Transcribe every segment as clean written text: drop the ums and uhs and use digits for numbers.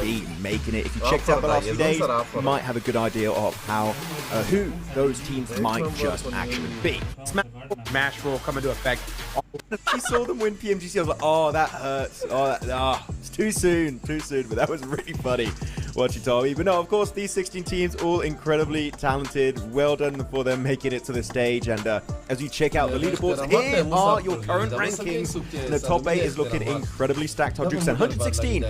be making it. If you checked out the last few days, you might have a good idea of how who those teams might just actually be. Smash roll come into effect. I saw them win PMGC. I was like, oh, that hurts. It's too soon, but that was really funny watching Tommy. But no, of course, these 16 teams, all incredibly talented. Well done for them making it to the stage. And as you check out the leaderboards, here are your current rankings. And the top 8 is looking incredibly stacked. Hardukes 116.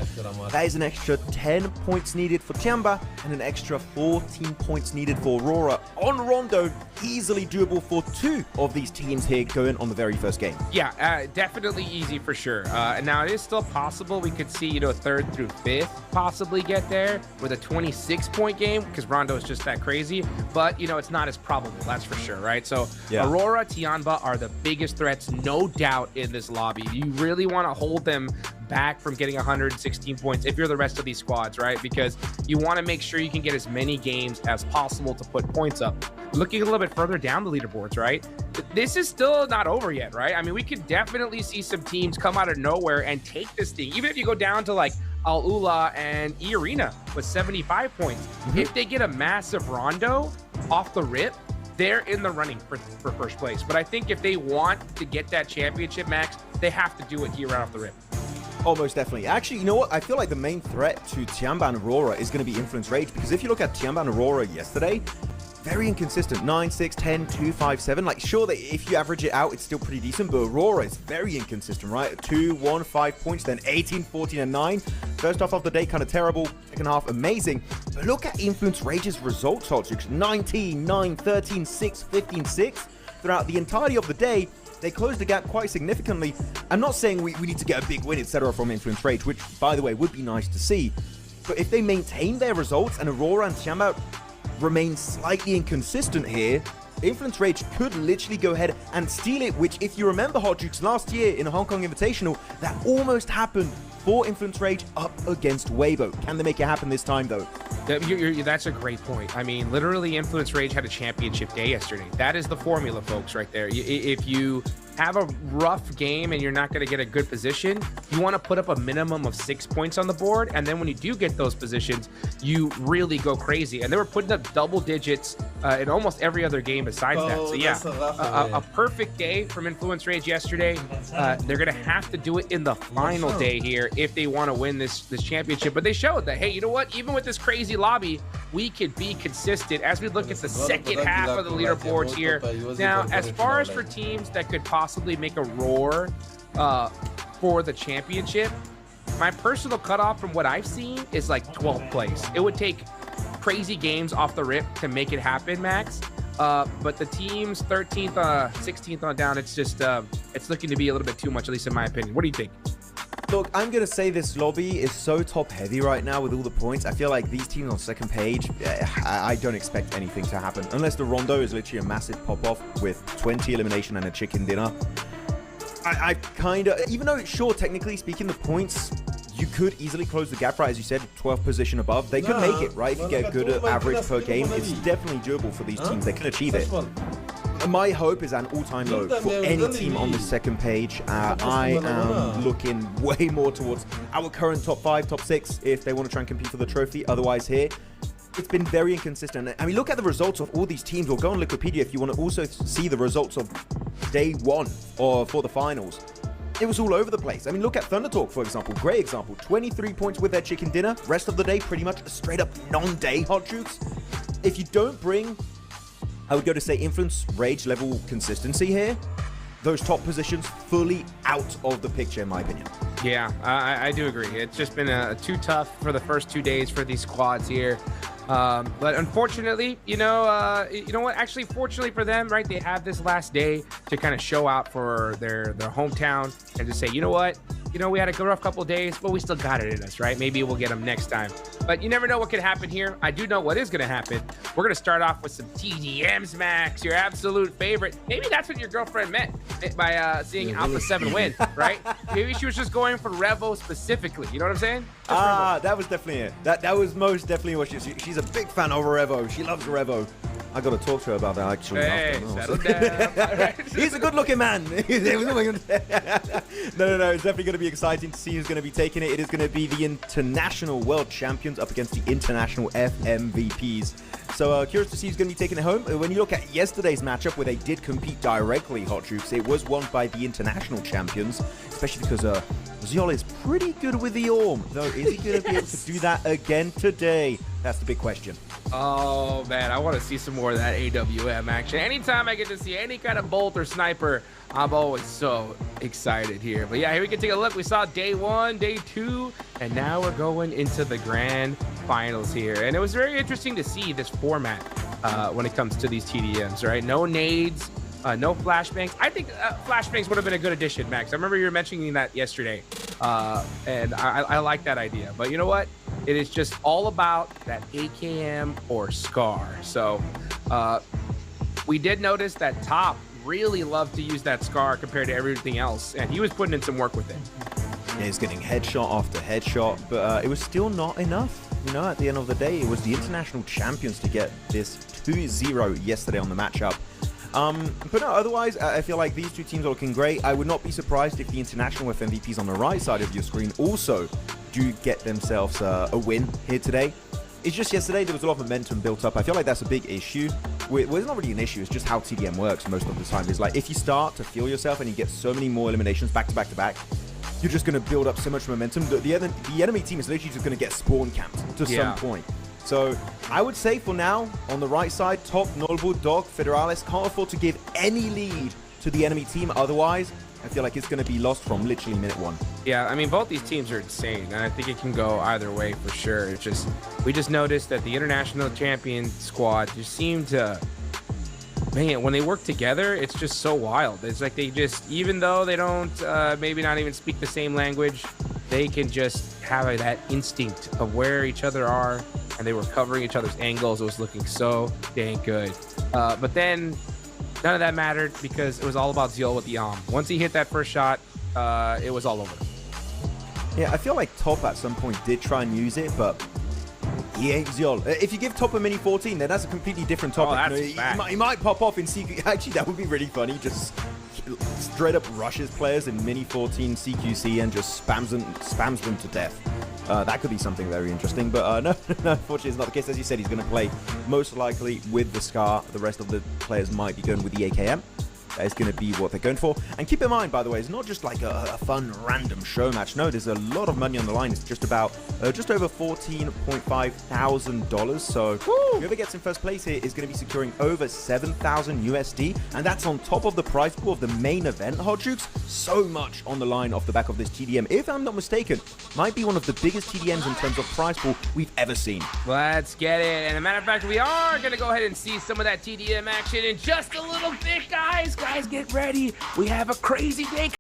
That is an extra 10 points needed for Tiamba and an extra 14 points needed for Aurora. On Rondo, easily doable for 2 of these teams here going on the very first game. Yeah, definitely easy for sure. And now it is still possible we could see, 3rd through 5th possibly get there with a 26-point game because Rondo is just that crazy. But, it's not as probable, that's for sure, right? So yeah. Aurora, Tiamba are the biggest threats, no doubt, in this lobby. You really want to hold them back from getting 116 points if you're the rest of these squads, right? Because you want to make sure you can get as many games as possible to put points up. Looking a little bit further down the leaderboards, right? This is still not over yet, right? I mean, we could definitely see some teams come out of nowhere and take this thing. Even if you go down to like Al Ula and E Arena with 75 points, if they get a massive Rondo off the rip, they're in the running for first place. But I think if they want to get that championship, Max, they have to do it here right off the rip. Oh, most definitely. Actually, you know what? I feel like the main threat to Tiamba and Aurora is going to be Influence Rage, because if you look at Tiamba and Aurora yesterday, very inconsistent. 9, 6, 10, 2, 5, 7. Like, sure, that if you average it out, it's still pretty decent, but Aurora is very inconsistent, right? 2, 1, 5 points, then 18, 14, and 9. First half of the day, kind of terrible. Second half, amazing. But look at Influence Rage's results, Hotchicks. 19, 9, 13, 6, 15, 6. Throughout the entirety of the day, they closed the gap quite significantly. I'm not saying we need to get a big win, etc. from Influence Rage, which, by the way, would be nice to see. But if they maintain their results and Aurora and Tiamba remain slightly inconsistent here, Influence Rage could literally go ahead and steal it, which, if you remember, Hotchicks, last year in a Hong Kong Invitational, that almost happened for Influence Rage up against Weibo. Can they make it happen this time, though? That's a great point. I mean, literally, Influence Rage had a championship day yesterday. That is the formula, folks, right there. If you have a rough game and you're not going to get a good position, you want to put up a minimum of 6 points on the board, and then when you do get those positions, you really go crazy. And they were putting up double digits in almost every other game besides that. So yeah, a perfect day from Influence Rage yesterday. They're going to have to do it in the final day here if they want to win this championship. But they showed that, hey, you know what? Even with this crazy lobby, we could be consistent as we look at the second half of the leaderboards here. Now, as far as for teams that could possibly make a roar for the championship, my personal cutoff from what I've seen is like 12th place. It would take crazy games off the rip to make it happen, Max. But the teams 13th, 16th on down, it's just it's looking to be a little bit too much, at least in my opinion. What do you think? Look, I'm going to say this lobby is so top-heavy right now with all the points. I feel like these teams on second page, I don't expect anything to happen. Unless the Rondo is literally a massive pop-off with 20 elimination and a chicken dinner. I kind of, even though, sure, technically speaking, the points, you could easily close the gap, right? As you said, 12th position above. They could make it, right? If you get a good average per game, it's definitely doable for these teams. They can achieve it. My hope is an all-time low for any team on this second page. I am looking way more towards our current top 5, top 6 if they want to try and compete for the trophy. Otherwise here, it's been very inconsistent. I mean, look at the results of all these teams, or go on Wikipedia if you want to also see the results of day 1 or for the finals. It was all over the place. I mean, look at Thunder Talk, for example. Great example. 23 points with their chicken dinner. Rest of the day, pretty much a straight-up non-day hot shoots. If you don't bring, I would go to say, Influence Rage level consistency here, those top positions fully out of the picture, in my opinion. Yeah, I do agree. It's just been too tough for the first 2 days for these squads here. But unfortunately, you know what? Actually, fortunately for them, right? They have this last day to kind of show out for their hometown and to say, you know what? We had a rough couple of days, but we still got it in us, right? Maybe we'll get them next time. But you never know what could happen here. I do know what is going to happen. We're going to start off with some TDMs, Max, your absolute favorite. Maybe that's what your girlfriend meant by seeing Alpha 7 win. right? Maybe she was just going for Revo specifically. You know what I'm saying? Just Ah, that was definitely it. That was most definitely what she's a big fan of Revo. She loves Revo. I got to talk to her about that actually. Hey, settle down. He's a good-looking man. No. It's definitely going to be exciting to see who's going to be taking it. It is going to be the international world champions up against the international FMVPs. So curious to see who's going to be taking it home. When you look at yesterday's matchup, where they did compete directly, Hot Troops, it was won by the international champions, especially because Ziol is pretty good with the Orm. Though, is he going to be able to do that again today? That's the big question. Oh, man, I want to see some more of that AWM action. Anytime I get to see any kind of bolt or sniper, I'm always so excited here. But yeah, here we can take a look. We saw day 1, day 2, and now we're going into the grand finals here. And it was very interesting to see this format when it comes to these TDMs, right? No nades, no flashbangs. I think flashbangs would have been a good addition, Max. I remember you were mentioning that yesterday, and I like that idea. But you know what? It is just all about that AKM or SCAR. So we did notice that Top really loved to use that SCAR compared to everything else, and he was putting in some work with it. Yeah, he's getting headshot after headshot, but it was still not enough. You know, at the end of the day, it was the international champions to get this 2-0 yesterday on the matchup. But no, otherwise, I feel like these two teams are looking great. I would not be surprised if the international FMVPs on the right side of your screen also do get themselves a win here today. It's just yesterday there was a lot of momentum built up. I feel like that's a big issue. Well, it's not really an issue. It's just how TDM works most of the time. It's like if you start to feel yourself and you get so many more eliminations back to back to back, you're just going to build up so much momentum. The enemy team is literally just going to get spawn camped to some point. So I would say for now, on the right side, Top, Noble, Dog, Federalis can't afford to give any lead to the enemy team. Otherwise, I feel like it's going to be lost from literally minute 1. Yeah, I mean, both these teams are insane, and I think it can go either way for sure. It's just, we just noticed that the international champion squad just seemed to, man, when they work together, it's just so wild. It's like they just, even though they don't maybe not even speak the same language, they can just have that instinct of where each other are, and they were covering each other's angles. It was looking so dang good. But then none of that mattered because it was all about Ziol with the Om. Once he hit that first shot, it was all over. Yeah, I feel like Top at some point did try and use it, but he ain't Ziol. If you give Top a Mini 14, then that's a completely different topic. He might pop off in CQ. Actually, that would be really funny. Just straight up rushes players in Mini 14 CQC and just spams them to death. That could be something very interesting, but no, unfortunately it's not the case. As you said, he's going to play most likely with the SCAR. The rest of the players might be going with the AKM. That is going to be what they're going for. And keep in mind, by the way, it's not just like a fun random show match. No, there's a lot of money on the line. It's just about just over $14.5 thousand. So whoever gets in first place here is going to be securing over 7,000 USD, and that's on top of the prize pool of the main event. Hot Troops, so much on the line off the back of this TDM. If I'm not mistaken, might be one of the biggest TDMs in terms of prize pool we've ever seen. Let's get it. And as a matter of fact, we are going to go ahead and see some of that TDM action in just a little bit, guys. Guys, get ready. We have a crazy day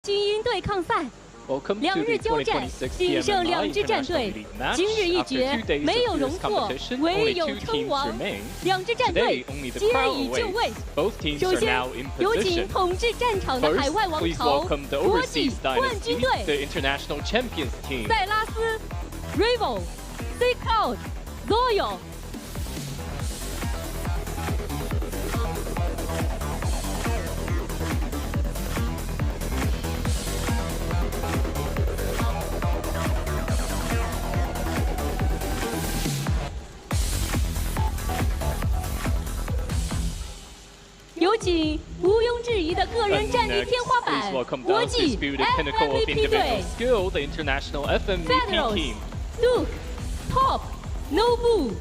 精英对抗赛。 Welcome 两 to 日 the 交战， 2026仅剩 PMGO 两支战 International 队 Elite Match. 今日一 After 决 2 days 没有 of 荣 fierce 获， competition, 唯 only 有 2称 teams 王。 remain. 两支战 Today, 队 only the 皆 crown 已就位。 awaits. Both teams 首 are 先 now in 有请 position. 统治战场的海 First, 外王 please 朝 welcome the 国际 overseas 冠军 dynasty, 队 the international champions team. 塞拉斯、Rival、C Cloud、Royal。 有请毋庸置疑的个人 And 战力 next, 天花 please 板 welcome 国 the 际 undisputed pinnacle of FMVP 队 individual skill, the international FMVP Federals team. Duke Top Nobu。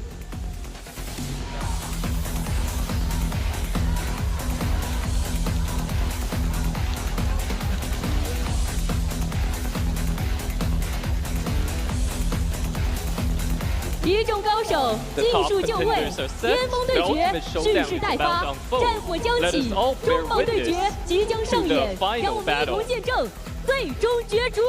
一众高手 The 尽 top 数就位， contenders are set. 巅峰对 The 决 ultimate 蓄 showdown 势 is 待 about 发 to，unfold. 战火将 Let 起， us all 重 bear 磅对决 witness 即将上 to the 演， final 让我们一同 battle. 见证最终角逐。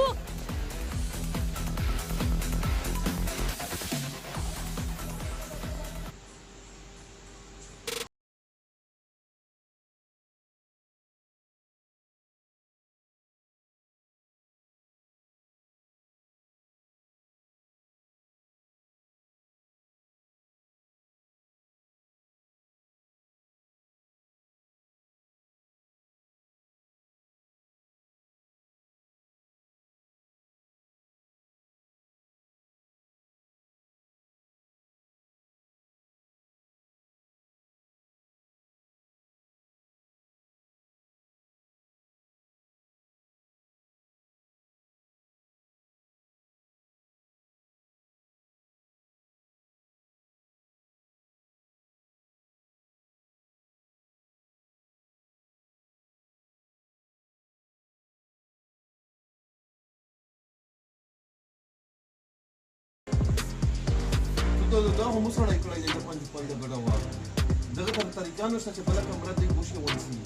هم مصر يكون إذا كان فايدة بدوا دغت التريجان وش نشوف لك مرات يبوش يونسي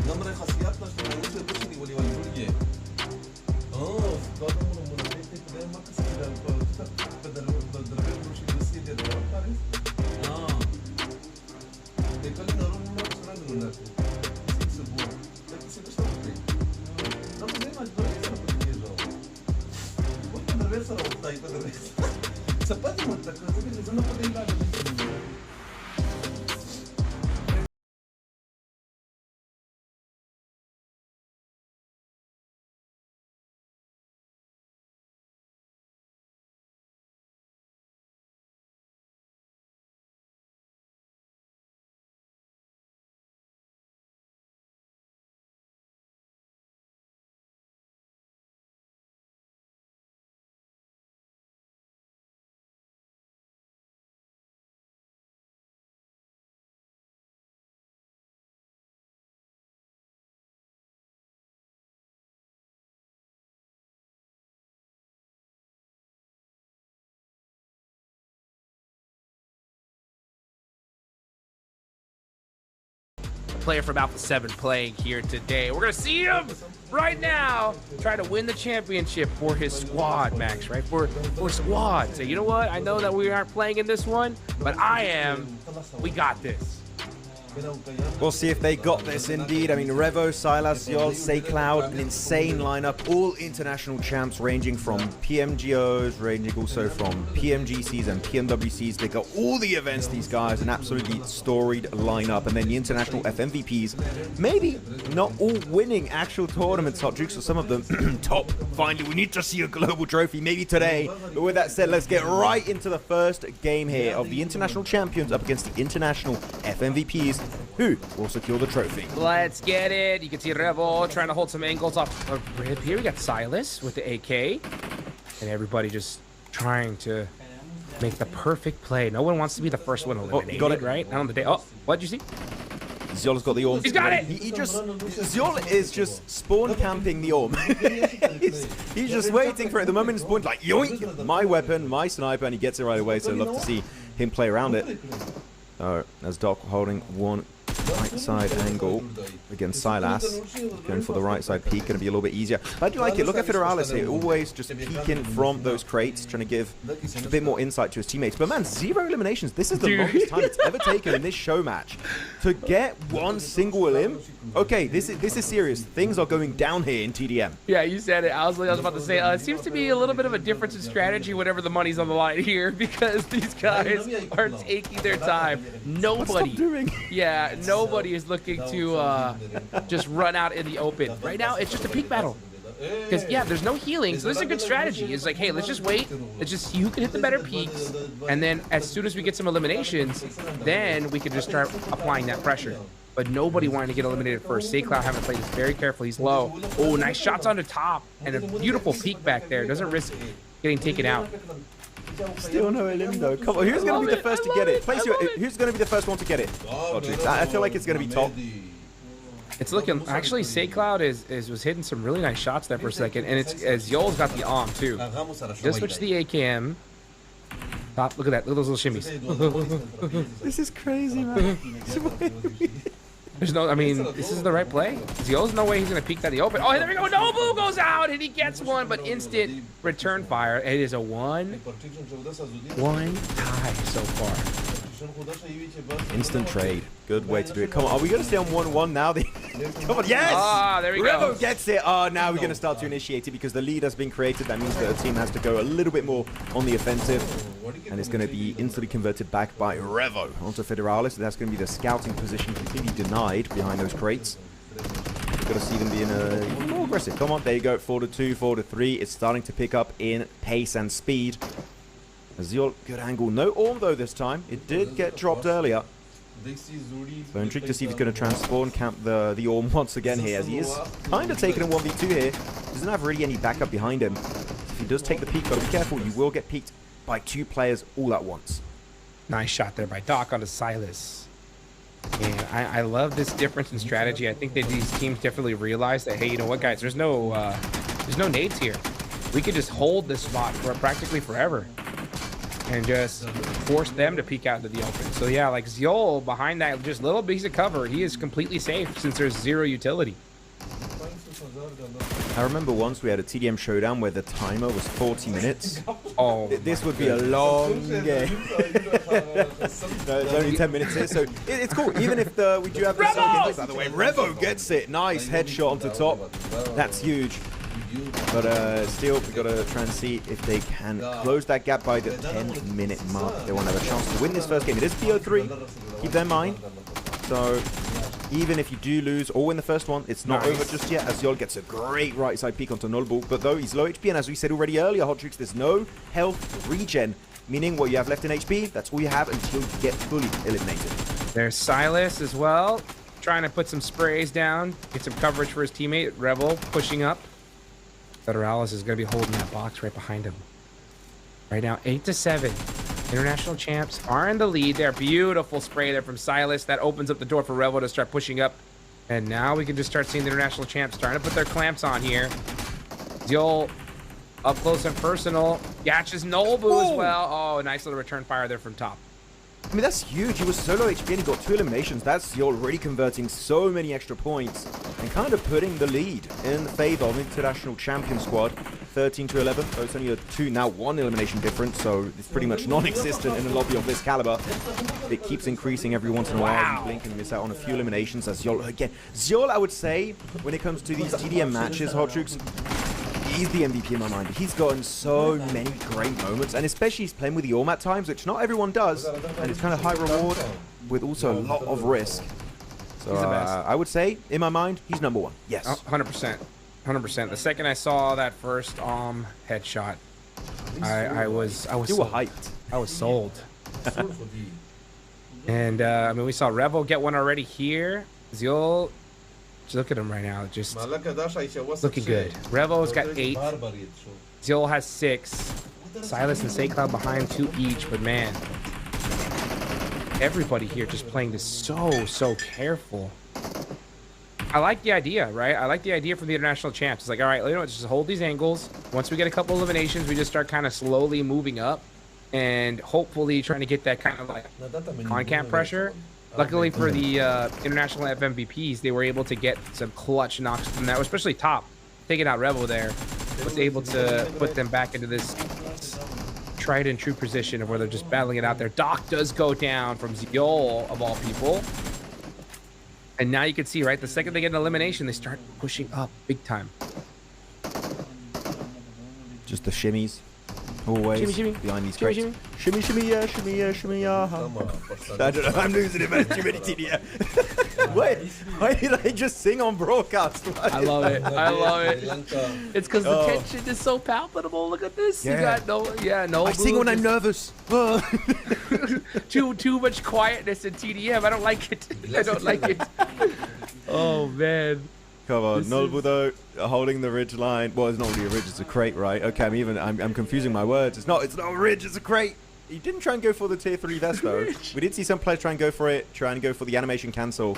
نمر خاصيات نش يونس يبوش دي ولي ولي ولي قادم من منافسة كده ما كسر بدر يبوش يونسي ده تعرف يقول لنا روح ما وصلنا لنا سبوا لكن سبش تبغى نحن زي ما جبنا يسمى كل شيء قلت بدر يسرع وطيب بدر سبتي منتقد اللي زمان قد يلعب Player from Alpha 7 playing here today. We're gonna see him right now try to win the championship for his squad, Max, right? For squad. Say, you know what? I know that we aren't playing in this one, but I am. We got this. We'll see if they got this indeed. I mean, Revo, Silas, Yol, Say Cloud, an insane lineup. All international champs ranging from PMGOs, ranging also from PMGCs and PMWCs. They got all the events, these guys, an absolutely storied lineup. And then the international FMVPs, maybe not all winning actual tournaments, Hot Jukes, or some of them top. Finally, we need to see a global trophy, maybe today. But with that said, let's get right into the first game here of the international champions up against the international FMVPs, who will secure the trophy. Let's get it. You can see Revo trying to hold some angles off a rib here. We got Silas with the AK. And everybody just trying to make the perfect play. No one wants to be the first one eliminated, got it. right? Not on the day. Oh, what'd you see? Zyol's got the Orm. He's got it! Zyol is just spawn camping the Orm. he's just waiting for it. The moment it's spawned, like, yoink! My weapon, my sniper, and he gets it right away, so I'd love to see him play around it. As Doc holding one right side angle. Again, Silas going for the right side peek, going to be a little bit easier. But I do like it. Look at Federalis here, always just peeking from those crates, trying to give a bit more insight to his teammates. But man, 0 eliminations. This is the longest time it's ever taken in this show match to get one single elim. Okay, this is serious. Things are going down here in TDM. Yeah, you said it. I was about to say, it seems to be a little bit of a difference in strategy whenever the money's on the line here, because these guys are taking their time. Nobody, yeah, nobody is looking to just run out in the open. Right now, it's just a peak battle. Because, yeah, there's no healing, so this is a good strategy. It's like, hey, let's just wait. Let's just see who can hit the better peaks. And then as soon as we get some eliminations, then we can just start applying that pressure. But nobody wanted to get eliminated first. Saycloud having played this very carefully. He's low. Oh, nice shots on the top. And a beautiful peek back there. Doesn't risk getting taken out. Still no elim though. Come on, who's going to be the first to get it? Who's going to be the first one to get it? I feel like it's going to be top. It's looking, actually, Saycloud was hitting some really nice shots there for a second, and it's as Yoel's got the arm too. Just switch to the AKM. Top, look at that, look at those little shimmies. This is crazy, man. There's no, I mean, this is the right play. Yoel's no way he's gonna peek that the open. Oh, there we go. Nobu goes out and he gets one, but instant return fire. It is a 1-1 tie so far. Instant trade. Good way to do it. Come on, are we going to stay on 1-1 now? Come on, yes! Ah, there we go. Revo gets it. Oh, now we're going to start to initiate it because the lead has been created. That means that the team has to go a little bit more on the offensive. And it's going to be instantly converted back by Revo onto Federalis. That's going to be the scouting position completely denied behind those crates. We've got to see them being even more aggressive. Come on, there you go. 4-2, 4-3. It's starting to pick up in pace and speed. Aziol, good angle. No Orm though this time. It did get dropped earlier. So intrigued to see if he's going to transform camp the Orm once again here, as he is kind of taking a 1v2 here. Doesn't have really any backup behind him. If he does take the peek, but be careful, you will get peeked by 2 players all at once. Nice shot there by Doc onto Silas. And I love this difference in strategy. I think that these teams definitely realize that, hey, you know what, guys, there's no nades here. We could just hold this spot for practically forever and just force them to peek out into the open. So yeah, like Ziol behind that just little piece of cover, he is completely safe since there's 0 utility. I remember once we had a TDM showdown where the timer was 40 minutes. Oh, this would be a long game. No, it's only 10 minutes here, so it's cool. Even if we do have the game, by the way, Revo gets it. Nice headshot onto top. That's huge. But still, we've got to try and see if they can close that gap by the 10-minute mark. They want to have a chance to win this first game. It is PO3. Keep that in mind. So even if you do lose or win the first one, it's not over just yet, as Yol gets a great right side peek onto Nullbull. But though he's low HP, and as we said already earlier, Hot Tricks, there's no health regen, meaning what you have left in HP, that's all you have until you get fully eliminated. There's Silas as well, trying to put some sprays down, get some coverage for his teammate. Revel pushing up. Federalis is going to be holding that box right behind him. Right now, 8-7. International champs are in the lead there. Beautiful spray there from Silas. That opens up the door for Revel to start pushing up. And now we can just start seeing the international champs starting to put their clamps on here. Ziol up close and personal. Yatches Nolbu as well. Oh, nice little return fire there from top. I mean, that's huge. He was solo HP and he got 2 eliminations. That's Ziol already converting so many extra points and kind of putting the lead in favor of international champion squad. 13-11. So it's only now 1 elimination difference, so it's pretty much non-existent in a lobby of this caliber. It keeps increasing every once in a while. You blink and miss out on a few eliminations as Ziol again. Ziol, I would say, when it comes to these TDM matches, Hot Tricks, he's the MVP in my mind. He's gotten so many great moments, and especially he's playing with the Orm at times, which not everyone does, and it's kind of high reward with also a lot of risk. So he's the best. I would say, in my mind, he's number 1. Yes. 100%. 100%. The second I saw that first headshot, I was you were hyped. I was sold. And I mean, we saw Revel get one already here. Ziol, just look at him right now, just looking good. Revel's got 8. Ziol has 6. Silas and Saycloud behind 2 each, but man, everybody here just playing this so careful. I like the idea, right? I like the idea from the international champs. It's like, all right, you know what, just hold these angles. Once we get a couple eliminations, we just start kind of slowly moving up and hopefully trying to get that kind of like on-camp pressure. Luckily for the international FMVPs, they were able to get some clutch knocks from that, especially top. Taking out Rebel there was able to put them back into this tried and true position of where they're just battling it out there. Doc does go down from Ziol, of all people. And now you can see, right, the second they get an elimination, they start pushing up big time. Just the shimmies. Always Shimmy, shimmy. behind these Shimmy, crates. Shimmy, shimmy, yeah, shimmy, yeah, shimmy, yeah. I don't know, I'm losing it, man. It's too many TDM. Wait, why did I just sing on broadcast? I love it. I love it. It's because the Oh. tension is so palpable. Look at this. Yeah. You got no. I sing when I'm nervous. Too much quietness in TDM. I don't like it. I don't like it. Oh man. Come on, This Noble is- though, holding the ridge line. Well, it's not really a ridge, it's a crate, right? Okay, I'm confusing my words. It's not a ridge, it's a crate. He didn't try and go for the tier 3 vest though. We did see some players try and go for it, try and go for the animation cancel.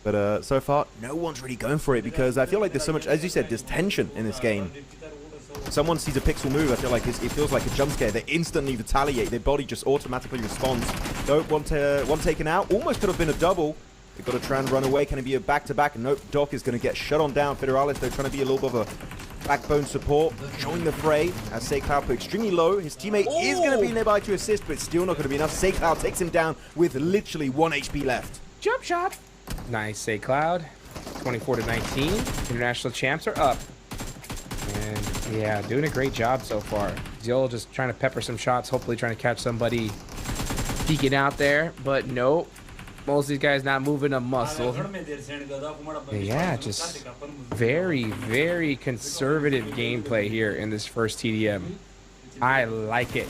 But so far, no one's really going for it because I feel like there's so much, as you said, there's tension in this game. Someone sees a pixel move, I feel like it feels like a jump scare. They instantly retaliate. Their body just automatically responds. Nope, one taken out. Almost could have been a double. They've got to try and run away. Can it be a back-to-back? Nope, Doc is going to get shut on down. Federalis, they're trying to be a little bit of a backbone support. Join the fray as Seikao put extremely low. His teammate is going to be nearby to assist, but it's still not going to be enough. Seikao takes him down with literally 1 HP left. Jump shot. Nice, Say Cloud. 24-19. International champs are up. And yeah, doing a great job so far. Ziol just trying to pepper some shots, hopefully trying to catch somebody peeking out there, but nope. Most of these guys not moving a muscle. Yeah, just very, very conservative gameplay here in this first TDM. I like it.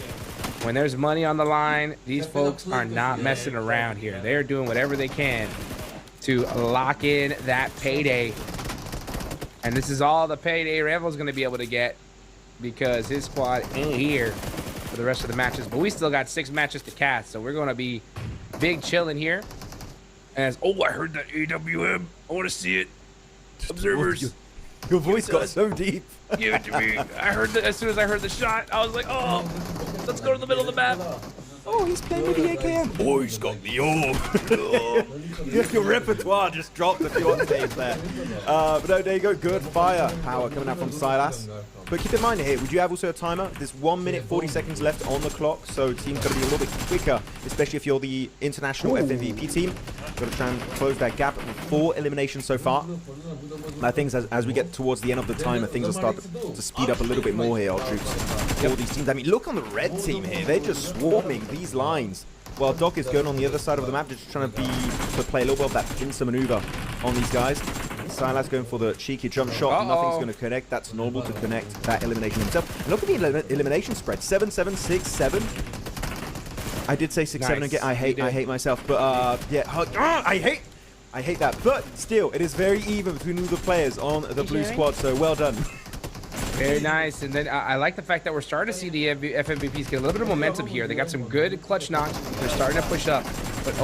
When there's money on the line, these folks are not messing around here. They're doing whatever they can to lock in that payday. And this is all the payday Revel's going to be able to get because his squad ain't here for the rest of the matches. But we still got 6 matches to cast, so we're going to be big chilling here. As I heard that AWM. I want to see it. Observers, Your voice got so deep. give it to me. I heard that as soon as I heard the shot, I was like, oh, let's go to the middle of the map. Oh, he's playing with the AKM. Oh, he's got the orb. Your repertoire just dropped a few octaves there. But no, there you go. Good fire power coming out from Silas. But keep in mind here, we do have also a timer. There's 1 minute 40 seconds left on the clock, so team's got to be a little bit quicker, especially if you're the international FMVP team. Got to try and close that gap with 4 eliminations so far. I think as we get towards the end of the timer, things will start to speed up a little bit more here, our troops. All these teams. I mean, look on the red team here. They're just swarming these lines. While Doc is going on the other side of the map, just trying to play a little bit of that pincer maneuver on these guys. Silas going for the cheeky jump shot. Nothing's going to connect. That's normal to connect that elimination himself. And look at the elimination spread. 7-7, 6-7. I did say 6-7 Nice. again. I hate myself. But yeah, I hate that. But still, it is very even between all the players on the blue squad. So well done. Very nice. And then I like the fact that we're starting to see the FMVPs get a little bit of momentum here. They got some good clutch knocks. They're starting to push up. But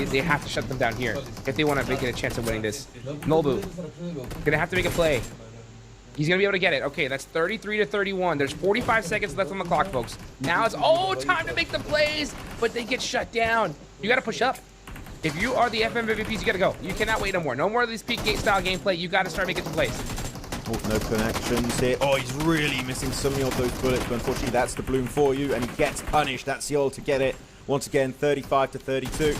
they have to shut them down here if they want to get a chance of winning this. Nobu gonna have to make a play. He's gonna be able to get it. Okay, that's 33-31. There's 45 seconds left on the clock, folks. Now it's time to make the plays, but they get shut down. You gotta push up. If you are the FMVPs, you gotta go. You cannot wait no more. No more of these peak gate style gameplay. You gotta start making some plays. Oh, no connections here. Oh, he's really missing so many of those bullets, but unfortunately that's the bloom for you, and he gets punished. That's the ult to get it. Once again, 35-32.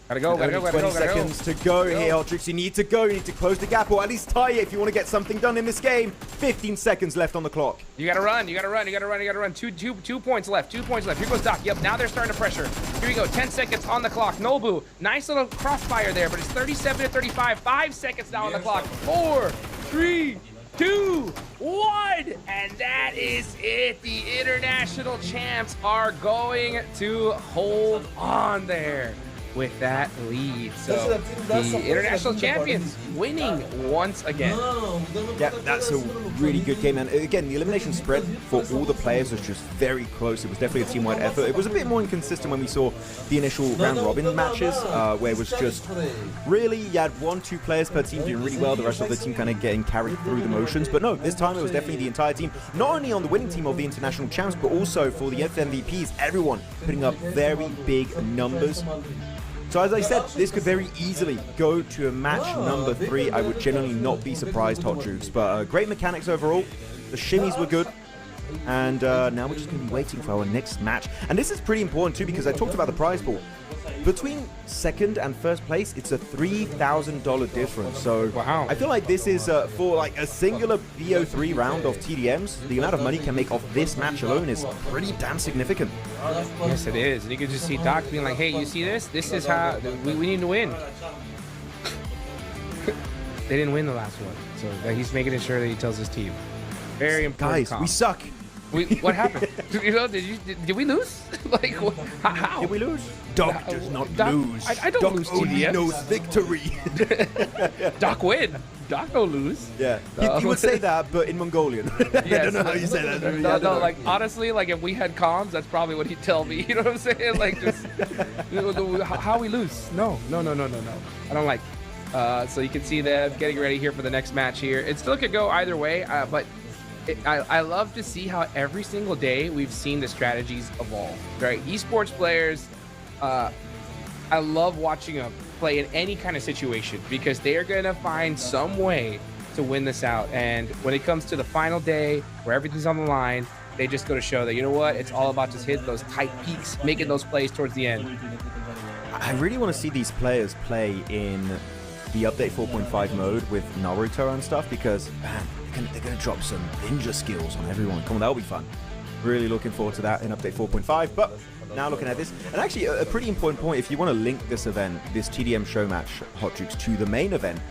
Gotta go, gotta go, gotta 20 go, gotta go. seconds to go here, Ultrix. You need to go. You need to close the gap, or at least tie it if you want to get something done in this game. 15 seconds left on the clock. You gotta run, you gotta run, you gotta run, you gotta run. 2 points left, 2 points left. Here goes Doc. Yep, now they're starting to pressure. Here we go, 10 seconds on the clock. Nobu, nice little crossfire there, but it's 37-35. 5 seconds now on the clock. 4, 3, 2, 1, and that is it. The international champs are going to hold on there with that lead. So the international champions winning once again. Yeah, that's a really good game. And again, the elimination spread for all the players was just very close. It was definitely a team-wide effort. It was a bit more inconsistent when we saw the initial round-robin matches, where it was just really, you had 1-2 players per team doing really well, the rest of the team kind of getting carried through the motions. But no, this time it was definitely the entire team, not only on the winning team of the international champs, but also for the FMVPs, everyone putting up very big numbers. So as I said, this could very easily go to a match number 3. I would genuinely not be surprised, Hot Jukes. But great mechanics overall. The shimmies were good. And now we're just going to be waiting for our next match. And this is pretty important too, because I talked about the prize pool. Between second and first place, it's a $3,000 difference. So wow. I feel like this is for like a singular BO3 round of TDMs. The amount of money you can make off this match alone is pretty damn significant. Yes, it is. And you can just see Doc being like, hey, you see this? This is how we need to win. They didn't win the last one. So he's making sure that he tells his team. Very important. Guys, we suck. What happened? You know, did we lose? Like, how? Did we lose? Doc does not Doc, lose. I don't Doc lose only TDM. knows victory. Doc win. Doc don't lose. Yeah, he would say that, but in Mongolian. I don't know how you say that. No, like, honestly, like, if we had comms, that's probably what he'd tell me. You know what I'm saying? Like, just, how we lose? No. I don't like it. So you can see them getting ready here for the next match here. It still could go either way, but I love to see how every single day we've seen the strategies evolve, right? Esports players, I love watching them play in any kind of situation because they are going to find some way to win this out. And when it comes to the final day where everything's on the line, they just go to show that, you know what, it's all about just hitting those tight peaks, making those plays towards the end. I really want to see these players play in the update 4.5 mode with Naruto and stuff because, man, they're going to drop some ninja skills on everyone. Come on, that'll be fun. Really looking forward to that in update 4.5. But now looking at this, and actually a pretty important point, if you want to link this event, this TDM show match, Hot Jukes, to the main event,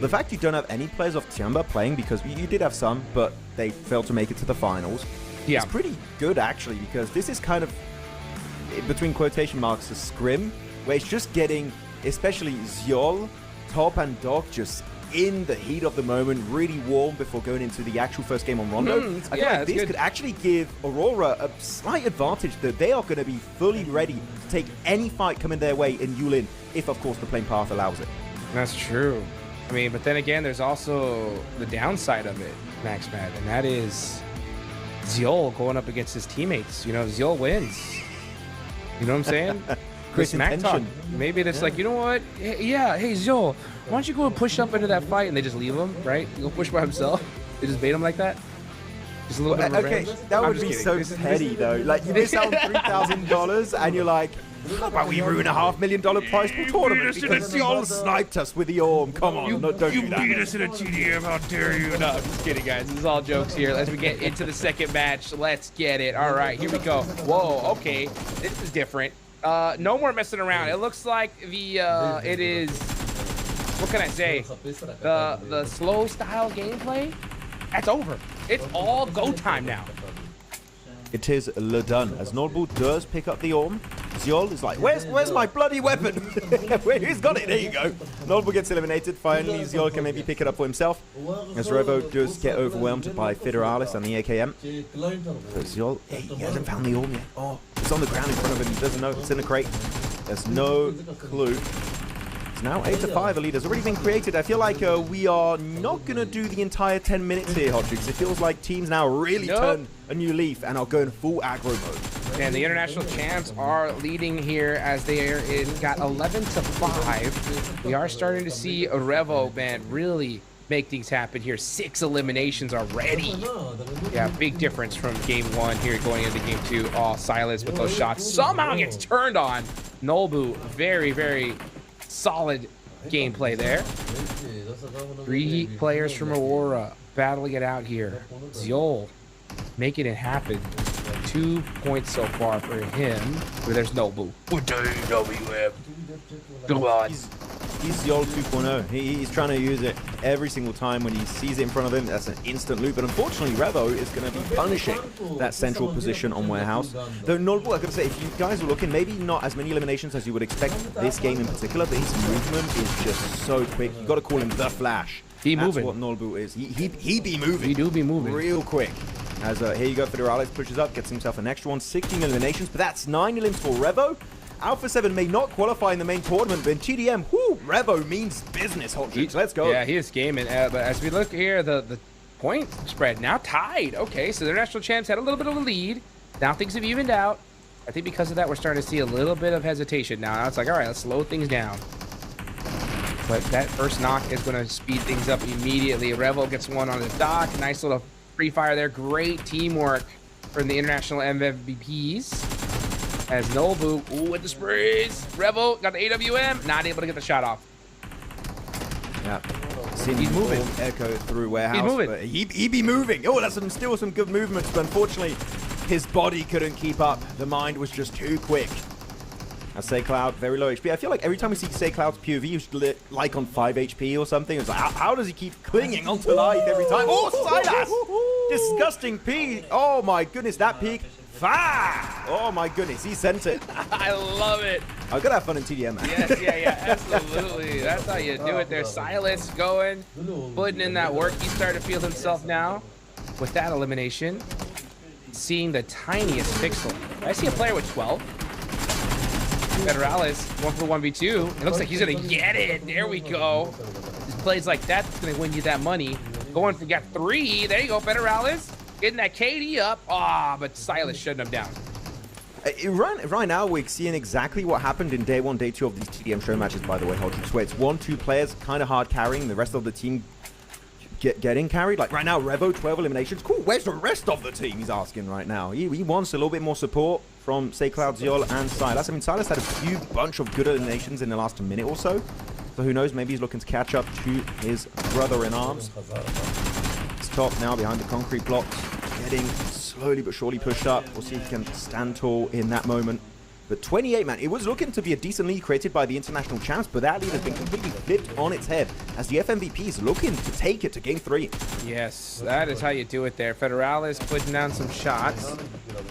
the fact you don't have any players of Tiamba playing, because you did have some, but they failed to make it to the finals, it's pretty good actually, because this is kind of, between quotation marks, a scrim, where it's just getting, especially Zyol, Top, and Doc just in the heat of the moment, really warm before going into the actual first game on Rondo. I feel like this could actually give Aurora a slight advantage that they are going to be fully ready to take any fight coming their way in Yulin, if of course the playing path allows it. That's true. I mean, but then again, there's also the downside of it, Max Mad, and that is Zyol going up against his teammates. You know, Zyol wins. You know what I'm saying? Chris Mack talk. Maybe it's like, you know what? Yeah, hey, Zyol, why don't you go and push up into that fight? And they just leave him, right? He'll push by himself. They just bait him like that. Just a little bit of revenge. Okay, that would be so petty, though. Like, you miss out on $3,000 and you're like, how about we ruin a $500,000 prize pool tournament because y'all sniped us with the orm? Come on, don't do that. You beat us in a TDM, how dare you? No, I'm just kidding, guys. This is all jokes here. As we get into the second match, let's get it. All right, here we go. Whoa, okay. This is different. No more messing around. It looks like the, it is, what can I say? The slow style gameplay, that's over. It's all go time now. It is le done. As Nordbull does pick up the orm, Zyol is like, where's my bloody weapon? He's got it, there you go. Nordbull gets eliminated. Finally, Zyol can maybe pick it up for himself. As Revo does get overwhelmed by Federalis and the AKM. But Zyol, he hasn't found the orm yet. Oh, it's on the ground in front of him. He doesn't know it's in a crate. There's no clue. It's now 8-5. A lead has already been created. I feel like we are not going to do the entire 10 minutes here, Hot Jukes. It feels like teams now really turn a new leaf and are going full aggro mode. And the international champs are leading here as they are got 11-5. We are starting to see Revo, man, really make things happen here. 6 eliminations already. Yeah, big difference from game 1 here going into game 2. Oh, silence with those shots. Somehow gets turned on. Nolbu, very, very solid gameplay there. 3 players from Aurora battling it out here. Zyol making it happen. 2 points so far for him. Where there's Nobu. Come on. He's Zyol 2.0. He's trying to use it every single time when he sees it in front of him. That's an instant loop. But unfortunately, Revo is going to be punishing that central position on Warehouse. Though Nordbull, I gotta say, if you guys are looking, maybe not as many eliminations as you would expect this game in particular, but his movement is just so quick. You got to call him the Flash. He moving. That's what Nordbull is. He be moving. He do be moving real quick. As here you go, Federalis pushes up, gets himself an extra one, 16 eliminations, but that's 9 elims for Revo. Alpha 7 may not qualify in the main tournament, but in TDM, whoo, Revo means business, Hot Jukes. Let's go. Yeah, he is gaming. But as we look here, the point spread now tied. Okay, so the international champs had a little bit of a lead. Now things have evened out. I think because of that, we're starting to see a little bit of hesitation now. Now it's like, all right, let's slow things down. But that first knock is going to speed things up immediately. Revo gets one on his dock. Nice little free fire there. Great teamwork from the international MVPs. As Nobu, ooh, with the sprays. Revo got the AWM, not able to get the shot off. Yeah. He's moving. Echo through warehouse. He's moving. But he be moving. Oh, that's still some good movements, but unfortunately, his body couldn't keep up. The mind was just too quick. As SayCloud, very low HP. I feel like every time we see SayCloud's POV, he's like on 5 HP or something. It's like, how does he keep clinging onto life every time? Oh, Silas! Disgusting P. Oh my goodness, that peak. Fah! Oh my goodness, he sent it. I love it. I'm gonna have fun in TDM, man. Yes, yeah, absolutely. That's how you do it there. Silas going, putting in that work. He's starting to feel himself now with that elimination. Seeing the tiniest pixel. I see a player with 12. Federalis, one for the 1v2. It looks like he's gonna get it. There we go. Just plays like that, that's gonna win you that money. Going for got 3. There you go, Federalis. Getting that KD up. Ah, but Silas shutting him down. Right now, we're seeing exactly what happened in day 1, day 2 of these TDM show matches, by the way, Hodges, where it's 1-2 players kind of hard carrying, the rest of the team getting carried. Like right now, Revo, 12 eliminations. Cool, where's the rest of the team, he's asking right now. He wants a little bit more support from SayCloud, Ziol, and Silas. I mean, Silas had a bunch of good eliminations in the last minute or so. So who knows, maybe he's looking to catch up to his brother in arms. He's top now behind the concrete blocks, getting slowly but surely pushed up. We'll see if he can stand tall in that moment. But 28, man, it was looking to be a decent lead created by the international champs, but that lead has been completely flipped on its head as the FMVP is looking to take it to game 3. Yes, that is how you do it there. Federalis putting down some shots.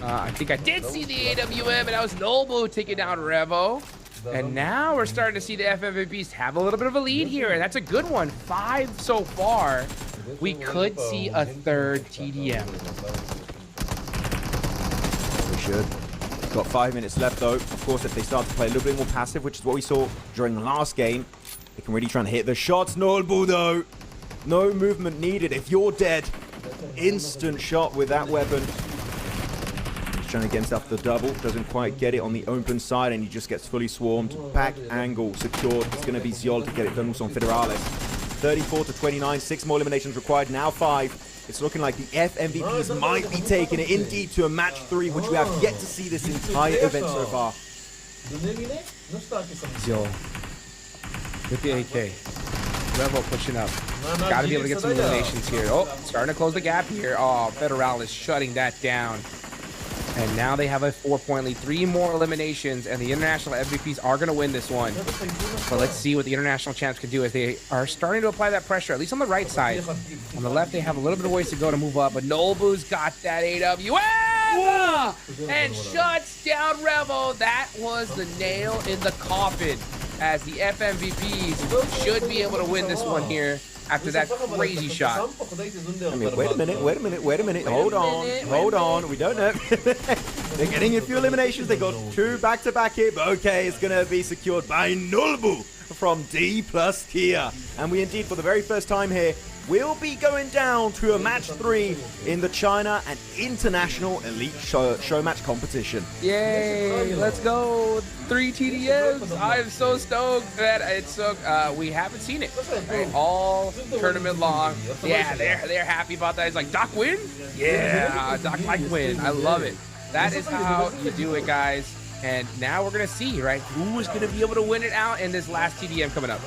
I think I did see the AWM, and that was Nobu taking down Revo. And now we're starting to see the FMVPs have a little bit of a lead here, and that's a good one. 5 so far. We could see a 3rd TDM. We should. Got 5 minutes left though. Of course, if they start to play a little bit more passive, which is what we saw during the last game, they can really try and hit the shots. Nobu though. No movement needed. If you're dead, instant shot with that weapon. He's trying to get himself the double. Doesn't quite get it on the open side, and he just gets fully swarmed. Back angle secured. It's going to be Ziol to get it done also on Federalis. 34 to 29. 6 more eliminations required. Now 5. It's looking like the FMVPs might be taking it indeed to a match 3, which we have yet to see this entire event so far. Ziol with the AK. Revo pushing up. Got to be able to get some eliminations here. Oh, starting to close the gap here. Oh, Federalis shutting that down. And now they have a 4-point lead. 3 more eliminations, and the international MVPs are going to win this one. But let's see what the international champs can do as they are starting to apply that pressure, at least on the right side. On the left, they have a little bit of ways to go to move up, but Nobu's got that AWM! And shuts down Revo. That was the nail in the coffin, as the FMVPs should be able to win this one here after that crazy shot. I mean, wait a minute. Hold on. We don't know. They're getting a few eliminations. They got 2 back-to-back here, but okay, it's going to be secured by Nobu from D+ Kia. And we indeed, for the very first time here, will be going down to a match 3 in the China and International Elite show match competition. Yay, let's go. 3 TDMs. I am so stoked that it's so, we haven't seen it right? All tournament long. Yeah, they're happy about that. It's like, Doc win? Yeah, Doc like win. I love it. That is how you do it, guys. And now we're going to see, right, who is going to be able to win it out in this last TDM coming up.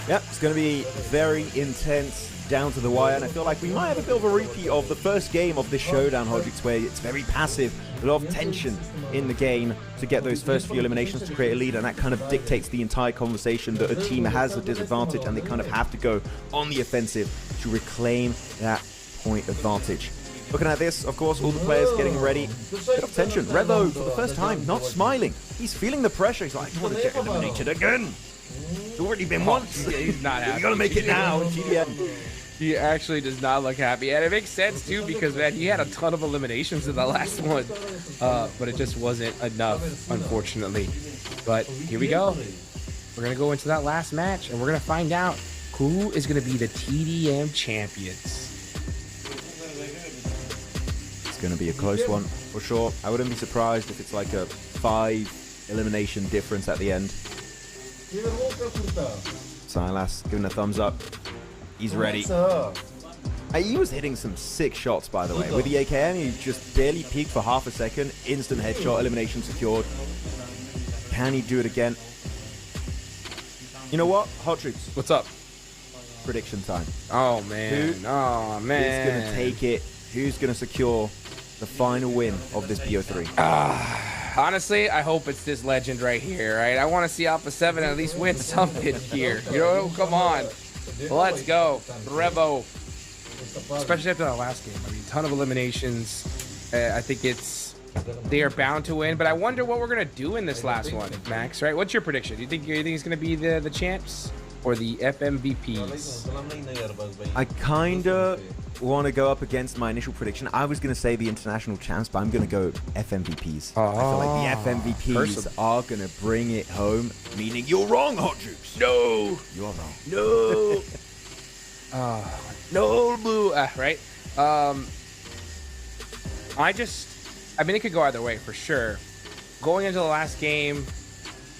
Yep, it's going to be very intense, down to the wire, and I feel like we might have a bit of a repeat of the first game of this showdown, Hodgix, where it's very passive, a lot of tension in the game to get those first few eliminations to create a lead, and that kind of dictates the entire conversation that a team has a disadvantage, and they kind of have to go on the offensive to reclaim that point advantage. Looking at this, of course, all the players getting ready. Bit of tension. Revo, for the first time, not smiling. He's feeling the pressure. He's like, I don't want to get eliminated again. It's already been once. He's not happy. You gotta make it now in TDM. He actually does not look happy, and it makes sense too because, man, he had a ton of eliminations in the last one, but it just wasn't enough, unfortunately. But here we go. We're gonna go into that last match, and we're gonna find out who is gonna be the TDM champions. It's going to be a close one for sure. I wouldn't be surprised if it's like a 5 elimination difference at the end. Silas giving a thumbs up. He's ready. He was hitting some sick shots, by the way. With the AKM, he just barely peaked for half a second. Instant headshot, elimination secured. Can he do it again? You know what? Hot Troops. What's up? Prediction time. Oh, man. Who's going to take it? Who's going to secure the final win of this BO3? Honestly, I hope it's this legend right here, right? I want to see Alpha 7 at least win something here. You know, come on. Let's go. Revo. Especially after that last game. I mean, ton of eliminations. I think they are bound to win, but I wonder what we're going to do in this last one, Max, right? What's your prediction? Do you think it's going to be the champs or the FMVPs? I kind of want to go up against my initial prediction. I was going to say the international champs, but I'm going to go FMVPs. I feel like the FMVPs are going to bring it home, meaning you're wrong, Hot Troops. No. You're wrong. No. No, blue. Right? I mean, it could go either way for sure. Going into the last game,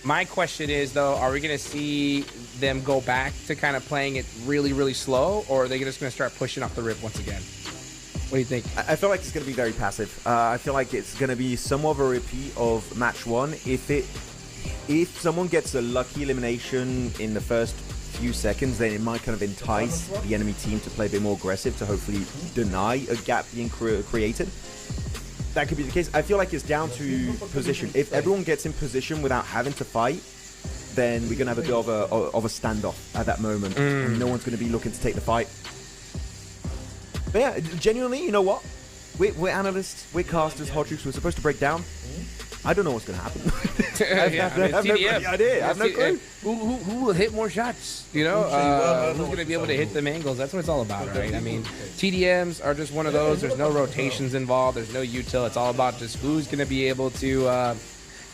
my question is, though, are we going to see them go back to kind of playing it really, really slow, or are they just going to start pushing off the rip once again? What do you think? I feel like it's going to be very passive. I feel like it's going to be somewhat of a repeat of match 1. If someone gets a lucky elimination in the first few seconds, then it might kind of entice the enemy team to play a bit more aggressive to hopefully deny a gap being created. That could be the case. I feel like it's down to position. If everyone gets in position without having to fight, then we're going to have a bit of a standoff at that moment. And no one's going to be looking to take the fight. But yeah, genuinely, you know what? We're analysts, we're casters, Hot Troops. We're supposed to break down. I don't know what's going to happen. I have no idea. I have no clue. Who will hit more shots? You know, who's going to be able to hit them angles? That's what it's all about, right? I mean, TDMs are just one of those. There's no rotations involved. There's no util. It's all about just who's going to be able to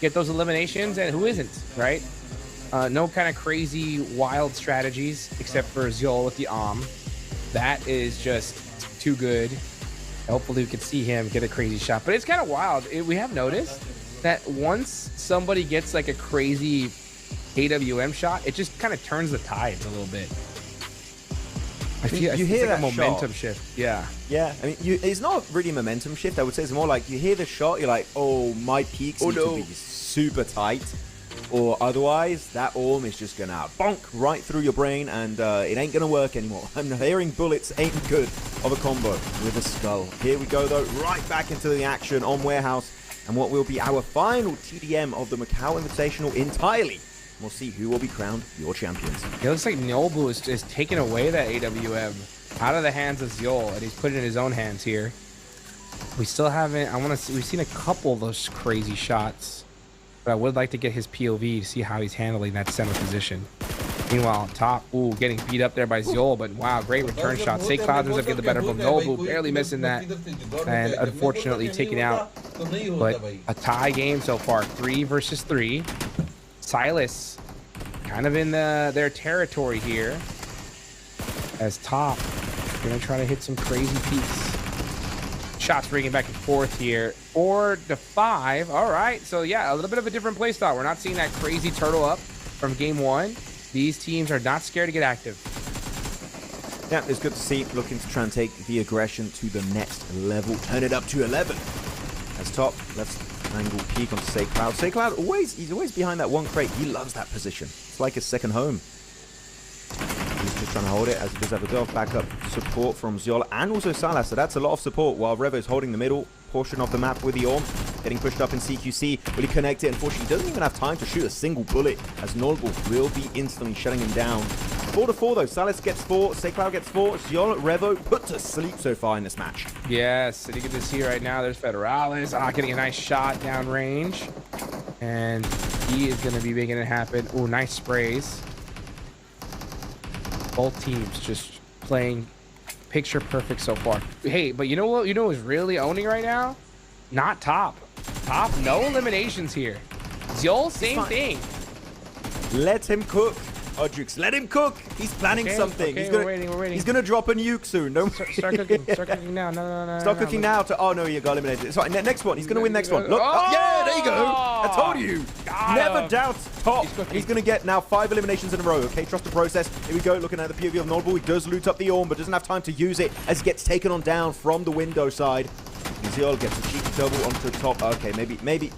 get those eliminations and who isn't, right? No kind of crazy, wild strategies except for Ziol with the That is just too good. Hopefully we can see him get a crazy shot. But it's kind of wild. We have noticed that once somebody gets like a crazy AWM shot, it just kind of turns the tides a little bit. I feel you hear like that a momentum shot. shift. Yeah. Yeah, I mean, it's not really a momentum shift. I would say it's more like you hear the shot, you're like, oh, my peaks need to be super tight. Or otherwise, that orm is just gonna bonk right through your brain, and it ain't gonna work anymore. I'm hearing bullets ain't good of a combo with a skull. Here we go, though, right back into the action on Warehouse, and what will be our final TDM of the Macau Invitational entirely. We'll see who will be crowned your champions. It looks like Nobu is taking away that AWM out of the hands of Ziol, and he's put it in his own hands here. We still haven't. We've seen a couple of those crazy shots, but I would like to get his POV to see how he's handling that center position. Meanwhile, top, getting beat up there by Ziol, but wow, great return shot. Say Cloud ends up getting the better from Nobu, barely missing that, and unfortunately taken out. But a tie game so far, 3 versus 3. Silas kind of in their territory here, as top gonna try to hit some crazy peaks. Shots ringing back and forth here. 4 to 5. All right, so yeah, a little bit of a different play style. We're not seeing that crazy turtle up from game 1. These teams are not scared to get active. Yeah, it's good to see. Looking to try and take the aggression to the next level. Turn it up to 11. As top, let's angle peek onto Say Cloud. Say Cloud, he's always behind that one crate. He loves that position. It's like his second home. He's just trying to hold it as he does have a bit of backup support from Ziol and also Salas. So that's a lot of support while Revo's holding the middle portion of the map with the Orm. Getting pushed up in CQC. Will he connect it? Unfortunately, he doesn't even have time to shoot a single bullet as Nolbul will be instantly shutting him down. 4 to 4 though. Salas gets 4. Say Cloud gets 4. Ziol, Revo put to sleep so far in this match. Yes, and you can just see right now there's Federalis getting a nice shot down range. And he is going to be making it happen. Oh, nice sprays. Both teams just playing picture perfect so far. Hey, but you know what? You know who's really owning right now? Not top. Top, no eliminations here. Ziol, same thing. Let him cook. Odrix, let him cook. He's planning something. Okay, we're waiting. He's gonna drop a nuke soon. Don't Start cooking. Start cooking now. No. Start cooking now. Oh no, you got eliminated. Sorry, next one. He's gonna win next one. Look. Oh! Yeah, there you go. I told you. Never doubt Top. He's gonna get now 5 eliminations in a row. Okay, trust the process. Here we go. Looking at the POV of Nodball. He does loot up the Orm, but doesn't have time to use it as he gets taken on down from the window side. Ziol gets a cheeky double onto the top. Okay, maybe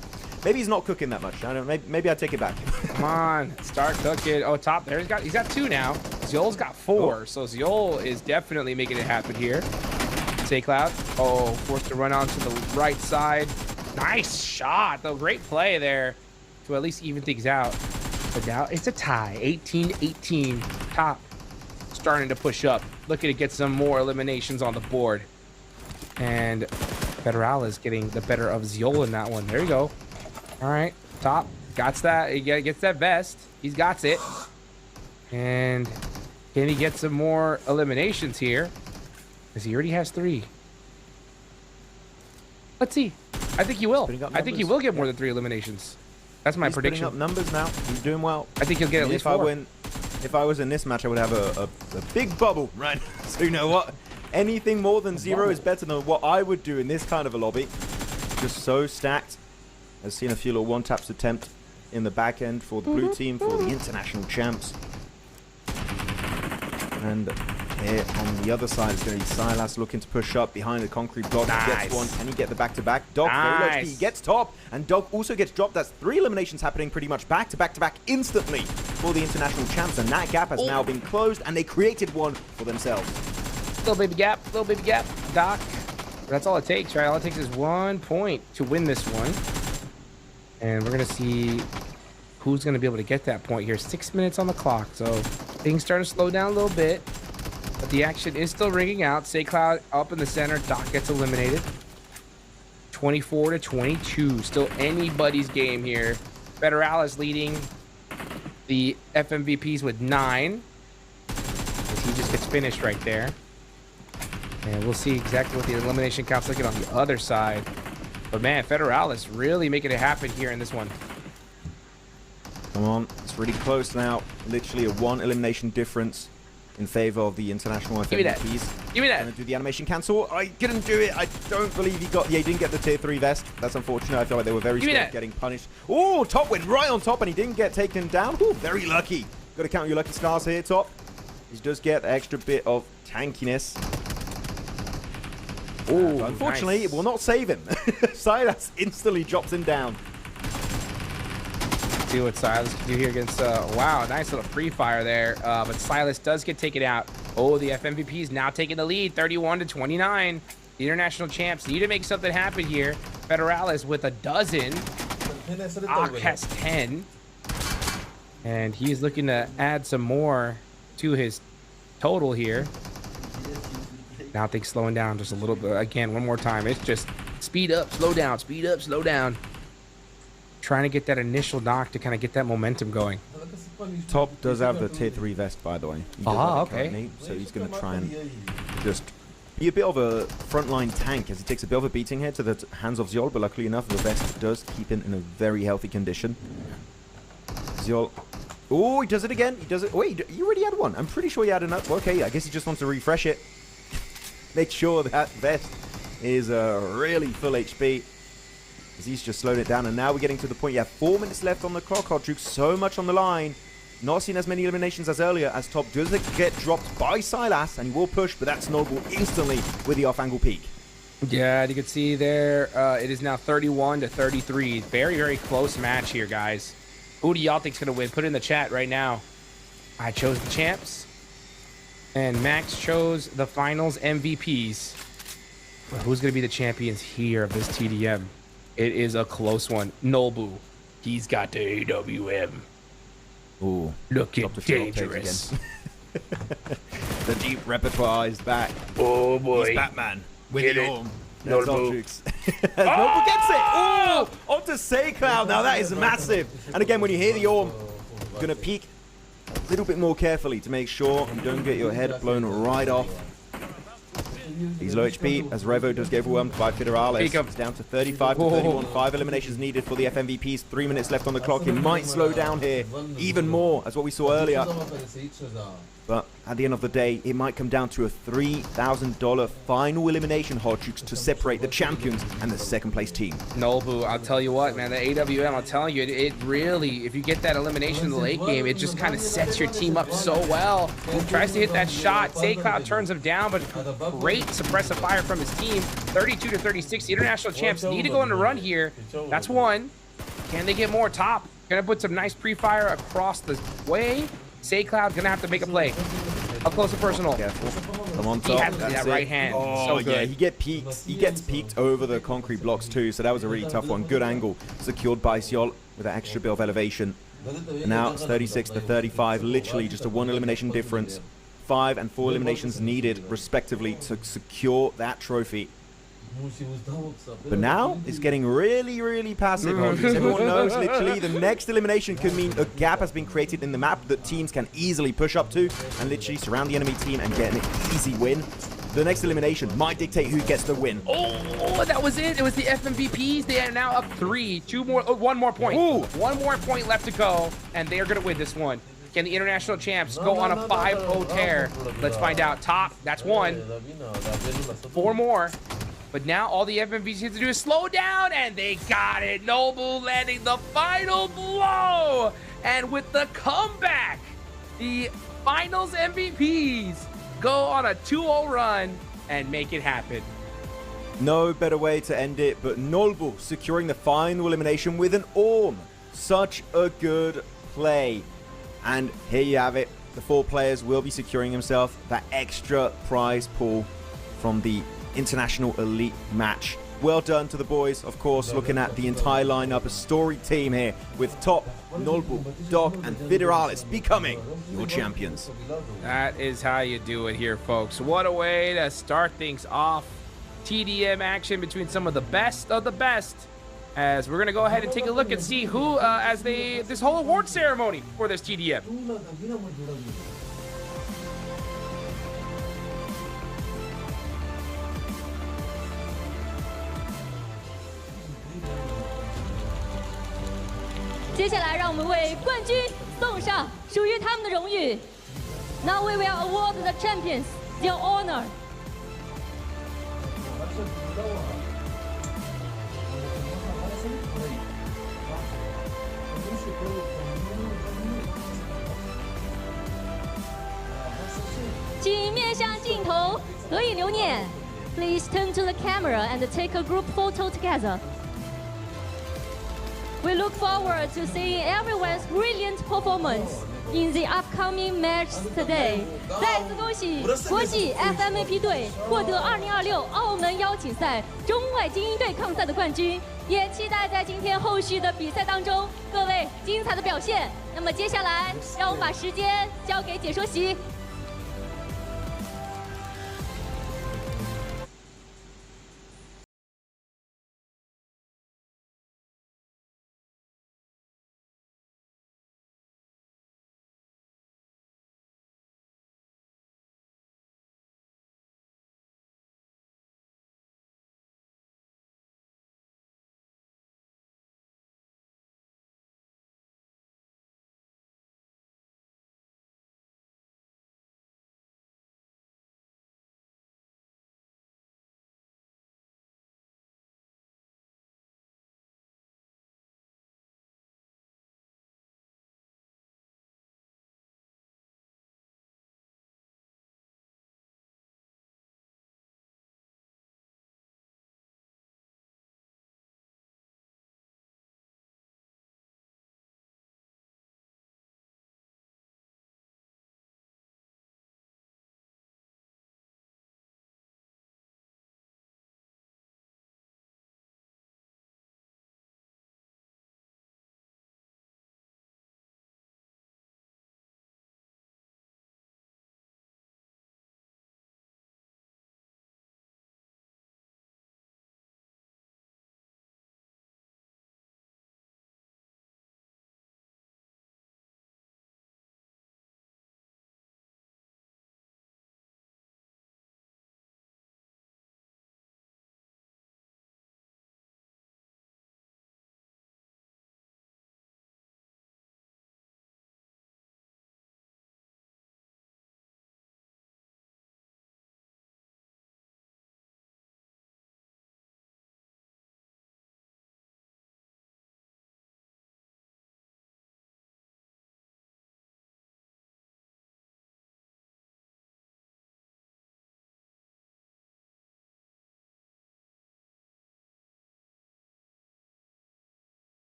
he's not cooking that much. I don't know. Maybe I take it back. Come on, start cooking. Oh, top there. He's got 2 now. Ziol's got 4, so Ziol is definitely making it happen here. Say Cloud. Oh, forced to run onto the right side. Nice shot, though. Great play there to at least even things out. But now it's a tie. 18-18. Top starting to push up. Looking to get some more eliminations on the board. And Federalis getting the better of Ziol in that one. There you go. All right, Top got that. He gets that vest. He's got it. And can he get some more eliminations here? Because he already has 3. Let's see. I think he will. I think he will get more than 3 eliminations. That's my prediction. He's putting up numbers now. He's doing well. I think he'll get at least 4. If I was in this match, I would have a big bubble, right? So you know what? Anything more than 0 is better than what I would do in this kind of a lobby. Just so stacked. I've seen a few little one-taps attempt in the back end for the blue team, for the international champs. And here on the other side, it's going to be Silas looking to push up behind the concrete block. Nice. He gets one. Can he get the back-to-back? Dog, Nice. he gets top. And Dog also gets dropped. That's 3 eliminations happening pretty much back-to-back instantly for the international champs. And that gap has now been closed, and they created one for themselves. Little baby gap. Doc. That's all it takes, right? All it takes is 1 point to win this one. And we're going to see who's going to be able to get that point here. 6 minutes on the clock. So things start to slow down a little bit. But the action is still ringing out. Say Cloud up in the center. Doc gets eliminated. 24-22. Still anybody's game here. Federalis leading the FMVPs with 9. As he just gets finished right there. And we'll see exactly what the elimination count's looking on the other side. But man, Federalis really making it happen here in this one. Come on, it's really close now. Literally a 1 elimination difference in favor of the international FMVPs. Give me that. Gonna do the animation cancel. I didn't do it. I don't believe he got. Yeah, he didn't get the tier 3 vest. That's unfortunate. I feel like they were very scared of getting punished. Oh, Top went right on top and he didn't get taken down. Ooh, very lucky. Got to count your lucky stars here, Top. He does get the extra bit of tankiness. Oh, unfortunately, nice. It will not save him. Silas instantly drops him down. See what Silas can do here against, wow, nice little free fire there. But Silas does get taken out. Oh, the FMVP is now taking the lead, 31-29. The international champs need to make something happen here. Federalis with 12. Ak has 10. And he's looking to add some more to his total here. Now things slowing down just a little bit. Again, one more time. It's just speed up, slow down, speed up, slow down. Trying to get that initial knock to kind of get that momentum going. Top does have the tier 3 vest, by the way. Okay. So he's going to try and just be a bit of a frontline tank as he takes a bit of a beating here to the hands of Ziol, but luckily enough, the vest does keep him in a very healthy condition. Ziol. Oh, he does it again. He does it. Wait, you already had one. I'm pretty sure you had enough. Okay, I guess he just wants to refresh it. Make sure that vest is really full HP. As he's just slowed it down. And now we're getting to the point. You have 4 minutes left on the clock. Odrix, so much on the line. Not seen as many eliminations as earlier, as Top does get dropped by Silas. And he will push, but that's Noble instantly with the off-angle peak. Yeah, you can see there, it is now 31-33. Very, very close match here, guys. Who do y'all think's going to win? Put it in the chat right now. I chose the champs. And Max chose the finals MVPs. But who's going to be the champions here of this TDM? It is a close one. Nobu. He's got the AWM. Ooh. Looking dangerous. The deep repertoire is back. Oh, boy. He's Batman. With Get the it. arm. Noble. Noble gets it. Oh! Onto Say Cloud. Now that is massive. And again, when you hear the orm, you're going to peek a little bit more carefully to make sure you don't get your head blown right off. He's low HP as Revo does get overwhelmed by Federales. It's down to 35 to 31. 5 eliminations needed for the FMVPs. 3 minutes left on the clock. It might slow down here even more as what we saw earlier. But at the end of the day, it might come down to a $3,000 final elimination hot chooks to separate the champions and the second place team. Nobu, I'll tell you what, man, the AWM, I'll tell you, it really, if you get that elimination in the late game, it just kind of sets your team up so well. He tries to hit that shot. SayCloud turns him down, but great suppressive fire from his team. 32 to 36. The international champs need to go on a run here. That's one. Can they get more? Top. Gonna put some nice pre-fire across the way. SayCloud gonna have to make a play. Up close and personal. Careful. Come on top. He has that right hand. Oh, so good. Yeah, he gets peeked over the concrete blocks too, so that was a really tough one. Good angle secured by Siol with that extra bit of elevation. And now it's 36 to 35, literally just a 1 elimination difference. 5 and 4 eliminations needed respectively to secure that trophy. But now it's getting really, really passive. Everyone knows literally the next elimination could mean a gap has been created in the map that teams can easily push up to and literally surround the enemy team and get an easy win. The next elimination might dictate who gets the win. Oh, that was it. It was the FMVPs. They are now up 3. 1 more point. Ooh. 1 more point left to go, and they are going to win this one. Can the international champs go on a 5-0 tear? Let's find out. Top, that's 1. 4 more. But now all the FMVPs have to do is slow down, and they got it. Noble landing the final blow. And with the comeback, the finals MVPs go on a 2-0 run and make it happen. No better way to end it, but Nolbu securing the final elimination with an Orm. Such a good play. And here you have it. The 4 players will be securing himself that extra prize pool from the International Elite match. Well done to the boys, of course, looking at the entire lineup, a storied team here with Top, Nolbu, Doc, and Federales becoming your champions. That is how you do it here, folks. What a way to start things off. TDM action between some of the best, as we're going to go ahead and take a look and see who, this whole award ceremony for this TDM. 接下来，让我们为冠军送上属于他们的荣誉。Now we will award the champions their honor. Please turn to the camera and take a group photo together. We look forward to seeing everyone's brilliant performance in the upcoming match today. 再次恭喜国际 FMVP 队获得2026澳门邀请赛中外精英对抗赛的冠军，也期待在今天后续的比赛当中各位精彩的表现。那么接下来，让我们把时间交给解说席。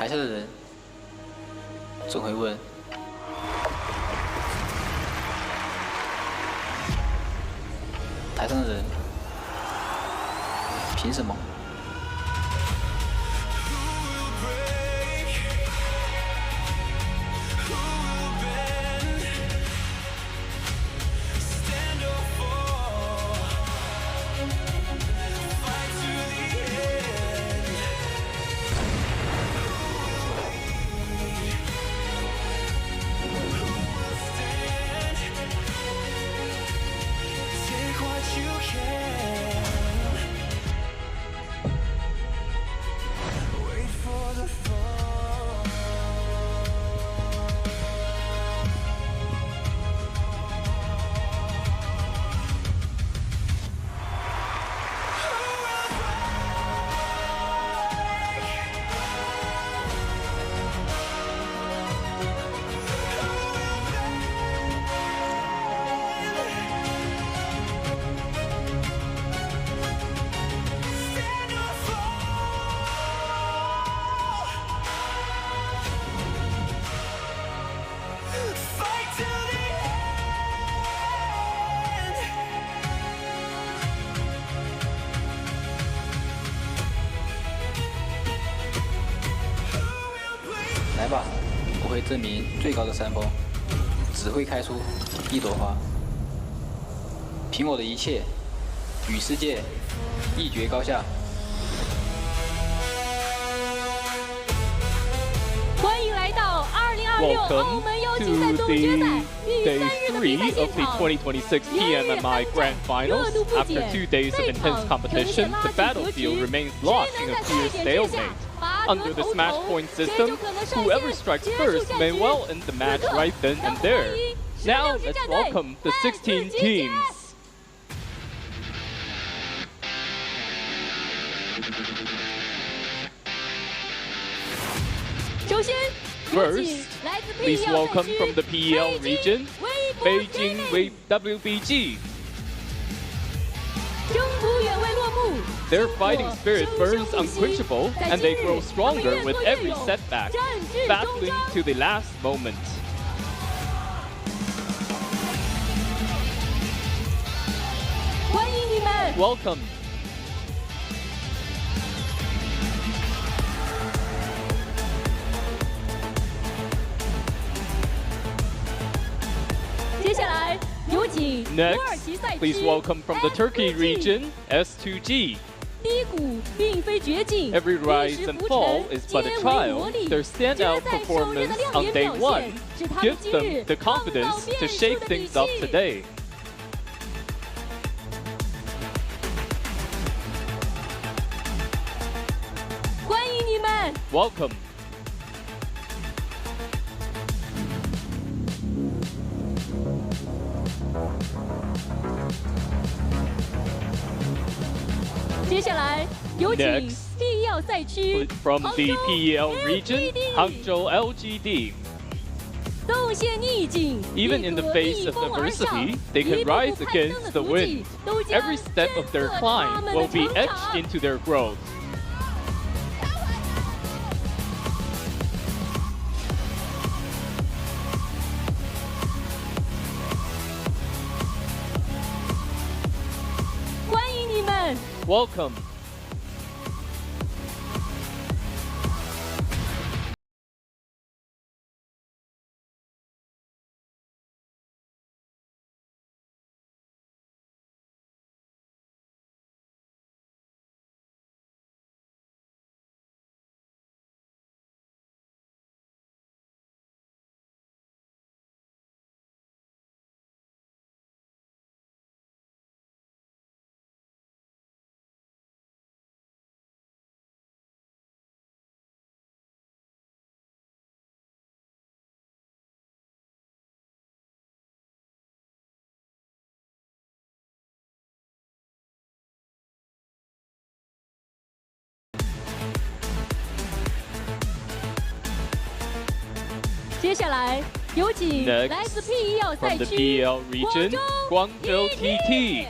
台下的人总会问：台上的人凭什么？来吧，我会证明最高的山峰只会开出一朵花。凭我的一切，与世界一决高下。欢迎来到2026澳门邀请赛总决赛第3日的比赛现场。 2026 PMMI Grand Finals. After 2 days of intense competition, the battlefield remains locked in a clear stalemate. Under the smash point system, whoever strikes first may well end the match right then and there. Now let's welcome the 16 teams. First, please welcome from the PEL region, Beijing WBG. Their fighting spirit burns unquenchable, and they grow stronger with every setback, battling to the last moment. Welcome. Next, please welcome from the Turkey region, S2G. Every rise and fall is but a trial. Their standout performance on day 1 gives them the confidence to shake things up today. Welcome. Next, from the PEL region, Hangzhou LGD. Even in the face of adversity, they can rise against the wind. Every step of their climb will be etched into their growth. Welcome. Next, from the PEL region, Guangzhou TT.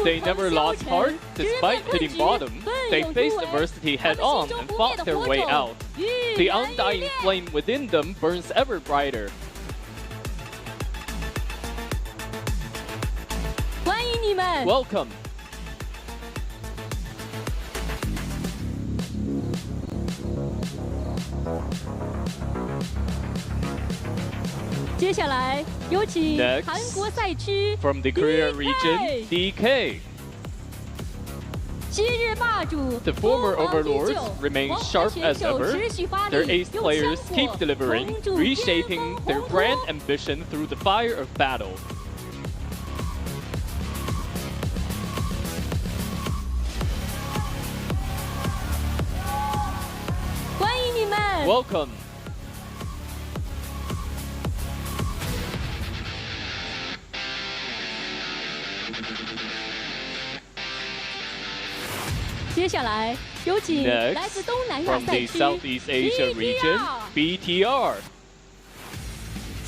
They never lost heart despite hitting bottom. They faced adversity head-on and fought their way out. The undying flame within them burns ever brighter. 欢迎你们 Welcome. 接下来有请 Next, 韩国赛区 From the Korea region, DK. 昔日霸主 The former 疯狂依旧 overlords remain 王牌 sharp 选 as 手 ever. 持续发 Their 力 ace 用 players 香 keep 火 delivering, 封住 reshaping 巅 their 峰 brand 红 ambition through the fire of battle. 欢迎你们 Welcome. 接下来有请 Next, 来自东南亚 From 赛 the 区 Southeast Asia region, BTR.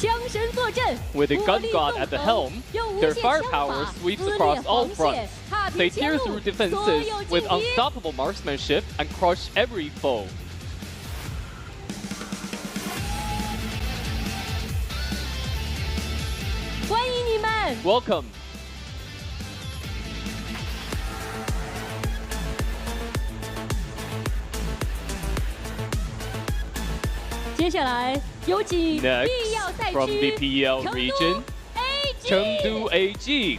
枪神坐镇 With a 火 gun 力 god 纵 at the 横 helm, 用无 their 限枪 firepower 法 sweeps 撕裂 across all 防线 fronts. 踏 They 平前 tear 路 through 所 defenses 有 with 劲敌 unstoppable marksmanship and crush every foe. 欢迎你们 Welcome. 接下来有请 Next, 必要赛 from the 区 PL 成 region, 都 Chengdu AG.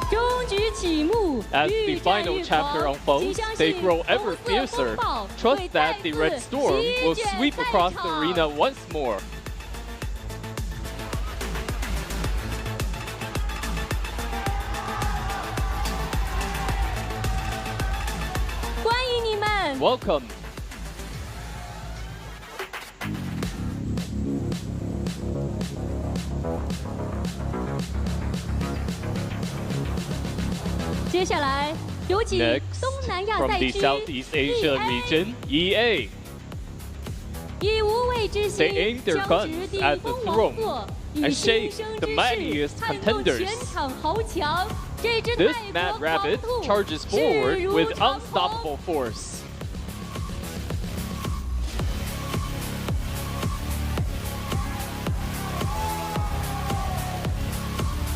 终局启幕 As 愈 the 战 final 愈 chapter 狂 unfolds, 请相 they 信 grow 红 ever 色 fiercer. 风暴 Trust 会再 that the 次 Red Storm 席 will 卷 sweep 赛 across the 场 arena once more. 欢迎你们 Welcome. 接下来有请 Next, 东南亚 from 赛 the 区 Southeast Asia region, EA. 以无畏之心 They aim their 将 guns 直 at 顶 the 峰 throne 王座，以 and 新 shake 生 the 之势 mightiest 撼动 contenders. 全场豪强。这只 This 泰 mad 国狂 rabbit 兔 charges 势 forward 如 with 长 unstoppable 虹。 force.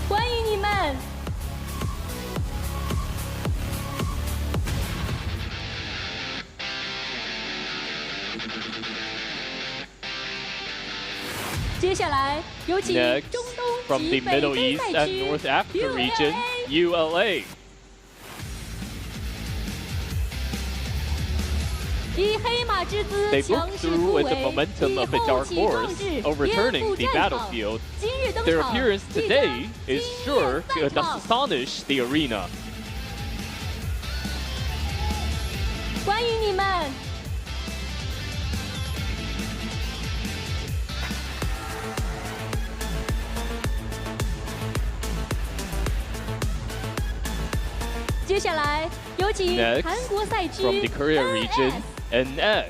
欢迎你们！接下来有请 Next, 中 from 东 the 及北 Middle 非 East 赛 and 区 North Africa region, ULA ULA. 以黑马之姿 They 强 broke 势 through 突 with 围， the momentum 以 of a 后 dark 起壮 horse, 志，颠 overturning 覆 the 战场。 battlefield. 今日登 Their 场， appearance 记得 today is 惊 sure 艳 to 赛场。 astonish the arena. 欢迎你们！接下来有请 Next, 韩国赛区 From the Korea region, NS NS.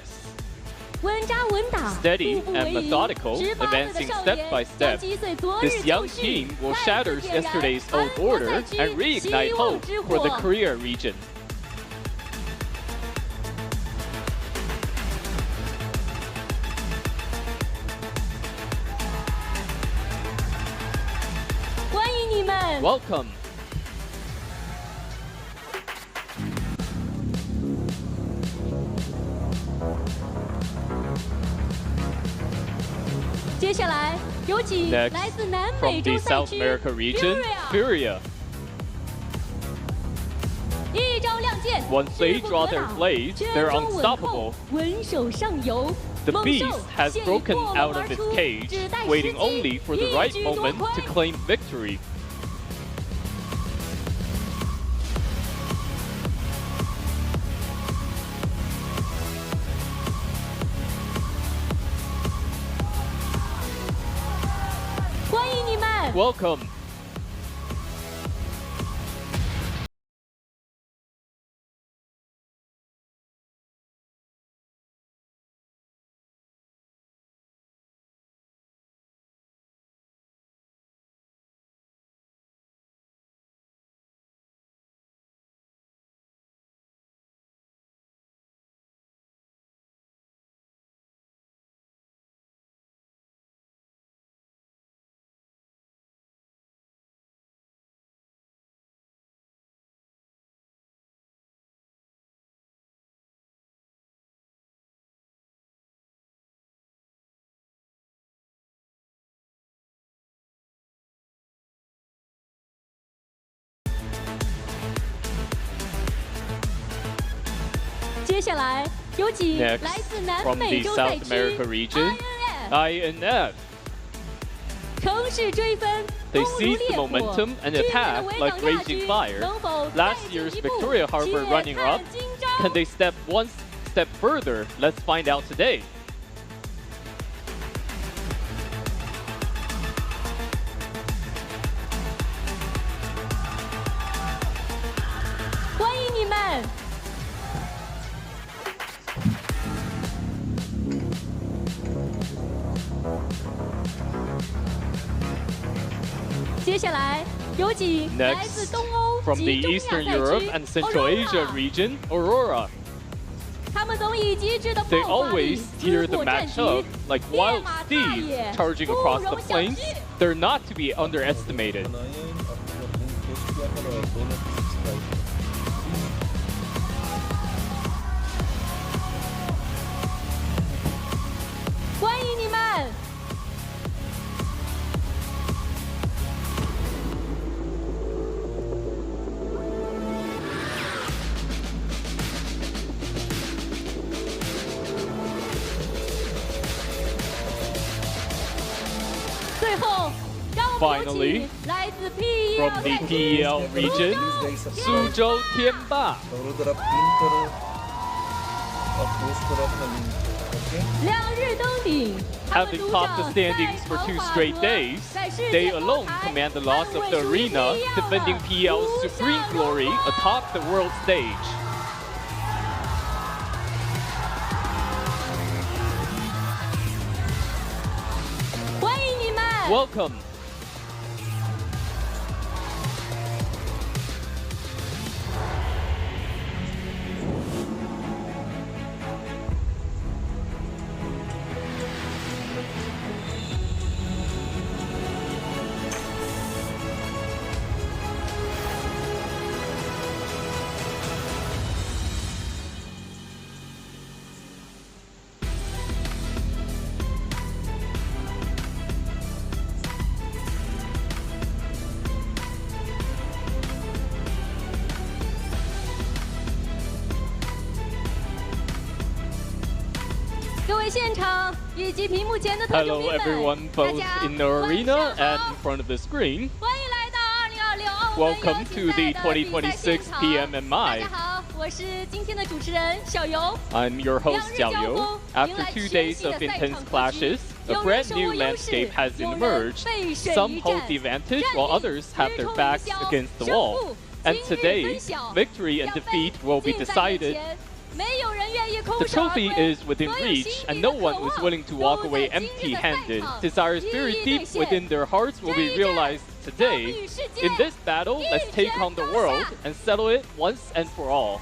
稳扎稳打， Steady 步步 and 为营。 methodical, 18岁的 advancing 少 step 年 by 将 step. 击碎昨日 This 旧 young 绪， team will 再 shatter 次点燃 yesterday's 韩 old 国赛 order 区 and 希 reignite 望 hope 之 for the 火。 Korea region. 欢迎你们！ Welcome. 接下来有请 Next, 来自南 From 美 the 洲赛 South 区 America region, Furia Furia. 一招亮剑， Once they 势不 draw 可 their 挡 blades, 圈 they're 中稳 unstoppable. 扣，稳手上游。 The 猛 beast 兽 has 现已 broken 破门 out of 而 its 出， cage, 只待时 waiting 机 only for the 一 right 举夺 moment 魁 to claim victory. 欢迎你们！ Welcome. 接下来有请 Next, 来自南 from 美 the 洲赛 South 区 America region, INF. 乘势追分， They 攻如 seized 烈 the 火。 momentum and 今年的 attacked 维 like 港亚 raging 军 fire. 能否 Last 再 year's 进一步？ Victoria 且 Harbor runner 看 up. 今朝 Can they step one step further? Let's find out today. 欢迎你们！接下来有请来自 Next, 东欧 from 及 the 中亚 Eastern 赛 Europe 区 and Central Asia Aurora region, Aurora. 他们总以极致的 They 爆发力 always steer 撕 the 破战 match 局 up，like 烈 wild 马踏 steeds 野 charging 不 across 容 the 小 plains. 觑。 They're not to be underestimated. Unahin, terus dia kalau donat subscribe. 欢迎你们！最后，让我们有 Finally, 请来自 From the PEL region, Suzhou Tianba. Kalau terap pinter, terus terap namin. Oke? 两日登顶。他们 Having 独 topped the 掌 standings 赛 for 场 two 法 straight 则 days, 在世 they 界舞 alone 台 command the loss of 捍 the 卫属于 arena, 不一样的 defending PL's 无 supreme 上 glory 荣光 atop the world stage. 欢迎你们！ Welcome. Hello everyone, both in the arena and in front of the screen. 欢迎来到2026澳门 Welcome 邀 to 请 the 赛的比赛现 2026 场。 PMMI. 大家好，我是今天的主持人小游。 I'm your host, Xiao You. After 2 days of intense clashes, a brand new landscape has emerged. Some hold the advantage while others have their backs against the wall. And today, victory and defeat will be decided. The trophy is within reach, and no one was willing to walk away empty-handed. Desires buried deep within their hearts will be realized today. In this battle, let's take on the world and settle it once and for all.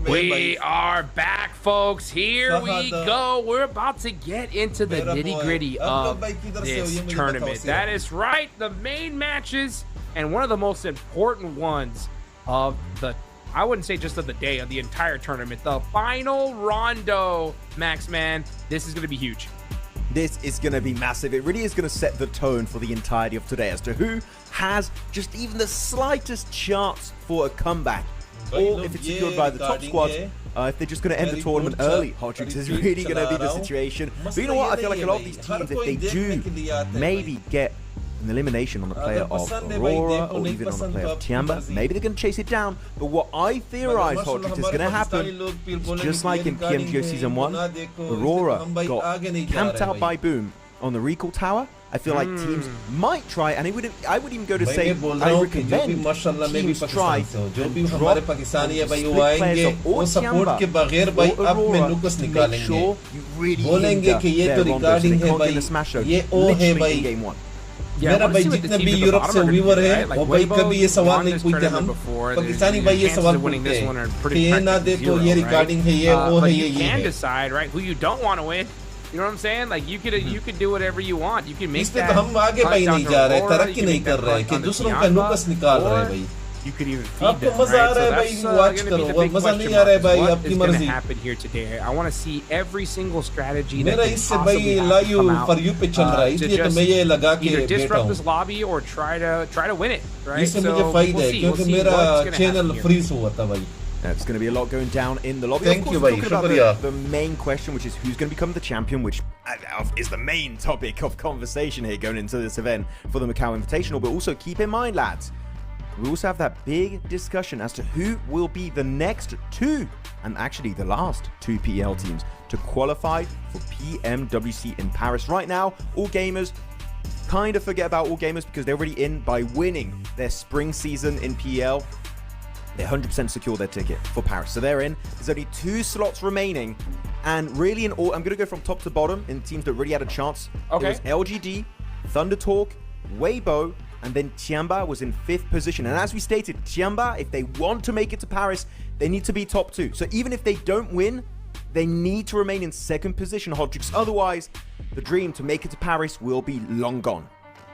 We are back, folks. Here we go. We're about to get into the nitty-gritty of this tournament. That is right, the main matches, and one of the most important ones of the, I wouldn't say just of the day, of the entire tournament. The final rondo, Max, man. This is going to be huge. This is going to be massive. It really is going to set the tone for the entirety of today as to who has just even the slightest chance for a comeback. Or if it's secured by the top squads, if they're just going to end the tournament early. Hodrix is really going to be the situation. But you know what? I feel like a lot of these teams, if they do maybe get an elimination on the player of Aurora or even on the player of Tiamba, maybe they're going to chase it down. But what I theorize, Hodrix, is going to happen, just like in PMGO Season 1, Aurora got camped out by Boom on the recall tower. I feel like teams might try, and I would even go to say, I recommend teams try and drop split players of or Tiamba or Aurora to make sure you really hinder their rondo so they can't get the smash zone literally in game 1. Yeah, मेरा भाई जितने भी Europe से viewer है वो भाई कभी ये सवाल नहीं पूछते हम पाकिस्तानी भाई ये सवाल पूछते हैं कि ना दे तो ये रिगार्डिंग है ये वो है ये can decide, right, who you don't want to win. You know what I'm saying? Like you could do whatever you want. You can make that. हम आगे भाई नहीं जा रहे, तरक्की नहीं कर रहे कि दूसरों का नुक्स निकाल रहे भाई. You could even feed them, right? So that's going to be the big question mark. What is going to happen here today? I want to see every single strategy that can possibly come out to just either disrupt this lobby or try to win it, right? So we'll see what's going to happen here. It's going to be a lot going down in the lobby. Thank you, talking about the main question, which is who's going to become the champion, which is the main topic of conversation here going into this event for the Macau Invitational. But also keep in mind, lads, we also have that big discussion as to who will be the next two, and actually the last two PEL teams to qualify for PMWC in Paris. Right now, All Gamers kind of forget about All Gamers because they're already in by winning their spring season in PEL. They 100% secure their ticket for Paris. So they're in. There's only 2 slots remaining. And really in all, I'm going to go from top to bottom in teams that really had a chance. Okay. It was LGD, Thunder Talk, Weibo, and then Tiamba was in 5th position. And as we stated, Tiamba, if they want to make it to Paris, they need to be top 2. So even if they don't win, they need to remain in 2nd position, Hodrix. Otherwise, the dream to make it to Paris will be long gone.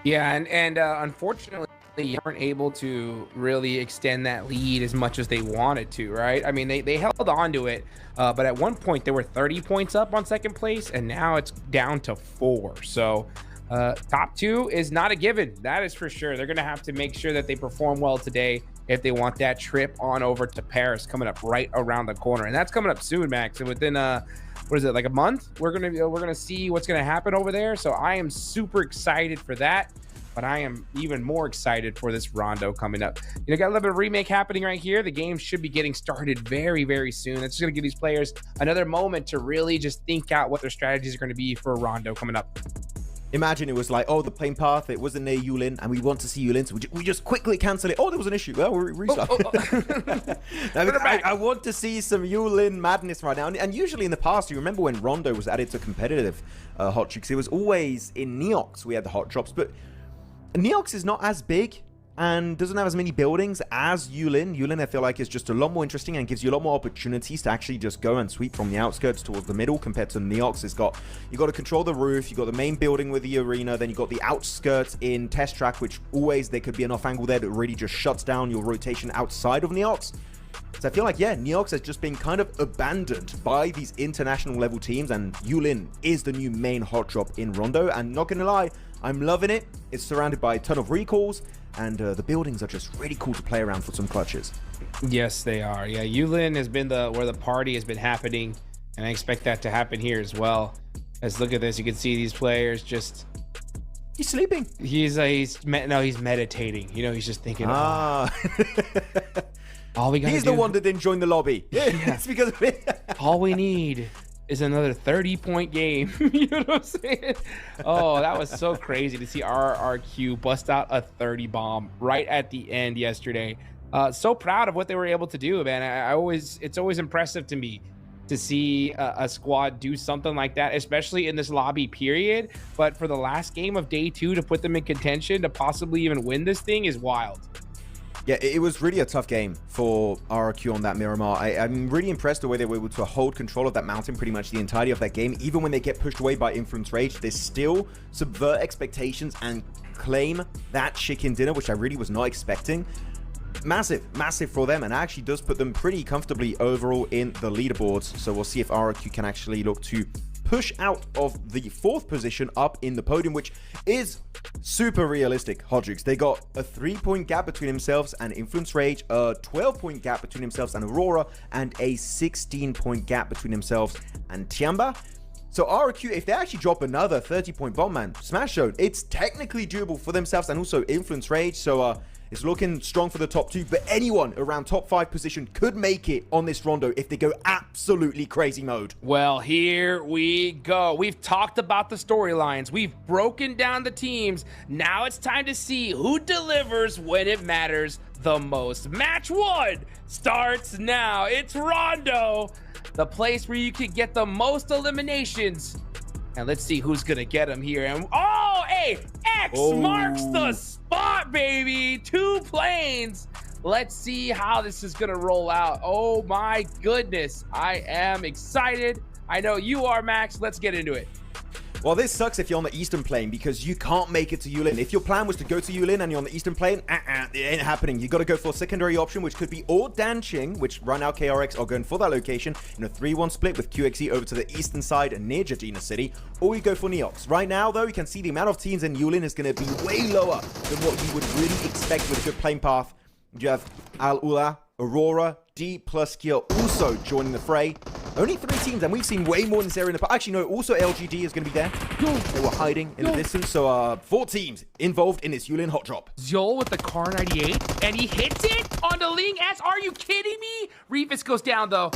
Yeah, and unfortunately, they weren't able to really extend that lead as much as they wanted to, right? I mean, they held on to it, but at one point, they were 30 points up on 2nd place, and now it's down to 4. So top 2 is not a given. That is for sure. They're going to have to make sure that they perform well today if they want that trip on over to Paris coming up right around the corner. And that's coming up soon, Max. And within what is it, like a month? We're gonna see what's gonna happen over there. So I am super excited for that. But I am even more excited for this rondo coming up. You know, got a little bit of remake happening right here. The game should be getting started very, very soon. It's just going to give these players another moment to really just think out what their strategies are going to be for a rondo coming up. Imagine it was like, oh, the plane path, it wasn't near Yulin, and we want to see Yulin, so we just quickly cancel it. Oh, there was an issue. Well, we'll restart. I want to see some Yulin madness right now. And usually in the past, you remember when rondo was added to competitive hot tricks, it was always in Neox we had the hot drops, but Neox is not as big and doesn't have as many buildings as Yulin. Yulin, I feel like, is just a lot more interesting and gives you a lot more opportunities to actually just go and sweep from the outskirts towards the middle compared to Neox. You got to control the roof, you got the main building with the arena, then you got the outskirts in test track, which always there could be an off angle there that really just shuts down your rotation outside of Neox. So I feel like, yeah, Neox has just been kind of abandoned by these international level teams, and Yulin is the new main hot drop in Rondo. And not gonna lie, I'm loving it. It's surrounded by a ton of recalls, and the buildings are just really cool to play around for some clutches. Yes, they are. Yeah, Yulin has been where the party has been happening, and I expect that to happen here as well. As look at this, you can see these players just. He's sleeping. He's meditating. You know, he's just thinking. All we got. He's the one that didn't join the lobby. Yeah, it's because of it. All we need is another 30-point game. You know what I'm saying? Oh, that was so crazy to see RRQ bust out a 30 bomb right at the end yesterday. So proud of what they were able to do, man. It's always impressive to me to see a squad do something like that, especially in this lobby period. But for the last game of day 2 to put them in contention to possibly even win this thing is wild. Yeah, it was really a tough game for RRQ on that Miramar. I'm really impressed the way they were able to hold control of that mountain pretty much the entirety of that game. Even when they get pushed away by Influence Rage, they still subvert expectations and claim that chicken dinner, which I really was not expecting. Massive for them, and actually does put them pretty comfortably overall in the leaderboards. So we'll see if RRQ can actually look to push out of the 4th position up in the podium, which is super realistic. Hodrix, they got a 3-point gap between themselves and Influence Rage, a 12-point gap between themselves and Aurora, and a 16-point gap between themselves and Tiamba. So RRQ, if they actually drop another 30-point bomb, man, Smash Zone, it's technically doable for themselves and also Influence Rage. So it's looking strong for the top 2, but anyone around top 5 position could make it on this rondo if they go absolutely crazy mode. Well, here we go. We've talked about the storylines. We've broken down the teams. Now it's time to see who delivers when it matters the most. Match 1 starts now. It's Rondo, the place where you can get the most eliminations. And let's see who's gonna get him here. And oh, hey, X marks the spot, baby. 2 planes. Let's see how this is gonna roll out. Oh my goodness, I am excited. I know you are, Max. Let's get into it. Well, this sucks if you're on the Eastern Plane because you can't make it to Yulin. If your plan was to go to Yulin and you're on the Eastern Plane, it ain't happening. You got to go for a secondary option, which could be or Danqing, which right now KRX are going for that location in a 3-1 split with QXE over to the eastern side near Jadina City, or you go for Neox. Right now, though, you can see the amount of teams in Yulin is going to be way lower than what you would really expect with a good plane path. You have Al Ula, Aurora, D plus Kia also joining the fray. Only 3 teams, and we've seen way more in this area in the past. Actually, no, also LGD is going to be there. They were hiding in the distance, so 4 teams involved in this Yulin hot drop. Zol with the Car 98, and he hits it on the Ling S. Are you kidding me? Revis goes down, though.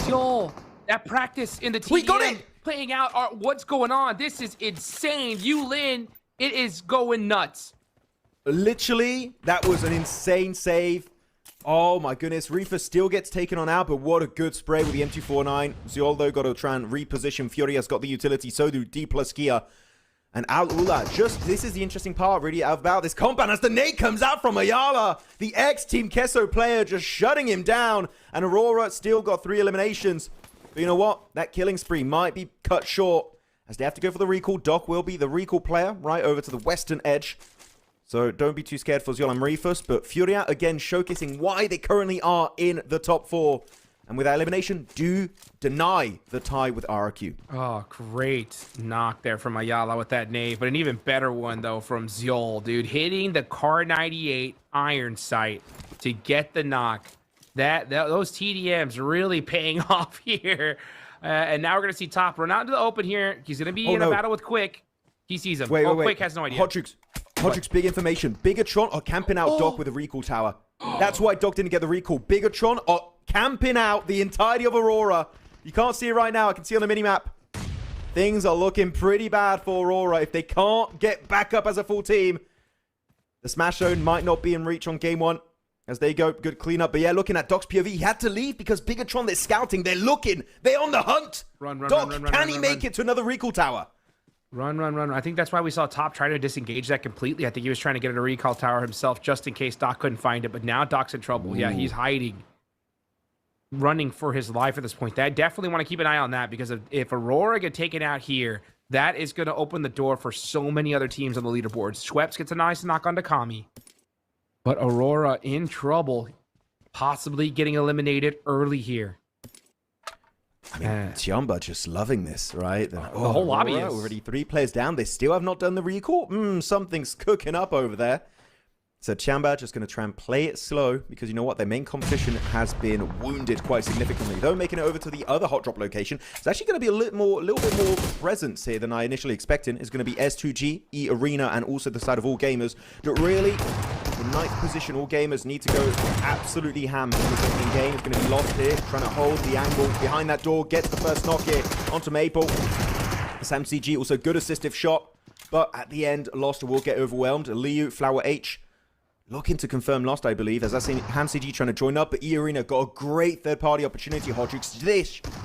Zol, that practice in the TDM we got it! Playing out what's going on. This is insane. Yulin, it is going nuts. Literally, that was an insane save. Oh my goodness, Reefer still gets taken on out, but what a good spray with the M249. Zioldo got to try and reposition. Furia's got the utility, so do D plus Kia. And Al Ula, this is the interesting part really about this compound as the nade comes out from Ayala. The ex-Team Kesso player just shutting him down. And Aurora still got 3 eliminations. But you know what? That killing spree might be cut short as they have to go for the recall. Doc will be the recall player right over to the western edge. So don't be too scared for Ziol and Reefus, but Furia again showcasing why they currently are in the top 4. And with that elimination, do deny the tie with RRQ. Oh, great knock there from Ayala with that nade, but an even better one, though, from Ziol, dude. Hitting the Car 98 iron sight to get the knock. Those TDMs really paying off here. And now we're going to see Top run out into the open here. He's going to be in a battle with Quick. He sees him. Wait. Quick has no idea. Hodrix, big information. Bigatron are camping out Doc with a recall tower. That's why Doc didn't get the recall. Bigatron are camping out the entirety of Aurora. You can't see it right now. I can see on the minimap. Things are looking pretty bad for Aurora. If they can't get back up as a full team, the Smash Zone might not be in reach on game 1. As they go, good cleanup. But yeah, looking at Doc's POV, he had to leave because Bigatron, they're scouting. They're looking. They're on the hunt. Doc, can he make it to another recall tower? Run. I think that's why we saw Top try to disengage that completely. I think he was trying to get in a recall tower himself just in case Doc couldn't find it. But now Doc's in trouble. Ooh. Yeah, he's hiding. Running for his life at this point. I definitely want to keep an eye on that because if Aurora get taken out here, that is going to open the door for so many other teams on the leaderboard. Schweppes gets a nice knock on Takami. But Aurora in trouble. Possibly getting eliminated early here. I mean, Tiamba just loving this, right? The whole lobby is already 3 players down. They still have not done the recall. Something's cooking up over there. So Tiamba just going to try and play it slow because you know what? Their main competition has been wounded quite significantly. Though making it over to the other hot drop location, it's actually going to be a little bit more presence here than I initially expected. It's going to be S2G, E Arena, and also the side of All Gamers. But really, the 9th position, All Gamers need to go absolutely ham in this opening game. It's going to be lost here, trying to hold the angle behind that door, gets the first knock here onto Maple. Sam CG, also good assistive shot, but at the end, lost will get overwhelmed. Liu, Flower H, looking to confirm lost, I believe, as I see HamCG trying to join up, but E-Arena got a great third-party opportunity, Hodrix.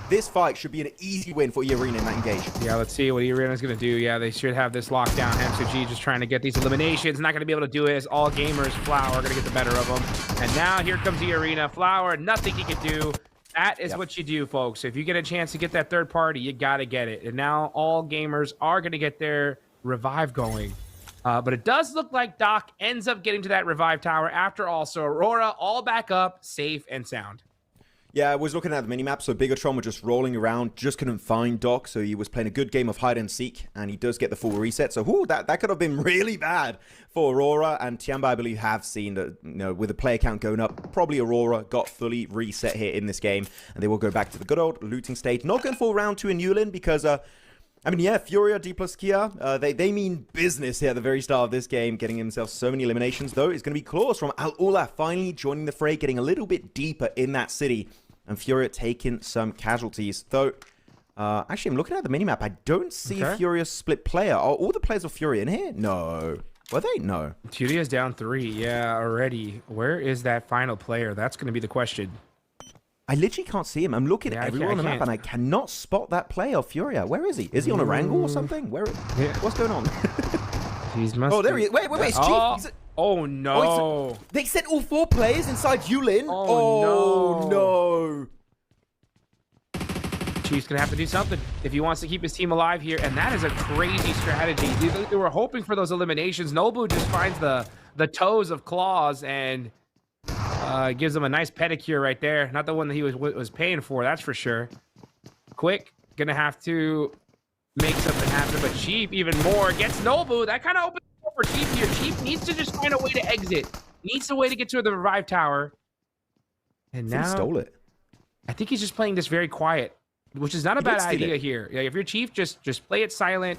This fight should be an easy win for E-Arena in that engage. Yeah, let's see what E-Arena is going to do. Yeah, they should have this locked down. HamCG just trying to get these eliminations. Not going to be able to do it as all gamers. Flower are going to get the better of them. And now here comes E-Arena. Flower, nothing he can do. That is what you do, folks. If you get a chance to get that third party, you got to get it. And now all gamers are going to get their revive going. But it does look like Doc ends up getting to that revive tower after all. So Aurora all back up, safe and sound. Yeah, I was looking at the minimap, so Bigatron was just rolling around, just couldn't find Doc, so he was playing a good game of hide and seek, and he does get the full reset. So that could have been really bad for Aurora, and Tiamba, I believe, have seen that, you know, with the player count going up, probably Aurora got fully reset here in this game, and they will go back to the good old looting stage. Not going for round 2 in Yulin, because I mean, yeah, Furia, D plus Kia, they mean business here at the very start of this game, getting themselves so many eliminations, though. It's going to be Claws from Al-Ula finally joining the fray, getting a little bit deeper in that city, and Furia taking some casualties. Though, actually, I'm looking at the minimap. I don't see Furia's split player. Are all the players of Furia in here? No. Were they? No. Furia's down 3, yeah, already. Where is that final player? That's going to be the question. I literally can't see him. I'm looking everywhere on the map, and I cannot spot that player of Furia. Where is he? Is he on a wrangle or something? What's going on? Oh, there he is. Wait, it's Chief. Oh, no. They sent all 4 players inside Yulin. Oh, no. Chief's going to have to do something if he wants to keep his team alive here, and that is a crazy strategy. They were hoping for those eliminations. Nobu just finds the toes of Claws and gives him a nice pedicure right there. Not the one that he was paying for, that's for sure. Quick, going to have to make something happen, but Chief even more gets Nobu. That kind of opens the door for Chief here. Chief needs to just find a way to exit. Needs a way to get to the revive tower. And now he stole it. I think he's just playing this very quiet, which is not a bad idea here. Yeah, if you're Chief, just play it silent.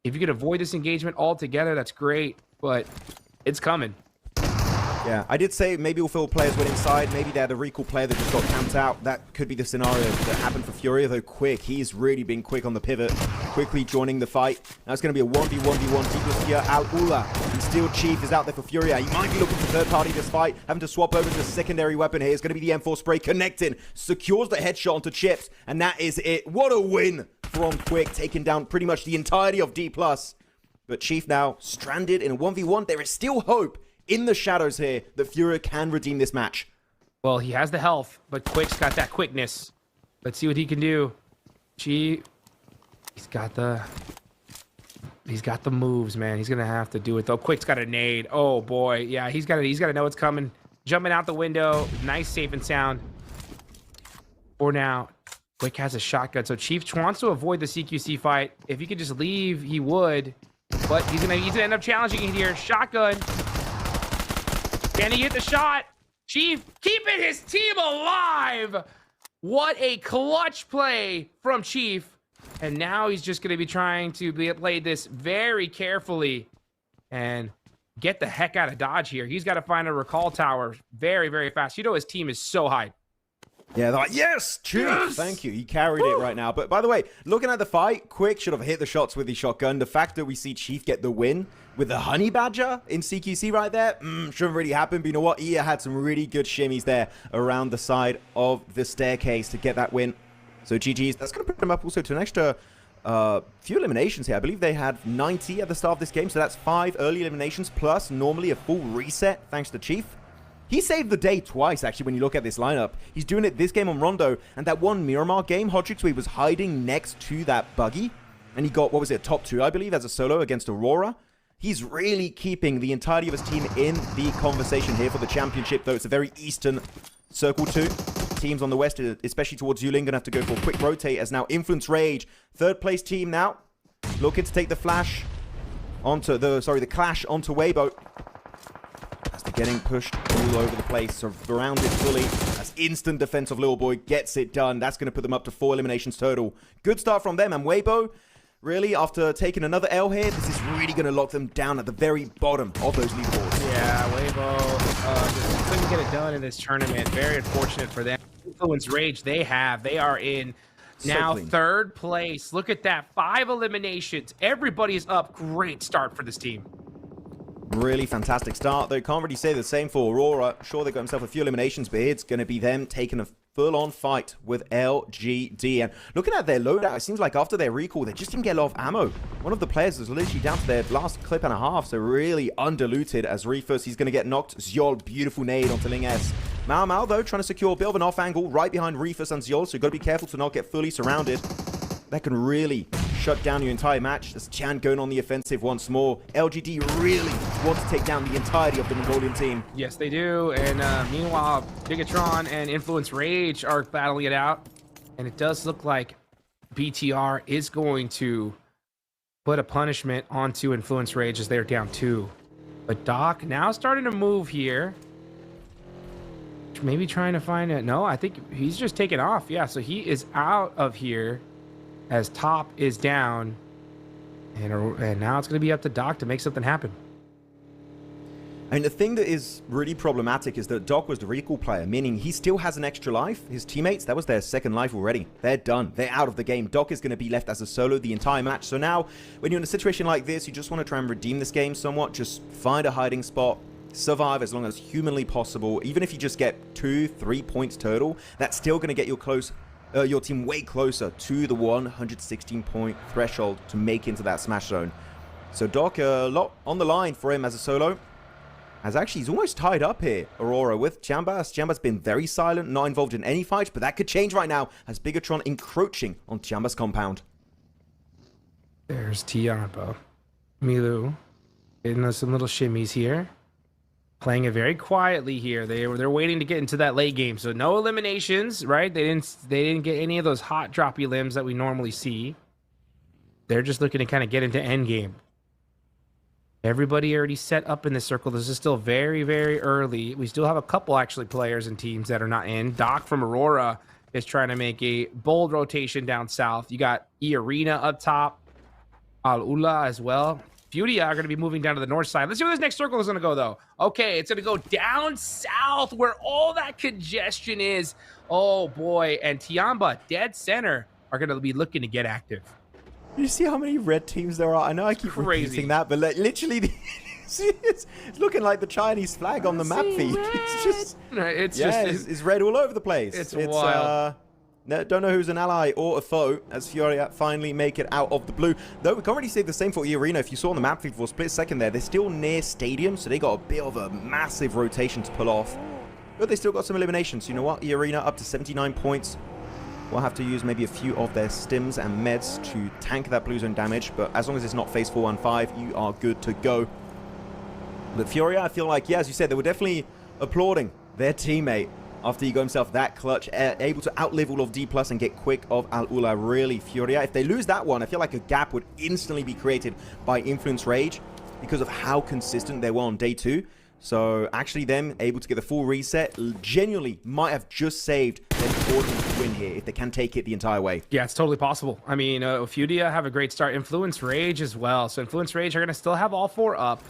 If you could avoid this engagement altogether, that's great, but it's coming. Yeah, I did say maybe all 4 players went inside. Maybe they're the recall player that just got camped out. That could be the scenario that happened for Furia, though quick. He's really been quick on the pivot, quickly joining the fight. Now it's going to be a 1v1v1. People here, Al-Ula. And still Chief is out there for Furia. He might be looking for third party this fight, having to swap over to the secondary weapon here. It's going to be the M4 spray connecting, secures the headshot onto Chips, and that is it. What a win from Quick, taking down pretty much the entirety of D+. But Chief now stranded in a 1v1. There is still hope in the shadows here that Furia can redeem this match. Well, he has the health, but Quick's got that quickness. Let's see what he can do. He's got the moves, man. He's gonna have to do it though. Quick's got a nade. Oh boy, yeah, he's gotta know what's coming. Jumping out the window, nice, safe and sound. For now, Quick has a shotgun, so Chief wants to avoid the CQC fight. If he could just leave, he would. But he's gonna end up challenging it here. Shotgun. Can he get the shot? Chief keeping his team alive. What a clutch play from Chief. And now he's just going to be trying to play this very carefully and get the heck out of Dodge here. He's got to find a recall tower very, very fast. You know his team is so hyped. Yeah, they're like, yes, Chief, yes! Thank you. He carried it right now. But by the way, looking at the fight, Quick should have hit the shots with the shotgun. The fact that we see Chief get the win with the Honey Badger in CQC right there, shouldn't really happen. But you know what? Ia had some really good shimmies there around the side of the staircase to get that win. So GG's. That's going to put them up also to an extra few eliminations here. I believe they had 90 at the start of this game. So that's 5 early eliminations plus normally a full reset thanks to Chief. He saved the day twice, actually, when you look at this lineup. He's doing it this game on Rondo, and that one Miramar game, Hodrix, where he was hiding next to that buggy, and he got, what was it, top 2, I believe, as a solo against Aurora. He's really keeping the entirety of his team in the conversation here for the championship, though it's a very Eastern Circle 2. Teams on the West, especially towards Yulin, gonna have to go for a quick rotate, as now Influence Rage, 3rd place team now, looking to take the flash onto the clash onto Weibo. As they're getting pushed all over the place, surrounded fully. As instant defense of Little Boy gets it done. That's going to put them up to 4 eliminations total. Good start from them. And Weibo, really, after taking another L here, this is really going to lock them down at the very bottom of those leaderboards. Yeah, Weibo just couldn't get it done in this tournament. Very unfortunate for them. Influence Rage they are in now 3rd place. Look at that. 5 eliminations. Everybody's up. Great start for this team. Really fantastic start, though. Can't really say the same for Aurora. Sure, they got himself a few eliminations, but it's going to be them taking a full-on fight with LGD. And looking at their loadout, it seems like after their recall, they just didn't get a lot of ammo. One of the players is literally down to their last clip and a half, so really undiluted as Reefus. He's going to get knocked. Zyol, beautiful nade onto Ling S. Mao Mao, though, trying to secure a bit of an off angle right behind Reefus and Zyol, so you've got to be careful to not get fully surrounded. That can really shut down your entire match. As Chan going on the offensive once more. LGD really want to take down the entirety of the Mongolian team. Yes, they do. And meanwhile, Bigatron and Influence Rage are battling it out. And it does look like BTR is going to put a punishment onto Influence Rage as they're down 2. But Doc now starting to move here. Maybe trying to find it. No, I think he's just taking off. Yeah, so he is out of here as top is down. And now it's going to be up to Doc to make something happen. I mean, the thing that is really problematic is that Doc was the recall player, meaning he still has an extra life. His teammates, that was their second life already. They're done. They're out of the game. Doc is going to be left as a solo the entire match. So now, when you're in a situation like this, you just want to try and redeem this game somewhat. Just find a hiding spot. Survive as long as humanly possible. Even if you just get 2-3 points total, that's still going to get your team way closer to the 116-point threshold to make into that smash zone. So Doc, a lot on the line for him as a solo. As actually, he's almost tied up here, Aurora, with Chambas. Chambas been very silent, not involved in any fights, but that could change right now as Bigatron encroaching on Chambas' compound. There's Tiamba. Milu getting some little shimmies here. Playing it very quietly here. They're waiting to get into that late game, so no eliminations, right? They didn't get any of those hot droppy limbs that we normally see. They're just looking to kind of get into end game. Everybody already set up in this circle. This is still very, very early. We still have a couple actually players and teams that are not in. Doc from Aurora is trying to make a bold rotation down south. You got E-Arena up top, Al-Ula as well. Furia are going to be moving down to the north side. Let's see where this next circle is going to go, though. Okay, it's going to go down south where all that congestion is. Oh, boy. And Tiamba, dead center, are going to be looking to get active. You see how many red teams there are? I know I keep repeating that, but literally, it's looking like the Chinese flag on the map feed. It's just it's red all over the place. It's wild. Don't know who's an ally or a foe as Furia finally make it out of the blue. Though we can't really say the same for E-Arena. If you saw on the map feed for a split second there, they're still near Stadium, so they got a bit of a massive rotation to pull off. But they still got some eliminations. You know what? E-Arena up to 79 points. We'll have to use maybe a few of their stims and meds to tank that blue zone damage. But as long as it's not phase 4-1-5, you are good to go. But Furia, I feel like, yeah, as you said, they were definitely applauding their teammate after he got himself that clutch, able to outlive all of D+ and get quick of Al-Ula. Really, Furia, if they lose that one, I feel like a gap would instantly be created by Influence Rage because of how consistent they were on day 2. So actually them able to get the full reset genuinely might have just saved their important win here if they can take it the entire way. Yeah, it's totally possible. I mean, Furia have a great start. Influence Rage as well. So Influence Rage are going to still have all 4 up.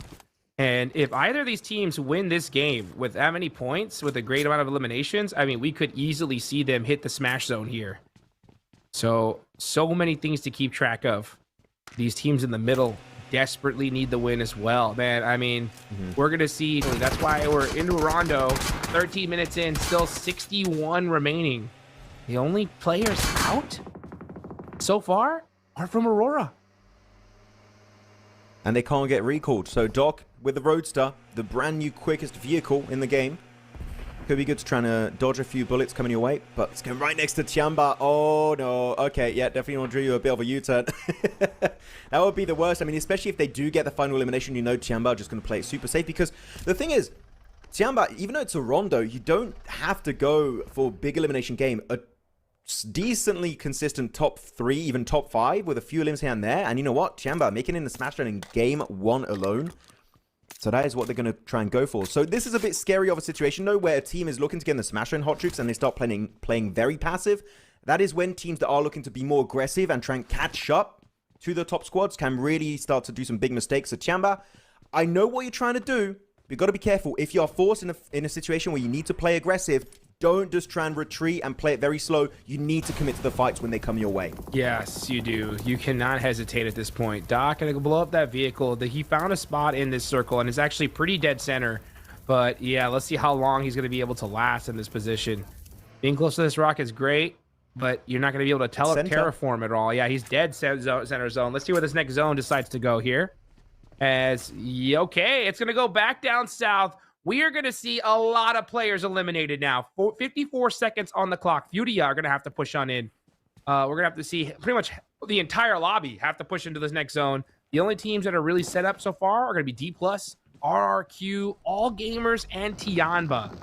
And if either of these teams win this game with that many points, with a great amount of eliminations, I mean, we could easily see them hit the smash zone here. So many things to keep track of. These teams in the middle desperately need the win as well, man. I mean, we're going to see, that's why we're into Rondo, 13 minutes in, still 61 remaining. The only players out so far are from Aurora. And they can't get recalled. So Doc with the Roadster, the brand new quickest vehicle in the game. Could be good to try and dodge a few bullets coming your way, but it's going right next to Tiamba. Oh no. Okay, yeah, definitely want to do you a bit of a U-turn. That would be the worst. I mean, especially if they do get the final elimination, you know Tiamba are just going to play it super safe, because the thing is, Tiamba, even though it's a Rondo, you don't have to go for a big elimination game. A decently consistent top 3, even top 5 with a few limbs here and there. And you know what? Tiamba making it in the smash run in game 1 alone. So that is what they're going to try and go for. So this is a bit scary of a situation, though, where a team is looking to get in the smash run hot troops and they start playing very passive. That is when teams that are looking to be more aggressive and try and catch up to the top squads can really start to do some big mistakes. So Tiamba, I know what you're trying to do. You've got to be careful. If you're forced in a situation where you need to play aggressive, don't just try and retreat and play it very slow. You need to commit to the fights when they come your way. Yes, you do. You cannot hesitate at this point. Doc gonna blow up that vehicle. He found a spot in this circle and is actually pretty dead center. But yeah, let's see how long he's gonna be able to last in this position. Being close to this rock is great, but you're not gonna be able to terraform at all. Yeah, he's dead center zone. Let's see where this next zone decides to go here. Okay, it's gonna go back down south. We are going to see a lot of players eliminated now. 54 seconds on the clock. Furia are going to have to push on in. We're going to have to see pretty much the entire lobby have to push into this next zone. The only teams that are really set up so far are going to be D+, RRQ, All Gamers, and Tianba.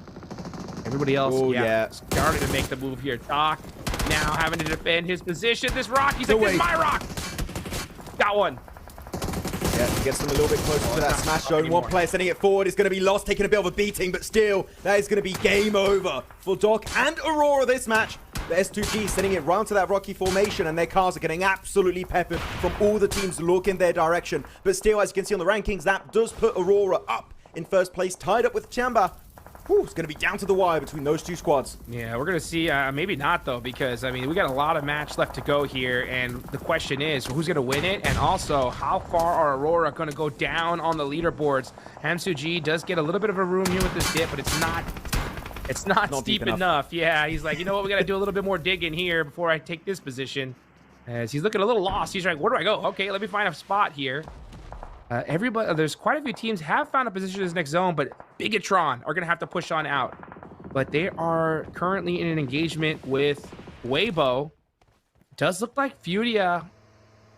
Everybody else, starting to make the move here. Doc now having to defend his position. This rock, he's like, this is my rock. Got one. Yeah, he gets them a little bit closer to that smash zone. One player sending it forward is going to be lost, taking a bit of a beating, but still, that is going to be game over for Doc and Aurora this match. The S2G sending it round to that rocky formation, and their cars are getting absolutely peppered from all the teams looking their direction. But still, as you can see on the rankings, that does put Aurora up in first place, tied up with Chamba. It's going to be down to the wire between those two squads. Yeah, we're going to see, maybe not, though, because, I mean, we got a lot of match left to go here, and the question is, who's going to win it? And also, how far are Aurora going to go down on the leaderboards? Hamsuji does get a little bit of a room here with this dip, but it's not steep enough. Yeah, he's like, you know what, we got to do a little bit more digging here before I take this position. As he's looking a little lost, he's like, where do I go? Okay, let me find a spot here. There's quite a few teams have found a position in this next zone, but Bigatron are going to have to push on out. But they are currently in an engagement with Weibo. Does look like Furia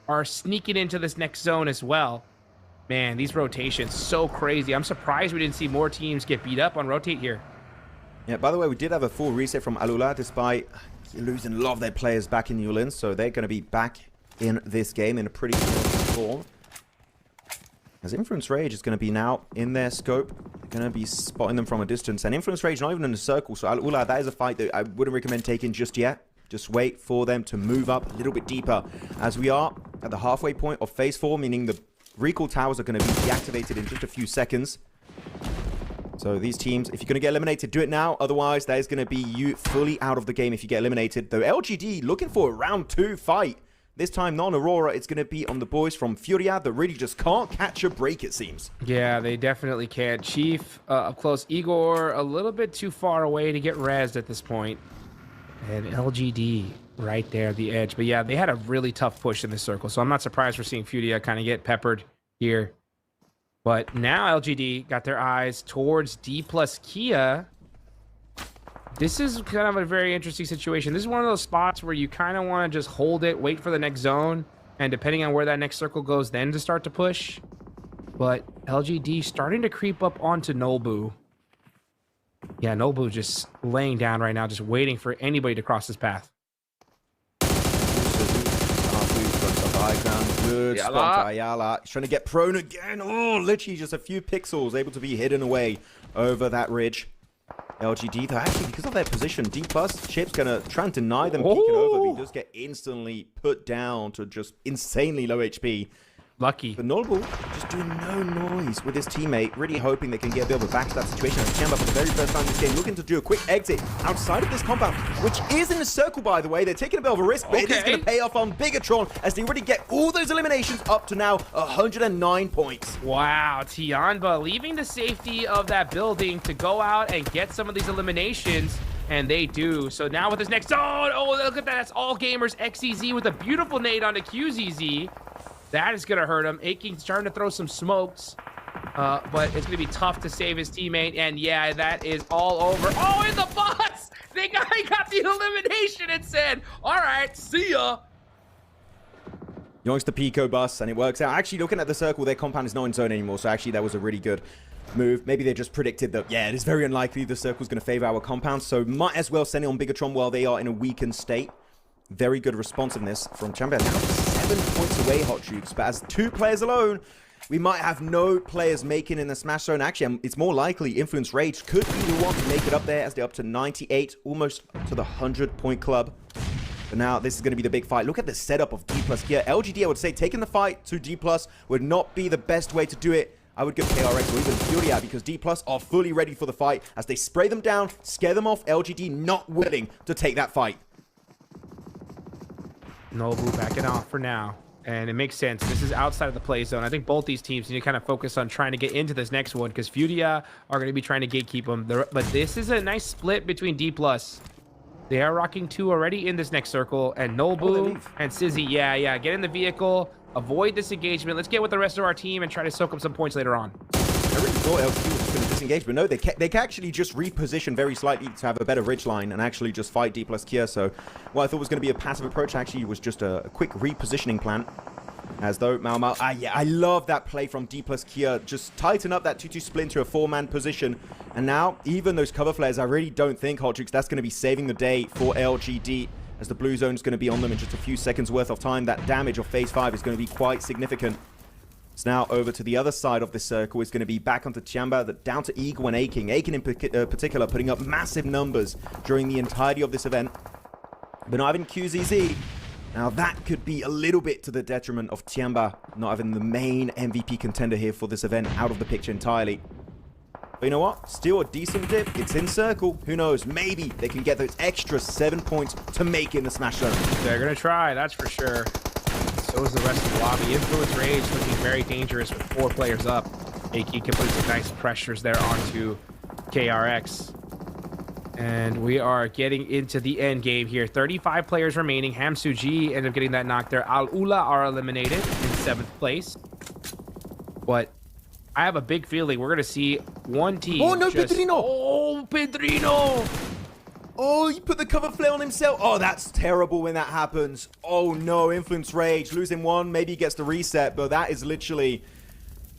are sneaking into this next zone as well. Man, these rotations, so crazy. I'm surprised we didn't see more teams get beat up on rotate here. Yeah, by the way, we did have a full reset from Alula, despite losing a lot of their players back in New Orleans. So they're going to be back in this game in a pretty good form. As Influence Rage is going to be now in their scope, going to be spotting them from a distance. And Influence Rage not even in a circle, so Al-Ula, that is a fight that I wouldn't recommend taking just yet. Just wait for them to move up a little bit deeper. As we are at the halfway point of Phase 4, meaning the recall towers are going to be deactivated in just a few seconds. So these teams, if you're going to get eliminated, do it now. Otherwise, that is going to be you fully out of the game if you get eliminated. Though LGD looking for a round 2 fight. This time, non-Aurora, it's going to be on the boys from Furia that really just can't catch a break, it seems. Yeah, they definitely can't. Chief, up close. Igor, a little bit too far away to get rezzed at this point. And LGD right there at the edge. But yeah, they had a really tough push in this circle, so I'm not surprised we're seeing Furia kind of get peppered here. But now LGD got their eyes towards D+ Kia. This is kind of a very interesting situation. This is one of those spots where you kind of want to just hold it, wait for the next zone, and depending on where that next circle goes, then to start to push. But LGD starting to creep up onto Nobu. Yeah, Nobu just laying down right now, just waiting for anybody to cross his path. Good spot, Ayala. He's trying to get prone again. Oh, literally just a few pixels able to be hidden away over that ridge. LGD, though, actually, because of their position, D+, Chip's going to try and deny them peeking over, but he does get instantly put down to just insanely low HP. Lucky. But Noble just doing no noise with his teammate, really hoping they can get a bit of a backstab situation. As Chamba, for the very first time in this game, looking to do a quick exit outside of this compound, which is in a circle, by the way. They're taking a bit of a risk, but it is going to pay off on Bigatron as they already get all those eliminations up to now 109 points. Wow, Tianba leaving the safety of that building to go out and get some of these eliminations. And they do. So now with this next zone, oh, look at that. That's All Gamers XEZ with a beautiful nade onto QZZ. That is going to hurt him. Aking's starting to throw some smokes, but it's going to be tough to save his teammate. And yeah, that is all over. Oh, in the bus! He got the elimination and said, all right, see ya. Yoinks the Pico bus, and it works out. Actually, looking at the circle, their compound is not in zone anymore, so actually that was a really good move. Maybe they just predicted that, yeah, it is very unlikely the circle's going to favor our compound, so might as well send it on Bigatron while they are in a weakened state. Very good responsiveness from Champion. Now 7 points away, Hot Troops, but as 2 players alone, we might have no players making in the Smash Zone. Actually, it's more likely Influence Rage could be the one to make it up there as they're up to 98, almost to the 100-point club. But now this is going to be the big fight. Look at the setup of D+ here. LGD, I would say, taking the fight to D+ would not be the best way to do it. I would give KRX or even Furia because D+ are fully ready for the fight as they spray them down, scare them off. LGD not willing to take that fight. Nobu backing off for now. And it makes sense. This is outside of the play zone. I think both these teams need to kind of focus on trying to get into this next one because Furia are going to be trying to gatekeep them. But this is a nice split between D+. They are rocking 2 already in this next circle. And Nobu and Sizzy, yeah, get in the vehicle. Avoid this engagement. Let's get with the rest of our team and try to soak up some points later on. I really thought LGD was just going to disengage, but no, they can actually just reposition very slightly to have a better ridge line and actually just fight D+ Kia. So what I thought was going to be a passive approach actually was just a quick repositioning plan. As though Mau, yeah, I love that play from D+ Kia. Just tighten up that 2-2 split into a 4-man position. And now, even those cover flares, I really don't think, Hot Jukes, that's going to be saving the day for LGD. As the blue zone is going to be on them in just a few seconds worth of time. That damage of phase 5 is going to be quite significant. It's now over to the other side of the circle. It's going to be back onto Tiamba, down to Eagle and Aking. Aking in particular putting up massive numbers during the entirety of this event. But not having QZZ. Now that could be a little bit to the detriment of Tiamba not having the main MVP contender here for this event out of the picture entirely. But you know what? Still a decent dip. It's in circle. Who knows? Maybe they can get those extra 7 points to make in the Smash Zone. They're going to try, that's for sure. So is the rest of the lobby. Influence Rage looking very dangerous with 4 players up. Aki can put some nice pressures there onto KRX. And we are getting into the end game here. 35 players remaining. Hamsuji end up getting that knock there. Al Ula are eliminated in 7th place. But I have a big feeling we're going to see one team. Oh, no, Pedrino! Oh, Pedrino! Oh, he put the cover flare on himself. Oh, that's terrible when that happens. Oh, no, Influence Rage. Losing 1, maybe he gets the reset, but that is literally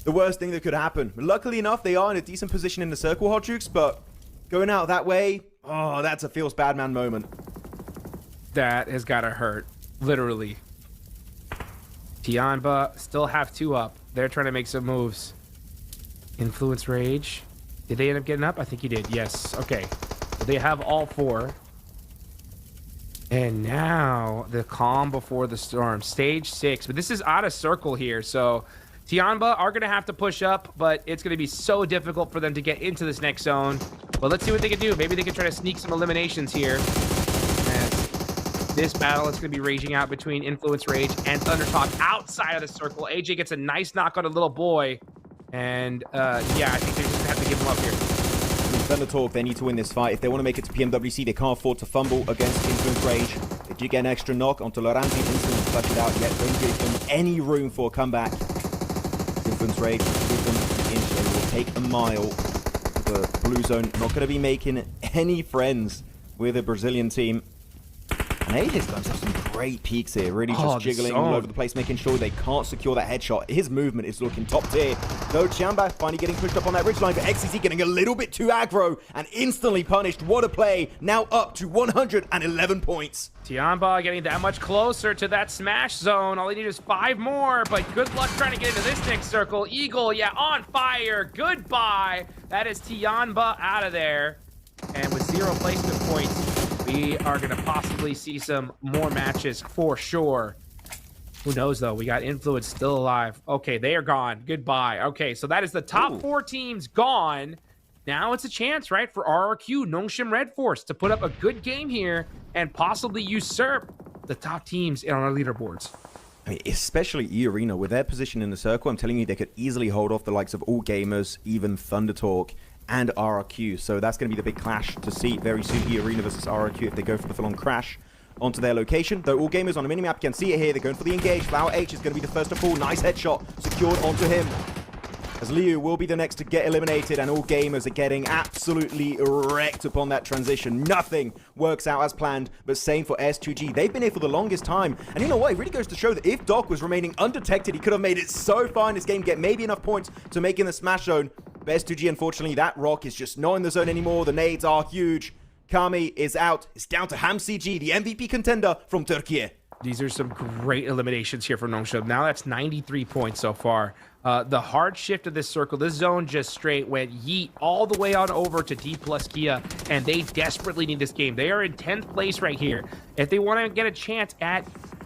the worst thing that could happen. Luckily enough, they are in a decent position in the circle, Hot Jukes, but going out that way, oh, that's a feels bad man moment. That has got to hurt, literally. Tianba still have 2 up. They're trying to make some moves. Influence Rage. Did they end up getting up? I think he did. Yes. Okay. So they have all 4. And now the calm before the storm. Stage 6. But this is out of circle here. So Tianba are going to have to push up, but it's going to be so difficult for them to get into this next zone. But let's see what they can do. Maybe they can try to sneak some eliminations here. And this battle is going to be raging out between Influence Rage and Thundertalk outside of the circle. AJ gets a nice knock on a little boy. And, yeah, I think they're just going to have to give him up here. Thundertalk, they need to win this fight. If they want to make it to PMWC, they can't afford to fumble against Influence Rage. They do get an extra knock onto Loranzi, instantly clutch it out, yet don't give them any room for a comeback. Influence Rage will give them an inch. They will take a mile. The blue zone not going to be making any friends with the Brazilian team. And AJ's guys have some great peaks here, really just jiggling all over the place, making sure they can't secure that headshot. His movement is looking top tier. Though Tiamba finally getting pushed up on that ridgeline, but XCC getting a little bit too aggro and instantly punished. What a play. Now up to 111 points. Tiamba getting that much closer to that smash zone. All they need is 5 more, but good luck trying to get into this next circle. Eagle, yeah, on fire. Goodbye. That is Tiamba out of there. And with 0 placement points, we are going to possibly see some more matches for sure. Who knows, though? We got Influence still alive. Okay, they are gone. Goodbye. Okay, so that is the top 4 teams gone. Now it's a chance, right, for RRQ, Nongshim Red Force, to put up a good game here and possibly usurp the top teams on our leaderboards. I mean, especially E-Arena, with their position in the circle, I'm telling you, they could easily hold off the likes of All Gamers, even Thundertalk, and RRQ. So that's going to be the big clash to see very soon. E-Arena versus RRQ if they go for the full-on crash onto their location. Though All Gamers on the minimap, you can see it here. They're going for the engage. Flower H is going to be the first to fall. Nice headshot secured onto him. As Liu will be the next to get eliminated, and All Gamers are getting absolutely wrecked upon that transition. Nothing works out as planned, but same for S2G. They've been here for the longest time, and you know what? It really goes to show that if Doc was remaining undetected, he could have made it so far in this game, get maybe enough points to make in the smash zone. But S2G, unfortunately, that rock is just not in the zone anymore. The nades are huge. Kami is out. It's down to HamCG, the MVP contender from Turkey. These are some great eliminations here from Nongshim. Now that's 93 points so far. The hard shift of this circle, this zone just straight went yeet all the way on over to D+ Kia, and they desperately need this game. They are in 10th place right here. If they want to get a chance at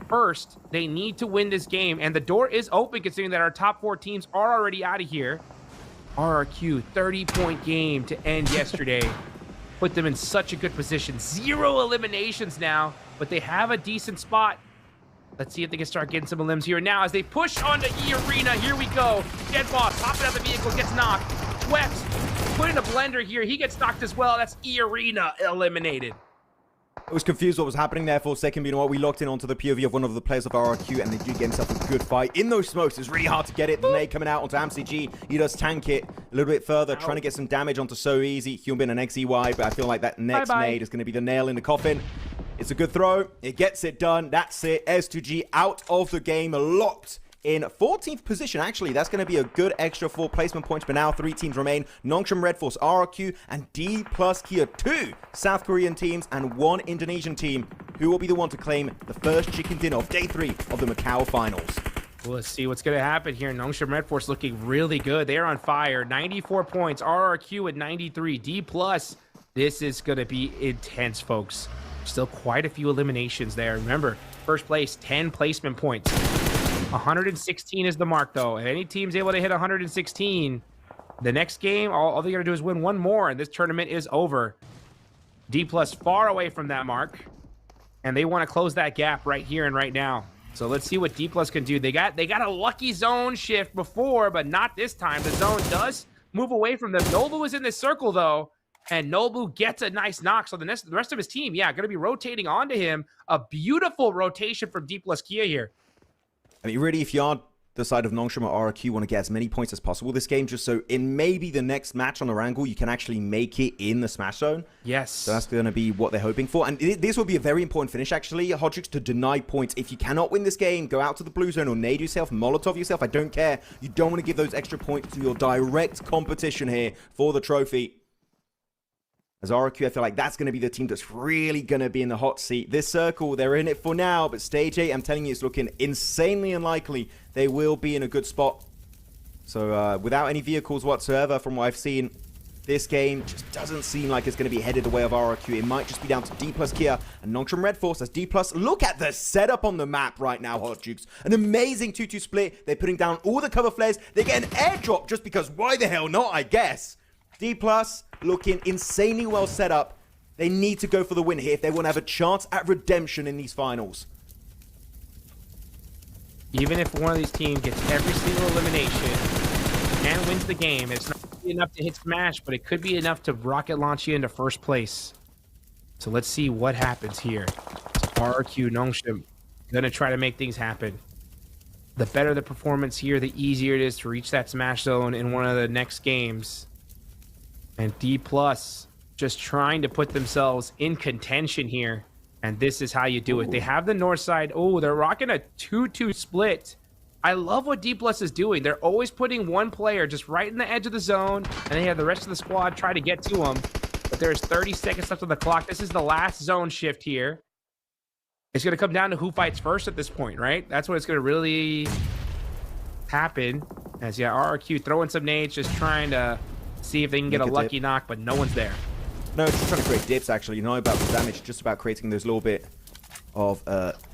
first, they need to win this game, and the door is open considering that our top 4 teams are already out of here. RRQ, 30-point game to end yesterday. Put them in such a good position. 0 eliminations now, but they have a decent spot. Let's see if they can start getting some elims here now as they push onto E-Arena. Here we go. Dead Boss hopping out of the vehicle, gets knocked. Swept, put in a blender here. He gets knocked as well. That's E-Arena eliminated. I was confused what was happening there for a second. You know what? We locked in onto the POV of one of the players of RRQ, and they do get himself a good fight. In those smokes, it's really hard to get it. The nade coming out onto AMCG. He does tank it a little bit further, trying to get some damage onto So Easy, Human and XEY, but I feel like that next nade is going to be the nail in the coffin. It's a good throw. It gets it done. That's it. S2G out of the game, locked in 14th position. Actually, that's going to be a good extra 4 placement points, but now 3 teams remain. Nongshim Red Force, RRQ, and D plus Kia. 2 South Korean teams and 1 Indonesian team who will be the one to claim the first chicken dinner of day 3 of the Macau finals. Well, let's see what's going to happen here. Nongshim Red Force looking really good. They're on fire. 94 points. RRQ at 93. D plus. This is going to be intense, folks. Still quite a few eliminations there. Remember, first place, 10 placement points. 116 is the mark, though. If any team's able to hit 116, the next game, all they got to do is win 1 more, and this tournament is over. D plus far away from that mark, and they want to close that gap right here and right now. So let's see what D plus can do. They got a lucky zone shift before, but not this time. The zone does move away from them. Nobu is in this circle, though, and Nobu gets a nice knock. So the rest of his team, yeah, going to be rotating onto him. A beautiful rotation from D plus Kia here. I mean, really, if you are the side of Nongshim or RRQ, want to get as many points as possible this game, just so in maybe the next match on the Wrangle, you can actually make it in the Smash Zone. Yes. So that's going to be what they're hoping for. And this will be a very important finish, actually, Hodrix, to deny points. If you cannot win this game, go out to the Blue Zone or nade yourself, Molotov yourself. I don't care. You don't want to give those extra points to your direct competition here for the trophy. As RRQ, I feel like that's going to be the team that's really going to be in the hot seat. This circle, they're in it for now, but Stage 8, I'm telling you, it's looking insanely unlikely they will be in a good spot. So without any vehicles whatsoever from what I've seen, this game just doesn't seem like it's going to be headed the way of RRQ. It might just be down to D plus Kia and Nongshim Red Force as D plus. Look at the setup on the map right now, Hot Jukes. An amazing 2-2 split. They're putting down all the cover flares. They get an airdrop just because why the hell not, I guess. D plus looking insanely well set up. They need to go for the win here if they want to have a chance at redemption in these finals. Even if one of these teams gets every single elimination and wins the game, it's not going to be enough to hit Smash, but it could be enough to rocket launch you into first place. So let's see what happens here. RRQ, Nongshim, going to try to make things happen. The better the performance here, the easier it is to reach that Smash Zone in one of the next games. And D plus just trying to put themselves in contention here. And this is how you do it. They have the north side. Oh, they're rocking a 2-2 split. I love what D plus is doing. They're always putting one player just right in the edge of the zone, and they have the rest of the squad try to get to him. But there's 30 seconds left on the clock. This is the last zone shift here. It's going to come down to who fights first at this point, right? That's what it's going to really happen. As, yeah, RRQ throwing some nades, just trying to see if they can get a lucky knock, but no one's there. No, it's just trying to create dips, actually. You know about the damage, just about creating those little bit of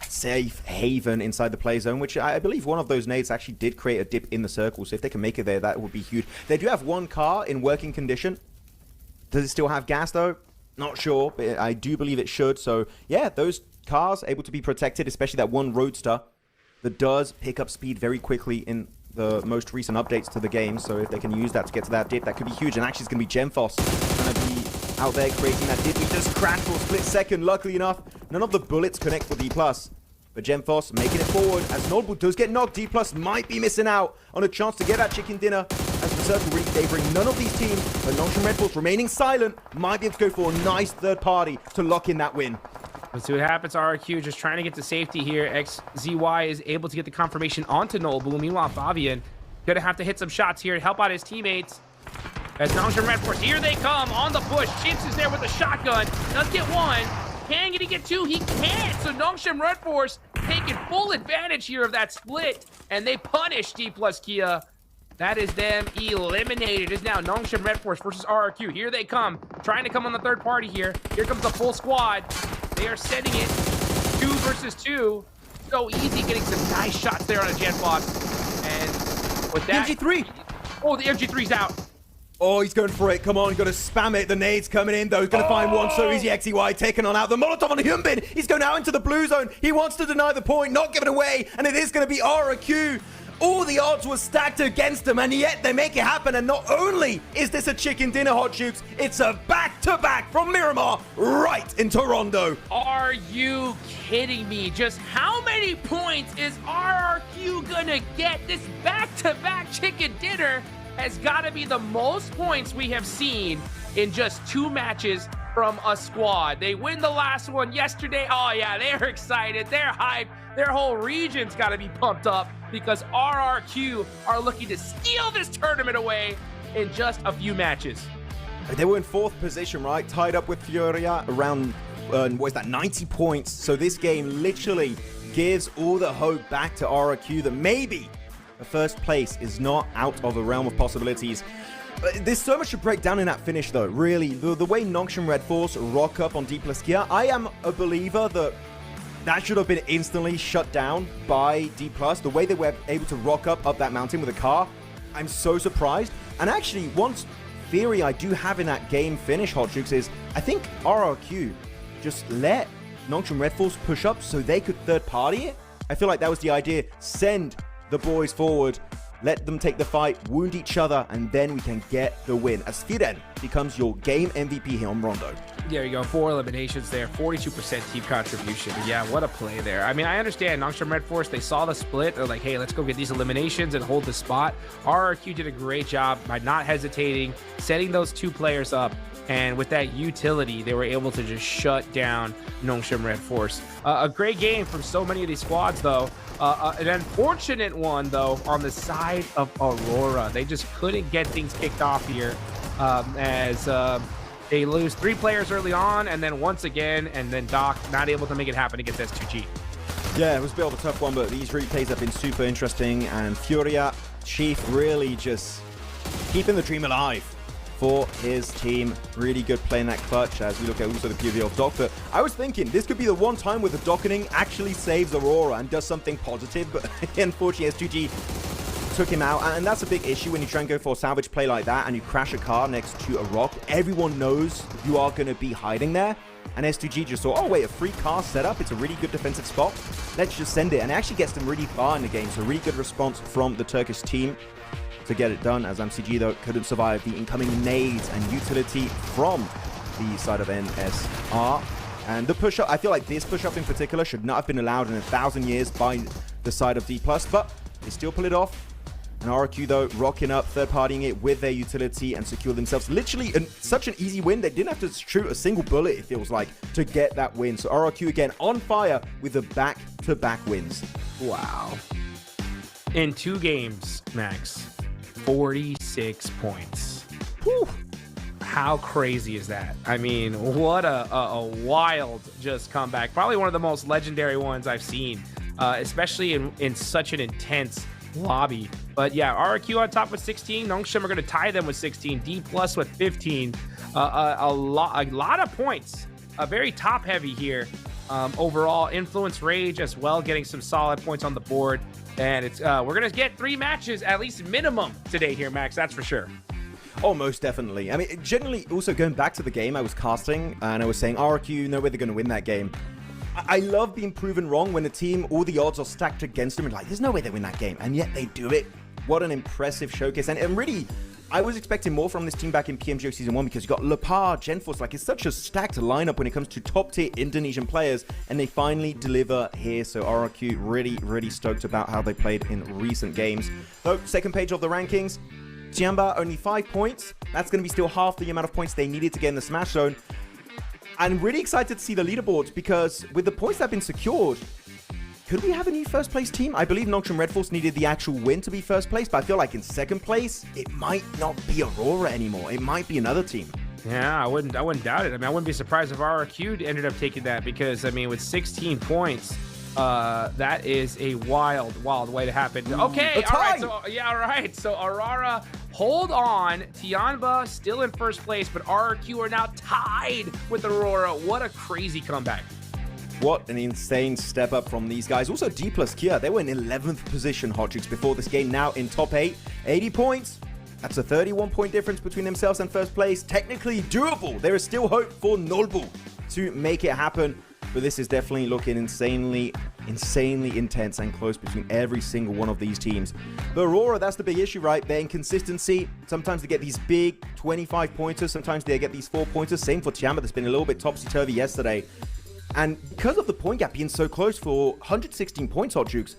safe haven inside the play zone, which I believe one of those nades actually did create a dip in the circle. So if they can make it there, that would be huge. They do have one car in working condition. Does it still have gas, though? Not sure, but I do believe it should. So, yeah, those cars able to be protected, especially that one Roadster that does pick up speed very quickly in the most recent updates to the game. So if they can use that to get to that dip, that could be huge. And actually, it's going to be Gemfos going to be out there creating that dip. He just crashed for a split second. Luckily enough, none of the bullets connect for D+. But Gemfos making it forward as Nodbull does get knocked. D+ might be missing out on a chance to get that chicken dinner as the circle really favoring none of these teams. But Nongshim Red Force remaining silent might be able to go for a nice third party to lock in that win. Let's see what happens. RRQ just trying to get to safety here. XZY is able to get the confirmation onto Nolbu. Meanwhile, Fabian gonna have to hit some shots here to help out his teammates. As Nongshim Red Force, here they come on the push. Chimps is there with a shotgun. Does get one. Can he get two? He can't. So Nongshim Red Force taking full advantage here of that split, and they punish D+ Kia. That is them eliminated. It is now Nongshim Red Force versus RRQ. Here they come, trying to come on the third party here. Here comes the full squad. They are sending it 2 versus 2. So easy, getting some nice shots there on a Jet Boss. And with that, MG3. Oh, the MG3's out. Oh, he's going for it. Come on, got to spam it. The nade's coming in, though. He's going to find one so easy. XEY taking on out. The Molotov on Hyunbin. He's going out into the blue zone. He wants to deny the point, not give it away. And it is going to be RRQ. All the odds were stacked against them, and yet they make it happen. And not only is this a chicken dinner, Hot Jukes, it's a back-to-back from Miramar right into Rondo. Are you kidding me? Just how many points is RRQ gonna get? This back-to-back chicken dinner has got to be the most points we have seen in just 2 matches from a squad. They win the last one yesterday. Oh yeah, they're excited. They're hyped. Their whole region's got to be pumped up because RRQ are looking to steal this tournament away in just a few matches. They were in 4th position, right? Tied up with Furia around, 90 points. So this game literally gives all the hope back to RRQ that maybe the first place is not out of the realm of possibilities. There's so much to break down in that finish, though. Really, the way Nongshim Red Force rock up on D+ Kia, I am a believer that should have been instantly shut down by D+. The way they were able to rock up that mountain with a car, I'm so surprised. And actually, one theory I do have in that game finish, Hot Jukes, is I think RRQ just let Nongshim Red Force push up so they could third party it. I feel like that was the idea. Send the boys forward, let them take the fight, wound each other, and then we can get the win. As Firen becomes your game MVP here on Rondo. There you go, 4 eliminations there, 42% team contribution. Yeah, what a play there. I mean, I understand Nongshim Red Force, they saw the split. They're like, hey, let's go get these eliminations and hold the spot. RRQ did a great job by not hesitating, setting those 2 players up. And with that utility, they were able to just shut down Nongshim Red Force. A great game from so many of these squads, though. An unfortunate one, though, on the side of Aurora. They just couldn't get things kicked off here as they lose 3 players early on, and then once again, and then Doc not able to make it happen against S2G. Yeah, it was a bit of a tough one, but these replays have been super interesting, and Furia, Chief really just keeping the dream alive for his team. Really good play in that clutch as we look at also the POV of Doc. But I was thinking this could be the one time where the docketing actually saves Aurora and does something positive, but unfortunately S2G took him out, and that's a big issue when you try and go for a salvage play like that and you crash a car next to a rock. Everyone knows you are going to be hiding there, and S2G just thought, oh wait, a free car setup, it's a really good defensive spot, let's just send it. And it actually gets them really far in the game, so really good response from the Turkish team to get it done, as MCG though couldn't survive the incoming nades and utility from the side of NSR. And the push-up, I feel like this push-up in particular should not have been allowed in 1,000 years by the side of D+, but they still pull it off. And RRQ though rocking up, third-partying it with their utility and secure themselves. Literally such an easy win. They didn't have to shoot a single bullet, it feels like, to get that win. So RRQ again on fire with the back-to-back wins. Wow. In 2 games, Max, 46 points. Whew. How crazy is that? I mean, what a wild just comeback. Probably one of the most legendary ones I've seen, especially in such an intense lobby. But yeah, RRQ on top with 16. Nongshim are going to tie them with 16. D+ with 15. A lot of points. Very top heavy here. Overall, Influence Rage as well, getting some solid points on the board. And it's we're going to get 3 matches, at least minimum, today here, Max. That's for sure. Oh, most definitely. I mean, generally, also going back to the game I was casting, and I was saying, RRQ, no way they're going to win that game. I love being proven wrong when a team, all the odds are stacked against them, and like, there's no way they win that game, and yet they do it. What an impressive showcase. And really, I was expecting more from this team back in PMGO Season 1 because you got Lepar, Genforce, like it's such a stacked lineup when it comes to top-tier Indonesian players, and they finally deliver here. So RRQ really, really stoked about how they played in recent games. So, second page of the rankings, Tiamba only 5 points. That's going to be still half the amount of points they needed to get in the Smash Zone. I'm really excited to see the leaderboards because with the points that have been secured, could we have a new first place team? I believe Nongshim Red Force needed the actual win to be first place, but I feel like in second place, it might not be Aurora anymore. It might be another team. Yeah, I wouldn't doubt it. I mean, I wouldn't be surprised if RRQ ended up taking that because, I mean, with 16 points, that is a wild way to happen. Okay, all right. So, yeah, all right. So Aurora, hold on. Tianba still in first place, but RRQ are now tied with Aurora. What a crazy comeback. What an insane step up from these guys. Also, D+ Kia, they were in 11th position, Hot Jukes, before this game. Now in top 8, 80 points. That's a 31-point difference between themselves and first place. Technically doable. There is still hope for Nolbu to make it happen. But this is definitely looking insanely intense and close between every single one of these teams. The Aurora, that's the big issue, right? Their inconsistency. Sometimes they get these big 25-pointers. Sometimes they get these 4-pointers. Same for Tiamba, that's been a little bit topsy-turvy yesterday. And because of the point gap being so close for 116 points, Hot Jukes,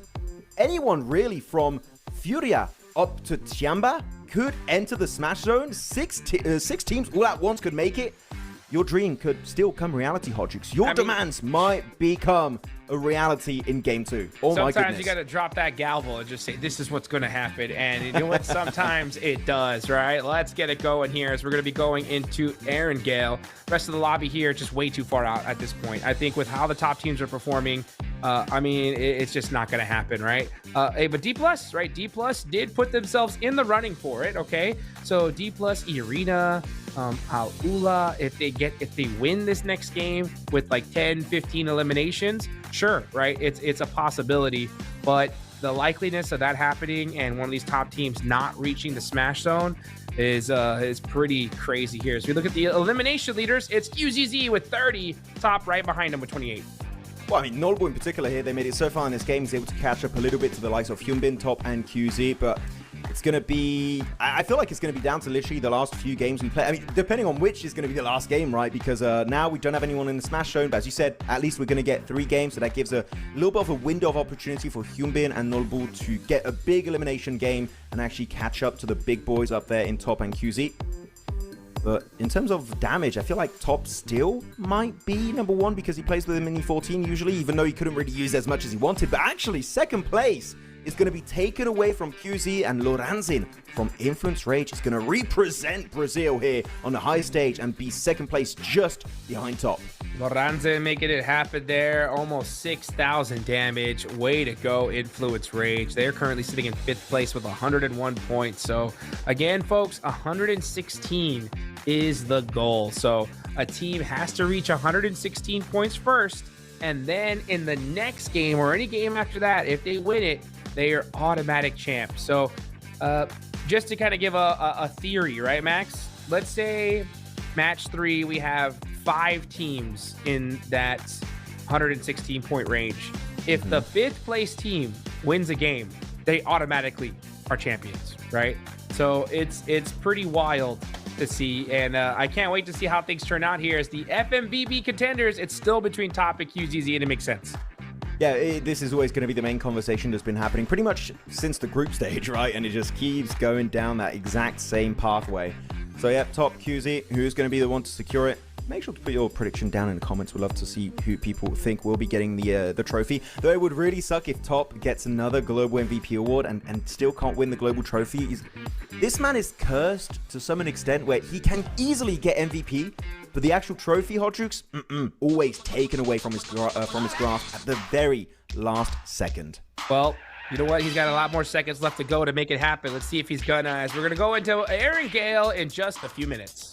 anyone really from Furia up to Tiamba could enter the Smash Zone. Six teams all at once could make it. Your dream could still come reality, Hot Jukes. Your demands might become a reality in Game 2. Oh my goodness. Sometimes you got to drop that gavel and just say, this is what's going to happen. And you know what? Sometimes it does, right? Let's get it going here as we're going to be going into Aaron Gale. Rest of the lobby here, just way too far out at this point. I think with how the top teams are performing, I mean, it's just not going to happen, right? Hey, but D+, right? D+ did put themselves in the running for it, okay? So D+, Irina, Aula, if they win this next game with like 10, 15 eliminations, sure, right? It's a possibility, but the likeliness of that happening and one of these top teams not reaching the Smash Zone is pretty crazy here. So we look at the elimination leaders, it's QZZ with 30, top right behind him with 28. Well, I mean, Nolbu in particular here, they made it so far in this game, he's able to catch up a little bit to the likes of Hyunbin, Top, and QZ, but it's going to be, I feel like it's going to be down to literally the last few games we play. I mean, depending on which is going to be the last game, right? Because now we don't have anyone in the Smash Zone, but as you said, at least we're going to get 3 games, so that gives a little bit of a window of opportunity for Hyunbin and Nolbu to get a big elimination game and actually catch up to the big boys up there in Top and QZ. But in terms of damage, I feel like Top still might be number 1 because he plays with him in E14 usually, even though he couldn't really use as much as he wanted. But actually, second place is going to be taken away from QZ, and Loranzin from Influence Rage is going to represent Brazil here on the high stage and be second place just behind Top. Loranzin making it happen there. Almost 6,000 damage. Way to go, Influence Rage. They're currently sitting in 5th place with 101 points. So again, folks, 116 is the goal. So a team has to reach 116 points first, and then in the next game or any game after that, if they win it, they are automatic champs. So just to kind of give a theory, right, Max? Let's say match 3, we have 5 teams in that 116 point range. If the 5th place team wins a game, they automatically are champions, right? So it's pretty wild to see, and I can't wait to see how things turn out here as the FMVB contenders. It's still between Top and QZZ, and it makes sense. Yeah, this is always going to be the main conversation that's been happening pretty much since the group stage, right? And it just keeps going down that exact same pathway. So yeah, Top, QZ, who's going to be the one to secure it? Make sure to put your prediction down in the comments. We'd love to see who people think will be getting the trophy. Though it would really suck if Top gets another global MVP award and still can't win the global trophy. This man is cursed to some extent where he can easily get MVP, but the actual trophy, Hot Jukes, always taken away from his grasp at the very last second. Well, you know what? He's got a lot more seconds left to go to make it happen. Let's see if he's gonna, as we're gonna go into Aaron Gale in just a few minutes.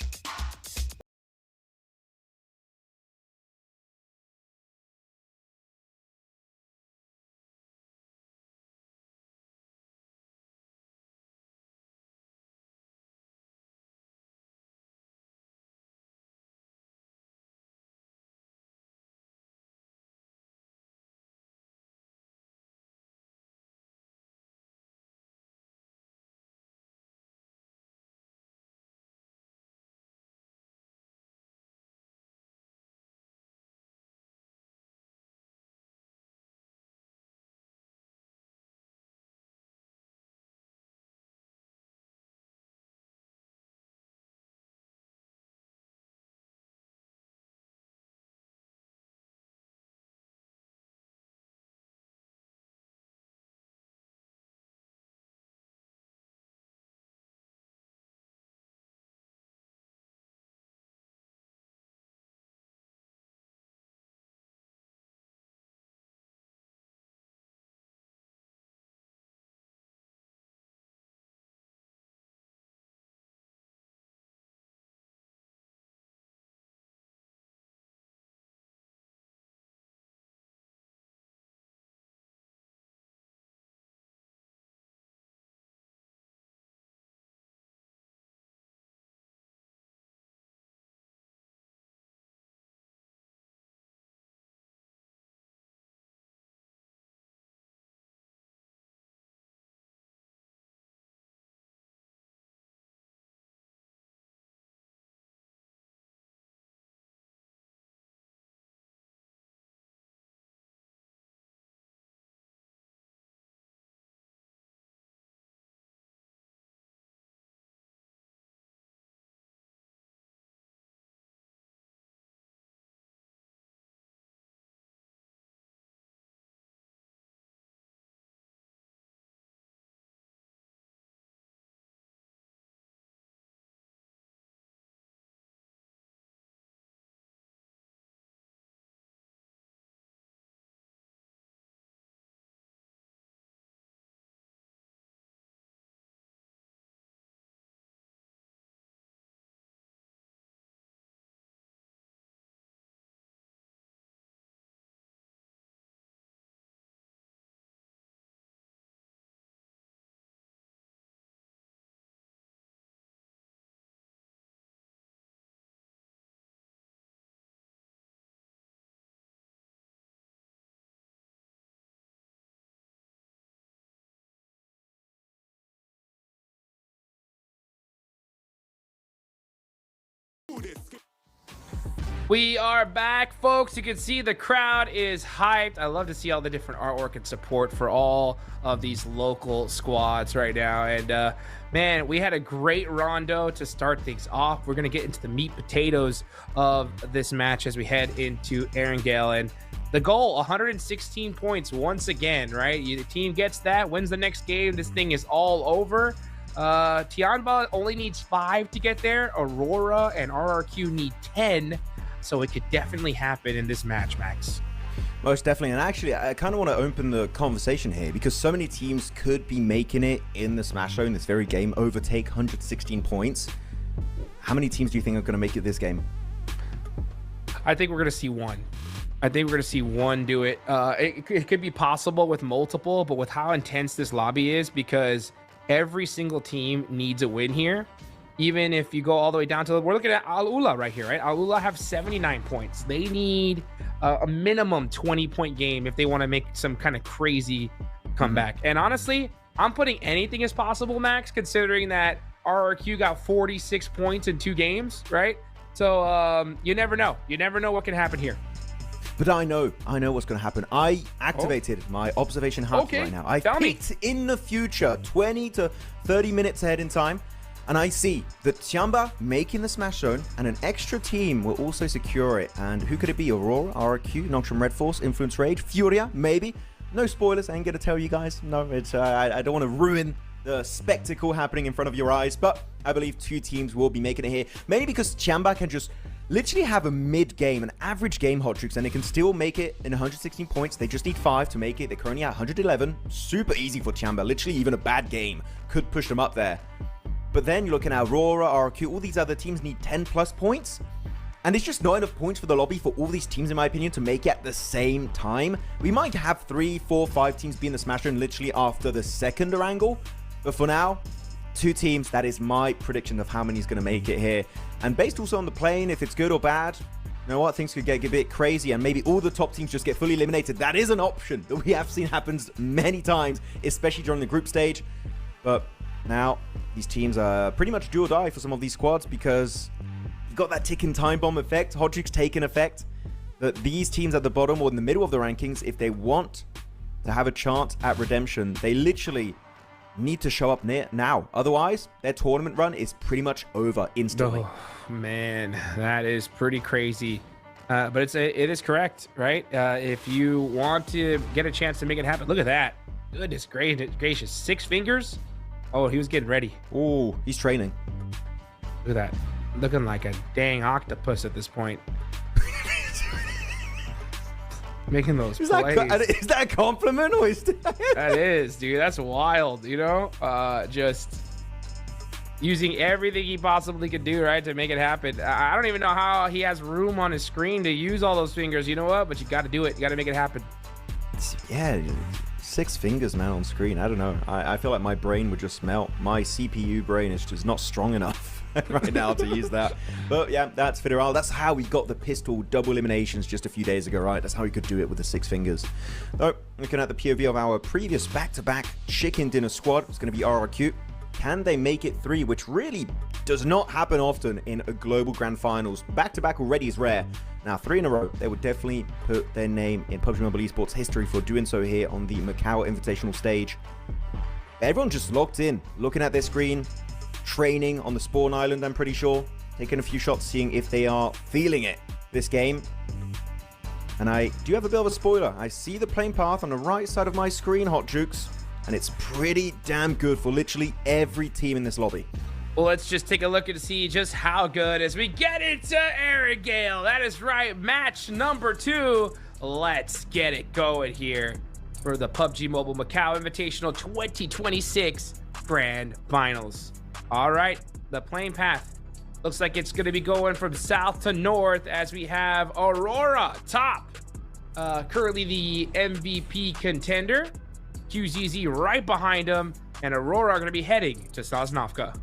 We are back, folks. You can see the crowd is hyped. I love to see all the different artwork and support for all of these local squads right now. And man, we had a great rondo to start things off. We're going to get into the meat potatoes of this match as we head into Erangel. And the goal, 116 points once again, right? The team gets that, wins the next game. This thing is all over. Tianba only needs 5 to get there. Aurora and RRQ need 10. So it could definitely happen in this match, Max. Most definitely. And actually, I kind of want to open the conversation here because so many teams could be making it in the Smash Zone, this very game, overtake 116 points. How many teams do you think are going to make it this game? I think we're going to see one. I think we're going to see one do it. It could be possible with multiple, but with how intense this lobby is, because every single team needs a win here. Even if you go all the way down to, we're looking at Al Ula right here, right? Al Ula have 79 points. They need a minimum 20-point game if they want to make some kind of crazy comeback. And honestly, I'm putting anything as possible, Max, considering that RRQ got 46 points in 2 games, right? So you never know. You never know what can happen here. But I know what's going to happen. I activated my observation hub right now. I picked in the future 20 to 30 minutes ahead in time. And I see that Tianba making the Smash Zone and an extra team will also secure it. And who could it be? Aurora, RRQ, Nocturne Red Force, Influence Rage, Furia, maybe. No spoilers, I ain't gonna tell you guys. No, it's I don't want to ruin the spectacle happening in front of your eyes. But I believe 2 teams will be making it here. Mainly because Tianba can just literally have a mid-game, an average game, Hot Tricks, and they can still make it in 116 points. They just need 5 to make it. They're currently at 111. Super easy for Tianba. Literally even a bad game could push them up there. But then you're looking at Aurora, RRQ, all these other teams need 10 plus points. And it's just not enough points for the lobby for all these teams, in my opinion, to make it at the same time. We might have 3, 4, 5 teams be in the Smash Zone literally after the second Erangel. But for now, 2 teams, that is my prediction of how many is going to make it here. And based also on the plane, if it's good or bad, you know what, things could get a bit crazy and maybe all the top teams just get fully eliminated. That is an option that we have seen happens many times, especially during the group stage. But now, these teams are pretty much do or die for some of these squads because you've got that ticking time bomb effect, Hot Tricks taking effect, that these teams at the bottom or in the middle of the rankings, if they want to have a chance at redemption, they literally need to show up now. Otherwise, their tournament run is pretty much over instantly. Oh, man, that is pretty crazy. But it is correct, right? If you want to get a chance to make it happen, look at that. Goodness gracious. 6 fingers? Oh, he was getting ready. Oh, he's training. Look at that. Looking like a dang octopus at this point. Making those plays. Is that a compliment or is that... That is, dude. That's wild, you know? Just using everything he possibly could do, right, to make it happen. I don't even know how he has room on his screen to use all those fingers. You know what? But you got to do it. You got to make it happen. Yeah, 6 fingers, man, on screen. I don't know. I feel like my brain would just melt. My CPU brain is just not strong enough right now to use that. But yeah, that's Federal. That's how we got the pistol double eliminations just a few days ago, right? That's how we could do it with the 6 fingers. So, looking at the POV of our previous back-to-back chicken dinner squad, it's going to be RRQ. Can they make it 3? Which really does not happen often in a global grand finals. Back-to-back already is rare. Now, 3 in a row, they would definitely put their name in PUBG Mobile Esports history for doing so here on the Macau Invitational stage. Everyone just locked in, looking at their screen, training on the spawn island, I'm pretty sure. Taking a few shots, seeing if they are feeling it this game. And I do have a bit of a spoiler. I see the plane path on the right side of my screen, Hot Jukes, and it's pretty damn good for literally every team in this lobby. Well, let's just take a look and see just how good as we get into Erangel. That is right, match number 2. Let's get it going here for the PUBG Mobile Macau Invitational 2026 Grand Finals. All right, the plane path looks like it's going to be going from south to north as we have Aurora top, currently the MVP contender. QZZ right behind him, and Aurora are going to be heading to Sosnovka.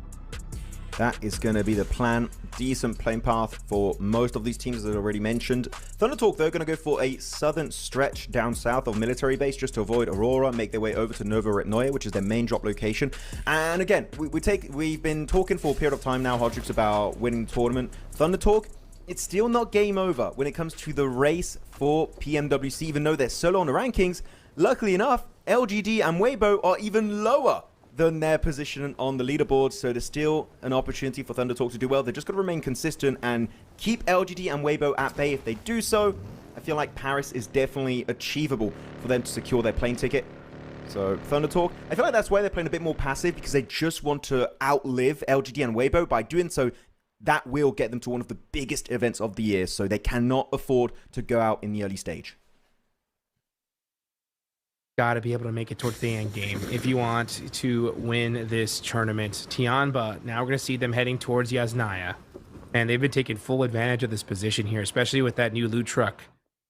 That is going to be the plan. Decent playing path for most of these teams, as I already mentioned. Thunder Talk, though, going to go for a southern stretch down south of military base just to avoid Aurora, make their way over to Novoretnoye, which is their main drop location. And again, we've been talking for a period of time now, Hodrix, about winning the tournament. Thunder Talk, it's still not game over when it comes to the race for PMWC, even though they're so low on the rankings. Luckily enough, LGD and Weibo are even lower than their position on the leaderboard, so there's still an opportunity for Thunder Talk to do well. They're just got to remain consistent and keep LGD and Weibo at bay. If they do so, I feel like Paris is definitely achievable for them to secure their plane ticket. So Thunder Talk, I feel like that's why they're playing a bit more passive, because they just want to outlive LGD and Weibo. By doing so, that will get them to one of the biggest events of the year, so they cannot afford to go out in the early stage. Got to be able to make it towards the end game if you want to win this tournament. Tianba, now we're going to see them heading towards Yasnaya, and they've been taking full advantage of this position here, especially with that new loot truck.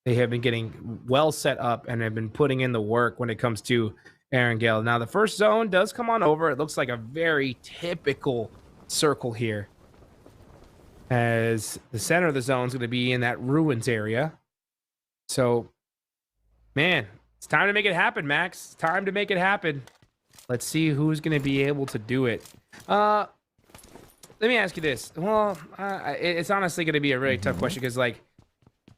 They have been getting well set up and have been putting in the work when it comes to Erangel. Now the first zone does come on over. It looks like a very typical circle here, as the center of the zone is going to be in that ruins area. So, man, it's time to make it happen, Max. It's time to make it happen. Let's see who's going to be able to do it. Let me ask you this. Well, it's honestly going to be a really tough question, because, like,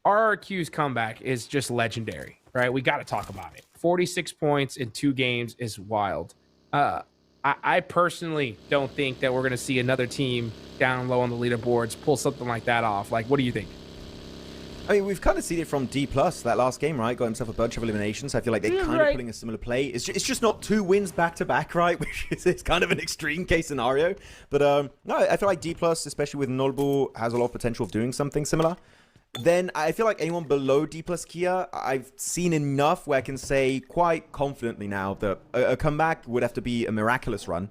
RRQ's comeback is just legendary, right? We got to talk about it. 46 points in 2 games is wild. I personally don't think that we're going to see another team down low on the leaderboards pull something like that off. Like, what do you think? I mean, we've kind of seen it from D+, that last game, right? Got himself a bunch of eliminations. I feel like they're kind of pulling a similar play. It's just not 2 wins back-to-back, right? Which is it's kind of an extreme case scenario. But no, I feel like D+, especially with Nolbu, has a lot of potential of doing something similar. Then I feel like anyone below D+ Kia, I've seen enough where I can say quite confidently now that a comeback would have to be a miraculous run.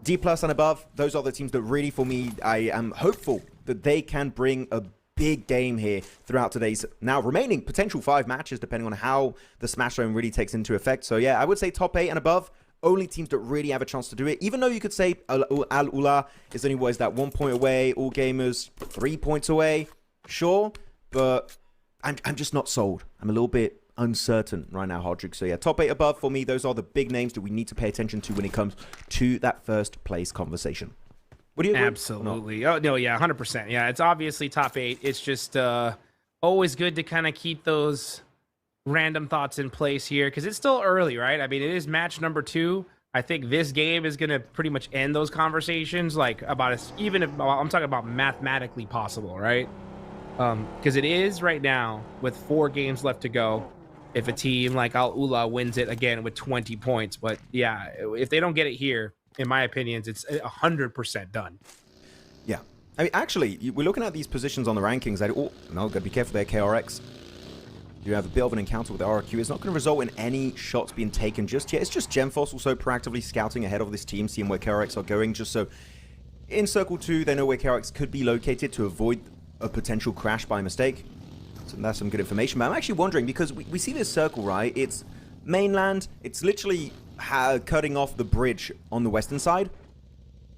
D+ and above, those are the teams that really, for me, I am hopeful that they can bring a big game here throughout today's now remaining potential 5 matches, depending on how the Smash Zone really takes into effect. So yeah, I would say top 8 and above, only teams that really have a chance to do it. Even though you could say Al-Ula is only, what is that, 1 point away, All Gamers 3 points away. Sure, but I'm just not sold. I'm a little bit uncertain right now, Hodrick. So yeah, top 8 above for me, those are the big names that we need to pay attention to when it comes to that first place conversation. What do you agree? Absolutely. Oh, no, yeah, 100%. Yeah, it's obviously top 8. It's just always good to kind of keep those random thoughts in place here, because it's still early, right? I mean, it is match number 2. I think this game is going to pretty much end those conversations, like about even if I'm talking about mathematically possible, right? Because it is right now with 4 games left to go. If a team like Al-Ula wins it again with 20 points, but yeah, if they don't get it here, in my opinion, it's 100% done. Yeah, I mean, actually, we're looking at these positions on the rankings. No, gotta be careful there, KRX. You have a bit of an encounter with the RRQ. It's not going to result in any shots being taken just yet. It's just GemForce also proactively scouting ahead of this team, seeing where KRX are going, just so in Circle 2, they know where KRX could be located to avoid a potential crash by mistake. So that's some good information. But I'm actually wondering, because we see this circle, right? It's mainland. It's literally cutting off the bridge on the western side.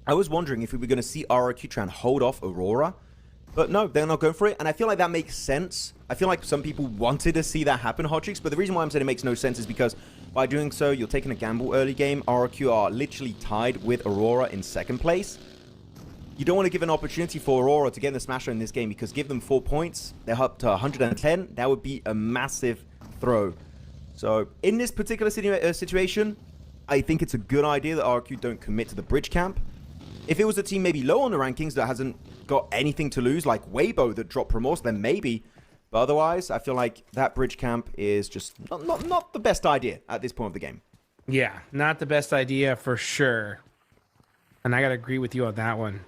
I was wondering if we were going to see RRQ try and hold off Aurora. But no, they're not going for it. And I feel like that makes sense. I feel like some people wanted to see that happen, Hodrix. But the reason why I'm saying it makes no sense is because by doing so, you're taking a gamble early game. RRQ are literally tied with Aurora in 2nd place. You don't want to give an opportunity for Aurora to get in the Smasher in this game, because give them 4 points, they're up to 110. That would be a massive throw. So in this particular situation, I think it's a good idea that RQ don't commit to the bridge camp. If it was a team maybe low on the rankings that hasn't got anything to lose, like Weibo that dropped Promos, then maybe. But otherwise, I feel like that bridge camp is just not the best idea at this point of the game. Yeah, not the best idea for sure. And I got to agree with you on that one.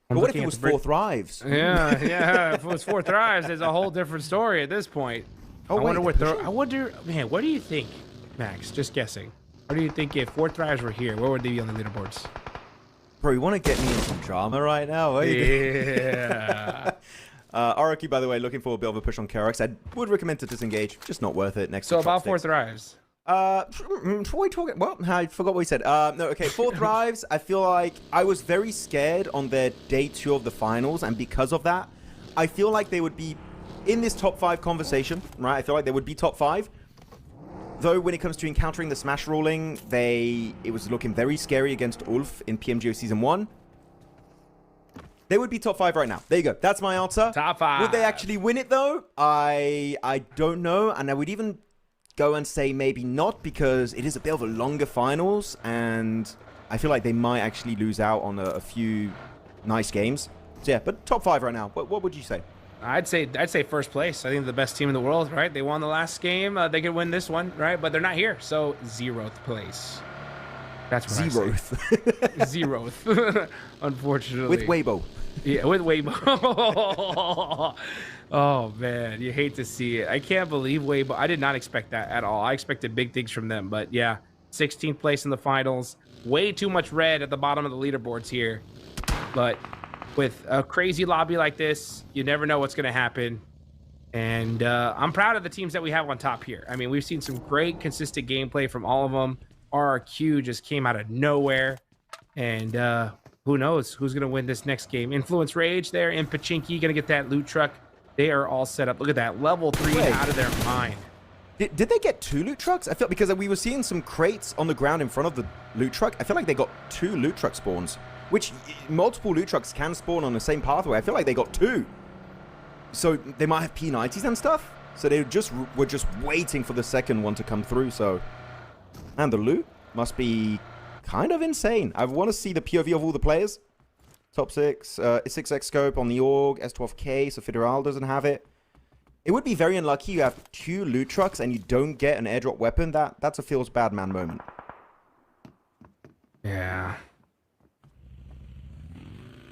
But what if it was 4 Thrives? Yeah. If it was 4 Thrives, there's a whole different story at this point. Oh, I wonder, man, what do you think, Max? Just guessing. What do you think if 4 Thrives were here? Where would they be on the leaderboards? Bro, you want to get me in some drama right now? Yeah. RRQ, by the way, looking for a bit of a push on KRX. I would recommend to disengage. Just not worth it. Next. So about 4 Thrives. What are we talking? Well, I forgot what we said. No, okay. 4 Thrives. I feel like I was very scared on their day 2 of the finals, and because of that, I feel like they would be in this top 5 conversation, right? I feel like they would be top 5. Though when it comes to encountering the Smash ruling, it was looking very scary against Ulf in PMGO Season 1. They would be top 5 right now. There you go. That's my answer. Top 5. Would they actually win it, though? I don't know, and I would even go and say maybe not, because it is a bit of a longer finals, and I feel like they might actually lose out on a few nice games. So yeah, but top 5 right now. What would you say? I'd say first place. I think they're the best team in the world, right? They won the last game. They could win this one, right? But they're not here, so 0th place. That's what 0th. 0th, unfortunately. With Weibo. Yeah, with Weibo. Oh man, you hate to see it. I can't believe Weibo. I did not expect that at all. I expected big things from them, but yeah, 16th place in the finals. Way too much red at the bottom of the leaderboards here. But with a crazy lobby like this, you never know what's going to happen. And I'm proud of the teams that we have on top here. I mean, we've seen some great, consistent gameplay from all of them. RRQ just came out of nowhere. And who knows who's going to win this next game. Influence Rage there and Pachinki going to get that loot truck. They are all set up. Look at that. Level 3 out of their mind. Did they get 2 loot trucks? I feel because we were seeing some crates on the ground in front of the loot truck. I feel like they got 2 loot truck spawns, which multiple loot trucks can spawn on the same pathway. I feel like they got 2. So they might have P90s and stuff. So they were just waiting for the second one to come through. So, and the loot must be kind of insane. I want to see the POV of all the players. Top 6, 6x scope on the org, S12K, so Federal doesn't have it. It would be very unlucky you have 2 loot trucks and you don't get an airdrop weapon. That's a feels bad man moment. Yeah.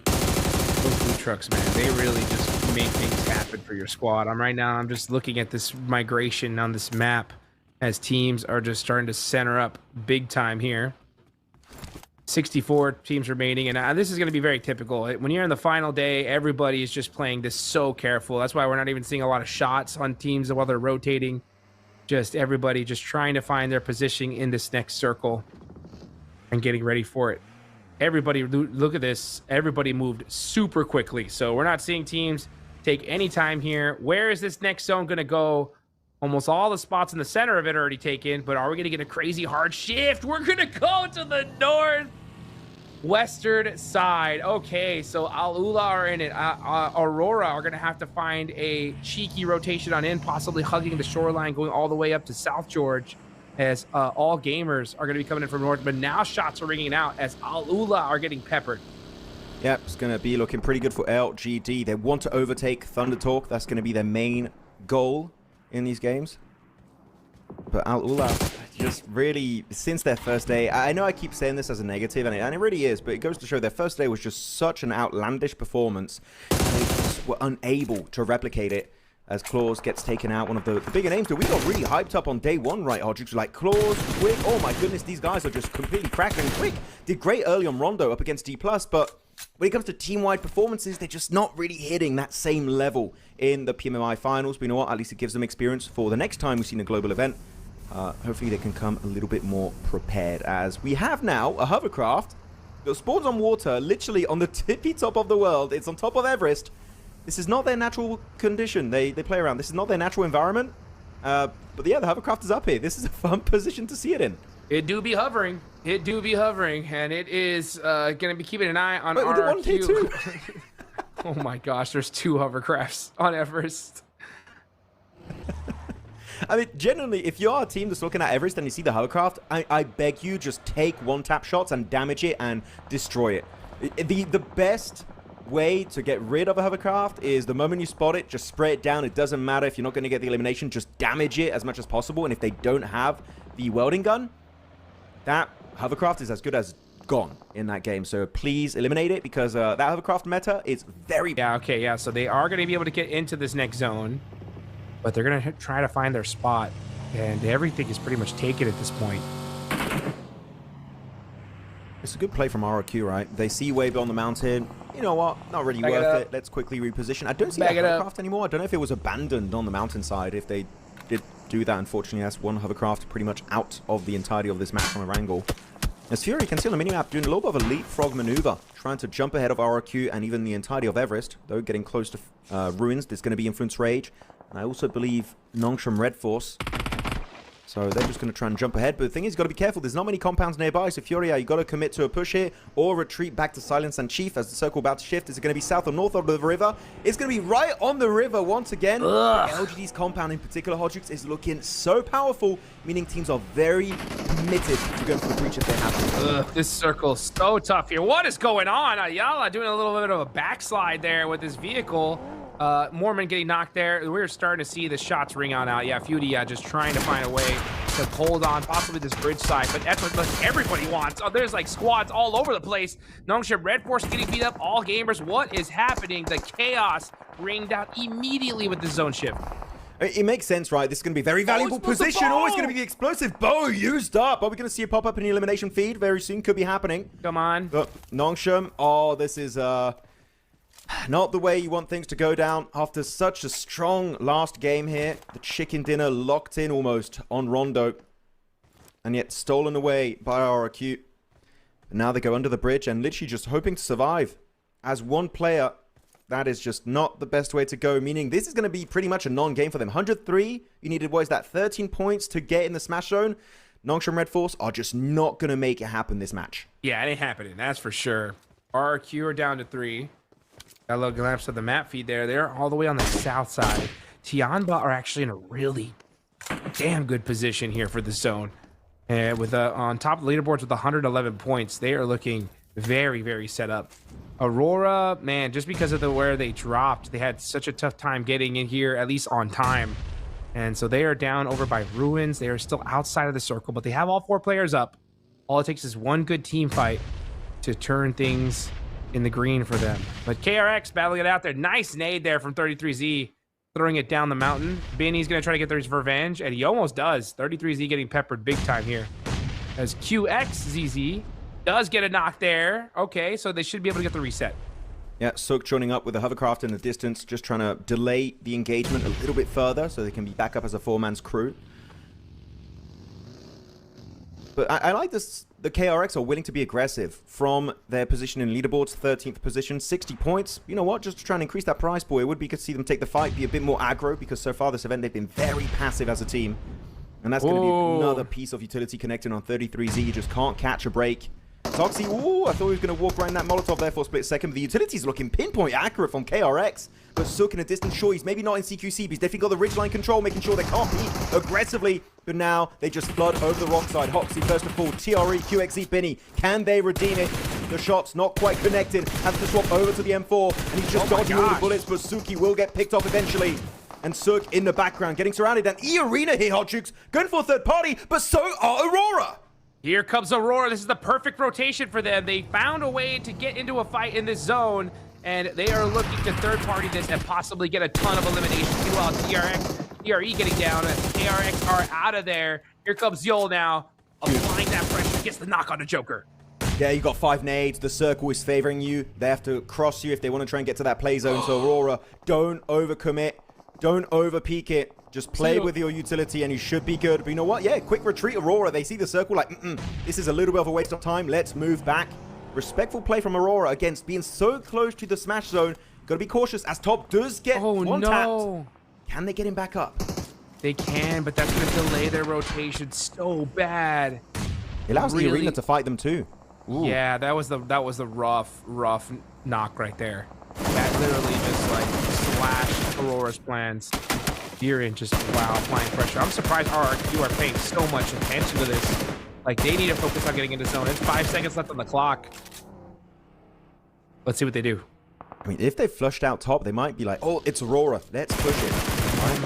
Those loot trucks, man, they really just make things happen for your squad. I'm just looking at this migration on this map as teams are just starting to center up big time here. 64 teams remaining, and this is going to be very typical. When you're in the final day, everybody is just playing this so careful. That's why we're not even seeing a lot of shots on teams while they're rotating. Just everybody just trying to find their position in this next circle and getting ready for it. Everybody, look at this. Everybody moved super quickly, so we're not seeing teams take any time here. Where is this next zone going to go? Almost all the spots in the center of it are already taken, but are we going to get a crazy hard shift? We're going to go to the northwestern side. Okay, so Al-Ula are in it. Aurora are going to have to find a cheeky rotation on in, possibly hugging the shoreline, going all the way up to South George, as all gamers are going to be coming in from north. But now shots are ringing out as Al-Ula are getting peppered. Yep, it's going to be looking pretty good for LGD. They want to overtake Thunder Talk. That's going to be their main goal in these games. But Al-Ula just really, since their first day, I know I keep saying this as a negative, and it really is, but it goes to show their first day was just such an outlandish performance, and they just were unable to replicate it as Claws gets taken out, one of the bigger names. But we got really hyped up on day 1, right, Hodge? Like, Claws, Quick, oh my goodness, these guys are just completely cracking. Quick did great early on Rondo up against D+, but when it comes to team-wide performances, they're just not really hitting that same level in the PMMI finals. But you know what? At least it gives them experience for the next time we see a global event. Hopefully they can come a little bit more prepared, as we have now a hovercraft that spawns on water, literally on the tippy top of the world. It's on top of Everest. This is not their natural condition. They play around. This is not their natural environment. But yeah, the hovercraft is up here. This is a fun position to see it in. It do be hovering. It do be hovering, and it is going to be keeping an eye on RRQ. Oh my gosh, there's 2 hovercrafts on Everest. I mean, generally, if you're a team that's looking at Everest and you see the hovercraft, I beg you, just take one-tap shots and damage it and destroy it. The best way to get rid of a hovercraft is the moment you spot it, just spray it down. It doesn't matter if you're not going to get the elimination, just damage it as much as possible. And if they don't have the welding gun, that hovercraft is as good as gone in that game. So please eliminate it, because that hovercraft meta is very bad. Yeah, okay, yeah. So they are going to be able to get into this next zone, but they're going to try to find their spot, and everything is pretty much taken at this point. It's a good play from RRQ, right? They see Weibo on the mountain. You know what? Not really worth it. Let's quickly reposition. I don't see that hovercraft anymore. I don't know if it was abandoned on the mountainside, if they did do that, unfortunately. That's one hovercraft pretty much out of the entirety of this match from a wrangle. As Fury can see on the minimap doing a little bit of a leapfrog maneuver, trying to jump ahead of RRQ and even the entirety of Everest, though getting close to Ruins. There's going to be Influence Rage. And I also believe Nongshim Red Force. So they're just going to try and jump ahead. But the thing is, you've got to be careful. There's not many compounds nearby. So Furia, you've got to commit to a push here or retreat back to Silence and Chief as the circle about to shift. Is it going to be south or north of the river? It's going to be right on the river once again. LGD's compound in particular, Hodgix, is looking so powerful, meaning teams are very committed to going for the breach if they have to. This circle's so tough here. What is going on? Ayala doing a little bit of a backslide there with his vehicle. Mormon getting knocked there. We're starting to see the shots ring out. Yeah, Fury just trying to find a way to hold on, possibly this bridge side, but that's what everybody wants. Oh, there's like squads all over the place. Nongshim Red Force getting beat up. All gamers, what is happening? The chaos ringed out immediately with the zone shift. It makes sense, right? This is going to be a very valuable position. Always going to be the explosive bow used up. Are we going to see a pop up in the elimination feed very soon? Could be happening. Come on. But Nongshim, oh, this is not the way you want things to go down after such a strong last game here. The chicken dinner locked in almost on Rondo. And yet stolen away by RRQ. And now they go under the bridge and literally just hoping to survive. As one player, that is just not the best way to go. Meaning this is going to be pretty much a non-game for them. 103, you needed, what is that, 13 points to get in the smash zone. Nongshim Red Force are just not going to make it happen this match. Yeah, it ain't happening, that's for sure. RRQ are down to 3. Got a little glimpse of the map feed there. They're all the way on the south side. Tianba are actually in a really damn good position here for the zone. And with on top of the leaderboards with 111 points, they are looking very, very set up. Aurora, man, just because of where they dropped, they had such a tough time getting in here, at least on time. And so they are down over by Ruins. They are still outside of the circle, but they have all 4 players up. All it takes is one good team fight to turn things in the green for them. But KRX battling it out there. Nice nade there from 33Z, throwing it down the mountain. Benny's going to try to get his revenge, and he almost does. 33Z getting peppered big time here. As QXZZ does get a knock there. Okay, so they should be able to get the reset. Yeah, Sook joining up with the hovercraft in the distance, just trying to delay the engagement a little bit further so they can be back up as a 4-man's crew. But I like this. The KRX are willing to be aggressive from their position in leaderboards, 13th position, 60 points. You know what? Just to try and increase that prize pool, it would be good to see them take the fight, be a bit more aggro, because so far this event they've been very passive as a team. And that's going to be another piece of utility connecting on 33Z. You just can't catch a break. Toxie, ooh, I thought he was going to walk around that Molotov there for a split second. But the utility's looking pinpoint accurate from KRX. But Sook in a distance, sure, he's maybe not in CQC, but he's definitely got the ridgeline control, making sure they can't beat aggressively. But now they just flood over the rock side. Hoxie first of all, TRE, QXZ, Benny. Can they redeem it? The shot's not quite connected. Has to swap over to the M4, and he's just dodging all the bullets, but Suki will get picked off eventually. And Sook in the background, getting surrounded. And E-Arena here, Hodgix, going for a third party, but so are Aurora. Here comes Aurora. This is the perfect rotation for them. They found a way to get into a fight in this zone, and they are looking to third-party this and possibly get a ton of eliminations. Meanwhile, TRE getting down. KRX are out of there. Here comes Yol now, applying that pressure, gets the knock on the Joker. Yeah, you got 5 nades. The circle is favoring you. They have to cross you if they want to try and get to that play zone. So Aurora, don't overcommit. Don't over-peak it. Just play with your utility and you should be good. But you know what? Yeah, quick retreat, Aurora. They see the circle like, this is a little bit of a waste of time. Let's move back. Respectful play from Aurora against being so close to the smash zone. Got to be cautious as Top does get one tapped. Can they get him back up? They can, but that's going to delay their rotation so bad. It allows the arena to fight them too. Ooh. Yeah, that was the rough knock right there. That literally just like slashed Aurora's plans. Viren just, wow, applying pressure. I'm surprised RRQ are paying so much attention to this. Like, they need to focus on getting into zone. It's 5 seconds left on the clock. Let's see what they do. I mean, if they flushed out top, they might be like, oh, it's Aurora. Let's push it.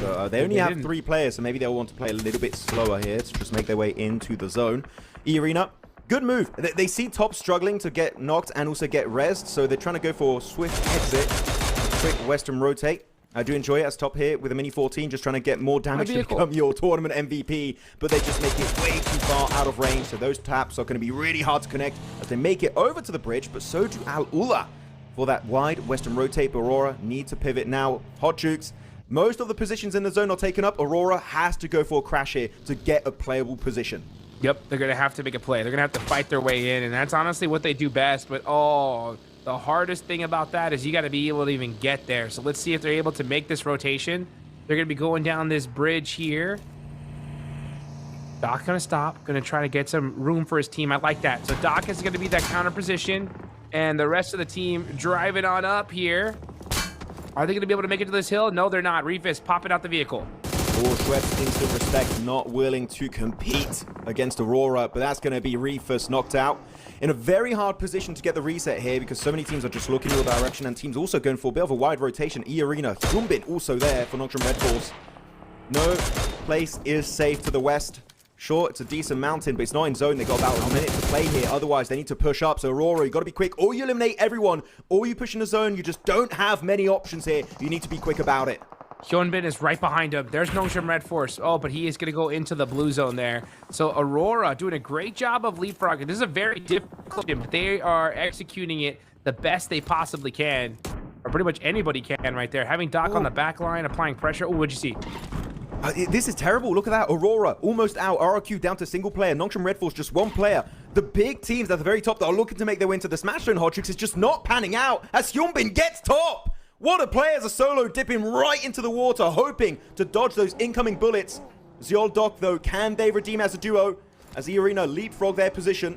But, they only have 3 players, so maybe they'll want to play a little bit slower here to just make their way into the zone. E-Arena, good move. They see top struggling to get knocked and also get rezzed, so they're trying to go for swift exit. A quick Western rotate. I do enjoy it as Top here with a Mini 14, just trying to get more damage to become your tournament MVP, but they just make it way too far out of range, so those taps are going to be really hard to connect as they make it over to the bridge, but so do Al Ula for that wide Western rotate. Aurora need to pivot now. Hot Jukes Most of the positions in the zone are taken up. Aurora has to go for a crash here to get a playable position. Yep, they're going to have to make a play. They're going to have to fight their way in, and that's honestly what they do best. But, oh, the hardest thing about that is you got to be able to even get there. So let's see if they're able to make this rotation. They're going to be going down this bridge here. Doc going to stop, going to try to get some room for his team. I like that. So Doc is going to be that counter position, and the rest of the team driving on up here. Are they going to be able to make it to this hill? No, they're not. Reefus popping out the vehicle. Schweppes instant respect, not willing to compete against Aurora, but that's going to be Reefus knocked out. In a very hard position to get the reset here because so many teams are just looking your direction and teams also going for a bit of a wide rotation. E-Arena, Hyunbin also there for Nocturne Red Force. No place is safe to the west. Sure, it's a decent mountain, but it's not in zone. They got about a minute to play here. Otherwise, they need to push up. So Aurora, you got to be quick, or you eliminate everyone, or you push in the zone. You just don't have many options here. You need to be quick about it. Hyunbin is right behind him. There's Nocturne Red Force. Oh, but he is going to go into the blue zone there. So Aurora doing a great job of leapfrogging. This is a very difficult game, but they are executing it the best they possibly can. Or pretty much anybody can right there. Having Doc on the back line, applying pressure. Oh, what'd you see? This is terrible. Look at that. Aurora almost out. RRQ down to single player. Nocturne Red Force just one player. The big teams at the very top that are looking to make their way into the Smash Zone, Hodrix, is just not panning out as Hyunbin gets top. What a play as a solo, dipping right into the water, hoping to dodge those incoming bullets. Zeol Doc, though, can they redeem as a duo as E-Arena leapfrog their position?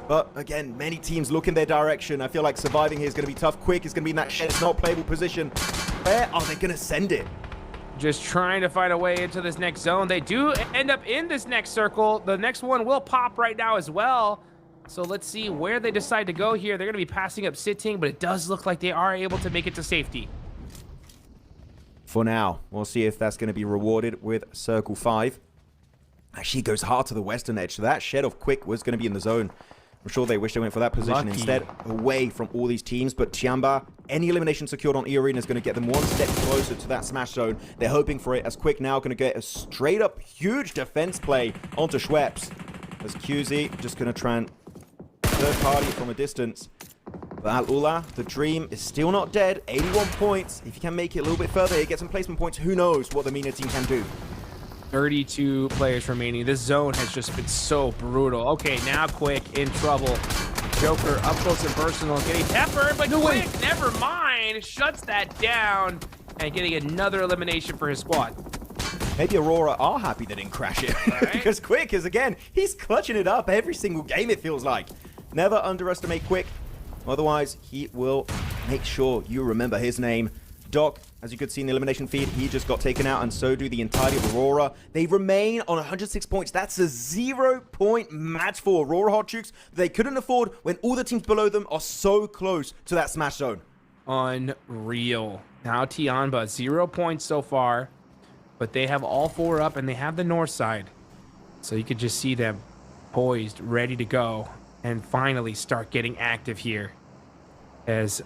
But again, many teams look in their direction. I feel like surviving here is going to be tough. Quick is going to be in that shed. It's not playable position. Where are they going to send it? Just trying to find a way into this next zone. They do end up in this next circle. The next one will pop right now as well. So let's see where they decide to go here. They're going to be passing up sitting, but it does look like they are able to make it to safety. For now, we'll see if that's going to be rewarded with Circle 5. Actually goes hard to the western edge, so that shed of Quick was going to be in the zone. I'm sure they wish they went for that position instead, away from all these teams. But Tiamba, any elimination secured on E-Arena is going to get them one step closer to that Smash Zone. They're hoping for it, as Quick now going to get a straight-up huge defense play onto Schweppes. As QZ just going to try and third party from a distance. But Al-Ula, the dream, is still not dead. 81 points. If you can make it a little bit further, get some placement points, who knows what the MENA team can do. 32 players remaining. This zone has just been so brutal. Okay, now Quick in trouble. Joker up close and personal, getting peppered, but Quick, never mind, shuts that down and getting another elimination for his squad. Maybe Aurora are happy they didn't crash it. Right? Because Quick is, again, he's clutching it up every single game, it feels like. Never underestimate Quick. Otherwise, he will make sure you remember his name. Doc, as you could see in the elimination feed, he just got taken out, and so do the entirety of Aurora. They remain on 106 points. That's a 0-point match for Aurora Hotchukes. They couldn't afford when all the teams below them are so close to that Smash Zone. Unreal. Now Tianba, 0 points so far, but they have all 4 up, and they have the north side. So you could just see them poised, ready to go, and finally start getting active here. As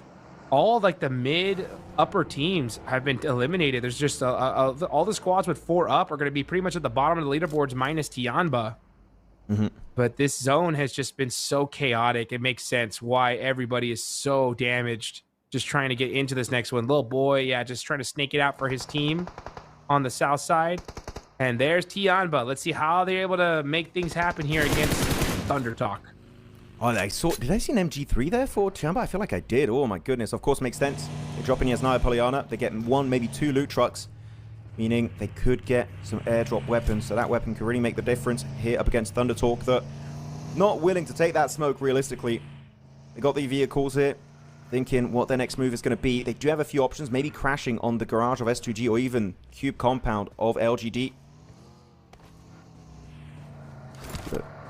all like the mid-upper teams have been eliminated. There's just all the squads with 4 up are going to be pretty much at the bottom of the leaderboards minus Tianba. But this zone has just been so chaotic. It makes sense why everybody is so damaged just trying to get into this next one. Little boy, yeah, just trying to snake it out for his team on the south side. And there's Tianba. Let's see how they're able to make things happen here against Thunder Talk. Oh, did I see an MG3 there for Tiamba? I feel like I did. Oh my goodness. Of course, makes sense. They're dropping Yasnaya Polyana. They're getting 1, maybe 2 loot trucks, meaning they could get some airdrop weapons. So that weapon could really make the difference here up against Thunder Talk. That not willing to take that smoke realistically. They got the vehicles here, thinking what their next move is going to be. They do have a few options, maybe crashing on the garage of S2G or even cube compound of LGD.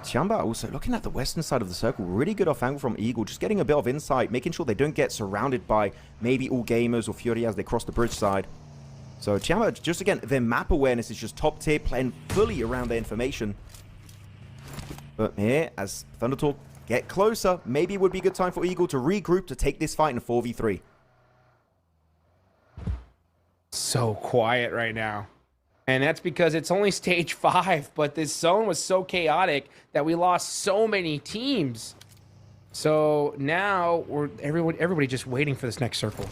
Tiamba also looking at the western side of the circle, really good off angle from Eagle, just getting a bit of insight, making sure they don't get surrounded by maybe all gamers or Fury as they cross the bridge side. So Tiamba, just again, their map awareness is just top tier, playing fully around their information. But here, as Thunder Talk get closer, maybe it would be a good time for Eagle to regroup to take this fight in a 4v3. So quiet right now. And that's because it's only stage 5, but this zone was so chaotic that we lost so many teams. So now everybody just waiting for this next circle.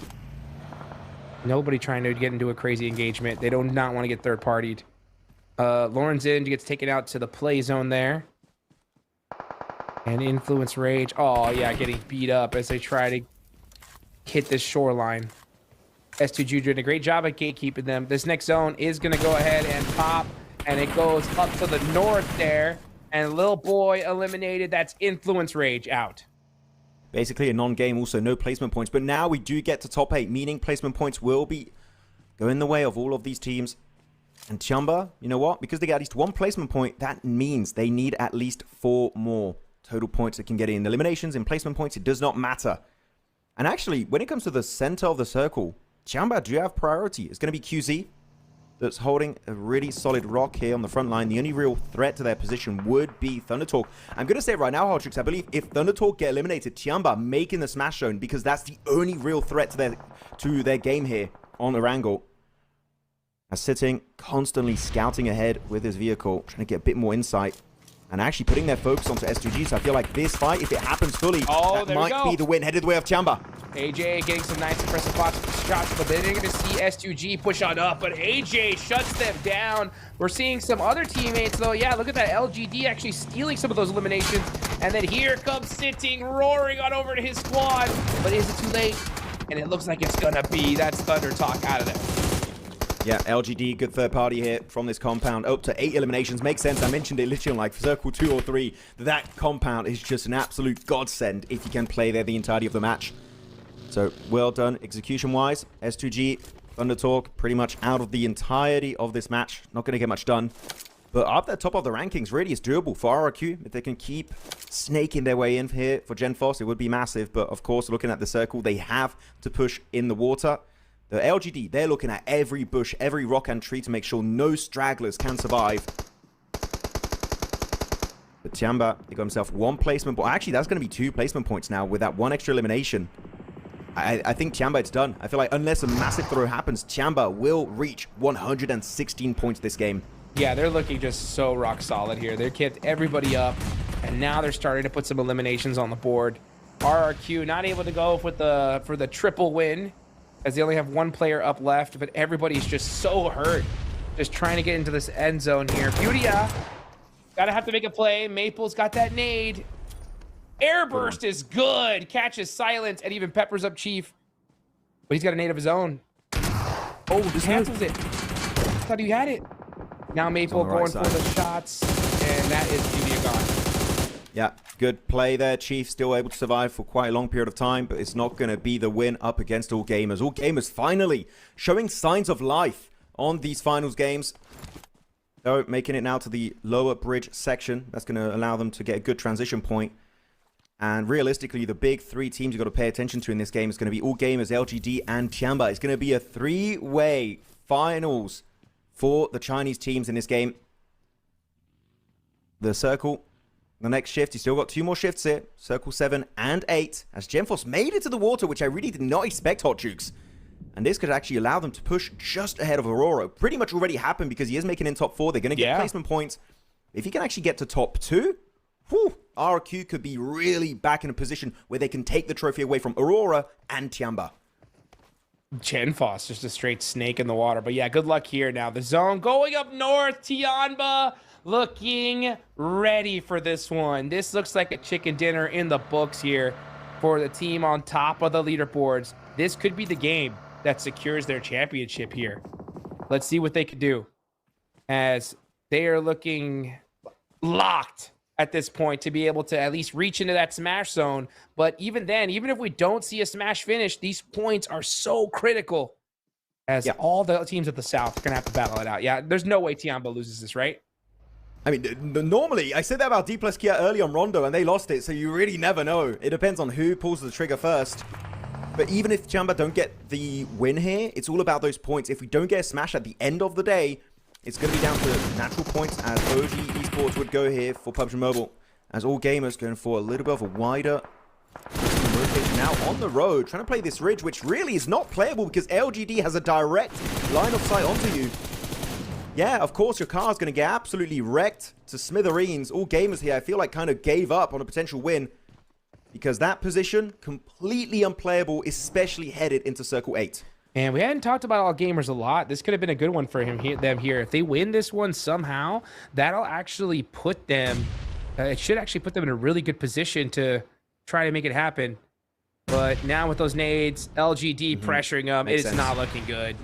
Nobody trying to get into a crazy engagement. They do not want to get third-partied. Lauren's in, gets taken out to the play zone there. And Influence Rage. Oh, yeah, getting beat up as they try to hit this shoreline. S2G doing a great job at gatekeeping them. This next zone is going to go ahead and pop, and it goes up to the north there. And Lil Boy eliminated. That's Influence Rage out. Basically a non-game, also no placement points. But now we do get to top 8, meaning placement points will be going the way of all of these teams. And Chamba, you know what? Because they get at least 1 placement point, that means they need at least 4 more total points that can get in eliminations, in placement points. It does not matter. And actually, when it comes to the center of the circle, Chamba do have priority. It's going to be QZ that's holding a really solid rock here on the front line. The only real threat to their position would be ThunderTalk. I'm going to say it right now, Hardtrix, I believe if ThunderTalk get eliminated, Chamba making the smash zone, because that's the only real threat to their game here on Erangel. As Sitting constantly scouting ahead with his vehicle, trying to get a bit more insight. And actually putting their focus onto S2G. So I feel like this fight, if it happens fully, that might be the win headed the way of Chamba. AJ getting some nice impressive shots, but then you're going to see S2G push on up, but AJ shuts them down. We're seeing some other teammates, though. Yeah, look at that. LGD actually stealing some of those eliminations. And then here comes Sitting, roaring on over to his squad. But is it too late? And it looks like it's going to be. That's ThunderTalk out of there. Yeah, LGD, good third party here from this compound. Up to 8 eliminations. Makes sense. I mentioned it literally on like circle 2 or 3. That compound is just an absolute godsend if you can play there the entirety of the match. So, well done execution-wise. S2G, ThunderTalk, pretty much out of the entirety of this match. Not going to get much done. But up the top of the rankings really is doable for RRQ. If they can keep snaking their way in here for GenFoss, it would be massive. But of course, looking at the circle, they have to push in the water. The LGD, they're looking at every bush, every rock and tree to make sure no stragglers can survive. But Chamba, he got himself 1 placement. But actually, that's going to be 2 placement points now with that 1 extra elimination. I think Chamba, it's done. I feel like unless a massive throw happens, Chamba will reach 116 points this game. Yeah, they're looking just so rock solid here. They've kept everybody up, and now they're starting to put some eliminations on the board. RRQ not able to go for the triple win, as they only have 1 player up left, but everybody's just so hurt. Just trying to get into this end zone here. Beautya, gotta have to make a play. Maple's got that nade. Airburst is good. Catches Silence and even peppers up Chief. But he's got a nade of his own. Oh, this cancels it. Thought he had it. Now Maple going for the shots, and that is Beautya gone. Yeah, good play there. Chief still able to survive for quite a long period of time, but it's not going to be the win up against All Gamers. All Gamers finally showing signs of life on these finals games. So making it now to the lower bridge section. That's going to allow them to get a good transition point. And realistically, the big 3 teams you've got to pay attention to in this game is going to be All Gamers, LGD, and Chamba. It's going to be a 3-way finals for the Chinese teams in this game. The circle, the next shift, you still got 2 more shifts here. Circle 7 and 8. As GenFoss made it to the water, which I really did not expect, Hot Jukes. And this could actually allow them to push just ahead of Aurora. Pretty much already happened because he is making in top 4. They're going to get placement points. If he can actually get to top 2, whew, RQ could be really back in a position where they can take the trophy away from Aurora and Chamba. GenFoss, just a straight snake in the water. But yeah, good luck here now. The zone going up north. Tianba looking ready for this one. This looks like a chicken dinner in the books here for the team on top of the leaderboards. This could be the game that secures their championship here. Let's see what they can do, as they are looking locked at this point to be able to at least reach into that smash zone. But even then, even if we don't see a smash finish, these points are so critical, as all the teams at the South are going to have to battle it out. Yeah, there's no way Tianba loses this, right? I mean, normally, I said that about D plus Kia early on Rondo, and they lost it, so you really never know. It depends on who pulls the trigger first. But even if Chamba don't get the win here, it's all about those points. If we don't get a smash at the end of the day, it's going to be down to natural points, as OG Esports would go here for PUBG Mobile. As All Gamers going for a little bit of a wider rotation now on the road, trying to play this ridge, which really is not playable because LGD has a direct line of sight onto you. Yeah, of course, your car is going to get absolutely wrecked to smithereens. All Gamers here, I feel like, kind of gave up on a potential win, because that position, completely unplayable, especially headed into Circle 8. And we hadn't talked about All Gamers a lot. This could have been a good one for them here. If they win this one somehow, that'll actually put them, it should actually put them in a really good position to try to make it happen. But now with those nades, LGD pressuring them, it's not looking good.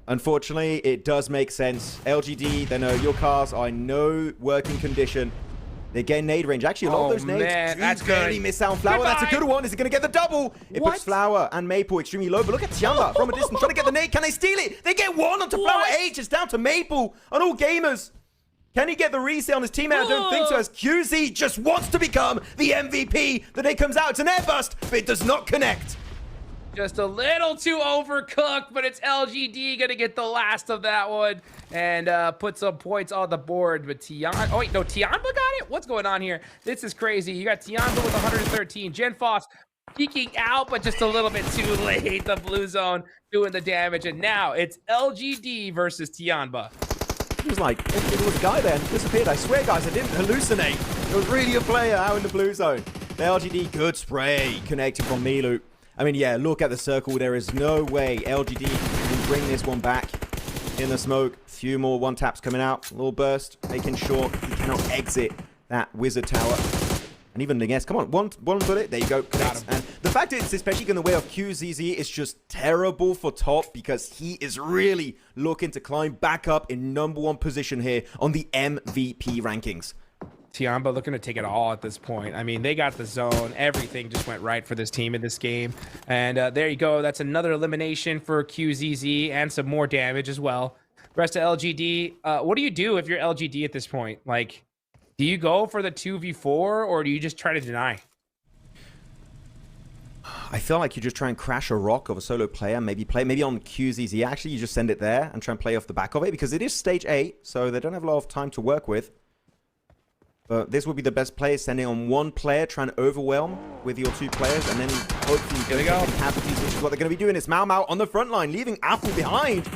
Unfortunately, it does make sense. LGD, they know your cars are in no working condition. They get nade range. Actually, a lot of those nades that's barely good. miss out on Flower. That's a good one. Is it going to get the double? It puts Flower and Maple extremely low. But look at Tiamba from a distance trying to get the nade. Can they steal it? They get one onto Flower H. It's down to Maple on All Gamers. Can he get the reset on his teammate? I don't think so, as QZ just wants to become the MVP. The day comes out. It's an air bust, but it does not connect. Just a little too overcooked, but it's LGD gonna get the last of that one and put some points on the board. But Tiamba, oh wait, no, Tiamba got it? What's going on here? This is crazy. You got Tiamba with 113. Gen Foss peeking out, but just a little bit too late. The blue zone doing the damage, and now it's LGD versus Tiamba. It was like, it was a guy there and disappeared. I swear, guys, I didn't hallucinate. It was really a player out in the blue zone. The LGD, good spray, connected from Milu. I mean, yeah, look at the circle. There is no way LGD can bring this one back in the smoke. Few more one taps coming out. A little burst, making sure he cannot exit that wizard tower. And even the guess, come on, one bullet. There you go. Connects. And the fact it's especially going the way of QZZ is just terrible for top because he is really looking to climb back up in #1 position here on the MVP rankings. Tiamba looking to take it all at this point. I mean, they got the zone. Everything just went right for this team in this game. And there you go. That's another elimination for QZZ and some more damage as well. Rest of LGD, what do you do if you're LGD at this point? Like, do you go for the 2v4 or do you just try to deny? I feel like you just try and crash a rock of a solo player, maybe on QZZ. Actually, you just send it there and try and play off the back of it because it is stage 8, so they don't have a lot of time to work with. But this would be the best play, sending on one player, trying to overwhelm with your 2 players, and then hopefully Here they go. casualties, which is what they're going to be doing. It's Mau Mau on the front line, leaving Apple behind.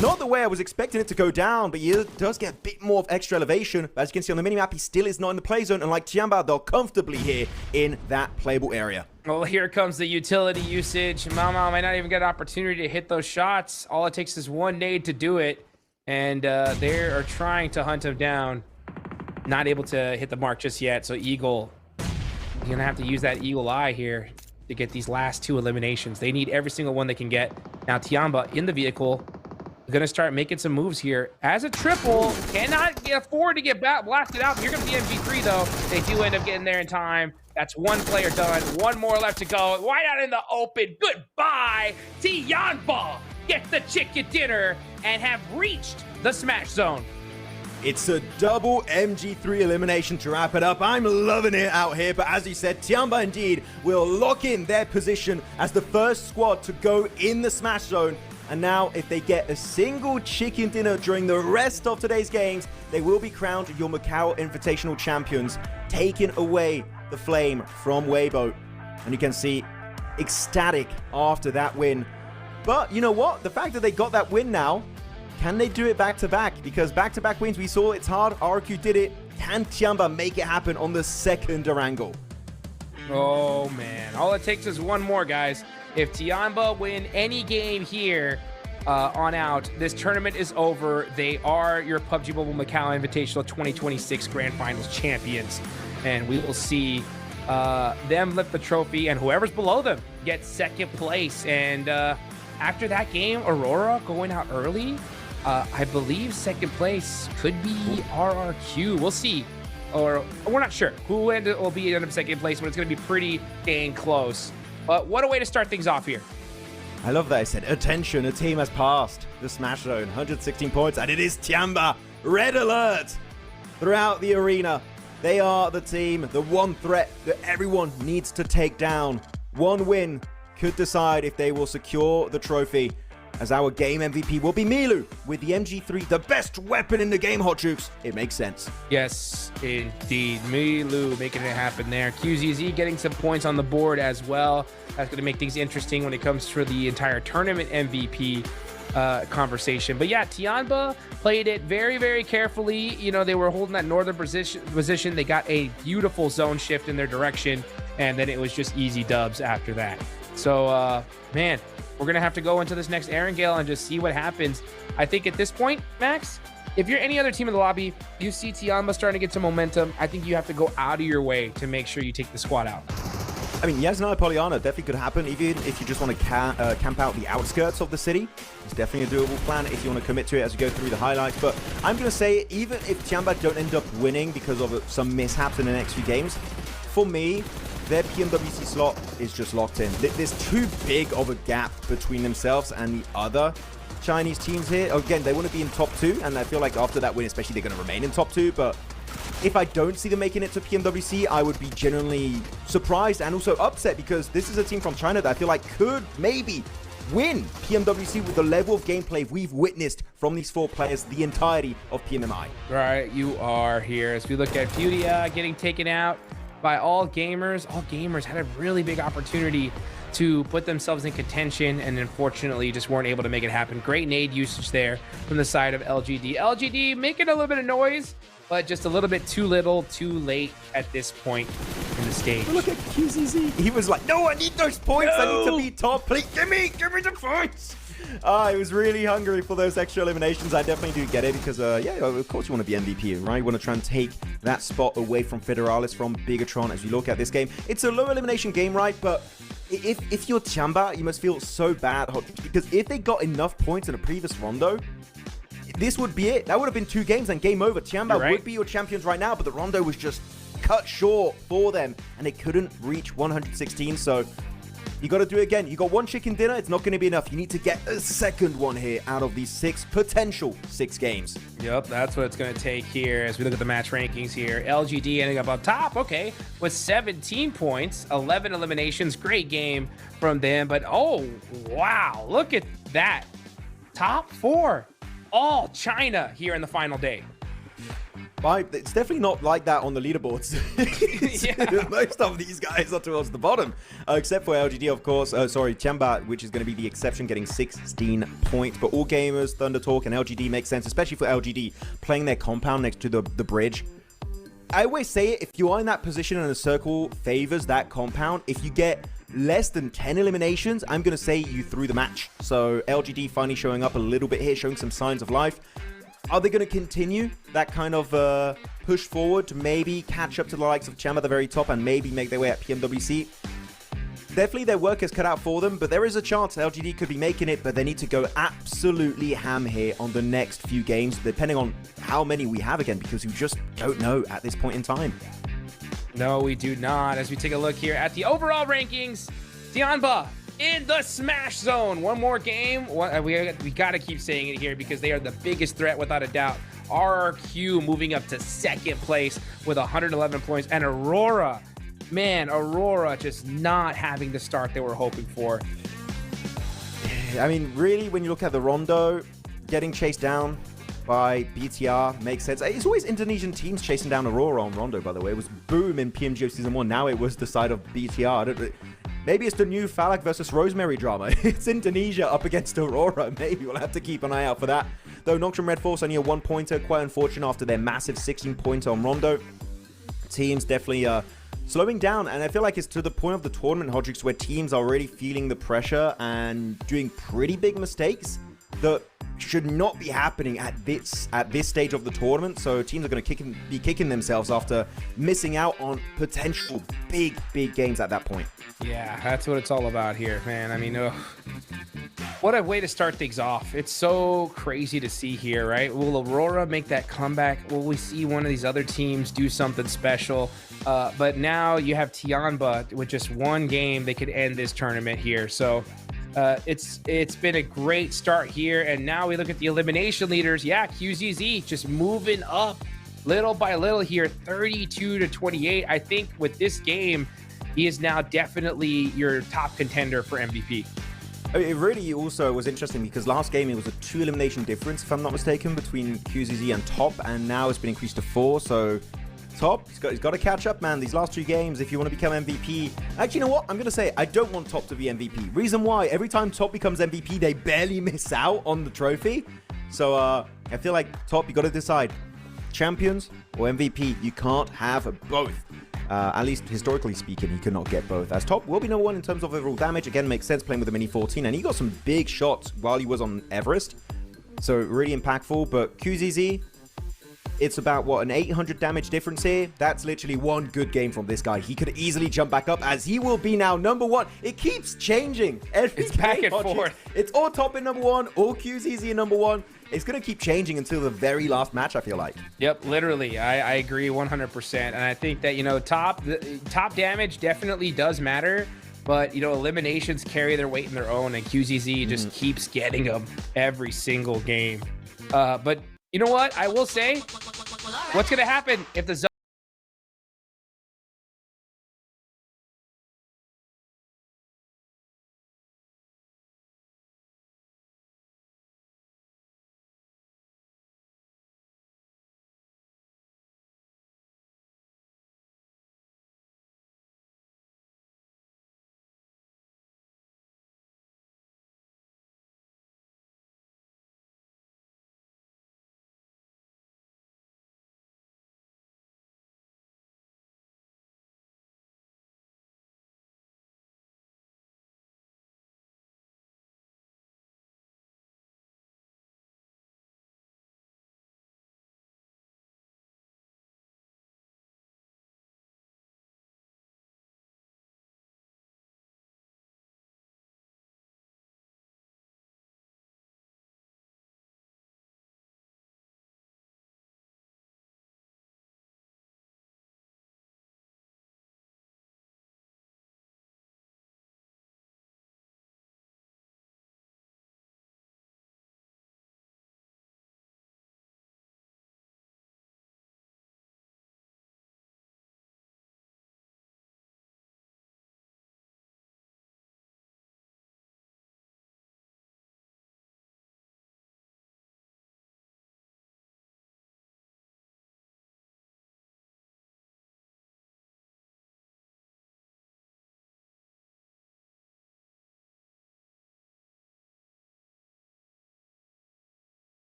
Not the way I was expecting it to go down, but he does get a bit more of extra elevation. But as you can see on the minimap, he still is not in the play zone, and like Tiamba, they're comfortably here in that playable area. Well, here comes the utility usage. Mau Mau might not even get an opportunity to hit those shots. All it takes is one nade to do it, and they are trying to hunt him down. Not able to hit the mark just yet, so Eagle, you're gonna have to use that Eagle Eye here to get these last 2 eliminations. They need every single one they can get. Now Tiamba in the vehicle, gonna start making some moves here. As a triple, cannot afford to get blasted out. Here comes the MG3 though. They do end up getting there in time. That's one player done, one more left to go. Right out in the open, goodbye. Tiamba gets the chicken dinner and have reached the smash zone. It's a double MG3 elimination to wrap it up. I'm loving it out here, but as you said, Tiamba indeed will lock in their position as the first squad to go in the smash zone. And now, if they get a single chicken dinner during the rest of today's games, they will be crowned your Macau Invitational champions, taking away the flame from Weibo. And you can see ecstatic after that win. But you know what? The fact that they got that win now, can they do it back-to-back? Because back-to-back wins, we saw it's hard. RQ did it. Can Tiamba make it happen on the second Erangel? Oh, man. All it takes is one more, guys. If Tiamba win any game here on out, this tournament is over. They are your PUBG Mobile Macau Invitational 2026 Grand Finals champions. And we will see them lift the trophy, and whoever's below them gets second place. And after that game, Aurora going out early, I believe second place could be RRQ. We'll see. Or we're not sure who will be in second place, but it's going to be pretty dang close. But what a way to start things off here. I love that I said, attention, a team has passed the smash zone, 116 points, and it is Tiamba. Red alert throughout the arena. They are the team, the one threat that everyone needs to take down. One win could decide if they will secure the trophy, as our game MVP will be Milu with the MG3, the best weapon in the game, Hot Jukes. It makes sense. Yes, indeed. Milu making it happen there. QZZ getting some points on the board as well. That's going to make things interesting when it comes to the entire tournament MVP conversation. But yeah, Tiamba played it very, very carefully. You know, they were holding that northern position. They got a beautiful zone shift in their direction, and then it was just easy dubs after that. So, man, We're going to have to go into this next Erangel and just see what happens. I think at this point, Max, if you're any other team in the lobby, you see Tianma starting to get some momentum, I think you have to go out of your way to make sure you take the squad out. I mean, Yasna Poliana definitely could happen, even if you just want to camp out the outskirts of the city. It's definitely a doable plan if you want to commit to it as you go through the highlights. But I'm going to say, even if Tianba don't end up winning because of some mishaps in the next few games, for me, their PMWC slot is just locked in. There's too big of a gap between themselves and the other Chinese teams here. Again, they want to be in top 2, and I feel like after that win, especially, they're going to remain in top 2. But if I don't see them making it to PMWC, I would be genuinely surprised and also upset, because this is a team from China that I feel like could maybe win PMWC with the level of gameplay we've witnessed from these 4 players the entirety of PMMI. Right, you are here. As we look at Furia getting taken out by All Gamers. All Gamers had a really big opportunity to put themselves in contention, and unfortunately just weren't able to make it happen. Great nade usage there from the side of LGD. LGD making a little bit of noise, but just a little bit too little, too late at this point in the stage. Look at QZZ. He was like, no, I need those points. No. I need to be top. Please, give me the points. I was really hungry for those extra eliminations. I definitely do get it, because, yeah, of course you want to be MVP, right? You want to try and take that spot away from Federalis, from Bigatron as you look at this game. It's a low elimination game, right? But if you're Chamba, you must feel so bad, because if they got enough points in a previous rondo, this would be it. That would have been 2 games and game over. Tianba would be your champions right now, but the rondo was just cut short for them, and they couldn't reach 116. So you got to do it again. You got 1 chicken dinner. It's not going to be enough. You need to get a second one here out of these potential 6 games. Yep, that's what it's going to take here as we look at the match rankings here. LGD ending up on top, okay, with 17 points, 11 eliminations. Great game from them. But, oh, wow, look at that. Top 4. All China here in the final day. It's definitely not like that on the leaderboards. Yeah. Most of these guys are towards the bottom, except for LGD, of course. Tianba, which is going to be the exception, getting 16 points. But All Gamers, Thunder Talk, and LGD makes sense, especially for LGD playing their compound next to the bridge. I always say it, if you are in that position and the circle favors that compound, if you get less than 10 eliminations, I'm going to say you threw the match. So LGD finally showing up a little bit here, showing some signs of life. Are they going to continue that kind of push forward to maybe catch up to the likes of Cham at the very top and maybe make their way at PMWC? Definitely their work is cut out for them, but there is a chance LGD could be making it, but they need to go absolutely ham here on the next few games, depending on how many we have again, because we just don't know at this point in time. No, we do not. As we take a look here at the overall rankings, Tianba in the smash zone. One more game. We got to keep saying it here because they are the biggest threat without a doubt. RRQ moving up to 2nd place with 111 points. And Aurora, man, Aurora just not having the start they were hoping for. I mean, really, when you look at the Rondo, getting chased down by BTR makes sense. It's always Indonesian teams chasing down Aurora on Rondo, by the way. It was boom in PMGO Season 1. Now it was the side of BTR. Maybe it's the new Falak versus Rosemary drama. It's Indonesia up against Aurora. Maybe we'll have to keep an eye out for that. Though Nocturne Red Force only a 1-pointer. Quite unfortunate after their massive 16-pointer on Rondo. Teams definitely slowing down. And I feel like it's to the point of the tournament, Hodrix, where teams are already feeling the pressure and doing pretty big mistakes that should not be happening at this stage of the tournament. So teams are going to be kicking themselves after missing out on potential big games at that point. Yeah, that's what it's all about here, man. I mean, what a way to start things off. It's so crazy to see here, right? Will Aurora make that comeback? Will we see one of these other teams do something special? But now you have Tianba with just 1 game. They could end this tournament here. So it's been a great start here. And now we look at the elimination leaders. Yeah, QZZ just moving up little by little here, 32-28. I think with this game, he is now definitely your top contender for MVP. It really also was interesting because last game it was a 2 elimination difference, if I'm not mistaken, between QZZ and Top, and now it's been increased to 4. So Top, he's got to catch up, man. These last 2 games, if you want to become MVP. Actually, you know what? I'm going to say I don't want Top to be MVP. Reason why, every time Top becomes MVP, they barely miss out on the trophy. So I feel like Top, you got to decide champions or MVP. You can't have both. At least historically speaking, he could not get both. As top will be number 1 in terms of overall damage. Again, makes sense playing with the Mini 14, and he got some big shots while he was on Everest. So really impactful, but QZZ, it's about, what, an 800 damage difference here? That's literally one good game from this guy. He could easily jump back up, as he will be now number 1. It keeps changing. It's back and forth. It's all top in number 1, all QZZ in number 1. It's going to keep changing until the very last match, I feel like. Yep, literally. I agree 100%. And I think that, you know, top damage definitely does matter. But, you know, eliminations carry their weight in their own, and QZZ just keeps getting them every single game. But you know what? I will say, what's going to happen if the zone...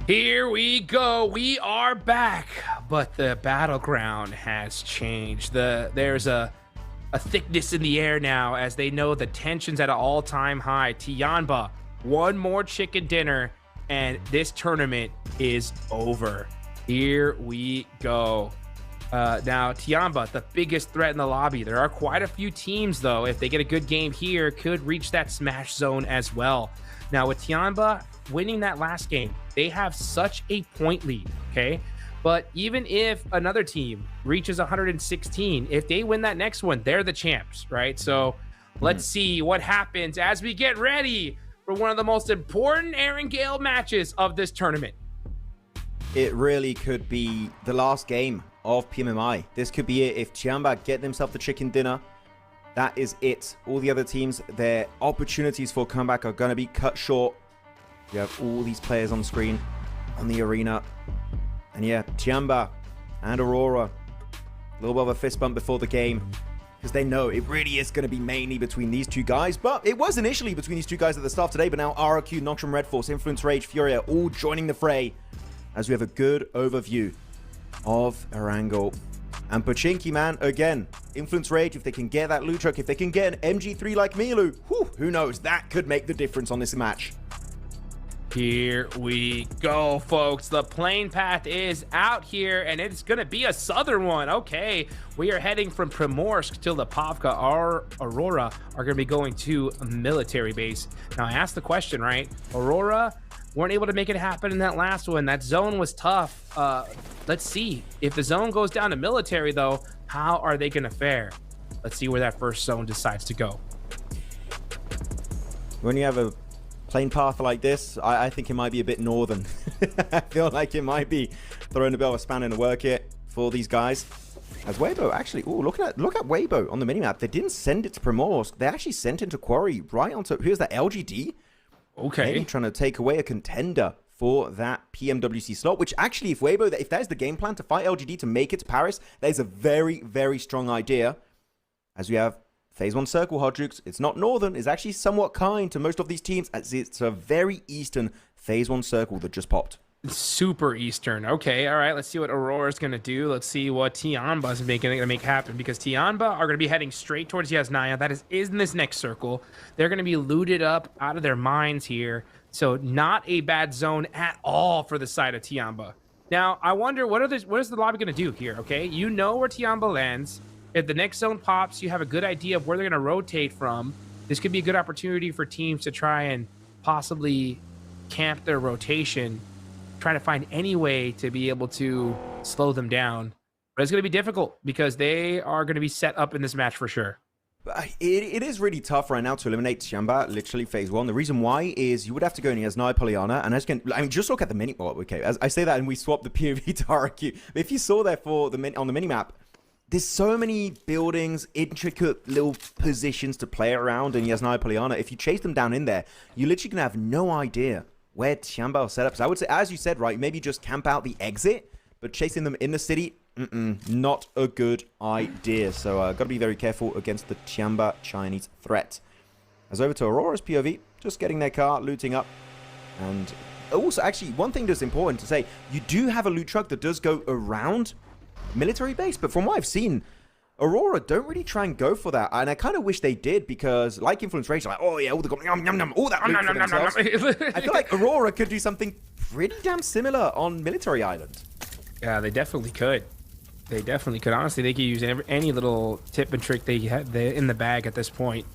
Here we go. We are back, but the battleground has changed. There's a thickness in the air now, as they know the tension's at an all-time high. Tianba, one more chicken dinner, and this tournament is over. Here we go. Now, Tianba, the biggest threat in the lobby. There are quite a few teams, though, if they get a good game here, could reach that smash zone as well. Now, with Tianba winning that last game, they have such a point lead, okay? But even if another team reaches 116, if they win that next one, they're the champs, right? So let's see what happens as we get ready for one of the most important Aaron Gale matches of this tournament. It really could be the last game of PMMI. This could be it. If Tianba get themselves the chicken dinner, that is it. All the other teams, their opportunities for comeback are going to be cut short. You have all these players on screen, on the arena. And yeah, Tianba and Aurora, a little bit of a fist bump before the game, because they know it really is going to be mainly between these two guys. But it was initially between these two guys at the start today, but now RRQ, Nocturne Red Force, Influence Rage, Furia, all joining the fray, as we have a good overview of Erangel. And Pachinki, man, again, Influence Rage, if they can get that loot truck, if they can get an MG3 like Milu, who knows, that could make the difference on this match. Here we go, folks. The plane path is out here, and it's going to be a southern one. Okay, we are heading from Primorsk to Lipovka. Our Aurora are going to be going to a military base. Now, I asked the question, right? Aurora weren't able to make it happen in that last one. That zone was tough. Let's see. If the zone goes down to military, though, how are they going to fare? Let's see where that first zone decides to go. When you have a plane path like this, I think it might be a bit northern. I feel like it might be throwing a bit of a spanner in the work here for these guys. As Weibo actually, look at Weibo on the minimap. They didn't send it to Primorsk. They actually sent it to Quarry right onto, here's that LGD. Okay. Maybe trying to take away a contender for that PMWC slot, which actually, if that is the game plan to fight LGD to make it to Paris, that is a very, very strong idea. As we have Phase 1 Circle Hodjux, it's not northern, it's actually somewhat kind to most of these teams, as it's a very eastern Phase 1 Circle that just popped. Super eastern. Okay, all right, let's see what Aurora's going to do. Let's see what Tianba's going to make happen, because Tianba are going to be heading straight towards Yasnaya. That is in this next circle. They're going to be looted up out of their mines here, so not a bad zone at all for the side of Tianba. Now, I wonder, what is the lobby going to do here, okay? You know where Tianba lands. If the next zone pops, you have a good idea of where they're going to rotate from. This could be a good opportunity for teams to try and possibly camp their rotation, trying to find any way to be able to slow them down. But it's going to be difficult because they are going to be set up in this match for sure. It is really tough right now to eliminate Tianba, literally Phase 1. The reason why is you would have to go in Yasnaya Poliana, and just look at the mini. Oh, okay, as I say that, and we swap the POV to RQ. But if you saw there on the minimap, there's so many buildings, intricate little positions to play around in Yasnaya Poliana. If you chase them down in there, you're literally going to have no idea where Tianba are set up. So I would say, as you said, right, maybe just camp out the exit, but chasing them in the city, not a good idea. So got to be very careful against the Tianba Chinese threat. As over to Aurora's POV, just getting their car, looting up. And also, actually, one thing that's important to say, you do have a loot truck that does go around military base, but from what I've seen, Aurora don't really try and go for that, and I kind of wish they did, because like Influence Rage, like, oh yeah, all the all that loot for themselves. I feel like Aurora could do something pretty damn similar on Military Island. Yeah, they definitely could. They definitely could. Honestly, they could use any little tip and trick they had in the bag at this point,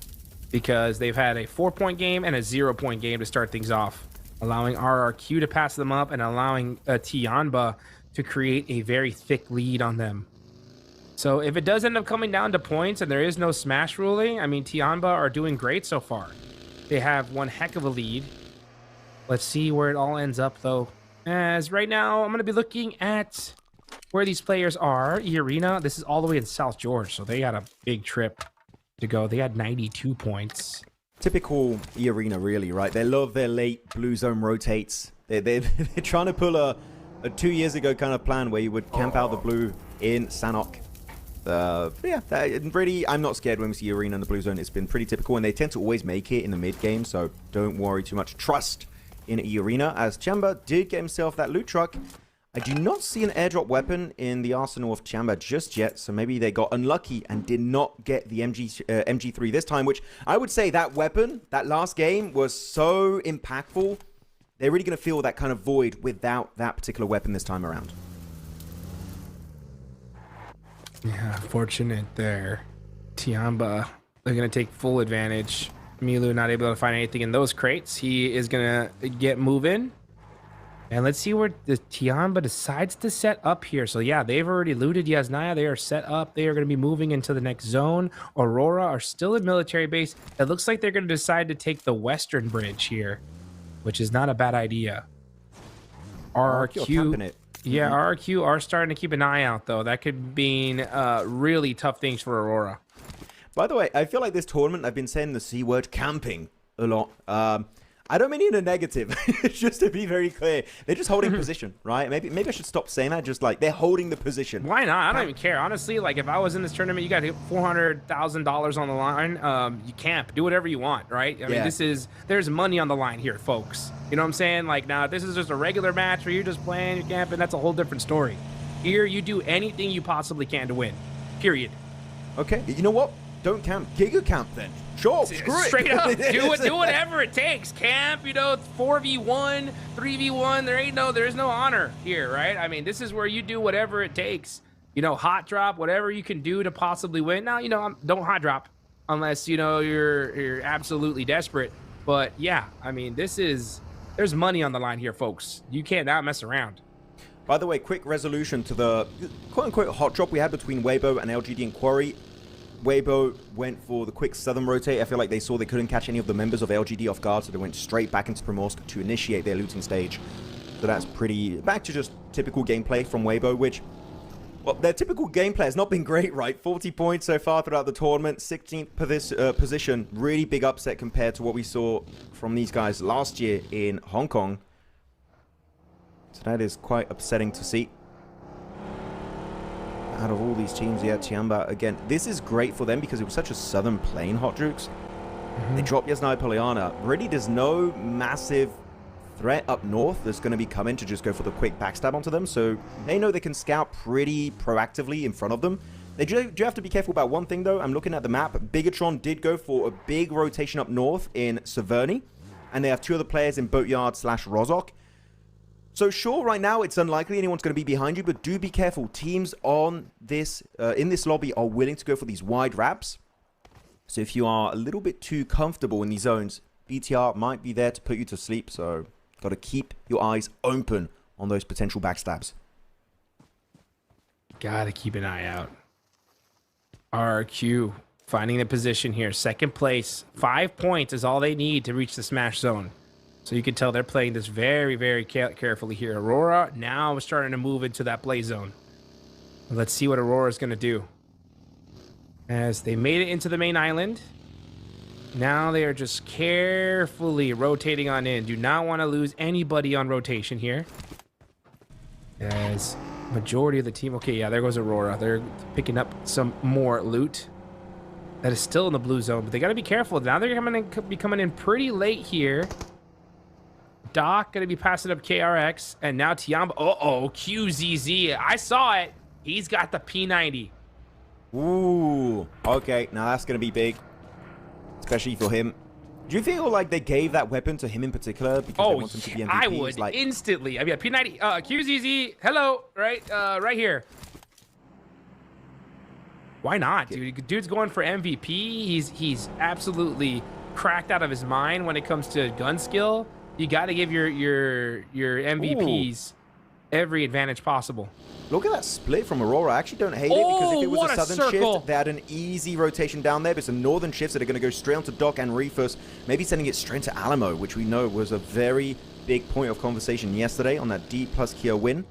because they've had a 4-point game and a 0-point game to start things off, allowing RRQ to pass them up and allowing Tianba to create a very thick lead on them. So if it does end up coming down to points and there is no smash ruling, I mean, Tianba are doing great so far. They have one heck of a lead. Let's see where it all ends up, though. As right now, I'm going to be looking at where these players are. E-Arena, this is all the way in South George, so they had a big trip to go. They had 92 points. Typical E-Arena, really, right? They love their late blue zone rotates. They're trying to pull a 2 years ago kind of plan where you would camp out the blue in Sanok. Yeah, really, I'm not scared when we see Arena in the blue zone. It's been pretty typical, and they tend to always make it in the mid game, so don't worry too much. Trust in Arena, as Tianba did get himself that loot truck. I do not see an airdrop weapon in the arsenal of Tianba just yet, so maybe they got unlucky and did not get the MG3 this time, which I would say that weapon, that last game, was so impactful. They're really going to feel that kind of void without that particular weapon this time around. Yeah, fortunate there. Tianba, they're going to take full advantage. Milu not able to find anything in those crates. He is going to get moving. And let's see where the Tianba decides to set up here. So yeah, they've already looted Yasnaya. They are set up. They are going to be moving into the next zone. Aurora are still in military base. It looks like they're going to decide to take the western bridge here, which is not a bad idea. RRQ, yeah, RRQ are starting to keep an eye out, though. That could mean really tough things for Aurora. By the way, I feel like this tournament, I've been saying the C word, camping, a lot. I don't mean it in a negative, just to be very clear. They're just holding position, right? Maybe I should stop saying that, just like they're holding the position. Why not? I don't even care. Honestly, like if I was in this tournament, you got $400,000 on the line, you camp, do whatever you want, right? I mean, there's money on the line here, folks. You know what I'm saying? Like now, this is just a regular match where you're just playing, you're camping, that's a whole different story. Here, you do anything you possibly can to win, period. Okay, you know what? don't camp. Giga camp then. Sure, screw it. Straight up, do whatever it takes. Camp, you know, 4v1, 3v1. There's no honor here, right? I mean, this is where you do whatever it takes. You know, hot drop, whatever you can do to possibly win. Now, you know, don't hot drop unless, you know, you're absolutely desperate. But yeah, I mean, there's money on the line here, folks. You cannot mess around. By the way, quick resolution to the quote-unquote hot drop we had between Weibo and LGD and Quarry. Weibo went for the quick southern rotate. I feel like they saw they couldn't catch any of the members of LGD off guard, so they went straight back into Primorsk to initiate their looting stage. So that's pretty back to just typical gameplay from Weibo, which, well, their typical gameplay has not been great, right? 40 points so far throughout the tournament, 16th position. Really big upset compared to what we saw from these guys last year in Hong Kong. So that is quite upsetting to see. Out of all these teams, yeah, Tiamba, again, this is great for them because it was such a southern plane, Hot Jukes. They dropped Yasnai Poliana. Really, there's no massive threat up north that's going to be coming to just go for the quick backstab onto them. So they know they can scout pretty proactively in front of them. They do have to be careful about one thing, though. I'm looking at the map. Bigatron did go for a big rotation up north in Severny. And they have two other players in Boatyard / Rozhok. So sure, right now it's unlikely anyone's going to be behind you, but do be careful. Teams on this in this lobby are willing to go for these wide wraps. So if you are a little bit too comfortable in these zones, BTR might be there to put you to sleep. So got to keep your eyes open on those potential backstabs. Gotta keep an eye out. RRQ finding a position here, second place. 5 points is all they need to reach the smash zone. So you can tell they're playing this very, very carefully here. Aurora now is starting to move into that play zone. Let's see what Aurora is going to do. As they made it into the main island, now they are just carefully rotating on in. Do not want to lose anybody on rotation here. As majority of the team... Okay, yeah, there goes Aurora. They're picking up some more loot. That is still in the blue zone, but they got to be careful. Now they're coming in pretty late here. Doc going to be passing up KRX, and now Tiamba. Uh-oh, QZZ. I saw it. He's got the P90. Ooh, okay. Now that's going to be big, especially for him. Do you feel like they gave that weapon to him in particular because they want him to be MVP? I would like... instantly. I mean, P90, QZZ, hello, right here. Why not, dude? Dude's going for MVP. He's absolutely cracked out of his mind when it comes to gun skill. You got to give your MVPs every advantage possible. Look at that split from Aurora. I actually don't hate it because if it was a southern shift, they had an easy rotation down there. But some northern shifts that are going to go straight onto Doc and Reefus, maybe sending it straight to Alamo, which we know was a very big point of conversation yesterday on that D plus Kia win.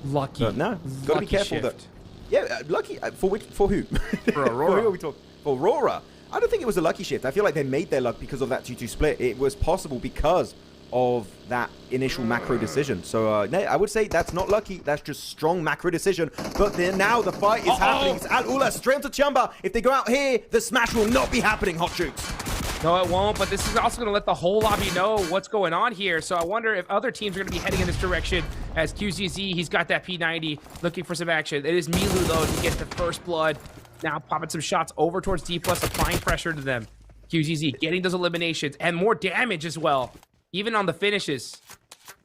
Lucky. But no, got to be careful. That, yeah, lucky. For who? For Aurora. For who are we talking? For Aurora. I don't think it was a lucky shift. I feel like they made their luck because of that 2-2 split. It was possible because of that initial macro decision. So I would say that's not lucky. That's just strong macro decision. But then now the fight is happening. It's Al Ula straight onto Tiamba. If they go out here, the smash will not be happening, Hot Jukes. No, it won't. But this is also going to let the whole lobby know what's going on here. So I wonder if other teams are going to be heading in this direction. As QZZ, he's got that P90 looking for some action. It is Milu, though, to get the first blood. Now popping some shots over towards D+, applying pressure to them. QZZ getting those eliminations and more damage as well, even on the finishes.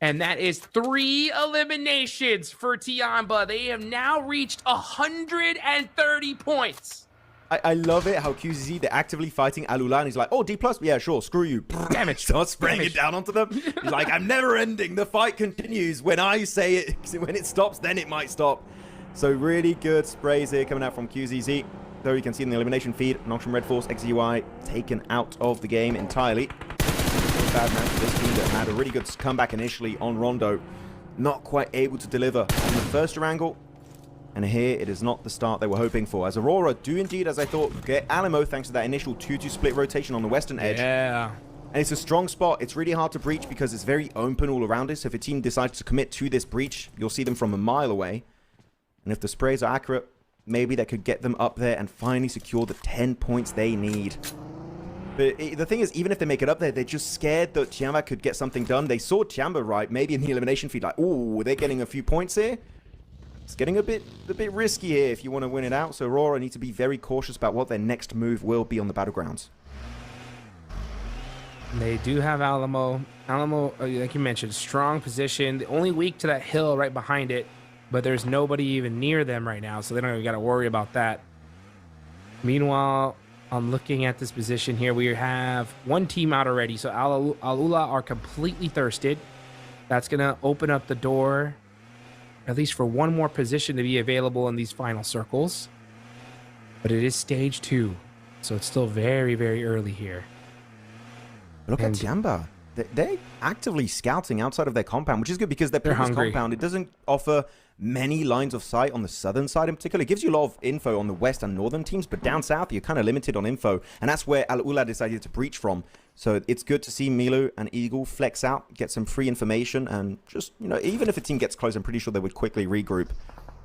And that is 3 eliminations for Tiamba. They have now reached 130 points. I love it how QZZ, they're actively fighting Alula, and he's like, oh, D+, yeah, sure, screw you. Damage. Starts spraying it down onto them. He's like, I'm never ending. The fight continues. When I say it, when it stops, then it might stop. So really good sprays here coming out from QZZ. Though you can see in the elimination feed, Noxian Red Force, XUI taken out of the game entirely. Bad match for this team that had a really good comeback initially on Rondo. Not quite able to deliver on the first angle. And here it is not the start they were hoping for. As Aurora do indeed, as I thought, get Alamo thanks to that initial 2-2 split rotation on the western edge. Yeah. And it's a strong spot. It's really hard to breach because it's very open all around it. So if a team decides to commit to this breach, you'll see them from a mile away. And if the sprays are accurate, maybe that could get them up there and finally secure the 10 points they need. But the thing is, even if they make it up there, they're just scared that Tiamba could get something done. They saw Tiamba, right, maybe in the elimination feed, like, ooh, they're getting a few points here. it's getting a bit risky here if you want to win it out. So Aurora need to be very cautious about what their next move will be on the battlegrounds. They do have Alamo. Alamo, like you mentioned, strong position. The only weak to that hill right behind it, but there's nobody even near them right now, so they don't even got to worry about that. Meanwhile, I'm looking at this position here. We have one team out already, so Alula are completely thirsted. That's going to open up the door, at least for one more position to be available in these final circles. But it is stage 2, so it's still very, very early here. Look at Tiamba. They're actively scouting outside of their compound, which is good because their previous compound, it doesn't offer many lines of sight on the southern side in particular. It gives you a lot of info on the west and northern teams, but down south, you're kind of limited on info. And that's where Al Ula decided to breach from. So it's good to see Milu and Eagle flex out, get some free information, and just, you know, even if a team gets close, I'm pretty sure they would quickly regroup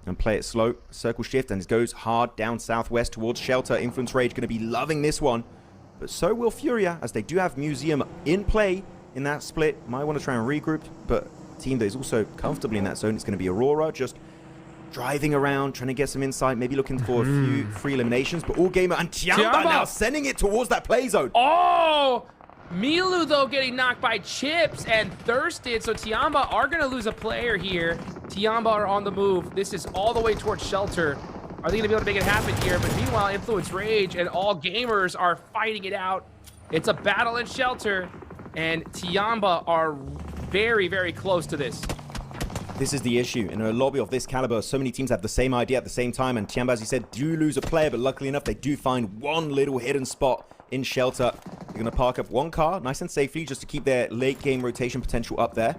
and play it slow. Circle shift, and it goes hard down southwest towards Shelter. Influence Rage going to be loving this one. But so will Furia, as they do have Museum in play in that split. Might want to try and regroup, but team that is also comfortably in that zone, it's going to be Aurora, just driving around, trying to get some insight, maybe looking for a few free eliminations. But All Gamer and Tiamba now sending it towards that play zone. Oh! Milu, though, getting knocked by Chips and Thirsted, so Tiamba are going to lose a player here. Tiamba are on the move. This is all the way towards Shelter. Are they going to be able to make it happen here? But meanwhile, Influence Rage and All Gamers are fighting it out. It's a battle in Shelter, and Tiamba are very, very close to this. This is the issue. In a lobby of this caliber, so many teams have the same idea at the same time, and Tiamba, as you said, do lose a player, but luckily enough, they do find one little hidden spot in Shelter. They're going to park up one car, nice and safely, just to keep their late game rotation potential up there.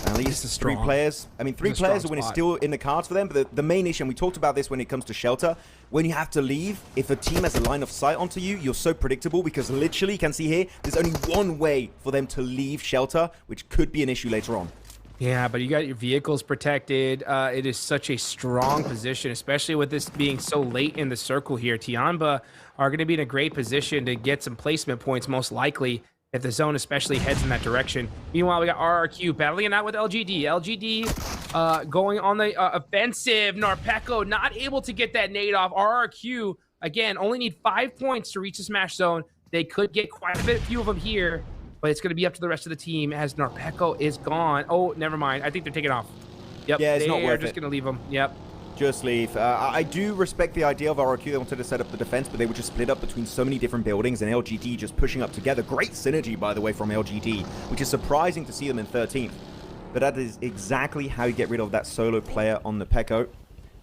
At least 3 players. I mean, 3 players when it's still in the cards for them. But the main issue, and we talked about this when it comes to Shelter, when you have to leave, if a team has a line of sight onto you, you're so predictable because literally, you can see here, there's only one way for them to leave Shelter, which could be an issue later on. Yeah, but you got your vehicles protected. It is such a strong position, especially with this being so late in the circle here. Tiamba are going to be in a great position to get some placement points, most likely, if the zone especially heads in that direction. Meanwhile, we got RRQ battling it out with LGD. LGD going on the offensive. Narpeko not able to get that nade off. RRQ, again, only need 5 points to reach the smash zone. They could get quite a few of them here, but it's going to be up to the rest of the team as Narpeko is gone. Oh, never mind. I think they're taking off. Yep, yeah, it's not worth it. They're just going to leave them. Yep. Just leave. I do respect the idea of RRQ. They wanted to set up the defense, but they would just split up between so many different buildings, and LGD just pushing up together. Great synergy, by the way, from LGD, which is surprising to see them in 13th. But that is exactly how you get rid of that solo player on the Peko.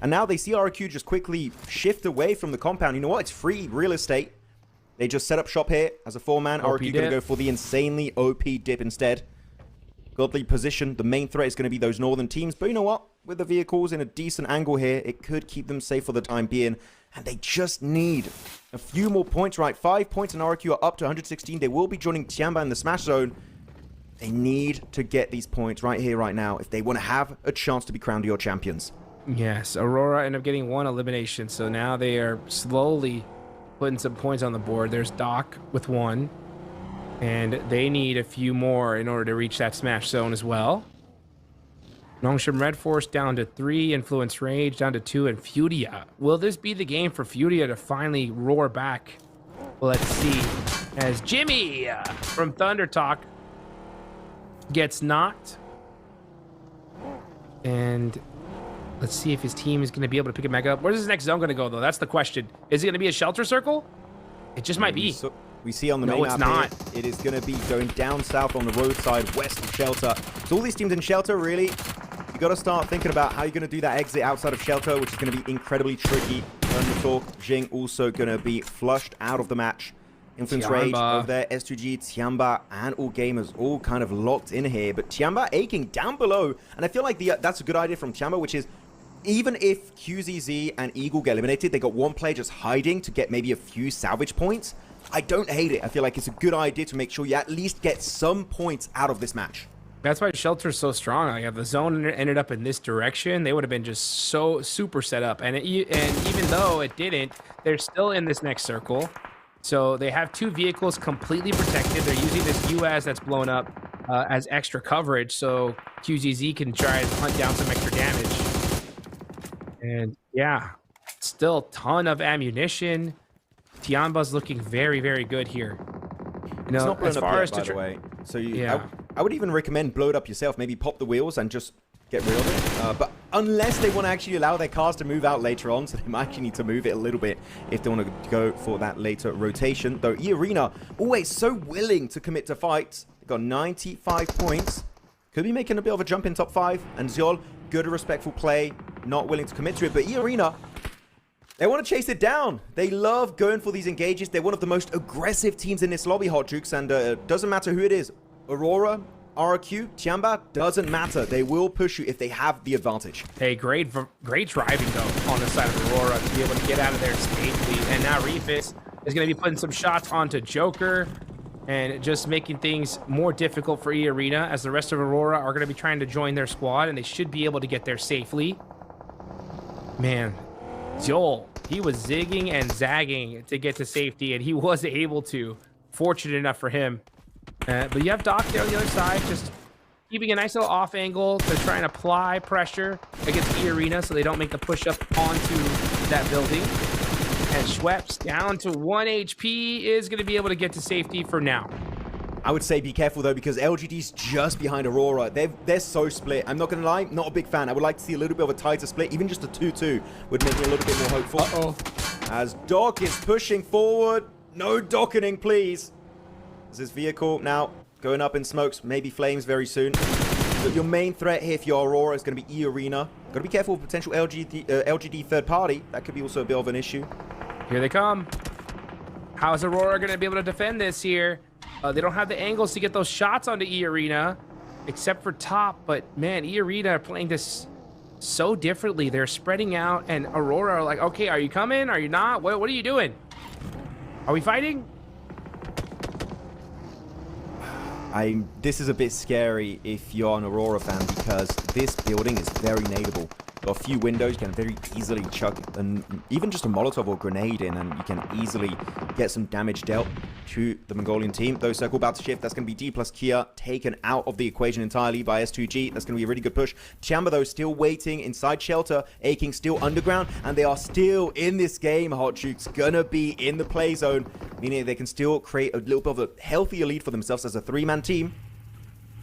And now they see RRQ just quickly shift away from the compound. You know what? It's free real estate. They just set up shop here as a 4-man. RRQ going to go for the insanely OP dip instead. Godly position. The main threat is going to be those northern teams. But you know what? With the vehicles in a decent angle here, it could keep them safe for the time being. And they just need a few more points, right? 5 points and RRQ are up to 116. They will be joining Tiamba in the smash zone. They need to get these points right here, right now, if they want to have a chance to be crowned your champions. Yes, Aurora ended up getting 1 elimination. So now they are slowly putting some points on the board. There's Doc with 1. And they need a few more in order to reach that smash zone as well. Nongshim Red Force down to 3, Influence Rage down to 2, and Furia. Will this be the game for Furia to finally roar back? Well, let's see. As Jimmy from Thunder Talk gets knocked. And let's see if his team is going to be able to pick it back up. Where's his next zone going to go, though? That's the question. Is it going to be a Shelter circle? It just might be. We see on the main map here, it is going to be going down south on the roadside west of Shelter. So all these teams in Shelter, really, you got to start thinking about how you're going to do that exit outside of Shelter, which is going to be incredibly tricky. Talk, Jing also going to be flushed out of the match. Influence Rage over there, S2G, Tiamba, and All Gamers all kind of locked in here. But Tiamba aching down below, and I feel like that's a good idea from Tiamba, which is even if QZZ and Eagle get eliminated, they got one player just hiding to get maybe a few salvage points. I don't hate it. I feel like it's a good idea to make sure you at least get some points out of this match. That's why Shelter's so strong. Like, if the zone ended up in this direction, they would have been just so super set up. And even though it didn't, they're still in this next circle. So they have 2 vehicles completely protected. They're using this UAS that's blown up. as extra coverage, so QZZ can try and hunt down some extra damage. And yeah, still a ton of ammunition. Tianba's looking very, very good here. You know, it's not blown as far up yet, as by the way. So you, yeah. I would even recommend blow it up yourself. Maybe pop the wheels and just get rid of it. But unless they want to actually allow their cars to move out later on, so they might actually need to move it a little bit if they want to go for that later rotation. Though E-Arena, always so willing to commit to fights. They've got 95 points. Could be making a bit of a jump in top 5. And Zyol, good respectful play, not willing to commit to it. But E-Arena, they want to chase it down. They love going for these engages. They're one of the most aggressive teams in this lobby, Hot Jukes, and doesn't matter who it is. Aurora, RRQ, Tiamba, doesn't matter. They will push you if they have the advantage. Hey, great driving, though, on the side of Aurora to be able to get out of there safely. And now Refis is going to be putting some shots onto Joker and just making things more difficult for E-Arena, as the rest of Aurora are going to be trying to join their squad, and they should be able to get there safely. Man, Joel, he was zigging and zagging to get to safety, and he was able to. Fortunate enough for him. But you have Doc there on the other side, just keeping a nice little off angle to try and apply pressure against E-Arena so they don't make the push up onto that building. And Schweppes down to 1 HP is going to be able to get to safety for now. I would say be careful, though, because LGD's just behind Aurora. They're so split. I'm not going to lie, not a big fan. I would like to see a little bit of a tighter split. Even just a 2-2 would make me a little bit more hopeful. Uh-oh. As Doc is pushing forward. No docketing, please. This is vehicle now going up in smokes, maybe flames very soon. But your main threat here, if you're Aurora, is going to be E-Arena. Got to be careful with potential LGD third party. That could be also a bit of an issue. Here they come. How is Aurora going to be able to defend this here? They don't have the angles to get those shots onto E-Arena, except for top. But man, E-Arena are playing this so differently. They're spreading out, and Aurora are like, okay, are you coming? Are you not? What are you doing? Are we fighting? This is a bit scary if you're an Aurora fan, because this building is very nadeable. Got a few windows, you can very easily chuck even just a Molotov or grenade in, and you can easily get some damage dealt to the Mongolian team. Though circle about to shift, that's going to be D plus Kia taken out of the equation entirely by S2G. That's going to be a really good push. Tiamba, though, still waiting inside shelter. Aching still underground, and they are still in this game. Hot Jukes gonna be in the play zone, meaning they can still create a little bit of a healthier lead for themselves as a 3-man team.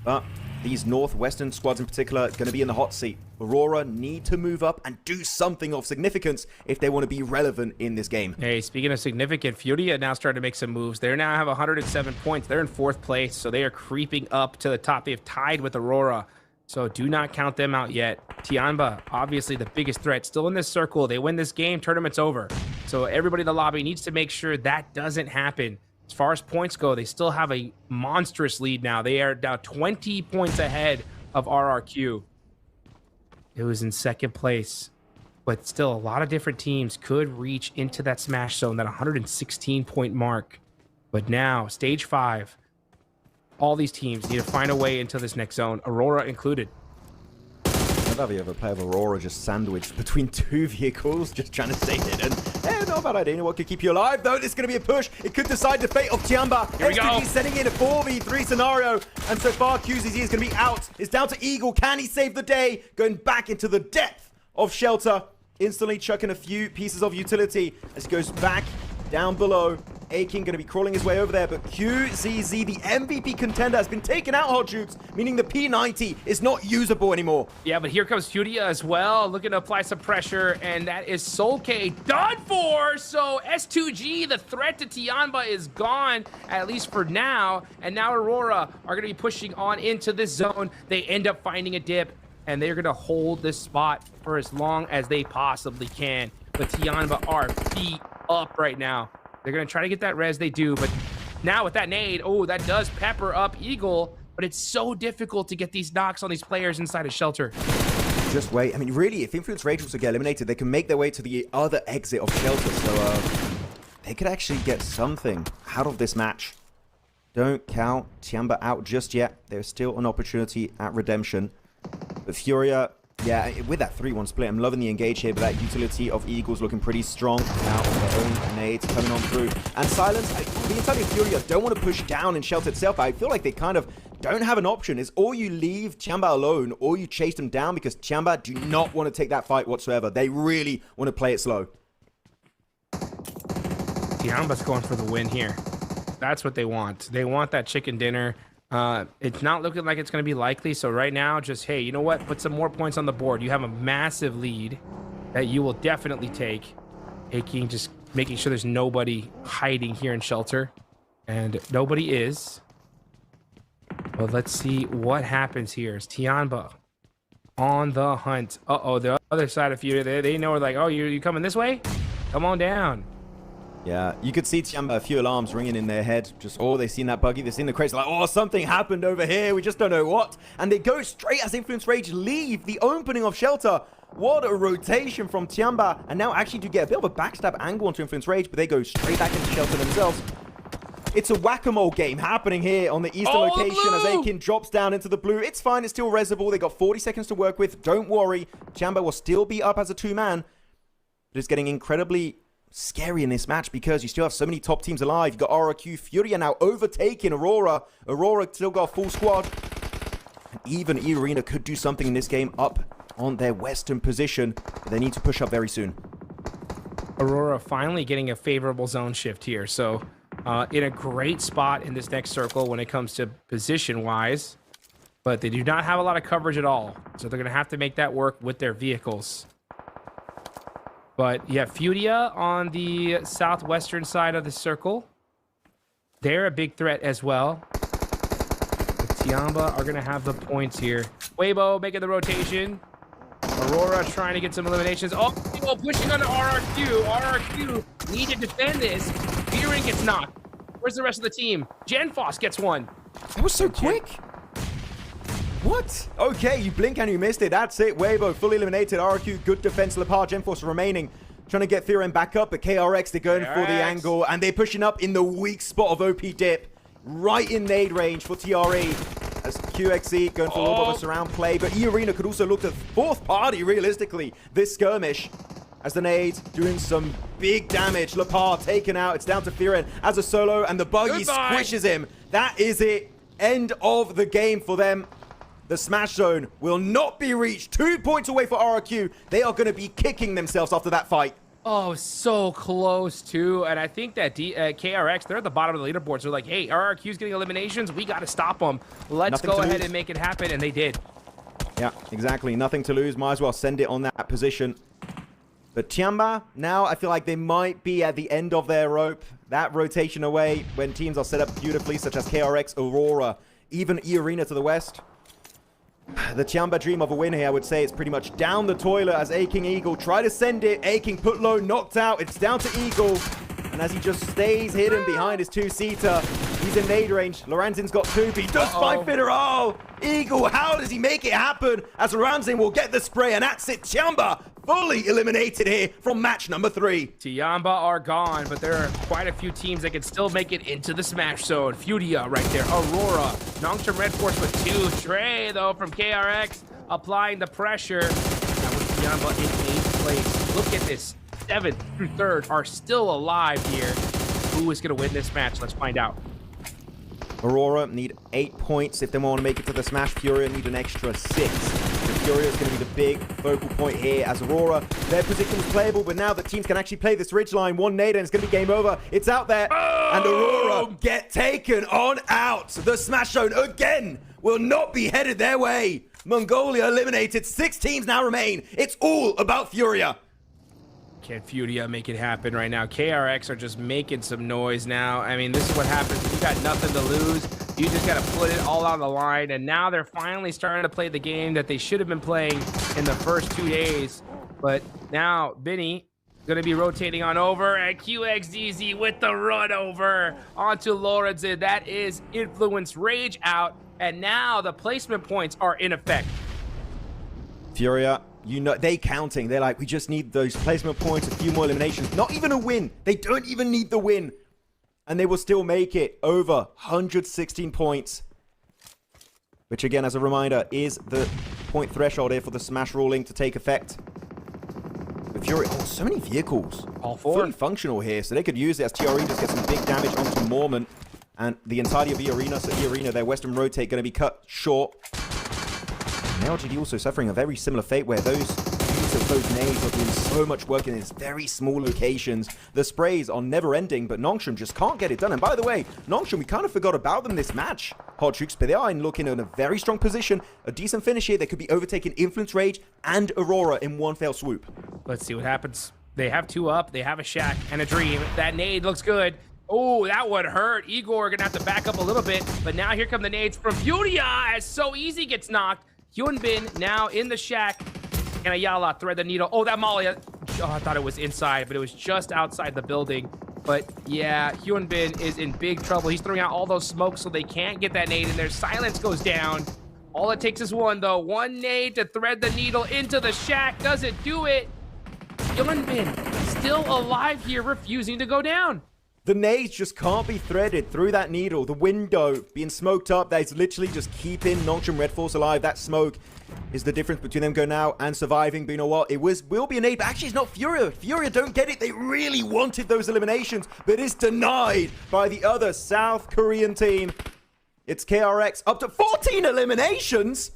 But these northwestern squads in particular are going to be in the hot seat. Aurora need to move up and do something of significance if they want to be relevant in this game. Hey, speaking of significant, Furia now starting to make some moves. They now have 107 points. They're in 4th place, so they are creeping up to the top. They have tied with Aurora, so do not count them out yet. Tianba, obviously the biggest threat, still in this circle. They win this game, tournament's over. So everybody in the lobby needs to make sure that doesn't happen. As far as points go, they still have a monstrous lead now. They are now 20 points ahead of RRQ. It was in 2nd place, but still a lot of different teams could reach into that smash zone, that 116-point mark. But now, stage 5, all these teams need to find a way into this next zone, Aurora included. Have you ever played with Aurora just sandwiched between 2 vehicles, just trying to save it? And not a bad idea. You know what could keep you alive, though? This is going to be a push. It could decide the fate of Tiamba. Here we go. STG setting in a 4v3 scenario, and so far QZZ is going to be out. It's down to Eagle. Can he save the day? Going back into the depth of shelter, instantly chucking a few pieces of utility as he goes back down below. Akin going to be crawling his way over there, but QZZ, the MVP contender, has been taken out, Hot Jukes, meaning the P90 is not usable anymore. Yeah, but here comes Furia as well, looking to apply some pressure, and that is Soulk done for. So S2G, the threat to Tianba, is gone, at least for now. And now Aurora are going to be pushing on into this zone. They end up finding a dip, and they're going to hold this spot for as long as they possibly can. But Tianba are beat up right now. They're going to try to get that res, they do, but now with that nade, oh, that does pepper up Eagle, but it's so difficult to get these knocks on these players inside a shelter. Just wait. I mean, really, if Influence Rage was to get eliminated, they can make their way to the other exit of shelter, so they could actually get something out of this match. Don't count Tiamba out just yet. There's still an opportunity at redemption. But Furia, yeah, with that 3-1 split, I'm loving the engage here, but that utility of Eagles looking pretty strong. Now their own nades coming on through. And Silence, the entire Furia don't want to push down in shelter itself. I feel like they kind of don't have an option. It's or you leave Tiamba alone or you chase them down, because Tiamba do not want to take that fight whatsoever. They really want to play it slow. Tiamba's going for the win here. That's what they want. They want that chicken dinner. It's not looking like it's going to be likely. So right now, just, hey, you know what? Put some more points on the board. You have a massive lead that you will definitely take. Taking, just making sure there's nobody hiding here in shelter. And nobody is. But let's see what happens here. Is Tiamba on the hunt? Uh-oh, the other side of you, they know, like, oh, you coming this way? Come on down. Yeah, you could see Tiamba, a few alarms ringing in their head. Just, oh, they've seen that buggy, they've seen the crates, like, oh, something happened over here, we just don't know what. And they go straight as Influence Rage leave the opening of shelter. What a rotation from Tiamba. And now actually do get a bit of a backstab angle onto Influence Rage, but they go straight back into shelter themselves. It's a whack-a-mole game happening here on the eastern location as Akin drops down into the blue. It's fine, it's still Reservoir. They got 40 seconds to work with. Don't worry, Tiamba will still be up as a two-man. But it's getting incredibly scary in this match because you still have so many top teams alive. You got RRQ, Furia now overtaking Aurora. Aurora still got a full squad. And even E-Arena could do something in this game up on their western position. But they need to push up very soon. Aurora finally getting a favorable zone shift here. So in a great spot in this next circle when it comes to position-wise. But they do not have a lot of coverage at all. So they're going to have to make that work with their vehicles. But yeah, Furia on the southwestern side of the circle. They're a big threat as well. But Tiamba are going to have the points here. Weibo making the rotation. Aurora trying to get some eliminations. Oh, pushing on the RRQ. RRQ need to defend this. Fearing gets knocked. Where's the rest of the team? Genfoss gets one. That was so quick. What? Okay, you blink and you missed it. That's it. Weibo fully eliminated. RRQ, good defense. Lepar, Genforce remaining. Trying to get Theorem back up, but KRX, they're going for the angle. And they're pushing up in the weak spot of OP Dip. Right in nade range for TRE. As QXE going for a little bit of a surround play. But E-Arena could also look to fourth party, realistically, this skirmish. As the nade doing some big damage. Lepar taken out. It's down to Theorem as a solo. And the buggy squishes him. That is it. End of the game for them. The smash zone will not be reached. 2 points away for RRQ. They are going to be kicking themselves after that fight. Oh, so close, too. And I think that KRX, they're at the bottom of the leaderboards. They're like, hey, RRQ's getting eliminations. We got to stop them. Let's go ahead and make it happen. And they did. Yeah, exactly. Nothing to lose. Might as well send it on that position. But Tiamba, now I feel like they might be at the end of their rope. That rotation away when teams are set up beautifully, such as KRX, Aurora, even E-Arena to the west. The Tiamba dream of a win here, I would say, it's pretty much down the toilet as A-King Eagle try to send it. A-King put low, knocked out. It's down to Eagle. And as he just stays hidden behind his two-seater, he's in nade range. Lorenzin's got two, but he does find Fitter. Oh, Eagle, how does he make it happen? As Lorenzen will get the spray, and that's it. Tiamba fully eliminated here from match number 3. Tiamba are gone, but there are quite a few teams that can still make it into the smash zone. Furia right there. Aurora. Nongshim Red Force with 2. Trey, though, from KRX applying the pressure. That was Tiamba in 8th place. Look at this. 7th through 3rd are still alive here. Who is going to win this match? Let's find out. Aurora need 8 points if they want to make it to the smash. Furia need an extra 6. Furia is going to be the big focal point here as Aurora. Their position is playable, but now that teams can actually play this ridgeline, one nade and it's going to be game over. It's out there, and Aurora get taken on out. The smash zone again will not be headed their way. Mongolia eliminated. 6 teams now remain. It's all about Furia. Can Furia make it happen right now? KRX are just making some noise now. I mean, this is what happens. You got nothing to lose. You just got to put it all on the line. And now they're finally starting to play the game that they should have been playing in the first 2 days. But now, Benny going to be rotating on over. And QXDZ with the run over onto Lorenzen. That is Influence Rage out. And now the placement points are in effect. Furia, you know, they counting. They're like, we just need those placement points, a few more eliminations. Not even a win. They don't even need the win. And they will still make it over 116 points. Which again, as a reminder, is the point threshold here for the smash ruling to take effect. But Fury, oh, so many vehicles. All 4. Fully functional here, so they could use it as TRE just gets some big damage onto Mormon. and the entirety of E-Arena. So E-Arena, their Western rotate going to be cut short. And LGD also suffering a very similar fate where those nades are doing so much work in these very small locations. The sprays are never ending, but Nongshim just can't get it done. And by the way, Nongshim, we kind of forgot about them this match, Hot Chooks, but they are looking in a very strong position. A decent finish here. They could be overtaking Influence Rage and Aurora in one fell swoop. Let's see what happens. They have 2 up. They have a Shack and a Dream. That nade looks good. Oh, that would hurt. Igor gonna have to back up a little bit, but now here come the nades from Furia as So Easy gets knocked. Hyunbin now in the Shack. And Ayala thread the needle. Oh, that Molly. Oh, I thought it was inside, but it was just outside the building. But yeah, Hyunbin is in big trouble. He's throwing out all those smokes so they can't get that nade in there. Silence goes down. All it takes is one, though. One nade to thread the needle into the Shack. Doesn't do it. Hyunbin still alive here, refusing to go down. The nades just can't be threaded through that needle. The window being smoked up, that is literally just keeping Nongshim Red Force alive. That smoke is the difference between them going out and surviving. But you know what? It will be a nade, but actually it's not Furia. Furia don't get it. They really wanted those eliminations, but it's denied by the other South Korean team. It's KRX up to 14 eliminations.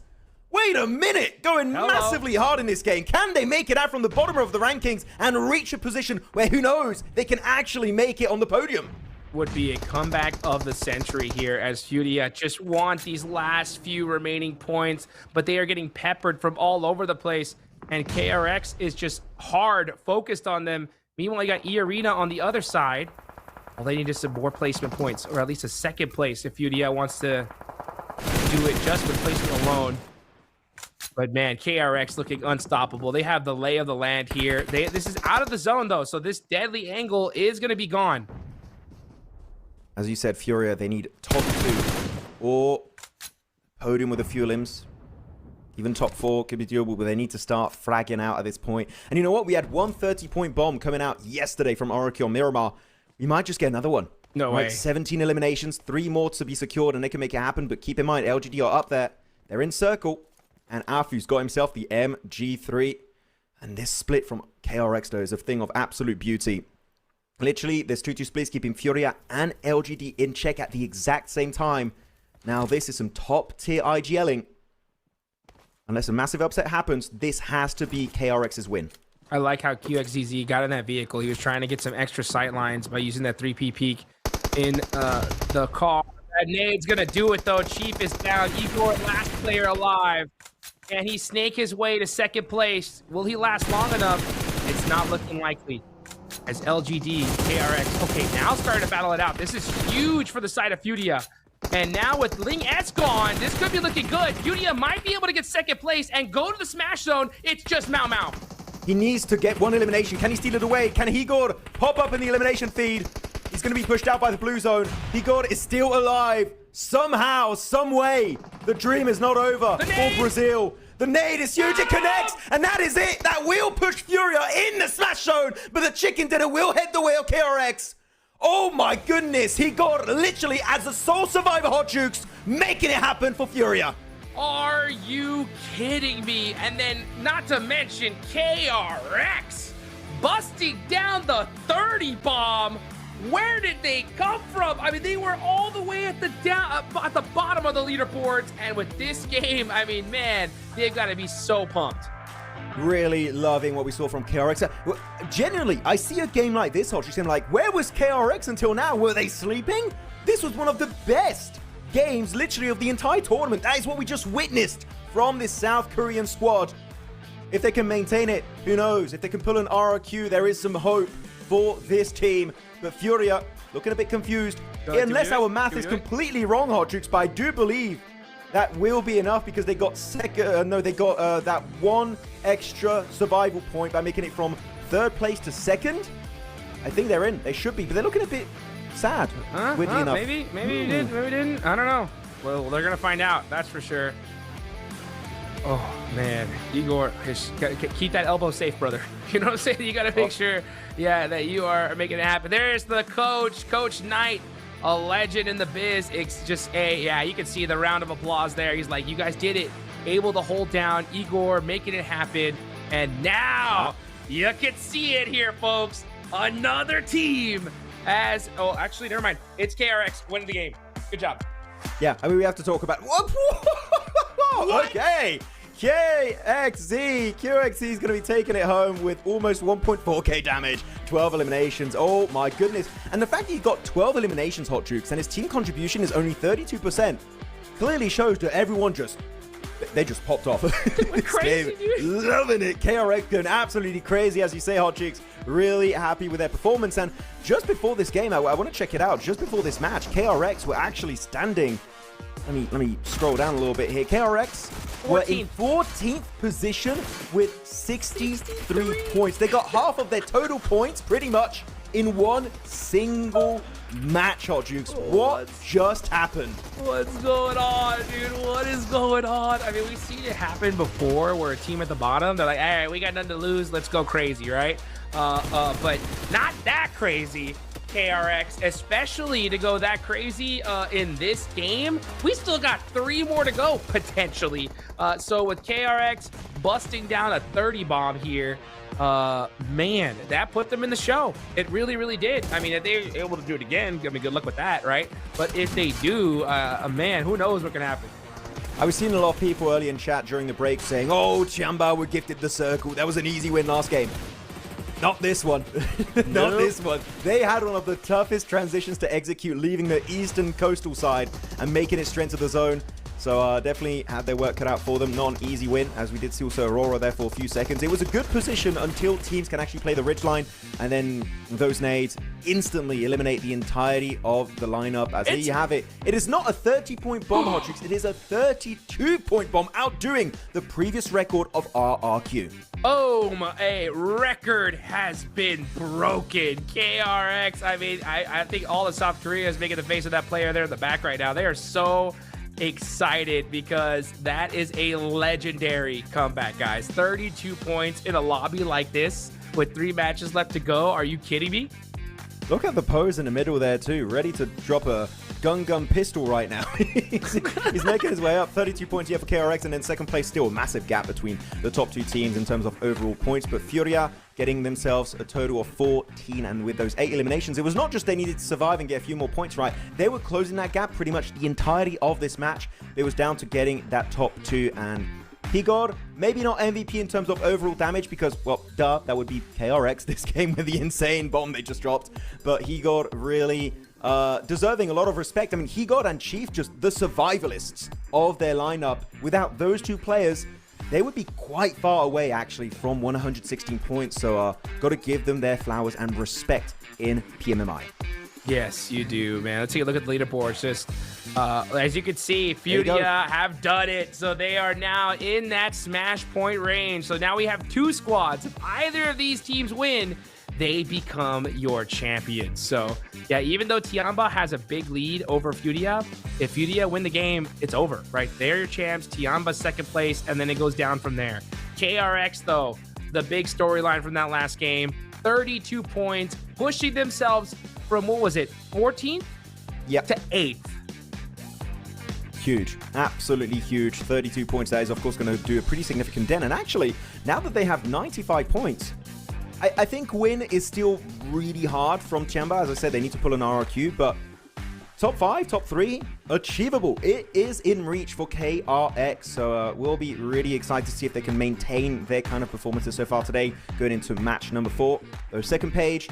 Wait a minute, going massively hard in this game. Can they make it out from the bottom of the rankings and reach a position where, who knows, they can actually make it on the podium? Would be a comeback of the century here as Furia just want these last few remaining points, but they are getting peppered from all over the place, and KRX is just hard focused on them. Meanwhile, you got E-Arena on the other side. All they need is some more placement points, or at least a second place if Furia wants to do it just with placement alone. But man, KRX looking unstoppable. They have the lay of the land here. This is out of the zone though, so this deadly angle is going to be gone. As you said, Furia, they need top 2 or podium with a few limbs. Even top 4 could be doable, but they need to start fragging out at this point. And you know what? We had one 30-point bomb coming out yesterday from Oroki on Miramar. We might just get another one. No way. 17 eliminations, 3 more to be secured, and they can make it happen. But keep in mind, LGD are up there. They're in circle. And Afu's got himself the MG3. And this split from KRX, though, is a thing of absolute beauty. Literally, there's 2-2 splits keeping Furia and LGD in check at the exact same time. Now, this is some top-tier IGLing. Unless a massive upset happens, this has to be KRX's win. I like how QXZZ got in that vehicle. He was trying to get some extra sight lines by using that 3P peek in the car. That nade's going to do it, though. Chief is down. Igor, last player alive. And he snake his way to second place. Will he last long enough? It's not looking likely. As LGD, KRX, okay, now starting to battle it out. This is huge for the side of Furia. And now with Ling S gone, this could be looking good. Furia might be able to get second place and go to the smash zone. It's just Mao Mao. He needs to get one elimination. Can he steal it away? Can Igor pop up in the elimination feed? He's going to be pushed out by the blue zone. Igor is still alive. Somehow, some way, the dream is not over for Brazil. The nade is huge, it connects, and that is it. That will push Furia in the smash zone, but the chicken dinner will head the way of KRX. Oh my goodness, he got literally as a sole survivor, Hot Jukes, making it happen for Furia. Are you kidding me? And then, not to mention, KRX busting down the 30 bomb. Where did they come from? I mean, they were all the way at the bottom of the leaderboards, and with this game, I mean, man, they've got to be so pumped. Really loving what we saw from KRX. Genuinely, I see a game like this, Hot Chicks, and I'm like, where was KRX until now? Were they sleeping? This was one of the best games, literally, of the entire tournament. That is what we just witnessed from this South Korean squad. If they can maintain it, who knows? If they can pull an RRQ, there is some hope for this team. But Furia looking a bit confused. Unless our math is completely wrong, Hot Jukes, but I do believe that will be enough because they got that one extra survival point by making it from 3rd place to 2nd. I think they're in. They should be, but they're looking a bit sad. Weirdly enough. Maybe you did, maybe you didn't. I don't know. Well, they're gonna find out. That's for sure. Oh man, Igor, keep that elbow safe, brother. You know what I'm saying? You gotta make sure, yeah, that you are making it happen. There's the coach, Coach Knight, a legend in the biz. It's just you can see the round of applause there. He's like, you guys did it, able to hold down Igor, making it happen, and now you can see it here, folks. Another team Oh, actually, never mind. It's KRX winning the game. Good job. Yeah, I mean, we have to talk about... Okay. QXZ is going to be taking it home with almost 1.4k damage, 12 eliminations. Oh my goodness. And the fact that he got 12 eliminations, Hot Jukes, and his team contribution is only 32%, clearly shows that everyone they just popped off. Crazy, dude. Loving it. KRX going absolutely crazy, as you say, Hot Jukes. Really happy with their performance. And just before this game, I want to check it out. Just before this match, KRX were actually standing... Let me scroll down a little bit here. KRX were in 14th position with 63 points. They got half of their total points pretty much in one single match, Hot Jukes. What just happened? What's going on, dude? What is going on? I mean, we've seen it happen before where a team at the bottom, they're like, all right, we got nothing to lose. Let's go crazy, right? But not that crazy. KRX, especially to go that crazy in this game. We still got 3 more to go potentially. So with KRX busting down a 30 bomb here, man, that put them in the show. It really, really did. I mean, if they're able to do it again, I mean, good luck with that, right? But if they do, man, who knows what can happen. I was seeing a lot of people early in chat during the break saying, oh, Tiamba were gifted the circle. That was an easy win last game. Not this one. Not this one. They had one of the toughest transitions to execute, leaving the eastern coastal side and making it straight to the zone. So definitely had their work cut out for them. Not an easy win, as we did see also Aurora there for a few seconds. It was a good position until teams can actually play the ridgeline, and then those nades instantly eliminate the entirety of the lineup. As here you have it. It is not a 30-point bomb, Hot Jukes. It is a 32-point bomb, outdoing the previous record of RRQ. Oh, a record has been broken. KRX, I mean, I think all of South Korea is making the face of that player there in the back right now. They are so excited because that is a legendary comeback, guys. 32 points in a lobby like this with 3 matches left to go. Are you kidding me? Look at the pose in the middle there too, ready to drop a gun pistol right now. He's making his way up. 32 points here for KRX, and then second place, still a massive gap between the top 2 teams in terms of overall points. But Furia getting themselves a total of 14, and with those 8 eliminations, it was not just they needed to survive and get a few more points right. They were closing that gap pretty much the entirety of this match. It was down to getting that top 2, and Higor, maybe not MVP in terms of overall damage because, well, duh, that would be KRX this game with the insane bomb they just dropped. But Higor really deserving a lot of respect. I mean, Higor and Chief, just the survivalists of their lineup. Without those 2 players, they would be quite far away, actually, from 116 points. So, got to give them their flowers and respect in PMMI. Yes, you do, man. Let's take a look at the leaderboards. Just as you can see, Furia have done it. So they are now in that smash point range. So now we have 2 squads. If either of these teams win, they become your champions. So yeah, even though Tiamba has a big lead over Furia, if Furia win the game, it's over, right? They're your champs. Tiamba second place, and then it goes down from there. KRX, though, the big storyline from that last game, 32 points, pushing themselves from, what was it, 14th? Yep. To 8th. Huge. Absolutely huge. 32 points. That is, of course, going to do a pretty significant dent. And actually, now that they have 95 points, I think win is still really hard from Tiamba. As I said, they need to pull an RRQ, but top 5, top 3, achievable. It is in reach for KRX. So we'll be really excited to see if they can maintain their kind of performances so far today, going into match number 4. So second page,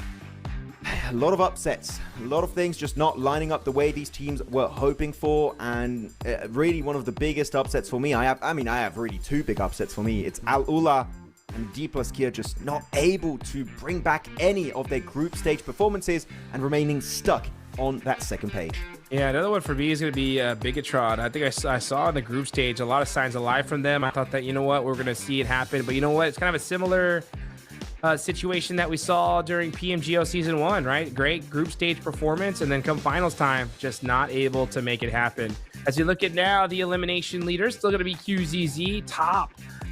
a lot of upsets, a lot of things just not lining up the way these teams were hoping for, and really one of the biggest upsets for me, I have really 2 big upsets for me. It's Al Ula and D+ Kia just not able to bring back any of their group stage performances and remaining stuck on that second page. Yeah, another one for me is going to be Bigatron. I think I saw in the group stage a lot of signs of life from them. I thought that, you know what, we're going to see it happen. But you know what, it's kind of a similar situation that we saw during PMGO Season 1, right? Great group stage performance, and then come finals time, just not able to make it happen. As you look at now, the elimination leader is still going to be QZZ, top,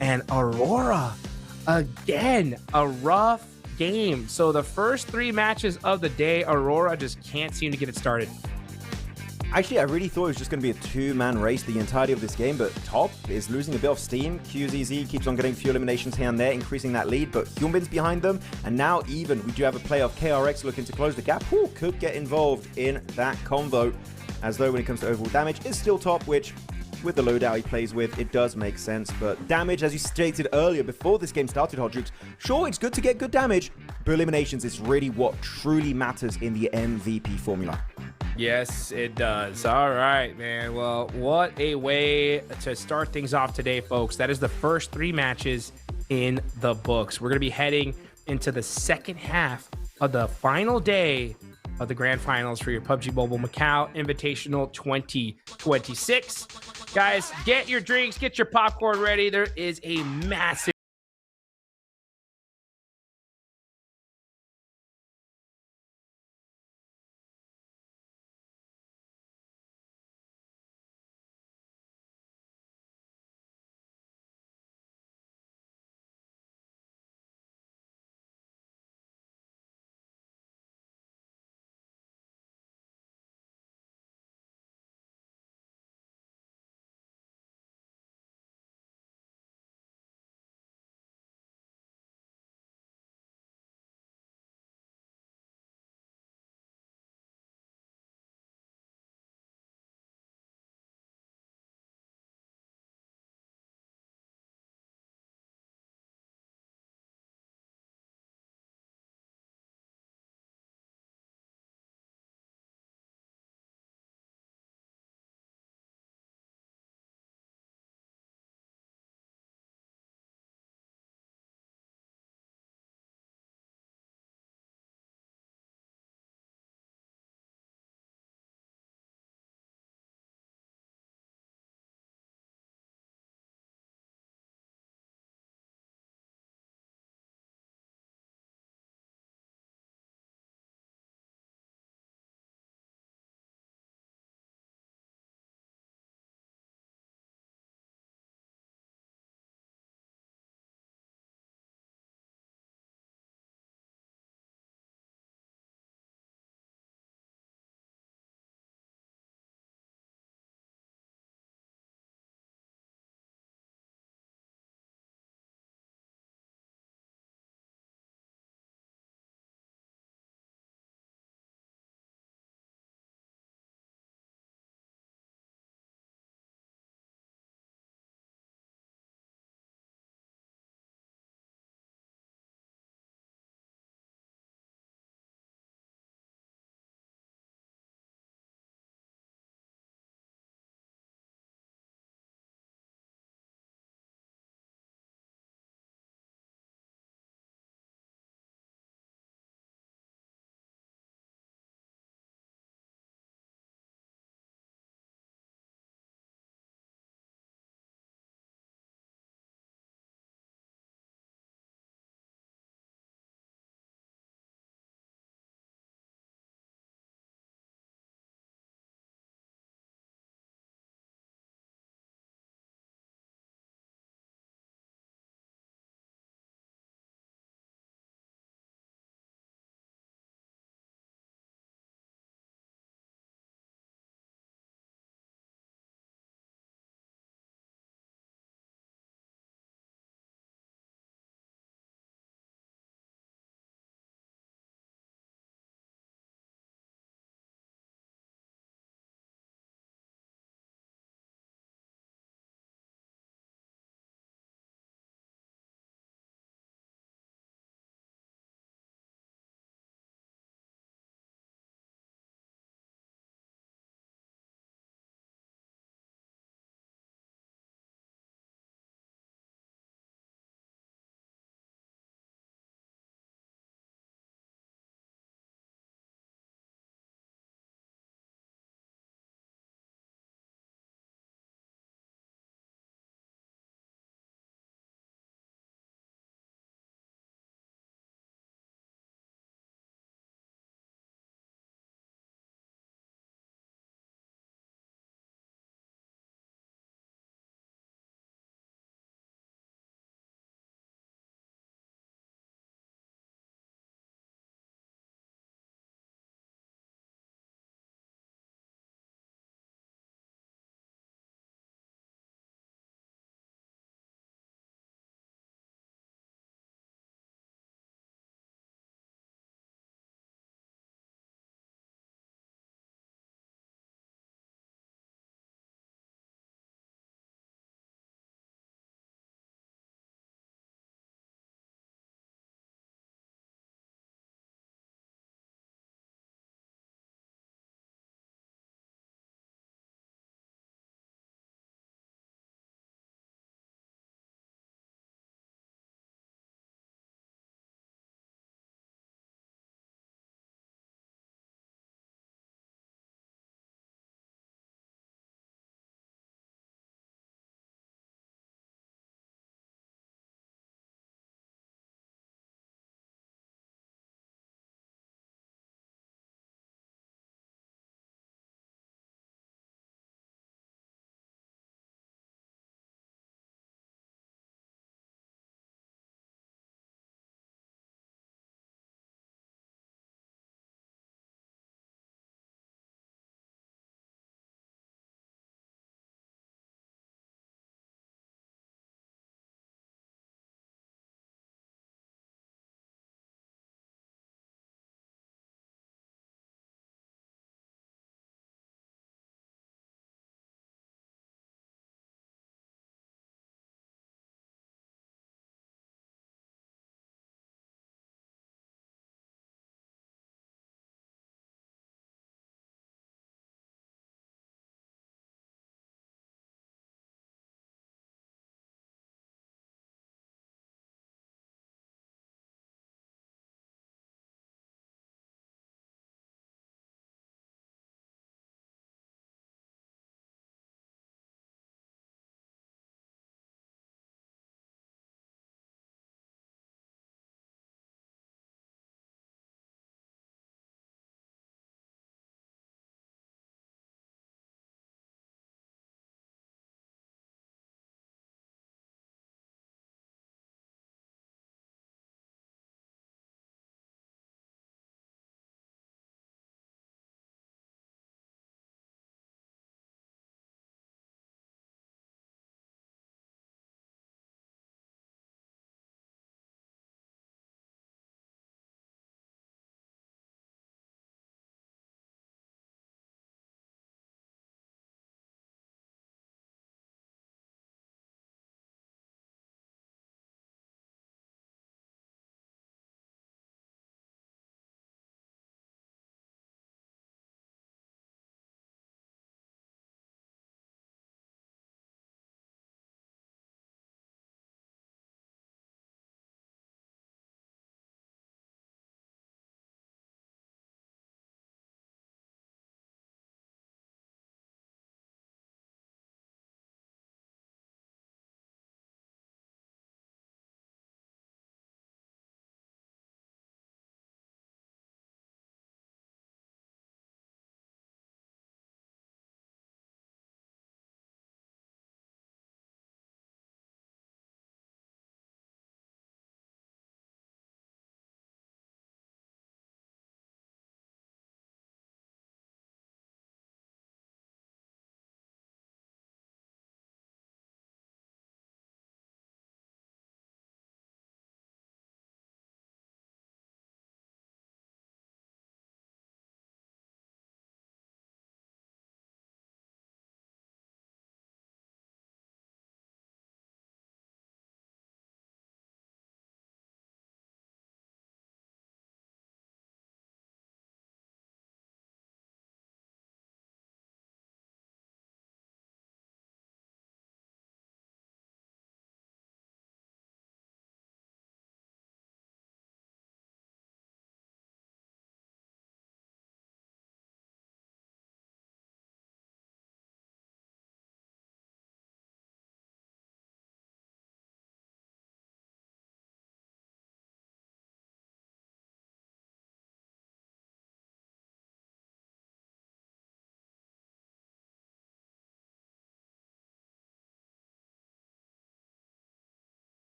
and Aurora. Again, a rough game. So the first 3 matches of the day, Aurora just can't seem to get it started. Actually, I really thought it was just going to be a two-man race the entirety of this game, but Top is losing a bit of steam. QZZ keeps on getting few eliminations here and there, increasing that lead, but Hyunbin's behind them, and now even we do have a play of KRX looking to close the gap, who could get involved in that convo, as though when it comes to overall damage, it's still Top, which with the loadout he plays with, it does make sense, but damage, as you stated earlier before this game started, Hot Jukes, sure, it's good to get good damage, but eliminations is really what truly matters in the MVP formula. Yes, it does. All right, man. Well, what a way to start things off today, folks. That is the first 3 matches in the books. We're going to be heading into the second half of the final day of the grand finals for your PUBG Mobile Macau Invitational 2026. Guys, get your drinks, get your popcorn ready. There is a massive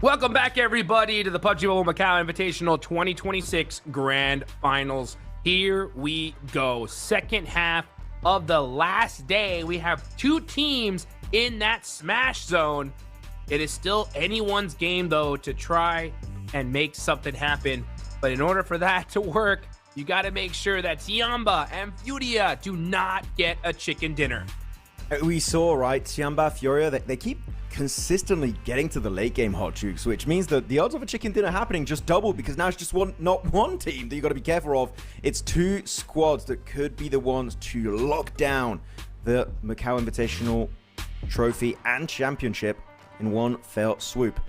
Welcome back, everybody, to the PUBG Mobile Macau Invitational 2026 Grand Finals. Here we go. Second half of the last day. We have two teams in that smash zone. It is still anyone's game, though, to try and make something happen. But in order for that to work, you got to make sure that Tiamba and Furia do not get a chicken dinner. We saw, right, Tiamba, Furia, they keep consistently getting to the late game, Hot Jukes, which means that the odds of a chicken dinner happening just doubled, because now it's just not one team that you got to be careful of. It's two squads that could be the ones to lock down the Macau Invitational Trophy and Championship in one fell swoop.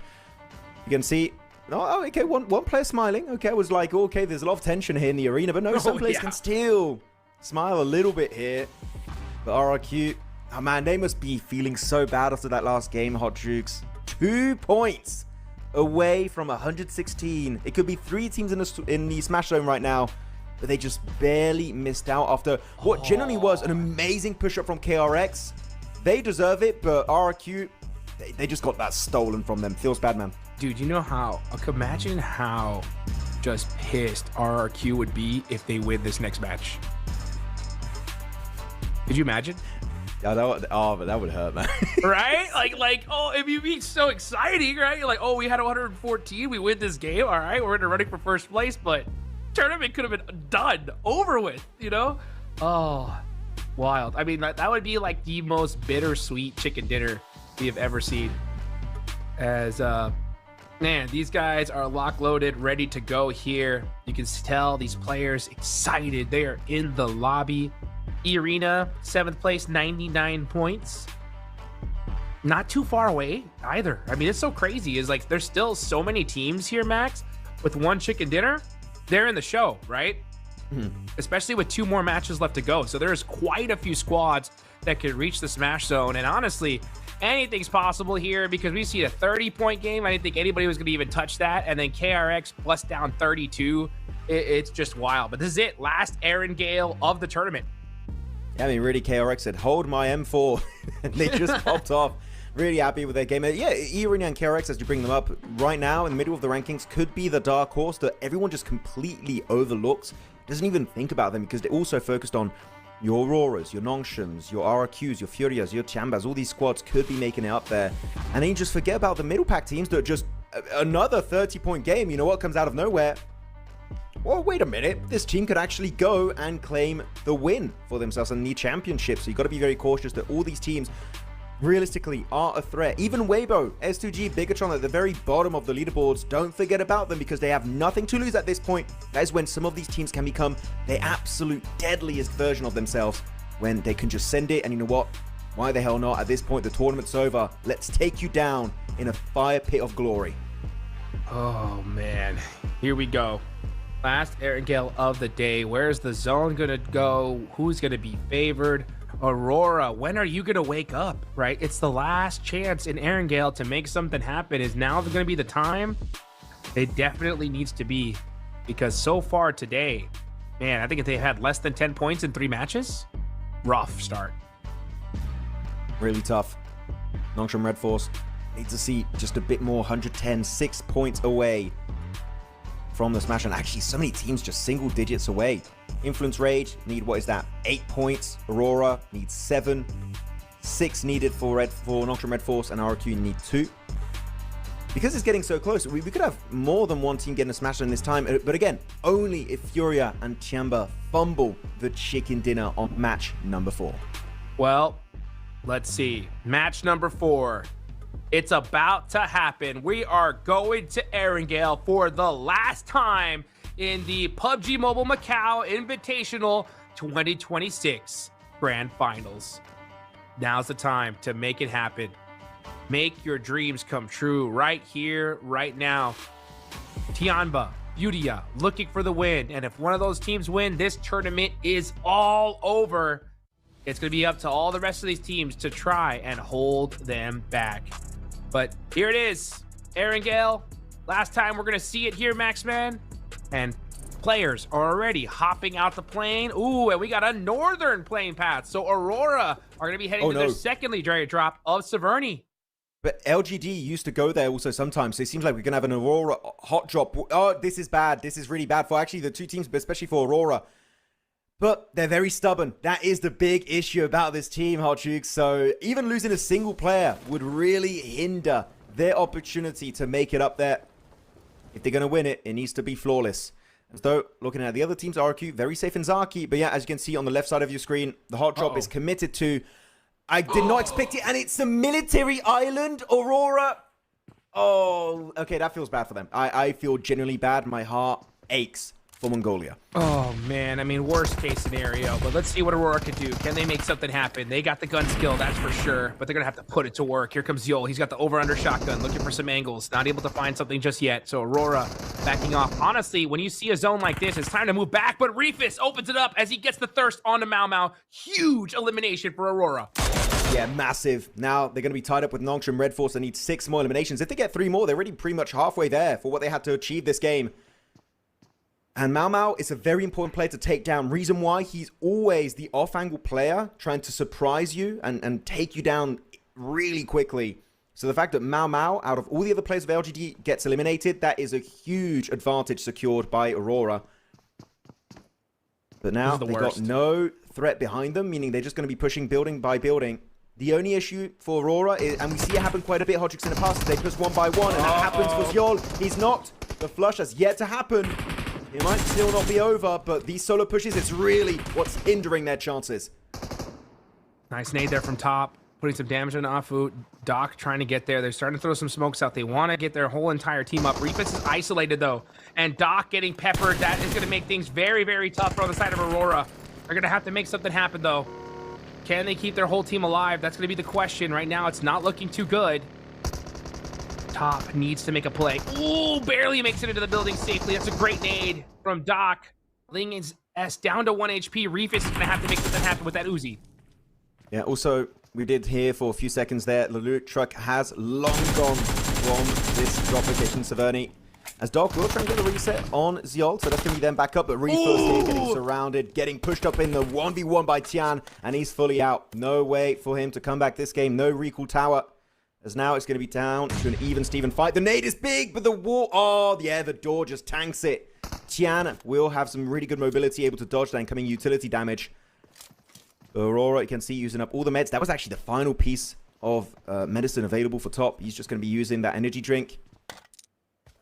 You can see, oh, okay, one player smiling. Okay, I was like, okay, there's a lot of tension here in the arena, but no, some players can still smile a little bit here. But RRQ, oh man, they must be feeling so bad after that last game, Hot Jukes. 2 points away from 116. It could be 3 teams in the Smash Zone right now, but they just barely missed out after what generally was an amazing push-up from KRX. They deserve it, but RRQ, they just got that stolen from them. Feels bad, man. Dude, you know how, imagine how just pissed RRQ would be if they win this next match. Could you imagine? Yeah, but that would hurt, man. Right? Like, oh, it'd be so exciting, right? You're like, oh, we had 114, we win this game, all right, we're in the running for first place, but tournament could have been done, over with, you know? Oh, wild. I mean, that would be like the most bittersweet chicken dinner we have ever seen. As, man, these guys are lock-loaded, ready to go here. You can tell these players excited. They are in the lobby. Arena, 7th place, 99 points. Not too far away either. I mean, it's so crazy. Is like there's still so many teams here, Max, with one chicken dinner. They're in the show, right? Especially with 2 more matches left to go. So there's quite a few squads that could reach the Smash Zone. And honestly, anything's possible here because we see a 30-point game. I didn't think anybody was going to even touch that. And then KRX plus down 32. It's just wild. But this is it. Last Aaron Gale of the tournament. I mean, really, KRX said, hold my M4. And they just popped off. Really happy with their game. Yeah, Irina and KRX, as you bring them up, right now in the middle of the rankings, could be the dark horse that everyone just completely overlooks. Doesn't even think about them because they're also focused on your Auroras, your Nongshams, your RRQs, your Furias, your Chambas. All these squads could be making it up there. And then you just forget about the middle pack teams that are just another 30-point game. You know what comes out of nowhere? Well, wait a minute. This team could actually go and claim the win for themselves in the championship. So you've got to be very cautious that all these teams realistically are a threat. Even Weibo, S2G, Bigatron at the very bottom of the leaderboards, don't forget about them because they have nothing to lose at this point. That is when some of these teams can become the absolute deadliest version of themselves, when they can just send it. And you know what? Why the hell not? At this point, the tournament's over. Let's take you down in a fire pit of glory. Oh, man. Here we go. Last Aaron Gale of the day. Where's the zone gonna go? Who's gonna be favored? Aurora, when are you gonna wake up? Right? It's the last chance in Aaron Gale to make something happen. Is now gonna be the time? It definitely needs to be, because so far today, man, I think if they had less than 10 points in 3 matches, rough start. Really tough. Nongsham Red Force needs to see just a bit more. 110, 6 points away from the Smash, and actually so many teams just single digits away. Influence Rage need, what is that, 8 points. Aurora needs 7. 6 needed for Nongsham Red Force, and RRQ need 2. Because it's getting so close, we could have more than one team getting a Smash in this time, but again, only if Furia and Tiamba fumble the chicken dinner on match number 4. Well, let's see. Match number 4. It's about to happen. We are going to Erangel for the last time in the PUBG Mobile Macau Invitational 2026 Grand Finals. Now's the time to make it happen. Make your dreams come true right here, right now. Tianba, Furia, looking for the win. And if one of those teams win, this tournament is all over. It's going to be up to all the rest of these teams to try and hold them back. But here it is, Aaron Gale. Last time we're going to see it here, Maxman. And players are already hopping out the plane. Ooh, and we got a northern plane path. So Aurora are going to be heading to their second legendary drop of Severny. But LGD used to go there also sometimes, so it seems like we're going to have an Aurora hot drop. Oh, this is bad. This is really bad for actually the two teams, but especially for Aurora. But they're very stubborn. That is the big issue about this team, Hot Jukes. So even losing a single player would really hinder their opportunity to make it up there. If they're going to win it, it needs to be flawless. As though, looking at the other teams, RQ, very safe in Zaki. But yeah, as you can see on the left side of your screen, the hot drop is committed to... I did not expect it, and it's a military island, Aurora. Oh, okay, that feels bad for them. I feel genuinely bad. My heart aches for Mongolia. Oh, man. I mean, worst case scenario. But let's see what Aurora can do. Can they make something happen? They got the gun skill, that's for sure. But they're going to have to put it to work. Here comes Yol. He's got the over-under shotgun, looking for some angles. Not able to find something just yet. So Aurora backing off. Honestly, when you see a zone like this, it's time to move back. But Reefus opens it up as he gets the thirst onto Mau Mau. Huge elimination for Aurora. Yeah, massive. Now they're going to be tied up with Nongshim Red Force. They need 6 more eliminations. If they get 3 more, they're already pretty much halfway there for what they had to achieve this game. And Mau Mau is a very important player to take down. Reason why, he's always the off-angle player trying to surprise you and take you down really quickly. So the fact that Mau Mau, out of all the other players of LGD, gets eliminated, that is a huge advantage secured by Aurora. But now they've got no threat behind them, meaning they're just going to be pushing building by building. The only issue for Aurora is, and we see it happen quite a bit, Hodrix, in the past, they push 1 by 1, and that happens for Zjol. He's knocked. The flush has yet to happen. It might still not be over, but these solo pushes, it's really what's hindering their chances. Nice nade there from top, putting some damage on Afu. Doc trying to get there. They're starting to throw some smokes out. They want to get their whole entire team up. Reefus is isolated, though, and Doc getting peppered. That is going to make things very, very tough on the side of Aurora. They're going to have to make something happen, though. Can they keep their whole team alive? That's going to be the question. Right now, it's not looking too good. Top needs to make a play. Ooh, barely makes it into the building safely. That's a great nade from Doc. Ling is S down to 1 HP. Reefus is going to have to make something happen with that Uzi. Yeah, also, we did hear for a few seconds there, the loot truck has long gone from this drop location, Severny. As Doc will try and get a reset on Zjol, so that's going to be then back up, but Reefus here getting surrounded, getting pushed up in the 1v1 by Tian, and he's fully out. No way for him to come back this game. No recall tower. As now it's going to be down to an even Steven fight. The nade is big, but the wall... Oh, yeah, the door just tanks it. Tian will have some really good mobility, able to dodge that incoming utility damage. Aurora, you can see, using up all the meds. That was actually the final piece of medicine available for top. He's just going to be using that energy drink.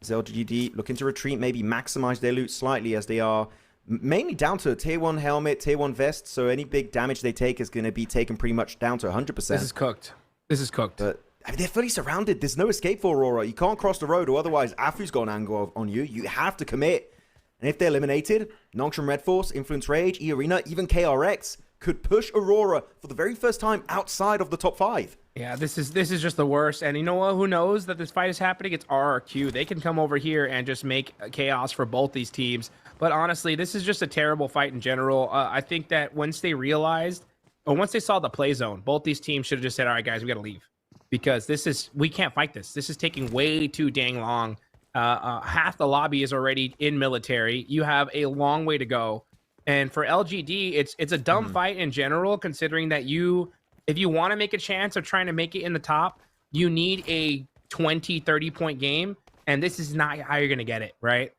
LGD looking to retreat, maybe maximize their loot slightly, as they are mainly down to a tier 1 helmet, tier 1 vest. So any big damage they take is going to be taken pretty much down to 100%. This is cooked. This is cooked. But I mean, they're fully surrounded. There's no escape for Aurora. You can't cross the road, or otherwise Afu's got an angle on you. You have to commit. And if they're eliminated, Nongshim Red Force, Influence Rage, E-Arena, even KRX could push Aurora for the very first time outside of the top 5. Yeah, this is just the worst. And you know what? Who knows that this fight is happening? It's RRQ. They can come over here and just make chaos for both these teams. But honestly, this is just a terrible fight in general. I think that once they realized, or once they saw the play zone, both these teams should have just said, all right, guys, we got to leave. Because we can't fight this. This is taking way too dang long. Half the lobby is already in military. You have a long way to go. And for LGD, it's a dumb fight in general, considering that if you want to make a chance of trying to make it in the top, you need a 20, 30-point game. And this is not how you're going to get it, right?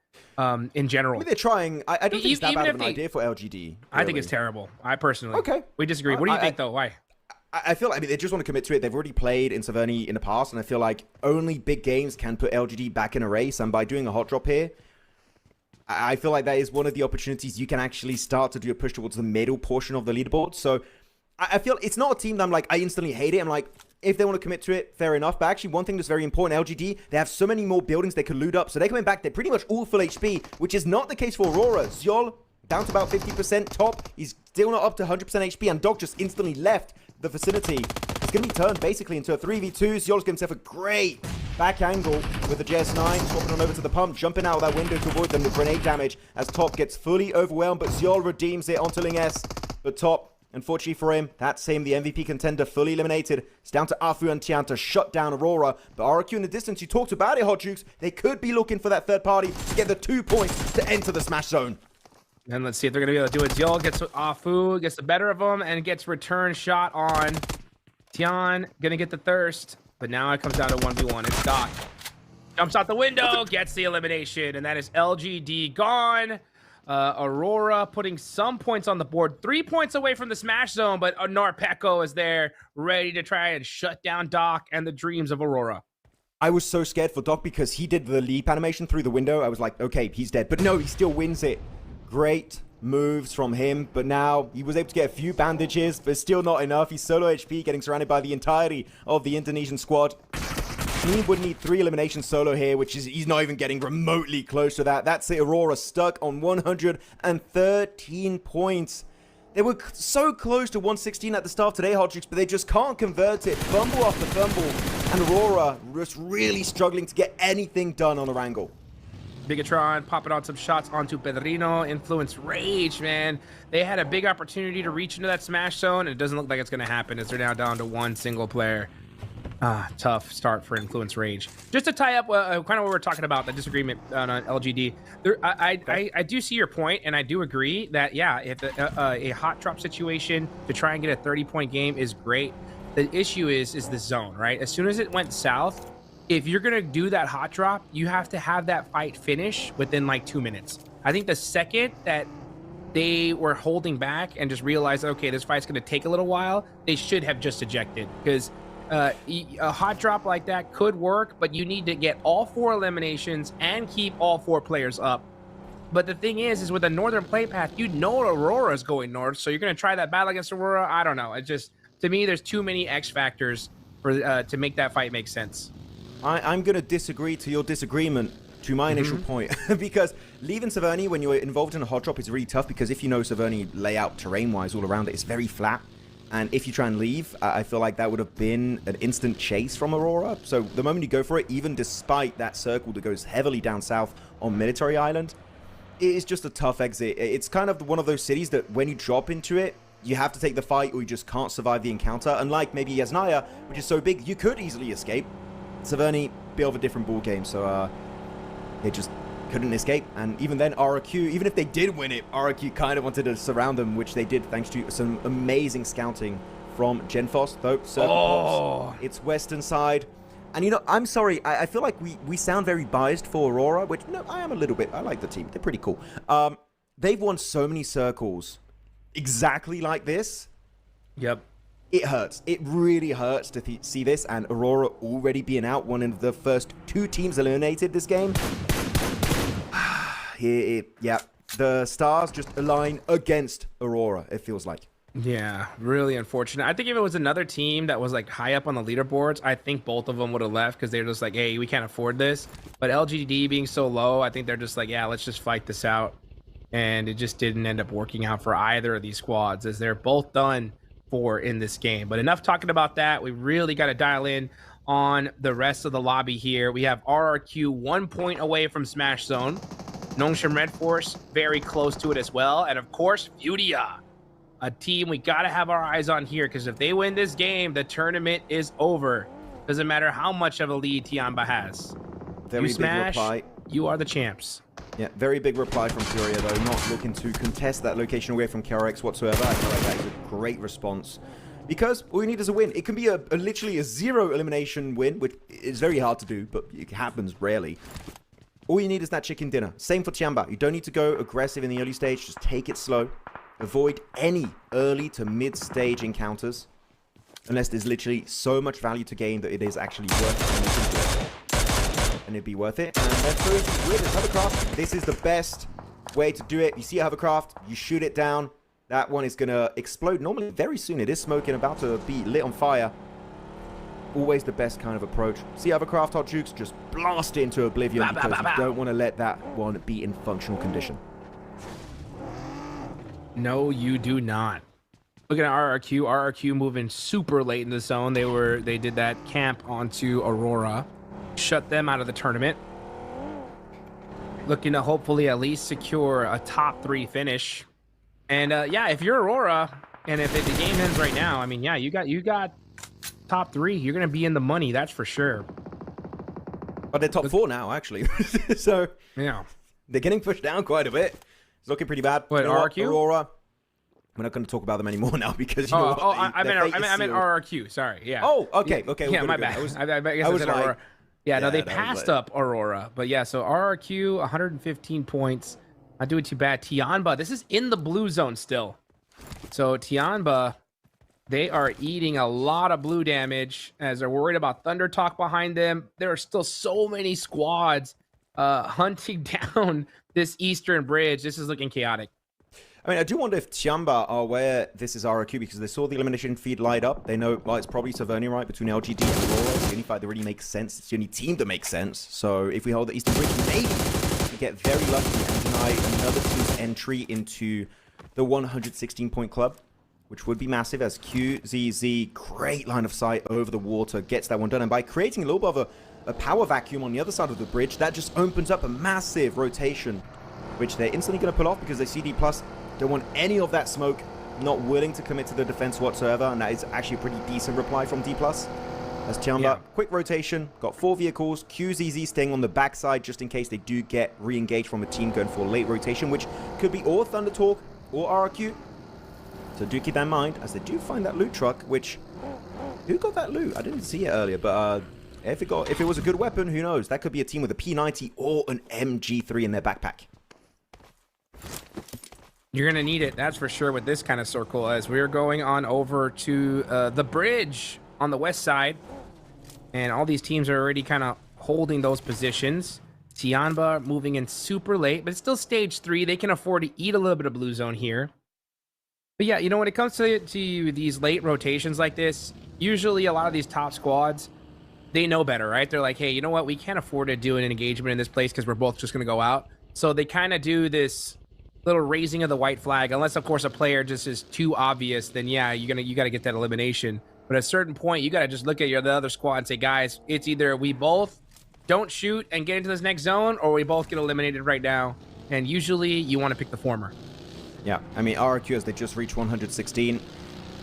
In general. I mean, they're trying. I don't think it's that bad of an idea for LGD. Really. I think it's terrible. I personally. Okay. We disagree. What do you think, though? Why? I feel like, I mean, they just want to commit to it. They've already played in Severny in the past, and I feel like only big games can put LGD back in a race. And by doing a hot drop here, I feel like that is one of the opportunities you can actually start to do a push towards the middle portion of the leaderboard. So I feel it's not a team that I'm like, I instantly hate it. I'm like, if they want to commit to it, fair enough. But actually, one thing that's very important, LGD, they have so many more buildings they could loot up. So they're coming back. They're pretty much all full HP, which is not the case for Aurora. Zjol down to about 50% top. He's still not up to 100% HP, and Dog just instantly left the vicinity. It's going to be turned basically into a 3v2. Zjol's giving himself a great back angle with the JS9, swapping on over to the pump, jumping out of that window to avoid them the grenade damage as Top gets fully overwhelmed, but Zjol redeems it onto Ling S. But Top, unfortunately for him, that's him, the MVP contender, fully eliminated. It's down to Afu and Tian to shut down Aurora. But RQ in the distance, you talked about it, Hot Jukes. They could be looking for that third party to get the 2 points to enter the smash zone. And let's see if they're going to be able to do it. Zjol gets Afu, gets the better of him, and gets return shot on Tian. Going to get the thirst. But now it comes down to 1v1. It's Doc. Jumps out the window, gets the elimination, and that is LGD gone. Aurora putting some points on the board. 3 points away from the smash zone, but Norpeco is there, ready to try and shut down Doc and the dreams of Aurora. I was so scared for Doc because he did the leap animation through the window. I was like, okay, he's dead. But no, he still wins it. Great moves from him, but now he was able to get a few bandages, but still not enough. He's solo HP, getting surrounded by the entirety of the Indonesian squad. He would need 3 eliminations solo here, which is he's not even getting remotely close to that. That's it. Aurora stuck on 113 points. They were so close to 116 at the start today, Hot Jukes, but they just can't convert it. Fumble after fumble, and Aurora just really struggling to get anything done on Erangel. Bigatron popping on some shots onto Pedrino. Influence Rage, man. They had a big opportunity to reach into that smash zone, and it doesn't look like it's going to happen as they're now down to 1 single player. Tough start for Influence Rage. Just to tie up kind of what we were talking about, the disagreement on LGD, I do see your point, and I do agree that, yeah, if a hot drop situation to try and get a 30-point game is great, the issue is the zone, right? As soon as it went south, if you're going to do that hot drop, you have to have that fight finish within like 2 minutes. I think the second that they were holding back and just realized, okay, this fight's going to take a little while, they should have just ejected, because a hot drop like that could work, but you need to get all 4 eliminations and keep all 4 players up. But the thing is with a northern play path, you know Aurora is going north, so you're going to try that battle against Aurora. I don't know. It just, to me, there's too many X factors for to make that fight make sense. I'm going to disagree to your disagreement to my initial point, because leaving Severny when you're involved in a hot drop is really tough, because if you know Severny layout terrain-wise all around it, it's very flat. And if you try and leave, I feel like that would have been an instant chase from Aurora. So the moment you go for it, even despite that circle that goes heavily down south on Military Island, it is just a tough exit. It's kind of one of those cities that when you drop into it, you have to take the fight or you just can't survive the encounter. Unlike maybe Yasnaya, which is so big, you could easily escape. Severny, bit of a different ball game, so they just couldn't escape. And even then, RRQ, even if they did win it, RRQ kind of wanted to surround them, which they did thanks to some amazing scouting from Genfos, though. Pops, its western side. And, you know, I'm sorry, I feel like we sound very biased for Aurora, which, no, I am a little bit. I like the team. They're pretty cool. They've won so many circles exactly like this. Yep. It hurts. It really hurts to see this, and Aurora already being out, one of the first 2 teams eliminated this game. Yeah, the stars just align against Aurora, it feels like. Yeah, really unfortunate. I think if it was another team that was like high up on the leaderboards, I think both of them would have left, because they're just like, hey, we can't afford this. But LGD being so low, I think they're just like, yeah, let's just fight this out. And it just didn't end up working out for either of these squads, as they're both done for in this game. But enough talking about that. We really got to dial in on the rest of the lobby here. We have RRQ 1 point away from Smash Zone. Nongshim Red Force very close to it as well. And of course, Furia, a team we got to have our eyes on here, because if they win this game, the tournament is over. Doesn't matter how much of a lead Tiamba has. Very you smash, big reply. You are the champs. Yeah, very big reply from Furia, though, not looking to contest that location away from KRX whatsoever. I feel like that is a great response, because all you need is a win. It can be a literally a 0 elimination win, which is very hard to do, but it happens rarely. All you need is that chicken dinner. Same for Tiamba. You don't need to go aggressive in the early stage. Just take it slow. Avoid any early to mid-stage encounters, unless there's literally so much value to gain that it is actually worth it. And it'd be worth it. And that's so easy with Hovercraft. This is the best way to do it. You see a Hovercraft, you shoot it down. That one is going to explode normally very soon. It is smoking, about to be lit on fire. Always the best kind of approach. See Hovercraft, Hot Jukes, just blast it into oblivion, because you don't want to let that one be in functional condition. No, you do not. Looking at RRQ moving super late in the zone. They did that camp onto Aurora. Shut them out of the tournament. Looking to hopefully at least secure a top 3 finish. And yeah, if you're Aurora, and if the game ends right now, I mean, yeah, you got top 3. You're gonna be in the money, that's for sure. But they're top 4 now, actually. So yeah, they're getting pushed down quite a bit. It's looking pretty bad. What, RRQ? Aurora. We're not going to talk about them anymore now because you know what? I meant RRQ. Sorry, yeah. Oh, okay, okay. Yeah, my bad. I guess I said Aurora. Yeah, no, they passed up Aurora, but yeah. So RRQ, 115 points. Not doing too bad. Tianba, this is in the blue zone still. So Tianba, they are eating a lot of blue damage as they're worried about Thunder Talk behind them. There are still so many squads hunting down this eastern bridge. This is looking chaotic. I mean, I do wonder if Tianba are aware this is RRQ because they saw the elimination feed light up. They know, well, it's probably Tavernier, right, between LGD and Aurora. It's the only fight that really makes sense. It's the only team that makes sense. So if we hold the Eastern Bridge, maybe we get very lucky and deny another team's entry into the 116-point club, which would be massive as QZZ, great line of sight over the water, gets that one done. And by creating a little bit of a power vacuum on the other side of the bridge, that just opens up a massive rotation, which they're instantly going to pull off because they see D+. Don't want any of that smoke, not willing to commit to the defense whatsoever, and that is actually a pretty decent reply from D+. As Tianba, quick rotation, got 4 vehicles, QZZ staying on the backside just in case they do get re-engaged from a team going for a late rotation, which could be or Thunder Talk or RRQ. So do keep that in mind, as they do find that loot truck, which... Who got that loot? I didn't see it earlier, but if it was a good weapon, who knows? That could be a team with a P90 or an MG3 in their backpack. You're going to need it, that's for sure, with this kind of circle, as we're going on over to the bridge on the west side. And all these teams are already kind of holding those positions. Tianba moving in super late, but it's still stage 3. They can afford to eat a little bit of blue zone here. But yeah, you know, when it comes to these late rotations like this, usually a lot of these top squads, they know better, right? They're like, hey, you know what? We can't afford to do an engagement in this place because we're both just going to go out. So they kind of do this little raising of the white flag, unless of course a player just is too obvious, then yeah, you got to get that elimination. But at a certain point, you got to just look at the other squad and say, guys, it's either we both don't shoot and get into this next zone, or we both get eliminated right now. And usually you want to pick the former. Yeah, I mean, RRQ, as they just reached 116.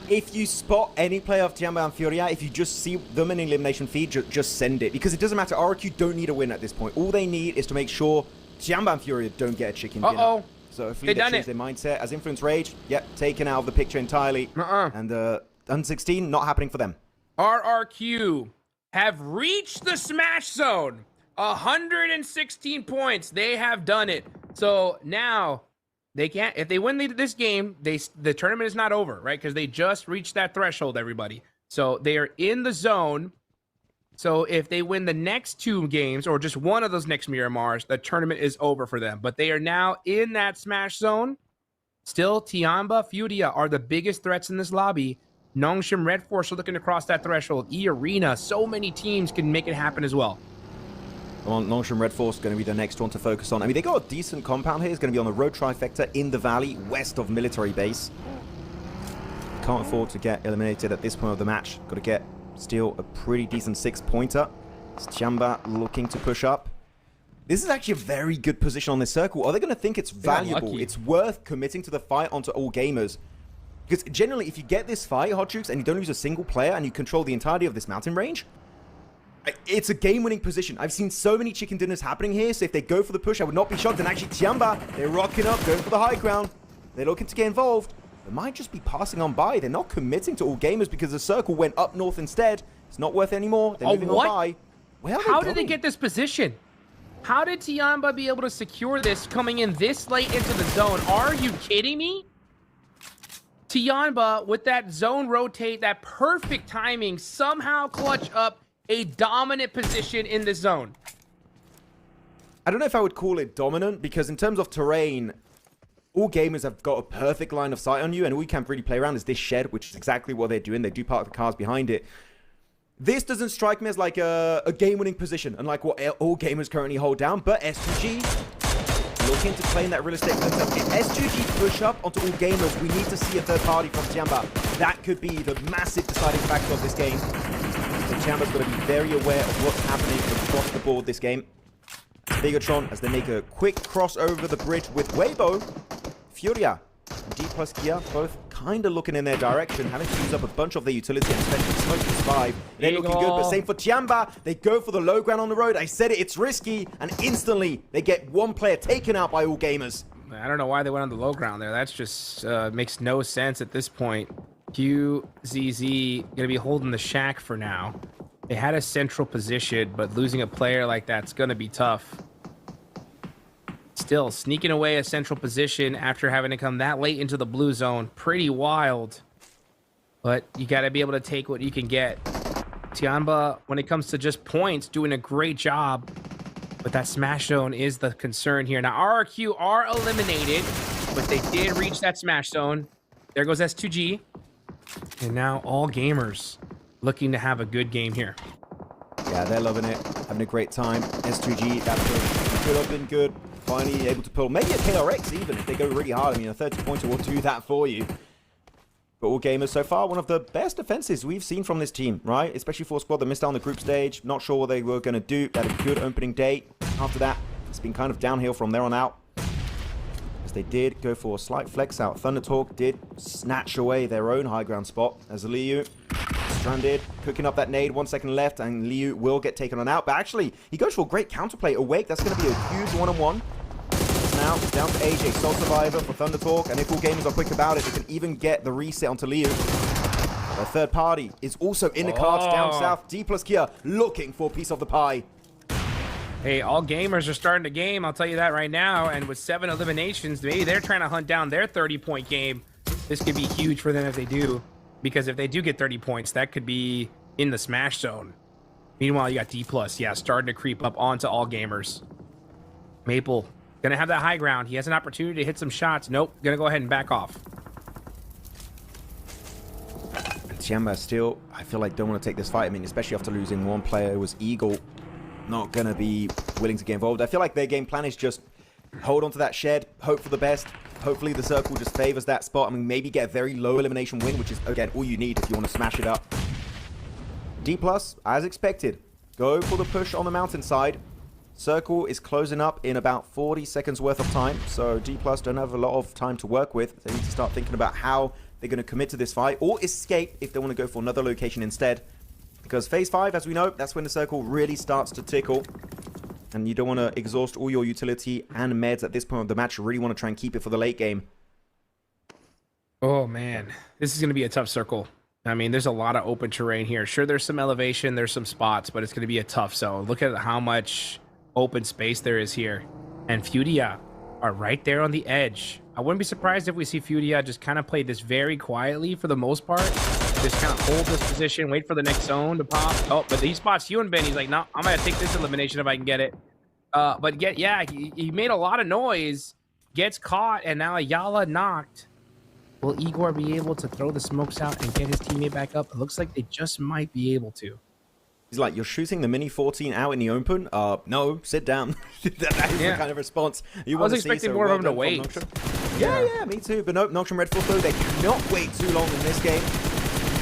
If you spot any player of Tianba and Furia, if you just see them in elimination feed, just send it. Because it doesn't matter, RRQ don't need a win at this point. All they need is to make sure Tianba and Furia don't get a chicken dinner. So hopefully they change their mindset. As Influence Rage, yep, taken out of the picture entirely. And 116, not happening for them. RRQ have reached the smash zone. 116 points. They have done it. So now they can't, if they win this game, the tournament is not over, right? Because they just reached that threshold, everybody. So they are in the zone. So if they win the next 2 games, or just one of those next Miramars, the tournament is over for them. But they are now in that smash zone. Still, Tianba, Furia are the biggest threats in this lobby. Nongshim Red Force are looking to cross that threshold. E-Arena, so many teams can make it happen as well. Well, Nongshim Red Force is going to be the next one to focus on. I mean, they got a decent compound here. It's going to be on the road trifecta in the valley, west of military base. Can't afford to get eliminated at this point of the match. Got to get still a pretty decent 6-pointer. It's Tianba looking to push up. This is actually a very good position on this circle. Are they going to think it's valuable? It's worth committing to the fight onto all gamers. Because generally, if you get this fight, Hot Jukes, and you don't lose a single player, and you control the entirety of this mountain range, it's a game-winning position. I've seen so many chicken dinners happening here, so if they go for the push, I would not be shocked. And actually, Tianba, they're rocking up, going for the high ground. They're looking to get involved. They might just be passing on by. They're not committing to all gamers because the circle went up north instead. It's not worth anymore. They're moving on by. Where are they How going? did they get this position? How did Tianba be able to secure this coming in this late into the zone? Are you kidding me? Tianba, with that zone rotate, that perfect timing, somehow clutch up a dominant position in the zone. I don't know if I would call it dominant, because in terms of terrain, all gamers have got a perfect line of sight on you, and all you can really play around is this shed, which is exactly what they're doing. They do park the cars behind it. This doesn't strike me as like a game-winning position, unlike what all gamers currently hold down, but S2G looking to claim that real estate. If S2G push up onto all gamers, we need to see a third party from Tianba. That could be the massive deciding factor of this game. So Tianba's got to be very aware of what's happening across the board this game. Bigatron, as they make a quick cross over the bridge with Weibo, Furia and D plus Kia both kind of looking in their direction, having to use up a bunch of their utility and especially smoke to survive. They're looking good, but same for Tianba. They go for the low ground on the road. I said it, it's risky, and instantly they get one player taken out by all gamers. I don't know why they went on the low ground there. That's just makes no sense at this point. QZZ gonna be holding the shack for now. They had a central position, but losing a player like that's gonna be tough. Still sneaking away a central position after having to come that late into the blue zone. Pretty wild. But you got to be able to take what you can get. Tianba, when it comes to just points, doing a great job. But that smash zone is the concern here. Now, RRQ are eliminated, but they did reach that smash zone. There goes S2G. And now all gamers looking to have a good game here. Yeah, they're loving it. Having a great time. S2G, that could have been good. Finally able to pull maybe a KRX even if they go really hard. I mean, a 30-pointer will do that for you. But all gamers so far, one of the best defenses we've seen from this team, right? Especially for a squad that missed out on the group stage. Not sure what they were going to do. They had a good opening day. After that, it's been kind of downhill from there on out. As they did go for a slight flex out. Thunder Talk did snatch away their own high ground spot. As Liu stranded, cooking up that nade, 1 second left, and Liu will get taken on out. But actually, he goes for a great counterplay. Awake, that's going to be a huge one-on-one. Now, down to AJ, Soul Survivor for Thunder Talk, and if all gamers are quick about it, they can even get the reset onto Liu. The third party is also in the cards down south. D plus Kia looking for a piece of the pie. Hey, all gamers are starting to game, I'll tell you that right now, and with 7 eliminations, maybe they're trying to hunt down their 30-point game. This could be huge for them if they do, because if they do get 30 points, that could be in the smash zone. Meanwhile, you got D plus, yeah, starting to creep up onto all gamers. Maple gonna have that high ground. He has an opportunity to hit some shots. Nope, gonna go ahead and back off. Tianba still, I feel like, don't want to take this fight. I mean, especially after losing one player, it was Eagle. Not gonna be willing to get involved. I feel like their game plan is just hold on to that shed, hope for the best. Hopefully the circle just favors that spot. I mean, maybe get a very low elimination win, which is, again, all you need if you want to smash it up. D plus, as expected, go for the push on the mountainside. Circle is closing up in about 40 seconds worth of time, so D plus don't have a lot of time to work with. They need to start thinking about how they're going to commit to this fight or escape if they want to go for another location instead. Because phase 5, as we know, that's when the circle really starts to tickle. And you don't want to exhaust all your utility and meds at this point of the match. You really want to try and keep it for the late game. Oh, man. This is going to be a tough circle. I mean, there's a lot of open terrain here. Sure, there's some elevation, there's some spots, but it's going to be a tough zone. Look at how much open space there is here. And Fudia are right there on the edge. I wouldn't be surprised if we see Fudia just kind of play this very quietly for the most part. Just kind of hold this position, wait for the next zone to pop. Oh, but he spots Hyunbin. He's like, no, I'm going to take this elimination if I can get it. But he made a lot of noise, gets caught, and now Ayala knocked. Will Igor be able to throw the smokes out and get his teammate back up? It looks like they just might be able to. He's like, you're shooting the Mini 14 out in the open? No, sit down. that is the kind of response you want to see. I was expecting more of him to wait. Yeah, me too. But no, Nocturne Red Force, though, they cannot wait too long in this game.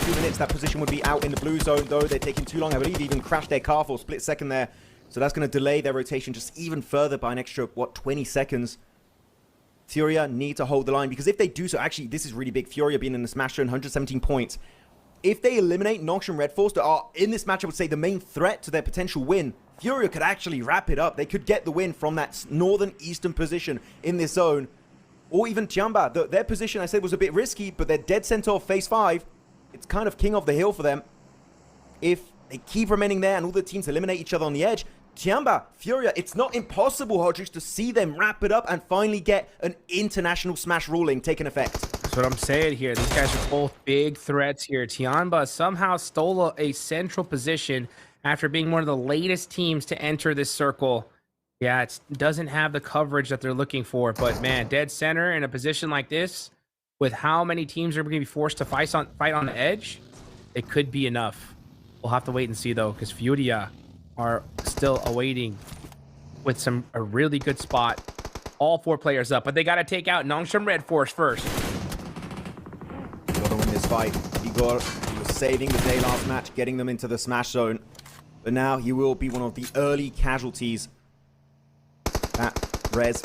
2 minutes, that position would be out in the blue zone, though. They're taking too long. I believe they even crashed their car for a split second there. So that's going to delay their rotation just even further by an extra, 20 seconds. Furia need to hold the line, because if they do so, actually, this is really big. Furia being in the smash zone, 117 points. If they eliminate Nocturne Red Force, that are in this match, I would say the main threat to their potential win, Furia could actually wrap it up. They could get the win from that northern eastern position in this zone. Or even Tianba. Their position, I said, was a bit risky, but they're dead center of phase 5. It's kind of king of the hill for them. If they keep remaining there and all the teams eliminate each other on the edge, Tianba, Furia, it's not impossible, Hodges, to see them wrap it up and finally get an international smash ruling taking effect. That's what I'm saying here. These guys are both big threats here. Tianba somehow stole a central position after being one of the latest teams to enter this circle. Yeah, it doesn't have the coverage that they're looking for, but man, dead center in a position like this, with how many teams are going to be forced to fight on the edge, it could be enough. We'll have to wait and see, though, because Furia are still awaiting with a really good spot. All 4 players up, but they got to take out Nongshim Red Force first. Got to win this fight. Igor, he was saving the day last match, getting them into the smash zone. But now he will be one of the early casualties. That res,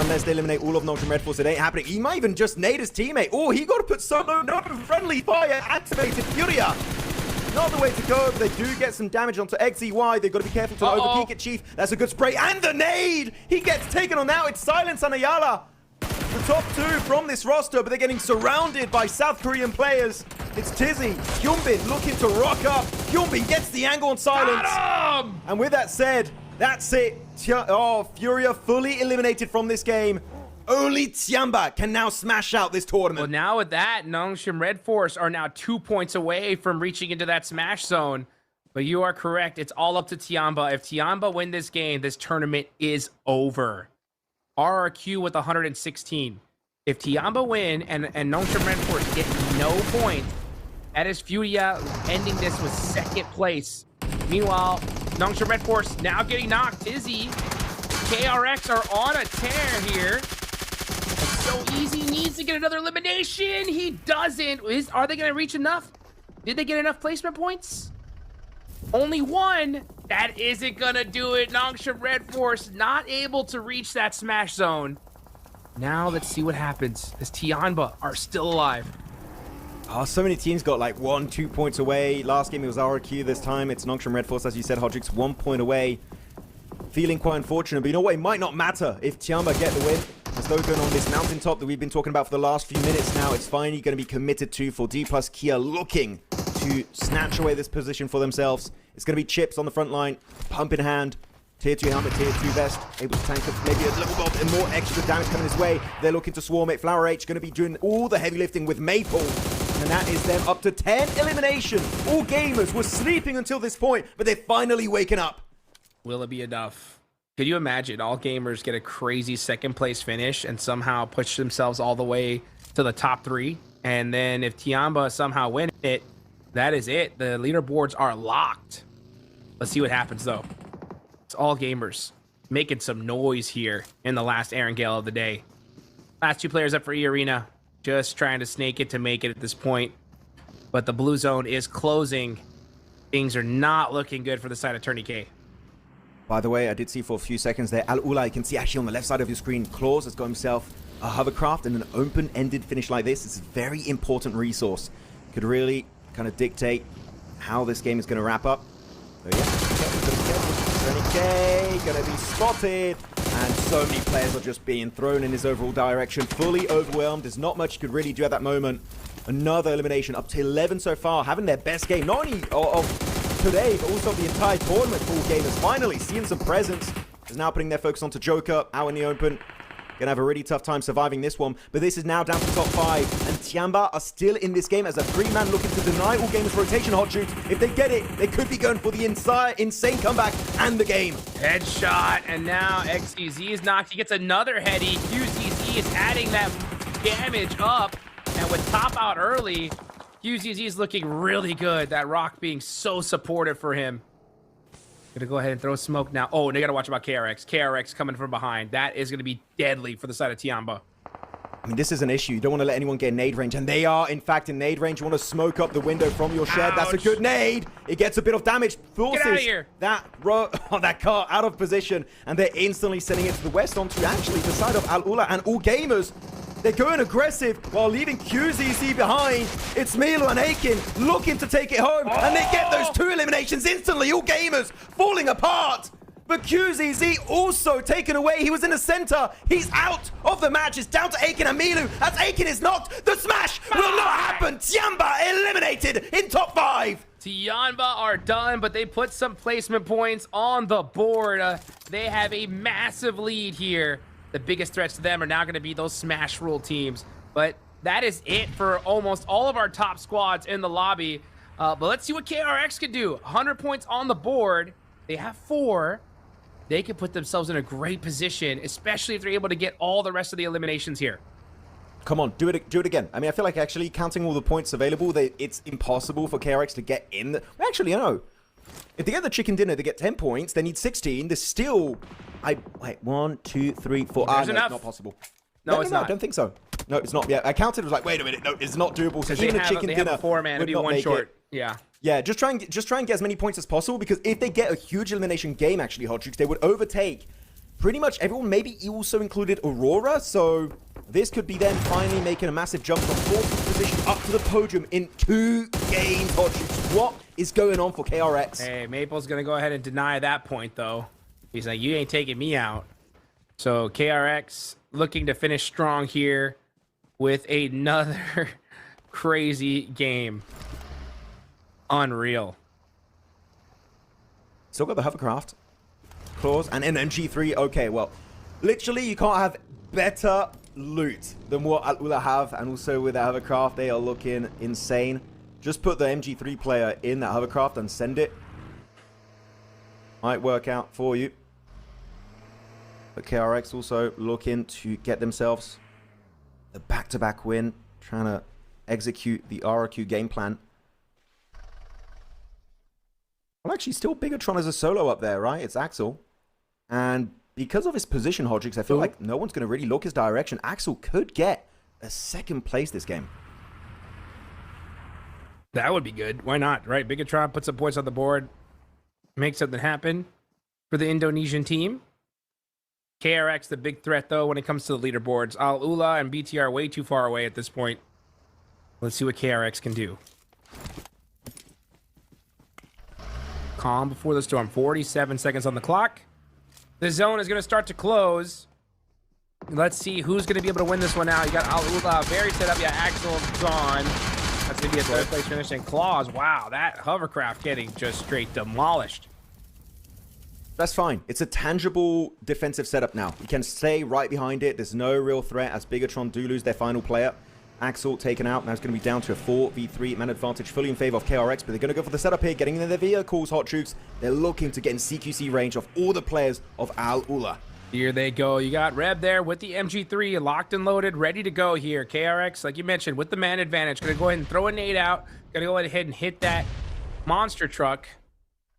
unless they eliminate all of Nocturne Red Force, it ain't happening. He might even just nade his teammate. Oh, he got to put solo, not friendly fire, activated Furia. Not the way to go, but they do get some damage onto XEY. They've got to be careful to overpeak it, Chief. That's a good spray. And the nade! He gets taken on now. It's Silence on Ayala. The top two from this roster, but they're getting surrounded by South Korean players. It's Tizzy, Hyunbin looking to rock up. Hyunbin gets the angle on silence. And with that said, that's it. Furia fully eliminated from this game. Only Tiamba can now smash out this tournament. Well, now with that, Nongshim Red Force are now 2 points away from reaching into that smash zone. But you are correct. It's all up to Tiamba. If Tiamba win this game, this tournament is over. RRQ with 116. If Tiamba win and Nongshim Red Force get no point, that is Furia ending this with second place. Meanwhile, Nongshim Red Force now getting knocked. Tizzy, KRX are on a tear here. It's so easy. He needs to get another elimination. He doesn't. Are they going to reach enough? Did they get enough placement points? Only one. That isn't going to do it. Nongshim Red Force not able to reach that smash zone. Now let's see what happens as Tiamba are still alive. Oh, so many teams got like 1-2 points away. Last game it was RRQ. This time it's Nongshim Red Force, as you said, Hodrix, 1 point away. Feeling quite unfortunate, but you know what? It might not matter if Tiamba get the win. As though going on this mountaintop that we've been talking about for the last few minutes now, it's finally going to be committed to for D plus Kia looking to snatch away this position for themselves. It's going to be Chips on the front line, pump in hand. Tier 2 helmet, Tier 2 vest, able to tank up maybe a little bit and more extra damage coming his way. They're looking to swarm it. Flower H going to be doing all the heavy lifting with Maple. And that is them up to 10 elimination. All gamers were sleeping until this point, but they're finally waking up. Will it be enough? Could you imagine all gamers get a crazy second place finish and somehow push themselves all the way to the top 3? And then if Tiamba somehow win it, that is it. The leaderboards are locked. Let's see what happens though. It's all gamers making some noise here in the last Aaron Gale of the day. Last 2 players up for E-Arena. Just trying to snake it to make it at this point. But the blue zone is closing. Things are not looking good for the side of Tourney K. By the way, I did see for a few seconds there, Al-Ula, you can see actually on the left side of your screen, Claus has got himself a hovercraft, and an open-ended finish like this is a very important resource. Could really kind of dictate how this game is going to wrap up. So yeah, Tourney K going to be spotted, and so many players are just being thrown in his overall direction, fully overwhelmed. There's not much you could really do at that moment. Another elimination, up to 11 so far, having their best game, not only of today, but also the entire tournament for all gamers. Finally seeing some presence. Is now putting their focus onto Joker out in the open. Gonna have a really tough time surviving this one, but this is now down to top 5, and Tiamba are still in this game as a 3-man looking to deny all gamers rotation hot shoots. If they get it, they could be going for the insane comeback and the game. Headshot, and now XCZ is knocked. He gets another heady. QCZ is adding that damage up, and with top out early, QCZ is looking really good. That rock being so supportive for him. Gonna go ahead and throw smoke now. Oh, and they gotta watch about KRX. KRX coming from behind. That is gonna be deadly for the side of Tiamba. I mean, this is an issue. You don't want to let anyone get nade range, and they are, in fact, in nade range. You want to smoke up the window from your shed. Ouch. That's a good nade. It gets a bit of damage. Forces get out of here. that car out of position, and they're instantly sending it to the west onto actually the side of Al-Ula, and all gamers. They're going aggressive while leaving QZZ behind. It's Milo and Aiken looking to take it home, and they get those 2 eliminations instantly. All gamers falling apart. But QZZ also taken away. He was in the center. He's out of the match. It's down to Aiken and Milu. As Aiken is knocked, the smash will not happen. Tiamba eliminated in top 5. Tiamba are done, but they put some placement points on the board. They have a massive lead here. The biggest threats to them are now going to be those smash rule teams. But that is it for almost all of our top squads in the lobby. But let's see what KRX can do. 100 points on the board. They have 4. They can put themselves in a great position, especially if they're able to get all the rest of the eliminations here. Come on, do it again. I mean, I feel like actually counting all the points available, it's impossible for KRX to get in. Actually, no. If they get the chicken dinner, they get 10 points. They need 16. There's still... wait, 1, 2, 3, 4. There's no, enough. Not possible. No, it's not. I don't think so. No, it's not. Yeah, I counted. It was like, wait a minute. No, it's not doable. So even a chicken dinner. They have a 4-man. It'd be 1 short. Yeah. Yeah, just try and get as many points as possible, because if they get a huge elimination game, actually, Hodrix, they would overtake pretty much everyone. Maybe also included Aurora. So this could be them finally making a massive jump from 4th position up to the podium in 2 games, Hodrix. What is going on for KRX? Hey, Maple's gonna go ahead and deny that point, though. He's like, you ain't taking me out. So KRX looking to finish strong here with another crazy game. Unreal. Still got the hovercraft. Claws and an MG3. Okay, well, literally you can't have better loot than what Al-Ula have. And also with the hovercraft, they are looking insane. Just put the MG3 player in that hovercraft and send it. Might work out for you. But KRX also looking to get themselves a back-to-back win. Trying to execute the RRQ game plan. Well, actually, still Bigatron as a solo up there, right? It's Axel. And because of his position, Hodgix, I feel like no one's going to really look his direction. Axel could get a second place this game. That would be good. Why not, right? Bigatron puts some points on the board. Make something happen for the Indonesian team. KRX, the big threat, though, when it comes to the leaderboards. Al-Ula and BTR way too far away at this point. Let's see what KRX can do. Calm before the storm. 47 seconds on the clock. The zone is going to start to close. Let's see who's going to be able to win this one out. You got Al-Ula very set up. Yeah, Axel gone. That's going to be a third place finish. And Claws, wow, that hovercraft getting just straight demolished. That's fine. It's a tangible defensive setup now. You can stay right behind it. There's no real threat as Bigatron do lose their final player. Axel taken out. Now it's going to be down to a 4v3 man advantage, fully in favor of KRX, but they're going to go for the setup here, getting in their vehicles, Hot Jukes. They're looking to get in CQC range of all the players of Al-Ula. Here they go. You got Reb there with the MG3 locked and loaded, ready to go here. KRX, like you mentioned, with the man advantage. Going to go ahead and throw a nade out. Going to go ahead and hit that monster truck.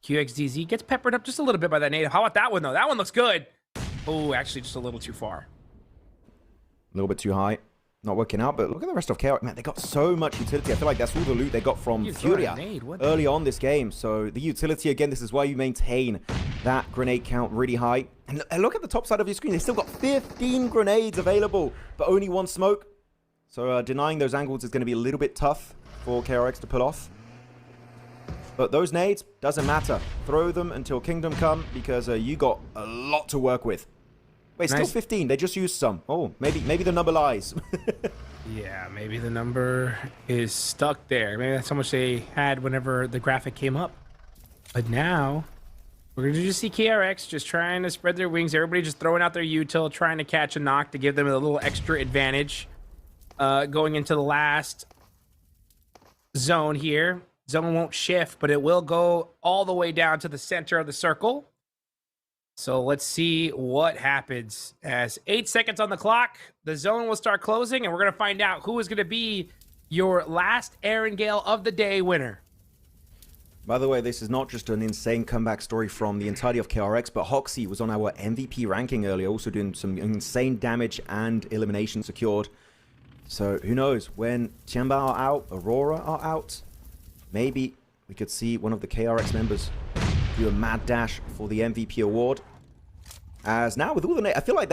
QXDZ gets peppered up just a little bit by that nade. How about that one, though? That one looks good. Oh, actually just a little too far. A little bit too high. Not working out, but look at the rest of KRX. Man, they got so much utility. I feel like that's all the loot they got from Furia early on this game. So the utility, again, this is why you maintain that grenade count really high. And look at the top side of your screen. They still got 15 grenades available, but only one smoke. So denying those angles is going to be a little bit tough for KRX to pull off. But those nades, doesn't matter. Throw them until Kingdom Come, because you got a lot to work with. Wait, still 15. They just used some. Oh, maybe the number lies. Yeah, maybe the number is stuck there. Maybe that's how much they had whenever the graphic came up. But now, we're going to just see KRX just trying to spread their wings. Everybody just throwing out their util, trying to catch a knock to give them a little extra advantage. Going into the last zone here. Zone won't shift, but it will go all the way down to the center of the circle. So let's see what happens. As 8 seconds on the clock, the zone will start closing, and we're going to find out who is going to be your last Erangel of the day winner. By the way, this is not just an insane comeback story from the entirety of KRX, but Hoxie was on our MVP ranking earlier, also doing some insane damage and elimination secured. So who knows, when Tiamba are out, Aurora are out, maybe we could see one of the KRX members do a mad dash for the MVP award. As now with all the I feel like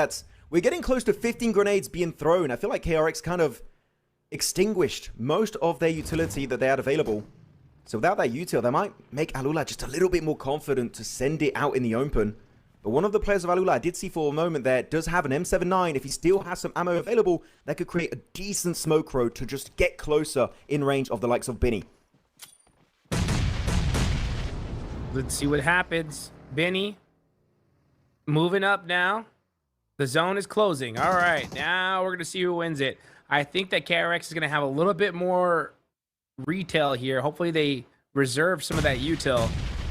we're getting close to 15 grenades being thrown. I feel like KRX kind of extinguished most of their utility that they had available. So without that util, they might make Al-Ula just a little bit more confident to send it out in the open. But one of the players of Al-Ula I did see for a moment there does have an M79. If he still has some ammo available, that could create a decent smoke road to just get closer in range of the likes of Binny. Let's see what happens. Benny moving up now. The zone is closing. All right, now we're going to see who wins it. I think that KRX is going to have a little bit more retail here. Hopefully they reserve some of that util.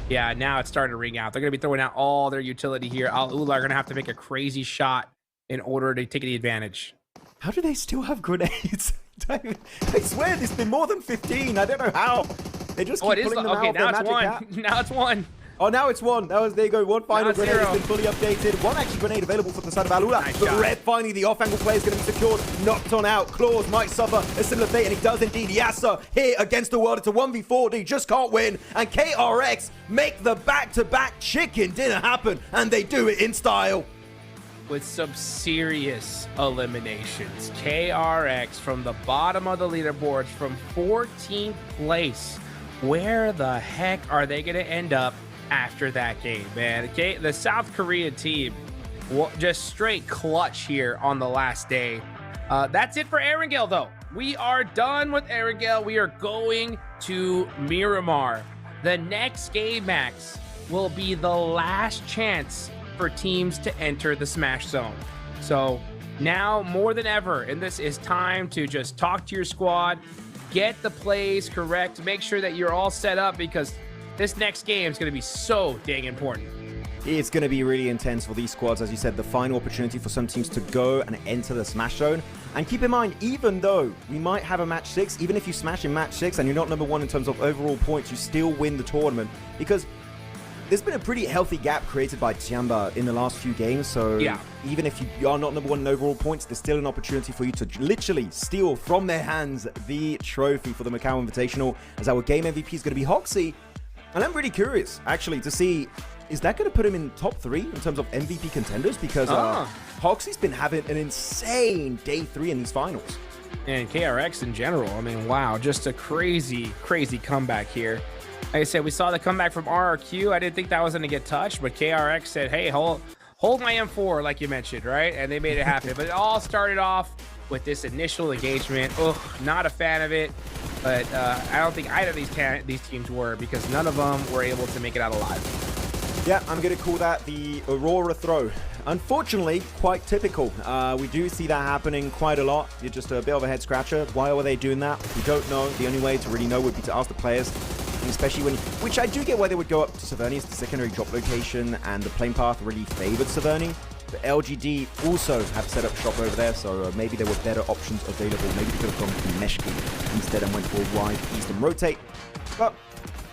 Yeah, now it's starting to ring out. They're going to be throwing out all their utility here. Al-Ula are going to have to make a crazy shot in order to take the advantage. How do they still have grenades? I swear there's been more than 15. I don't know how. They just keep pulling them out of their magic hat. Now it's one. Oh, now it's one. There you go. One final grenade has been fully updated. One actually grenade available for the side of Al-Ula. Nice but shot. Red, finally, the off-angle play is going to be secured. Knocked on out. Claws might suffer a similar fate, and he does indeed. Yasser here against the world. It's a 1v4. He just can't win. And KRX make the back-to-back chicken dinner happen, and they do it in style. With some serious eliminations. KRX from the bottom of the leaderboards from 14th place. Where the heck are they going to end up after that game, man? Okay, the South Korea team just straight clutch here on the last day. That's it for Erangel, though. We are done with Erangel. We are going to Miramar. The next game, Max, will be the last chance for teams to enter the Smash Zone. So now more than ever, and this is time to just talk to your squad, get the plays correct, make sure that you're all set up, because this next game is going to be so dang important. It's going to be really intense for these squads. As you said, the final opportunity for some teams to go and enter the Smash Zone. And keep in mind, even though we might have a match 6, even if you smash in match 6 and you're not number 1 in terms of overall points, you still win the tournament. Because there's been a pretty healthy gap created by Tiamba in the last few games. So yeah, even if you are not number 1 in overall points, there's still an opportunity for you to literally steal from their hands the trophy for the Macau Invitational, as our game MVP is going to be Hoxie. And I'm really curious, actually, to see, is that going to put him in top 3 in terms of MVP contenders? Because Hoxie's been having an insane day 3 in these finals. And KRX in general, I mean, wow, just a crazy, crazy comeback here. Like I said, we saw the comeback from RRQ. I didn't think that was going to get touched, but KRX said, hey, hold my M4, like you mentioned, right? And they made it happen. But it all started off with this initial engagement. Ugh, not a fan of it. But I don't think either of these teams were, because none of them were able to make it out alive. Yeah, I'm going to call that the Aurora throw. Unfortunately, quite typical. We do see that happening quite a lot. You're just a bit of a head scratcher. Why were they doing that? We don't know. The only way to really know would be to ask the players. And especially when, which I do get why they would go up to Severny as the secondary drop location, and the plane path really favored Severny. But LGD also have set up shop over there, so maybe there were better options available. Maybe they could have gone for the Meshki instead and went for a wide eastern rotate. But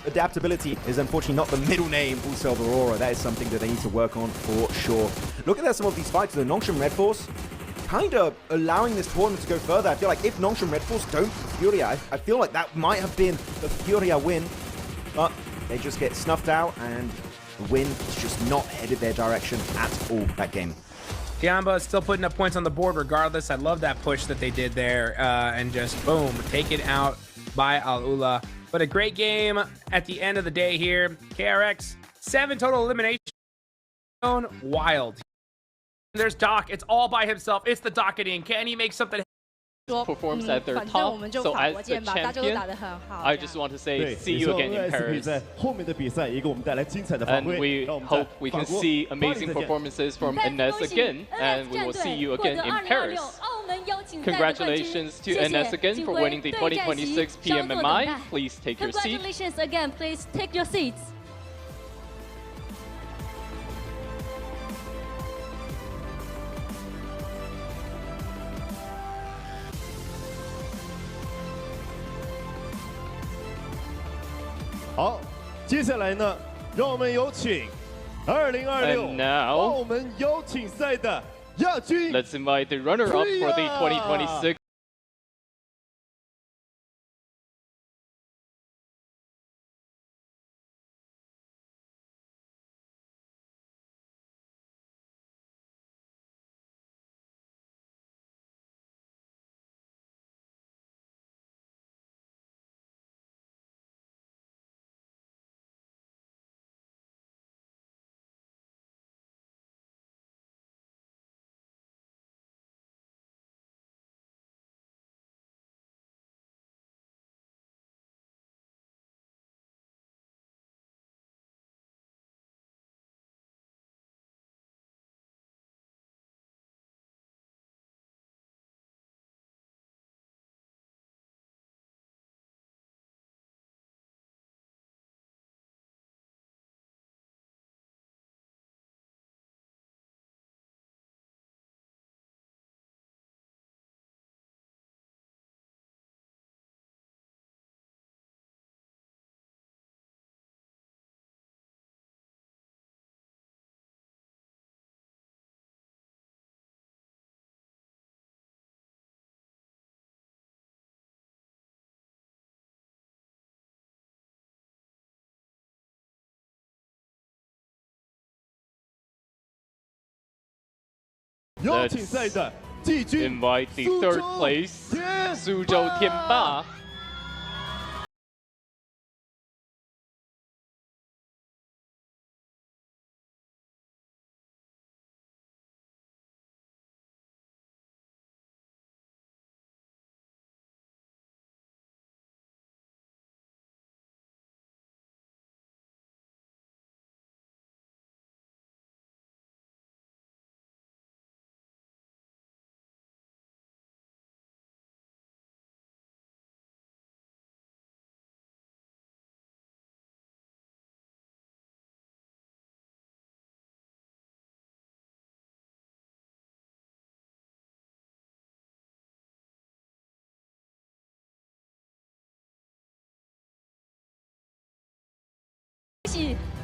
adaptability is unfortunately not the middle name also of Aurora. That is something that they need to work on for sure. Look at some of these fights. The Nongshim Red Force kind of allowing this tournament to go further. I feel like if Nongshim Red Force don't Furia, I feel like that might have been the Furia win. But they just get snuffed out, and the win is just not headed their direction at all that game. Tiamba is still putting up points on the board regardless. I love that push that they did there, and just boom, taken out by Al-Ula. But a great game at the end of the day here. KRX, 7 total eliminations. Wild. There's Doc. It's all by himself. It's the docketing. Can he make something? Performs at their top. So as the champion, I just want to say see you again in Paris. And we hope we can see amazing performances from Ines again, and we will see you again in Paris. Congratulations to Ines again for winning the 2026 PMMI. Please take your seat. Congratulations again. Please take your seats. And now, let's invite the runner-up for the 2026，Let's invite the third place, 苏州天霸。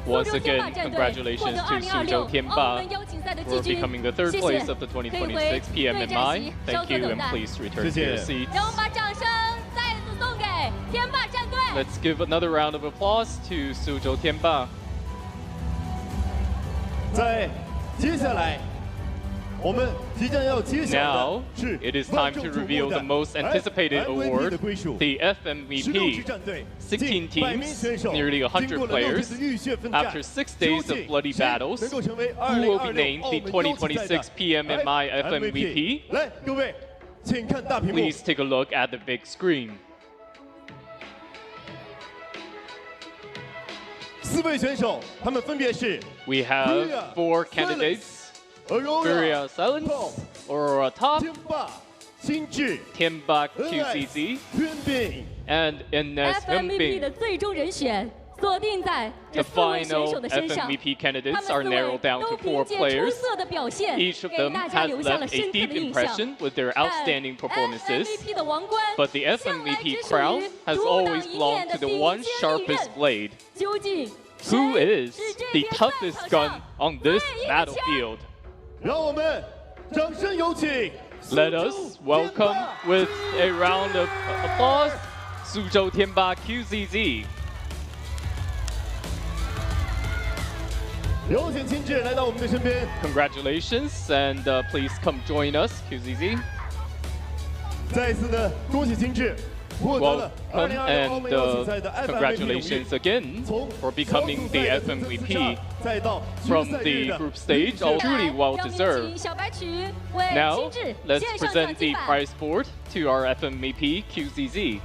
Once again, congratulations to Suzhou Tianba for becoming the third place of the 2026 PMMI. Thank you, and please return to your seats. Let's give another round of applause to Suzhou Tianba. 在接下来，我们即将要揭晓 Now 的是 it is time to reveal the most anticipated award, the FMVP. 16 teams, nearly 100 players. After 6 days of bloody battles, who will be named the 2026 PMMI FMVP? 来，各位，请看大屏幕。 Please take a look at the big screen. 4位选手，他们分别是 We have 4 candidates: Furia Silence, Aurora Top, 天霸、心智、 Tianba QCZ, 渊彬。 and NS FMVP 的 Hyunbin. 最终人选锁定在这 The 4位选手 final 的身上。 FMVP 他 candidates 们 are 4 narrowed 位 down 都 to 凭 4借出 players. 色的表现， Each of 给 them 大家 has 留下了 left a 深刻 deep 的印象。 impression with their outstanding 但 performances. FMVP 的王冠 But the 向来 FMVP 只属 crown 于 has 独 always 当一 belonged 面 to 的 the 顶 one 尖利 sharpest 刃。 blade. 究竟 Who 谁 is 是这 the 片 toughest 战 gun 场上 on this 唯一的枪？ battlefield? 让我们掌声有请 Let us welcome with a round of applause, Suzhou Tianba QZZ. 有请亲志来到我们的身边。 Congratulations, and please come join us, QZZ. 再一次的恭喜亲志获得了 Welcome 2022澳 and 门邀请赛的 FMVP 荣誉。 congratulations again 从 for becoming 小组 the 赛的层次之 FMVP 上再到决 from 赛 the 日的 group stage, all truly well 让我们 deserved. 请小白曲为 Now, 亲志 let's 献上 present 奖 the 金版。 prize board to our FMVP QZZ.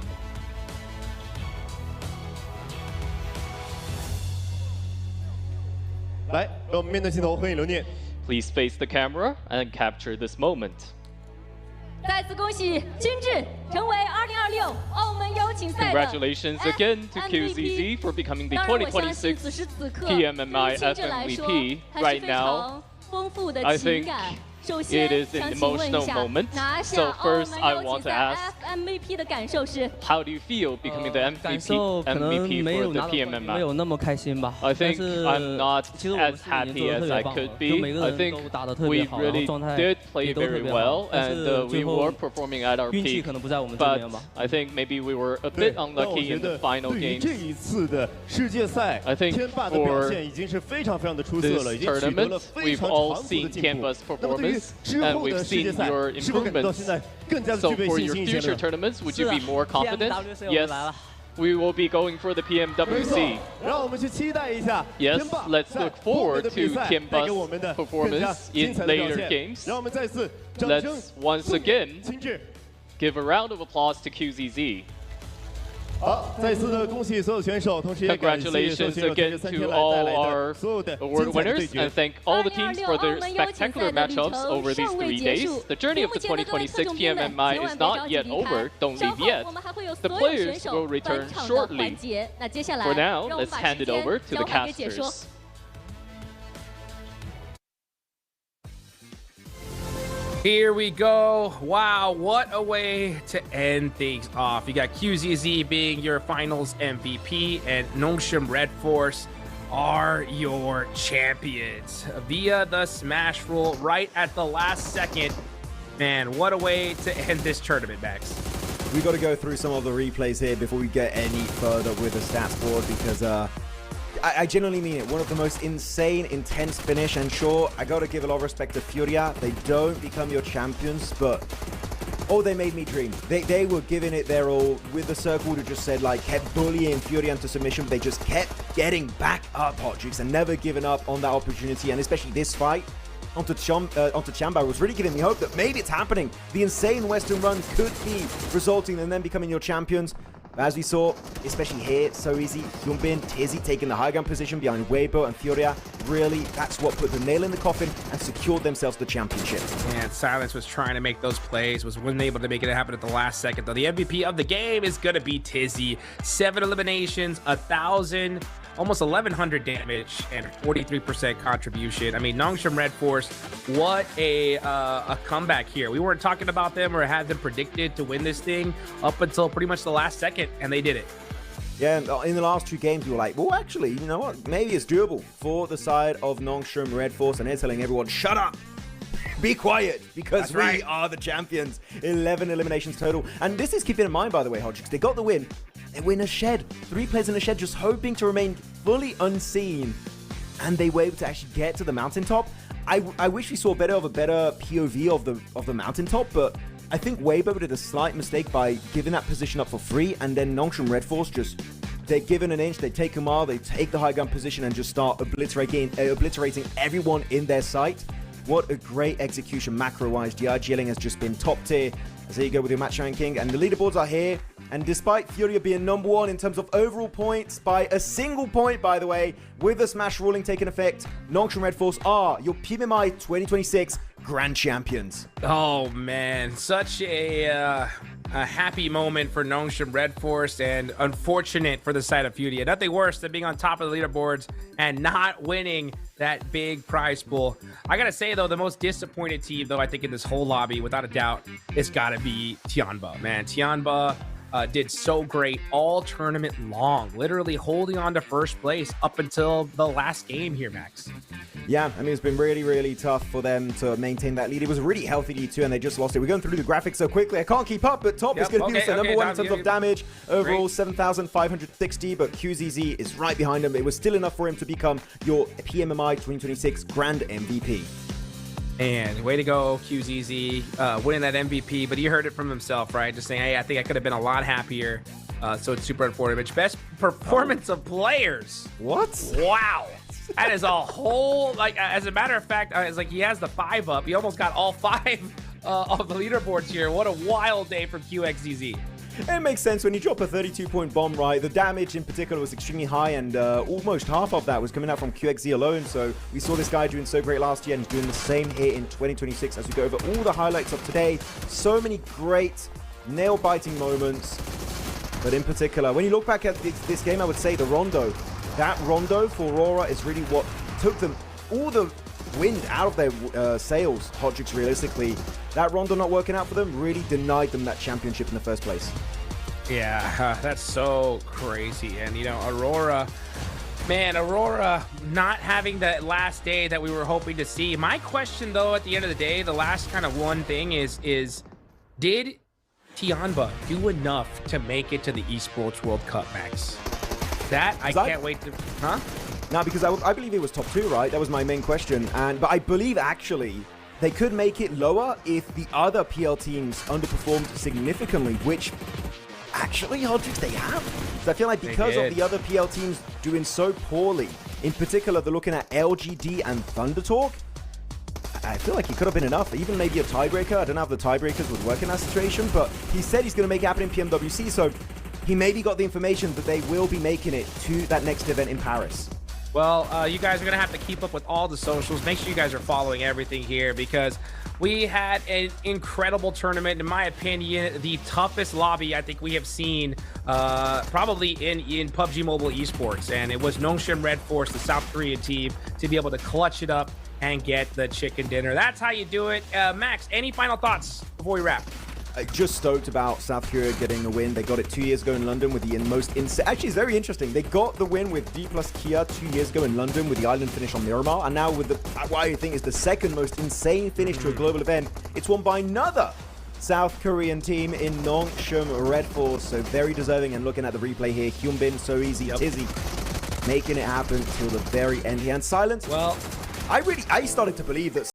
来，让我们面对镜头，欢迎刘念。 Please face the camera and capture this moment. 再次恭喜亲志成为2026澳门邀请赛的 Congratulations again to QZZ for becoming the 当然，我相信 2026此时此刻 PMMI 对于亲志来说 FMVP 还是 right 非 now. 常丰富的 I 情 think 感。首 it 先， is an 想请问一 emotional 下 moment. 拿下 So 澳 first, 门 I 邀 want 请 to 赛 ask, FMVP 的感受是？ how do you feel becoming the 感 MVP 受可能 MVP 没 for 有 the 拿到冠军没 PMMI? 有那么开心吧。 I 但 think 是 I'm not 其实我们 as 是已经 happy 做 as 得特 I 别棒 could 了，就 be. 每个 I 人 think 都打得特 we 别好，然后 really 状态 did play 也都特 very 别好 well, 但 and 是 we 最 were 后 performing at our 运气 peak. 可能不在我们这 But 边吧。 I think maybe we were a 对 bit，但我 unlucky 觉 in the 得 final 对于这 games. 一次的世界赛 I think 天霸的表 for 现已经是非常非常的出色 This 了，已经取得 tournament, 了非 we've 常 all 长足的 seen 进步。 Tianba's 那么对于 performance, 之 and 后 we've 的世界 seen 赛 your，是否感觉到 improvements. 现在更加的 So 具备 for 信 your 心一些 future 呢？ tournaments, would you be more confident? PMWC 我 Yes, 们来了。 we will be going for the 没错 PMWC. 让我们去期待一下 Yes, 天霸 let's 在 look 后面 forward 的 to 比赛带给我们的 Tianba's 更加 performance 精 in 彩的表 later 现。 games. 让我们再次掌声 Let's once 送给 again 亲志。 give a round of applause to QZZ. 好，再次的恭喜所有选手，同时也感谢所有 Congratulations 选手 again 这3 to 天来带 all 来 our 的所有的 award 精彩的对 winners, 决 and。thank all the teams for their spectacular matchups over these 3 days. The journey of the 2026 PMMI is not yet over. Don't leave yet. The players will return shortly. For now, let's hand it over to the casters. Here we go. Wow, what a way to end things off. You got QZZ being your finals MVP, and Nongshim Red Force are your champions via the smash rule right at the last second. Man, what a way to end this tournament, Max. We got to go through some of the replays here before we get any further with the stats board, because I genuinely mean it. One of the most insane, intense finish, and sure, I got to give a lot of respect to Furia. They don't become your champions, but oh, they made me dream. They were giving it their all with the circle who just said, like, kept bullying Furia into submission. They just kept getting back up, Hotchicks, and never giving up on that opportunity, and especially this fight. Onto Tianba was really giving me hope that maybe it's happening. The insane Western run could be resulting in them becoming your champions. But as we saw, especially here, it's so easy. Hyunbin, Tizzy taking the high ground position behind Weibo and Furia. Really, that's what put the nail in the coffin and secured themselves the championship. And Silence was trying to make those plays, wasn't able to make it happen at the last second, though. The MVP of the game is going to be Tizzy. 7 eliminations, 1,000, almost 1,100 damage, and 43% contribution. I mean, Nongshim Red Force, what a comeback here. We weren't talking about them or had them predicted to win this thing up until pretty much the last second, and they did it. Yeah, in the last 2 games, we were like, well, actually, you know what? Maybe it's doable for the side of Nongshim Red Force, and they're telling everyone, shut up! Be quiet, because we are the champions. 11 eliminations total. And this is keeping in mind, by the way, Hodge, because they got the win. They win a shed. 3 players in a shed just hoping to remain fully unseen. And they were able to actually get to the mountaintop. I wish we saw a better POV of the mountaintop, but I think Weibo did a slight mistake by giving that position up for free, and then Nongshim Red Force just, they're given an inch, they take a mile, they take the high ground position and just start obliterating everyone in their sight. What a great execution macro-wise. DRG Yelling has just been top tier. As there you go with your match ranking, and the leaderboards are here. And despite Furia being number 1 in terms of overall points, by a single point, by the way, with the Smash ruling taking effect, Nongshim Red Force are your PMMI 2026 Grand Champions. Oh, man. Such a happy moment for Nongshim Red Force, and unfortunate for the side of Furia. Nothing worse than being on top of the leaderboards and not winning that big prize pool. I gotta say, though, the most disappointed team, though, I think in this whole lobby, without a doubt, it's gotta be Tianba. Man, Tianba did so great all tournament long, literally holding on to first place up until the last game here, Max. Yeah, I mean, it's been really, really tough for them to maintain that lead. It was a really healthy lead too, and they just lost it. We're going through the graphics so quickly, I can't keep up, but Top is going to be number 1 in terms of damage. Overall, 7,560, but QZZ is right behind him. It was still enough for him to become your PMMI 2026 Grand MVP. And way to go, QZZ, winning that MVP. But he heard it from himself, right? Just saying, hey, I think I could have been a lot happier. So it's super unfortunate. Best performance of players. What? Wow. That is a whole, like, as a matter of fact, it's like he has the 5 up. He almost got all 5 of the leaderboards here. What a wild day from QXZZ. It makes sense when you drop a 32-point bomb, right? The damage in particular was extremely high, and almost half of that was coming out from QXZ alone. So we saw this guy doing so great last year and doing the same here in 2026 as we go over all the highlights of today. So many great nail-biting moments. But in particular, when you look back at this game, I would say the Rondo. That Rondo for Aurora is really what took them all the wind out of their sails, Hodgix, realistically. That Rondo not working out for them really denied them that championship in the first place. Yeah, that's so crazy. And, you know, Aurora, man, Aurora not having that last day that we were hoping to see. My question, though, at the end of the day, the last kind of one thing is did Tianba do enough to make it to the Esports World Cup, Max? That I can't wait to... Huh? No, because I believe it was top 2, right? That was my main question. But I believe, actually, they could make it lower if the other PL teams underperformed significantly, which actually, Hodgix, they have. So I feel like because of the other PL teams doing so poorly, in particular, they're looking at LGD and Thunder Talk, I feel like it could have been enough. Even maybe a tiebreaker. I don't know how the tiebreakers would work in that situation, but he said he's going to make it happen in PMWC, so he maybe got the information that they will be making it to that next event in Paris. Well, you guys are going to have to keep up with all the socials. Make sure you guys are following everything here, because we had an incredible tournament. In my opinion, the toughest lobby I think we have seen probably in PUBG Mobile Esports. And it was Nongshim Red Force, the South Korean team, to be able to clutch it up and get the chicken dinner. That's how you do it. Max, any final thoughts before we wrap? Just stoked about South Korea getting a win. They got it 2 years ago in London with the most insane... Actually, it's very interesting. They got the win with D plus Kia 2 years ago in London with the island finish on Miramar. And now with the what I think is the second most insane finish to a global event, it's won by another South Korean team in Nongshim Red Force. So very deserving. And looking at the replay here, Hyunbin, so easy. Tizzy making it happen till the very end here. And Silence, well, I started to believe that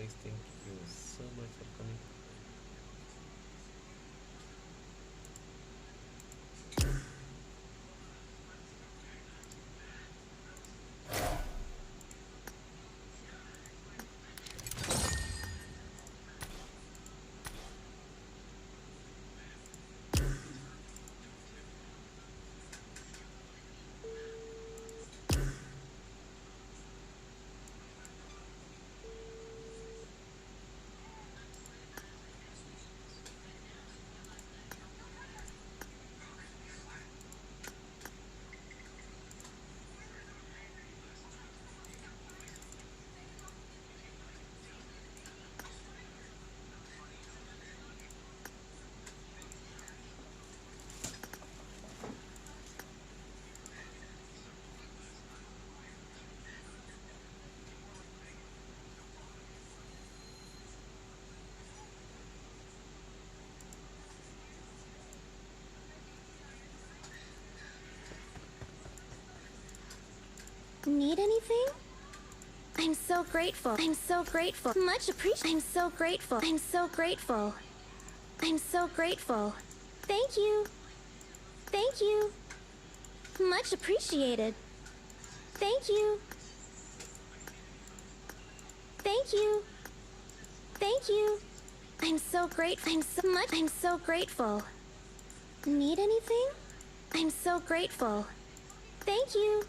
guys. Thank you so much for coming. Need anything? I'm so grateful. I'm so grateful. Much appreciated. I'm so grateful. I'm so grateful. I'm so grateful. Thank you. Thank you. Much appreciated. Thank you. Thank you. Thank you. I'm so grateful. I'm so grateful. Need anything? I'm so grateful. Thank you.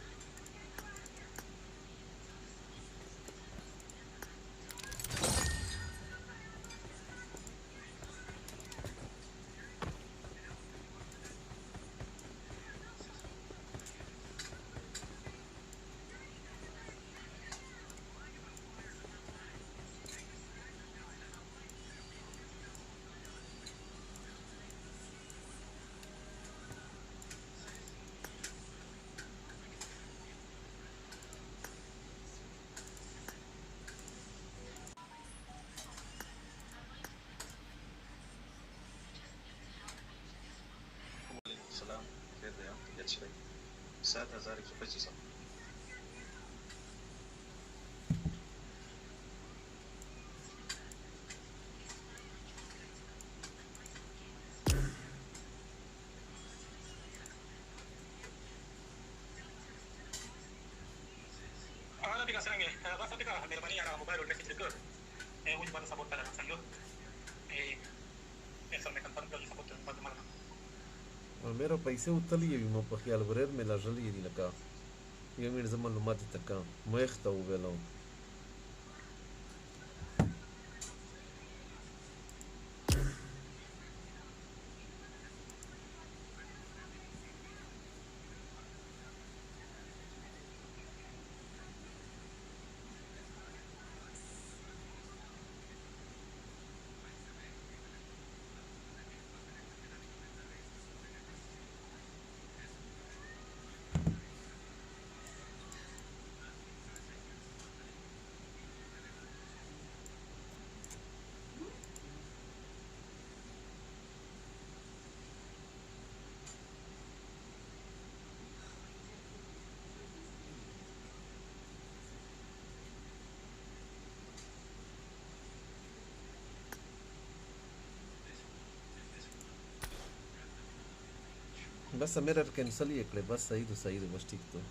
سلام خير يا قد شوي ساعتها زارك في صح أنا بيجا سرنجة بس بيجا ميرباني على موبايل والمسج تذكر وش بعد سبورت على سانجو eso me cantaron que سبورت بعد مرة मेरा पैसे उतली म په خیال ورر مې لاجلې دي لکه یو مې زما معلومات تکا مخ ته ویلو بس میرر کینسل یې کړې بس صحیح ده بس ټیک ده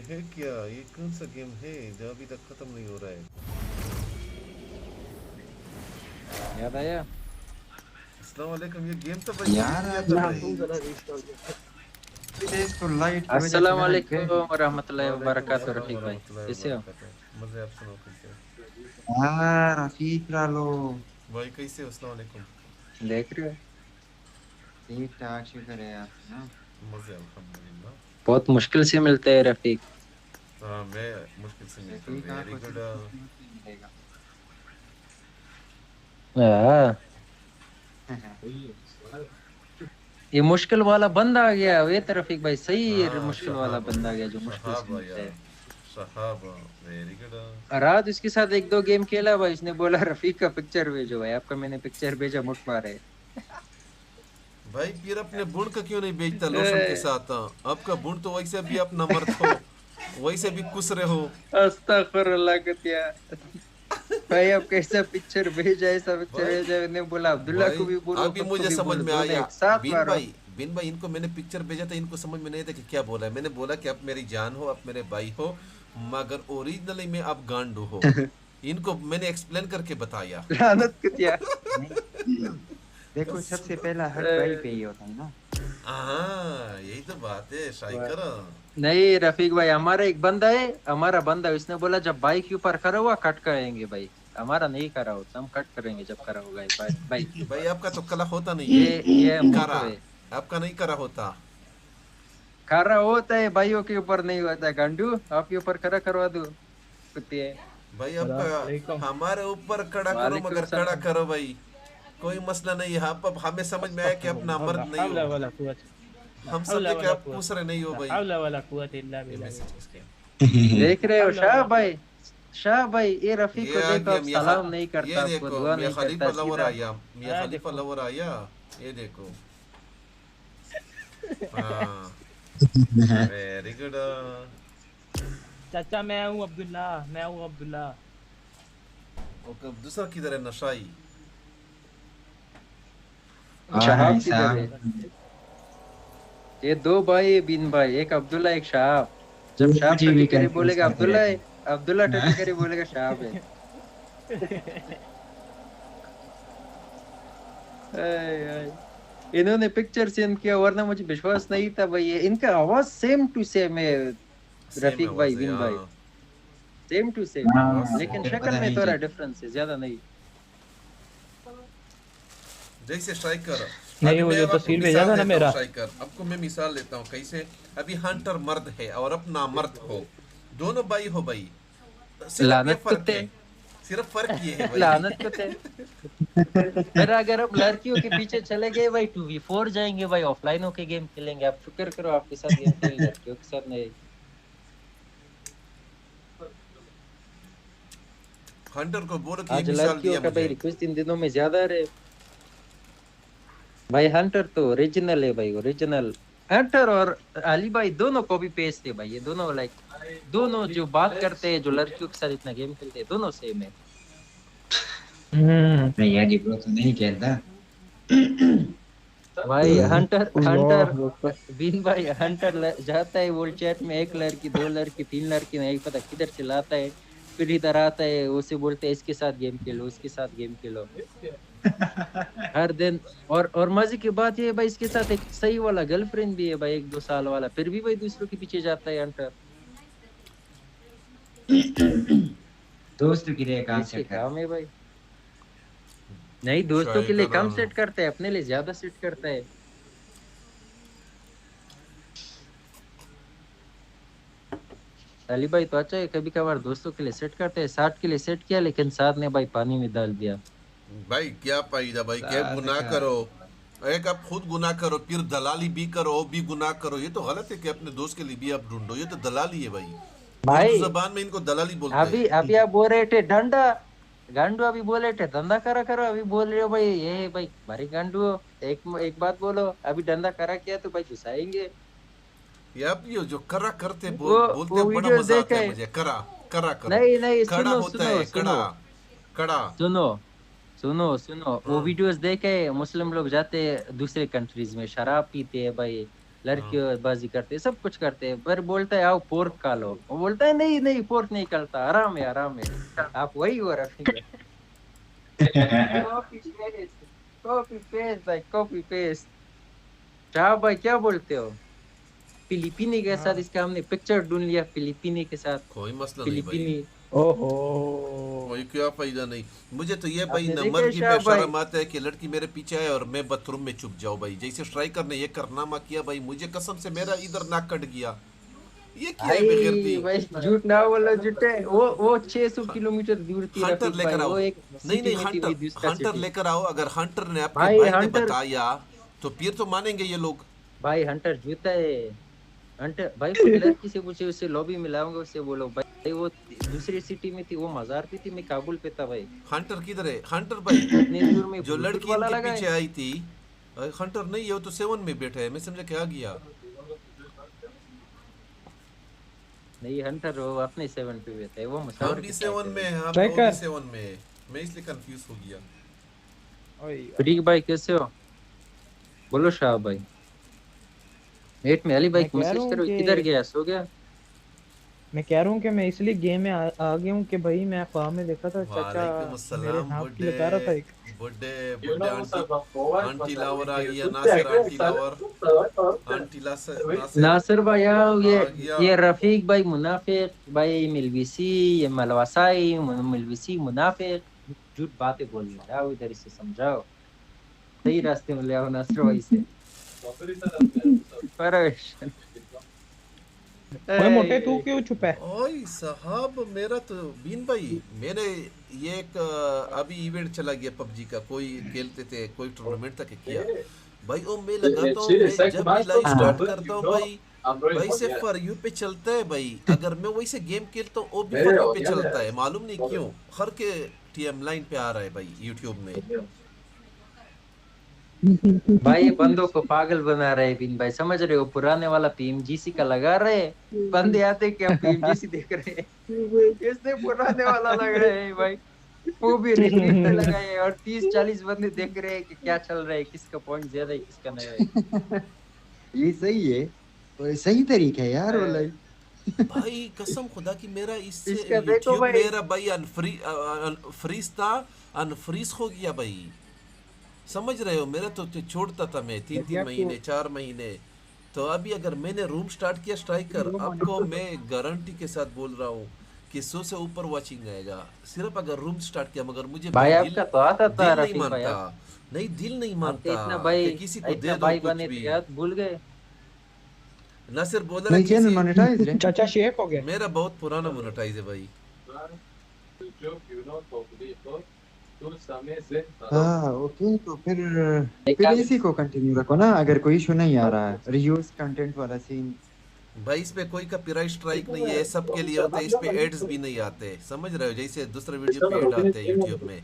है क्या? ये कौन सा game है जो अभी तक खत्म नहीं हो रहा है? याद आया? अस्सलाम वालेकुम। ये गेम तो भाई किया था भाई। अस्सलाम वालेकुम वरहमतुल्लाहि वबरकातुहू। रफीक भाई कैसे हो? मजे आप सुनाओ कैसे हो? रफीक लालो भाई कैसे हो? अस्सलाम वालेकुम। देख रहे हो? ठीक ठाक शुक्र है आप ना। मजे अल्हम्दुलिल्लाह। बहुत मुश्किल से मिलते हैं रफीक। हाँ मैं मुश्किल से मिलता हूँ। Very good. ये मुश्किल वाला बंदा आ गया वे तो रफीक भाई सही है। मुश्किल वाला बंदा आ गया जो मुश्किल से मिलता है। सहाबा वेरी गुड। रात इसके साथ एक दो गेम खेला भाई। इसने बोला रफीक का पिक्चर भेजो भाई। आपका मैंने पिक्चर भेजा मुठ मारे। भाई फिर अपने बुण का क्यों नहीं बेचता लोशन के साथ? आपका बुण तो वैसे भी अपना मर्द हो, वैसे भी कुछ रहे हो। अस्तगफुरुल्लाह कतिया भाई आप कैसा पिक्चर भेजा? ऐसा पिक्चर भेजा। मैंने बोला अब्दुल्ला को भी बोलो। अभी मुझे समझ में आया। बिन भाई इनको मैंने पिक्चर भेजा था, इनको समझ में नहीं था कि क्या बोला है। मैंने बोला कि आप मेरी जान हो, आप मेरे भाई हो, मगर ओरिजिनली में आप गांडू हो। इनको मैंने एक्सप्लेन करके बताया। लानत कतिया। देखो सबसे पहला हर भाई पे ही होता है ना। हाँ यही तो बात है शाइकर। नहीं रफीक भाई हमारा एक बंदा है, हमारा बंदा उसने बोला जब बाइक के ऊपर खड़ा हुआ कट करेंगे भाई। हमारा नहीं करा हो, हम कट करेंगे जब करा होगा भाई। भाई आपका तो कला होता नहीं है। ये करा आपका नहीं करा होता। खरा होता है भाइयों के ऊपर नहीं होता है। गांडू आपके ऊपर खड़ा करवा दो कुत्ते। भाई आपका हमारे ऊपर खड़ा करो, मगर खड़ा करो भाई, कोई मसला नहीं है। आप हमें समझ में आया कि अपना मर्द नहीं हो। हम समझे कि आप पूछ रहे नहीं हो भाई। देख रहे हो शाह भाई ये रफीक को देखो आप सलाम नहीं करता, आपको दुआ नहीं करता। खलीफा लवर आया, मियां खलीफा लवर आया। ये देखो वेरी गुड। चाचा मैं हूँ अब्दुल्ला। ओके दूसरा किधर है? नशाई शहाब किधर है? ये दो भाई बिन भाई, एक अब्दुल्ला एक शहाब। जब शहाब टटी करे बोलेगा अब्दुल्ला है, अब्दुल्ला टटी करे बोलेगा शहाब है। इन्होंने पिक्चर सेंड किया वरना मुझे विश्वास नहीं था भाई। इनका आवाज सेम टू सेम है रफीक भाई बिन भाई, सेम टू सेम। लेकिन शक्ल में थोड़ा डिफरेंस है, ज्यादा नहीं। जैसे स्ट्राइकर नहीं वो जो तस्वीर भेजा था ना मेरा स्ट्राइकर, आपको मैं मिसाल लेता हूँ कैसे। अभी हंटर मर्द है और अपना मर्द हो, दोनों भाई हो भाई। लानत कुत्ते, सिर्फ फर्क ये है भाई। लानत कुत्ते। फिर अगर हम लड़कियों के पीछे चले गए भाई 2v4 जाएंगे भाई, ऑफलाइन होके गेम खेलेंगे। आप शुक्र करो आपके साथ गेम खेल, लड़कियों के साथ नहीं। हंटर को बोलो कि आज लड़कियों का भाई रिक्वेस्ट इन दिनों में ज्यादा रहे भाई। हंटर तो ओरिजिनल है भाई, ओरिजिनल। हंटर और अली भाई दोनों कॉपी पेस्ट है भाई। ये दोनों लाइक दोनों जो बात करते हैं, जो लड़कियों के साथ इतना गेम खेलते हैं, दोनों सेम है। नहीं यार ये ब्रो तो नहीं खेलता भाई। हंटर बिन भाई हंटर जाता है वोल्ड चैट में, एक लड़की दो लड़की तीन लड़की नहीं पता किधर से लाता है, फिर इधर आता है, उसे बोलते हैं इसके साथ गेम खेलो, उसके साथ गेम खेलो हर दिन। और मजे की बात ये है भाई इसके साथ एक सही वाला गर्लफ्रेंड भी है भाई, 1-2 साल वाला, फिर भी भाई दूसरों के पीछे जाता है हंटर। दोस्तों के लिए काम है भाई। नहीं दोस्तों के लिए कम सेट करता है, अपने लिए ज्यादा सेट करता है। अली भाई तो अच्छा है, कभी कभार दोस्तों के लिए सेट करते हैं। 60 के लिए सेट किया लेकिन 60 ने भाई पानी में डाल दिया भाई। क्या फायदा भाई, क्या गुनाह करो। एक आप खुद गुनाह करो, फिर दलाली भी करो, वो भी गुनाह करो। ये तो गलत है कि अपने दोस्त के लिए भी आप ढूंढो, ये तो दलाली है भाई। जबान में इनको दलाली बोलते हैं। अभी आप बोल रहे थे डंडा गांडू, अभी बोल रहे थे धंधा करा करो, अभी बोल रहे हो भाई ये भाई भारी गांडू। एक बात बोलो, अभी धंधा करा किया तो भाई घुसाएंगे। ये आप ये जो करा करते बोलते बड़ा मजा आता है मुझे। करा करो। नहीं कड़ा होता है, कड़ा। सुनो वो वीडियोस देखे। मुस्लिम लोग जाते दूसरे कंट्रीज में, शराब पीते हैं भाई, लड़कियों बाजी करते हैं, सब कुछ करते हैं, पर बोलता है आओ पोर्क खा लो, वो बोलता है नहीं नहीं पोर्क नहीं करता, आराम है आराम है। आप वही हो रफीक। कॉपी पेस्ट भाई कॉपी पेस्ट। शाह भाई क्या बोलते हो? फिलिपीनी के साथ इसका हमने पिक्चर ढूंढ लिया, फिलिपीनी के साथ। कोई मसला नहीं भाई, ओहो कोई क्या फायदा नहीं। मुझे तो ये भाई आपने नंबर देखा की शाह पे शर्म आता है कि लड़की मेरे पीछे आए और मैं बाथरूम में छुप जाऊं भाई। जैसे स्ट्राइकर ने ये करनामा किया भाई, मुझे कसम से मेरा इधर नाक कट गया। ये क्या है बेगैरती भाई झूठ ना बोलो झूठे। वो 600 किलोमीटर दूर थी हंटर रफीक लेकर भाई, आओ। वो एक नहीं नहीं सिटी में थी उसका हंटर सिटी। लेकर आओ। अगर हंटर ने आपके भाई भाई ने हंटर बताया तो फिर तो मानेंगे ये लोग। भाई हंटर झूठा है। हंटर भाई कोई लड़की से पूछे, उससे लॉबी में लाऊंगा, उससे बोलो भाई वो दूसरी सिटी में थी, वो मजार पे थी, मैं काबुल पे था भाई। हंटर किधर है? हंटर भाई इतनी दूर में जो ब्लूटूथ लड़की वाला इनके लगा पीछे है। आई थी, हंटर नहीं है, वो तो 7 में बैठा है। मैं समझा क्या गया। नहीं हंटर वो अपने 7 पे बैठा है, वो हम मुसावर भी के 7 साथ में है। हैं, हम लोग भी 7 में हैं। मैं इसलिए कंफ्यूज हो गया। फ्रीक भाई कैसे हो? बोलो शाह भाई। नेट में अली भाई मैं कह रहा मैसेज हूँ करो, कि किधर गया, सो गया? मैं कह रहा हूँ कि मैं इसलिए गेम में आ गया हूँ कि भाई मैं ख्वाब में देखा था चाचा वालेकुम मेरे अस्सलाम। नाम की बुड्ढे लगा रहा था एक। बुड्ढे आंटी लावर आ गई है। नासिर आंटी लावर, आंटी नासिर नासिर भाई आओ, आ गया। ये रफीक भाई मुनाफिक भाई, मिलविसी ये मलवासाई मिलविसी मुनाफिक, झूठ बातें बोल रहे हैं। आओ इधर इसे समझाओ, सही रास्ते में ले आओ नासिर भाई से। परेशान ओए मोटे तू क्यों छुपा है? ओए साहब मेरा तो बीन भाई, मैंने ये एक अभी इवेंट चला गया पबजी का, कोई खेलते थे, कोई टूर्नामेंट तक किया भाई। ओ मैं लगाता हूँ, मैं जब भी लाइव स्टार्ट करता हूँ भाई से फॉर यू पे चलता है भाई। अगर मैं वैसे गेम खेलता हूँ वो भी फॉर यू पे चलता है, मालूम नहीं क्यों। हर के टीएम लाइन पे आ रहा है भाई यूट्यूब में। भाई ये बंदों को पागल बना रहे बिन भाई, समझ रहे हो? पुराने वाला पीएमजीसी का लगा रहे, बंदे आते क्या पीएमजीसी देख रहे हैं, इसने पुराने वाला लगा है भाई, वो भी रिपीट पे लगाए और 30-40 बंदे देख रहे हैं कि क्या चल रहा है, किसका पॉइंट ज्यादा है किसका नहीं है। ये सही है, और सही तरीका है यार वाला। भाई कसम खुदा की मेरा इससे इसका देखो यूट्यूब भाई। मेरा भाई फ्रीज था, अनफ्रीज हो गया भाई। समझ रहे हो? मेरा तो छोड़ता था मैं 3 महीने 4 महीने। तो अभी अगर मैंने रूम स्टार्ट किया स्ट्राइकर, आपको मैं गारंटी के साथ बोल रहा हूँ कि 100 से ऊपर वाचिंग आएगा, सिर्फ अगर रूम स्टार्ट किया। मगर मुझे भाई आपका तो आता था दिल नहीं रफीक भाई, मानता, नहीं दिल नहीं मानता इतना भाई कि किसी को दे इतना दो भाई कुछ बने भी। थे यार, भूल गए। नासिर बोल रहा है चैनल मोनेटाइज है चाचा शेक हो गया। मेरा बहुत पुराना मोनेटाइज है भाई। हाँ ओके, तो फिर इसी को कंटिन्यू रखो ना, अगर कोई इशू नहीं आ रहा है। रियूज कंटेंट वाला सीन भाई इस पे कोई कॉपीराइट स्ट्राइक नहीं है, सबके लिए होता है। इस पे एड्स भी नहीं आते, समझ रहे हो? जैसे दूसरे वीडियो पे एड आते हैं यूट्यूब में,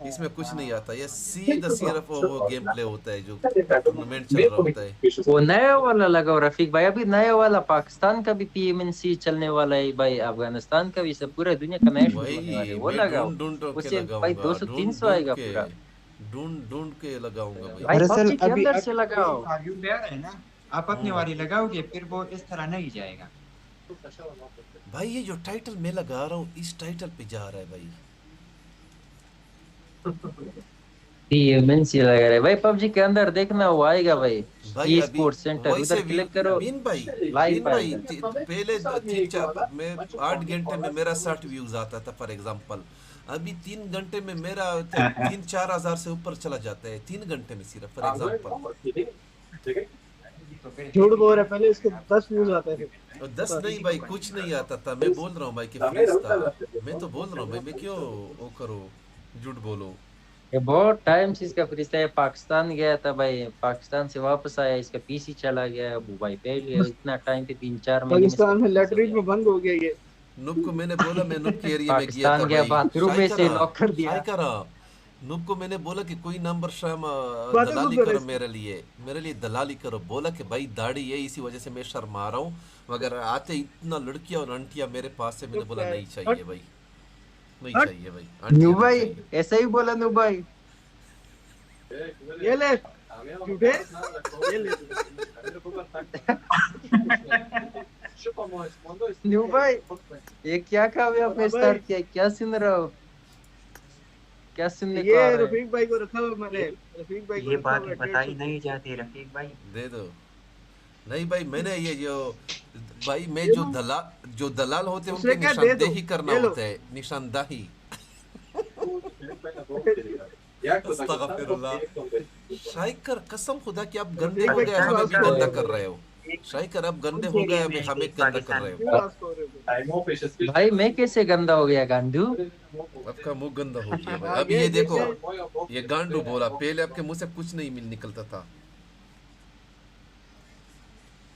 इसमें कुछ नहीं आता। ये सीधा सिर्फ वो गेम प्ले होता है जो टूर्नामेंट चल रहा होता है। वो नया वाला लगाओ रफीक भाई, अभी नया वाला पाकिस्तान का भी पीएमएनसी चलने वाला है भाई, अफगानिस्तान का भी, सब पूरे दुनिया का मैच होने वाला है, वो लगाओ। उससे भाई 200-300 आएगा पूरा। ढूंढ के लगाऊंगा भाई। भाई PUBG के अंदर से लगाओ। है ना, आप अपनी वाली लगाओगे फिर वो इस तरह नहीं जाएगा। भाई ये जो टाइटल मैं लगा रहा हूँ, इस टाइटल पे जा रहा है भाई। पीएमएनसी लगा रहे भाई, PUBG के अंदर देखना वो आएगा भाई। ई स्पोर्ट्स सेंटर उधर क्लिक करो। बिन भाई पहले 3-4 में 8 घंटे में मेरा 60 व्यूज आता था फॉर एग्जांपल। अभी 3 घंटे में मेरा 3-4 हजार से ऊपर चला जाता है, 3 घंटे में सिर्फ फॉर एग्जांपल। झूठ बोल रहा, पहले इसके 10 व्यूज आते थे। 10 नहीं भाई, कुछ नहीं आता था। मैं बोल रहा हूँ भाई कि फ्रीज था। मैं तो बोल रहा हूँ भाई, मैं क्यों वो करो, झूठ बोलो। ये बहुत टाइम से इसका फ्रीज था, पाकिस्तान गया था भाई, पाकिस्तान से वापस आया, इसका पीसी चला गया, भाई पहले इतना टाइम पे 3-4 महीने पाकिस्तान में लैट्रिन में बंद हो गया ये। नुब को मैंने बोला, मैं नुब के एरिया में गया था पाकिस्तान गया, बाथरूम में से लॉक कर दिया। नुब को मैंने बोला कि कोई नंबर शाम दलाली करो मेरे लिए दलाली करो। बोला कि भाई दाढ़ी है इसी वजह से मैं शर्मा रहा हूँ, मगर आते इतना लड़कियां और आंटियां मेरे पास से। मैंने बोला नहीं चाहिए भाई, नहीं चाहिए भाई। न्यू भाई ऐसा ही बोला न्यू भाई। ये ले झूठे, ये ले। न्यू भाई ये क्या काम है आपने स्टार्ट किया, क्या सुन रहे हो, क्या सुनने को आ ये रहा है? रफीक भाई को रखा हुआ मैंने, रफीक भाई को ये रखा बात हुआ बताई नहीं जाती रफीक भाई। दे दो। नहीं भाई मैंने ये जो भाई मैं जो दलाल होते हैं उनकी निशानदेही करना होता है, निशानदेही। शाइकर कसम खुदा कि आप गंदे हो गए, हमें भी गंदा कर रहे हो। शाइकर आप गंदे हो गए, हमें गंदा कर रहे हो। भाई मैं कैसे गंदा हो गया गांडू? आपका मुंह गंदा हो गया भाई। अब ये देखो, ये गांडू बोला, पहले आपके मुंह से कुछ नहीं निकलता था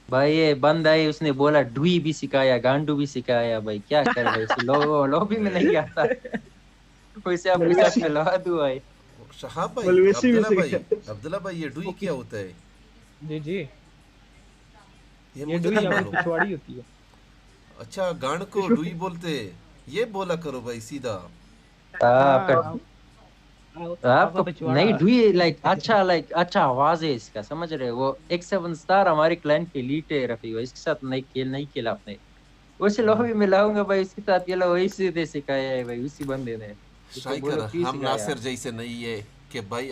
भाई। ये बंद आई, उसने बोला डुई भी सिखाया, गांडू भी सिखाया भाई, क्या कर भाई उसे लॉबी में नहीं आता वैसे आप कुछ खिला दो भाई। शहाब भाई, अब्दुल्ला भाई ये डुई क्या होता है? जी जी ये डुई पिछवाड़ी होती है। अच्छा गांड को डुई बोलते, ये बोला करो भाई सीधा। आपको नहीं डुई लाइक अच्छा आवाज है इसका, समझ रहे हो? वो 1-7 स्टार हमारे क्लाइंट के लीड है रफी भाई, इसके साथ नहीं खेला आपने, उसे लॉबी में लाऊंगा भाई, इसके साथ खेला, वही सीधे सिखाया है भाई उसी बंदे ने। शाइकर हम नासिर जैसे नहीं है कि भाई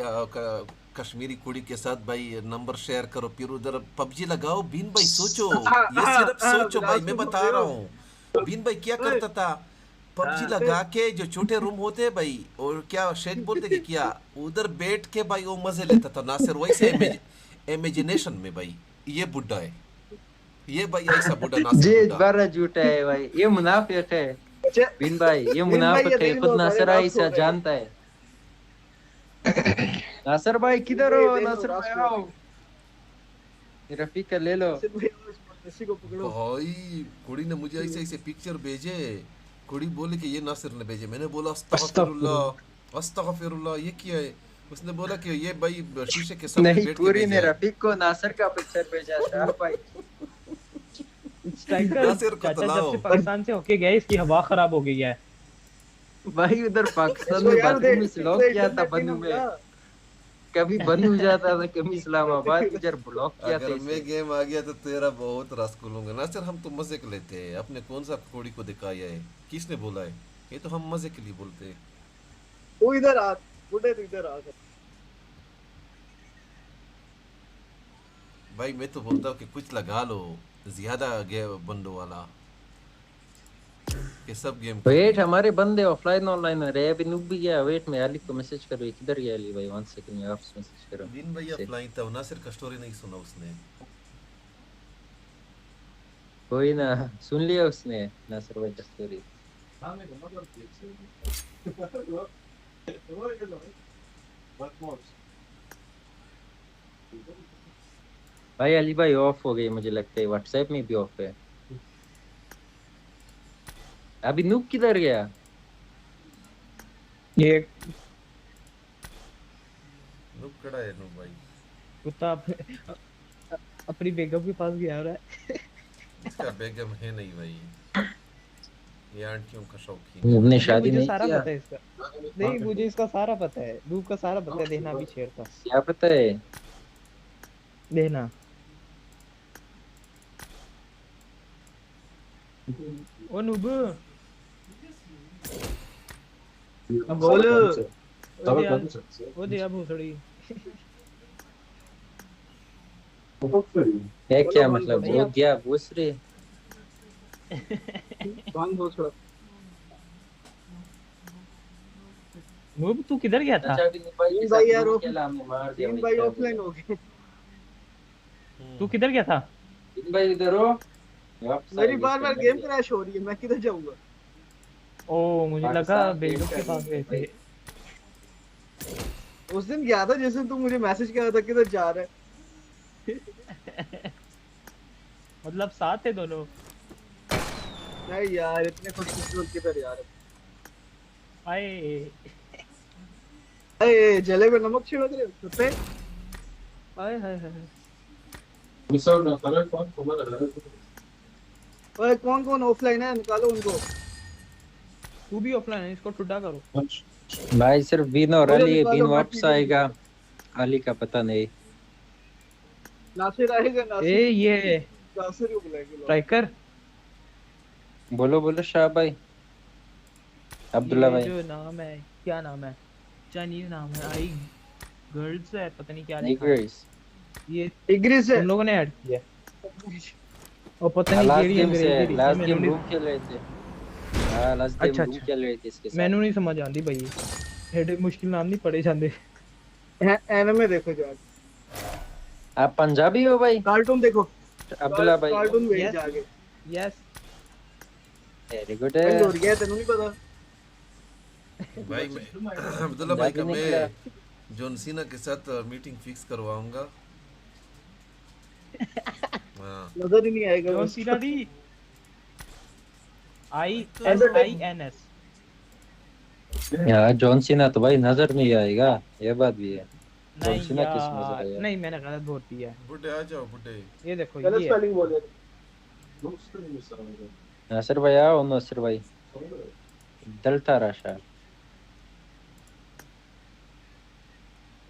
कश्मीरी कुड़ी के साथ भाई नंबर शेयर करो फिर उधर पबजी लगाओ। बीन भाई सोचो, ये सिर्फ सोचो भाई, मैं बता रहा हूँ। बीन भाई क्या करता था, पबजी लगा के जो छोटे रूम होते हैं भाई, और क्या शेख बोलते कि क्या उधर बैठ के भाई वो मजे लेता था नासिर, वैसे इमेजिनेशन में भाई। ये बुड्ढा है, ये भाई ऐसा बुड्ढा नासिर बड़ा झूठा है भाई, ये मुनाफिक है बिन भाई, ये मुनाफिक है, खुद नासिर ऐसा जानता है। नासिर भाई किधर हो? नासिर भाई आओ, रफीक का ले लो भाई। कुड़ी ने मुझे ऐसे ऐसे पिक्चर भेजे, कुड़ी बोले कि ये नासिर ने भेजे, मैंने बोला अस्तगफिरुल्लाह अस्तगफिरुल्लाह, ये क्या है? उसने बोला कि ये भाई शीशे के सामने बैठ के पूरी ने रफीक को नासिर का पिक्चर भेजा था भाई। नासिर को तो लाओ, जब से पाकिस्तान से होके गए इसकी हवा खराब हो गई है भाई। उधर पाकिस्तान में बाथरूम से लॉक किया था बनू में, कभी बनू जाता था कभी इस्लामाबाद, इधर ब्लॉक किया था। अगर मैं गेम आ गया तो तेरा बहुत रस खोलूंगा नासिर। हम तो मजे के लेते हैं, अपने कौन सा कोड़ी को दिखाया है, किसने बोला है? ये तो हम मजे के लिए बोलते हैं। वो इधर आ, बुड्ढे तो इधर आ भाई। मैं तो बोलता हूँ कि कुछ लगा लो ज्यादा बंदों वाला के सब गेम। वेट हमारे बंदे ऑफलाइन ऑनलाइन हो रहे, अभी नुक भी गया। वेट मैं अली को मैसेज करो, किधर गया अली भाई? 1 सेकंड में आपसे मैसेज करो। दिन भाई ऑफलाइन था, नासिर का स्टोरी नहीं सुना उसने। कोई ना, सुन लिया उसने नासिर भाई का स्टोरी। भाई अली भाई ऑफ हो गई मुझे लगता है, व्हाट्सएप में भी ऑफ है। अभी नुक किधर गया? ये नुक कड़ा है नुक भाई, कुत्ता अपनी बेगम के पास गया रहा है। इसका बेगम है नहीं भाई, ये आंटियों का शौकीन। हमने शादी नहीं सारा किया। पता है इसका, नहीं मुझे इसका सारा पता है, नुक का सारा पता है। देना भी छेड़ता, क्या पता है? देना ओ नुब बोलो वो दिया भूसड़ी। है क्या मतलब? वो दिया भूसड़ी कौन भूसड़ा? नुब तू किधर गया था? भाई यार भाई ऑफलाइन हो गए। तू किधर गया था? भाई इधर हो, मेरी बार गेम क्रैश हो रही है, मैं किधर जाऊंगा? ओ मुझे लगा बेगम के पास गए थे। उस दिन गया था जिस दिन तू मुझे मैसेज किया था किधर जा रहा है। मतलब साथ थे दोनों? नहीं यार इतने खुशकिस्मत किधर यार। आए जले में नमक छिड़क रहे कुत्ते। हाय हाय हाय। ओए कौन कौन ऑफलाइन है, निकालो उनको। तू भी ऑफलाइन है, इसको टुटा करो। भाई सिर्फ बीन और अली, बीन वापस आएगा, अली का पता नहीं। नासिर आएगा नासिर। ए ये नासिर को बुलाएंगे। स्ट्राइकर बोलो बोलो शाह भाई, अब्दुल्ला भाई। जो नाम है, क्या नाम है, चाइनीज नाम है, आई गर्ल्स है, पता नहीं क्या लिखा है। इग्रिस ये इग्रिस है, तुम लोगों ने ऐड किया और पता नहीं लास्ट केड़ी गेम से, अंग्रेजी लास्ट मैंने गेम नहीं। रूम खेल रहे थे। हां लास्ट गेम रूम खेल रहे थे इसके साथ। मैंने नहीं समझ आंदी भाई, हेड मुश्किल नाम नहीं पढ़े जाते। एनिमे देखो जाके। आप पंजाबी हो भाई? कार्टून देखो अब्दुल्ला भाई। कार्टून भेज जाके। Yes very good. हो गया तेनू नहीं पता भाई अब्दुल्ला भाई का मैं जॉन सीना के साथ मीटिंग फिक्स करवाऊंगा। नजर ही नहीं आएगा जॉन सीना दी INS यार जॉन सीना तो भाई नजर नहीं आएगा, ये बात भी है। जॉन नहीं सीना किस नजर यार आएगा? नहीं, मैंने गलत बोल दिया। बुड्ढे आ जाओ बुड्ढे। ये देखो गलत ये स्पेलिंग बोले। नासिर भाई आओ, नासिर भाई दलता राशा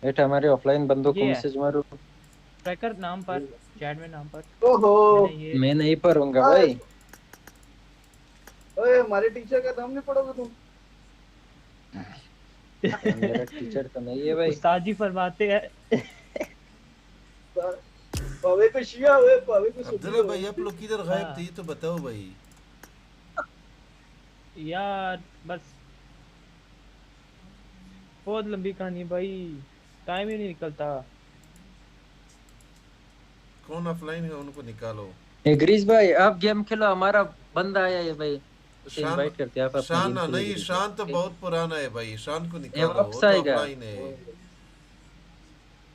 बेटा, हमारे ऑफलाइन बंदों को मैसेज मारो। स्ट्राइकर नाम पर, चैट में नाम पर। ओहो मैं नहीं पढ़ूंगा भाई। ओए हमारे टीचर का नाम नहीं पढ़ोगे तुम? मेरा टीचर तो नहीं है भाई। उस्ताद जी फरमाते हैं पावे को शिया हुए, पावे को अब्दुल्ला भाई आप लोग किधर गायब थे, ये तो बताओ भाई। यार बस बहुत लंबी कहानी भाई, टाइम ही नहीं निकलता। कौन ऑफलाइन है उनको निकालो। ग्रीस भाई आप गेम खेलो, हमारा बंदा आया है भाई, उसे इनवाइट करते हैं। आप शान नहीं, शान तो बहुत पुराना है भाई, शान को निकालो। वापस आएगा ऑफलाइन है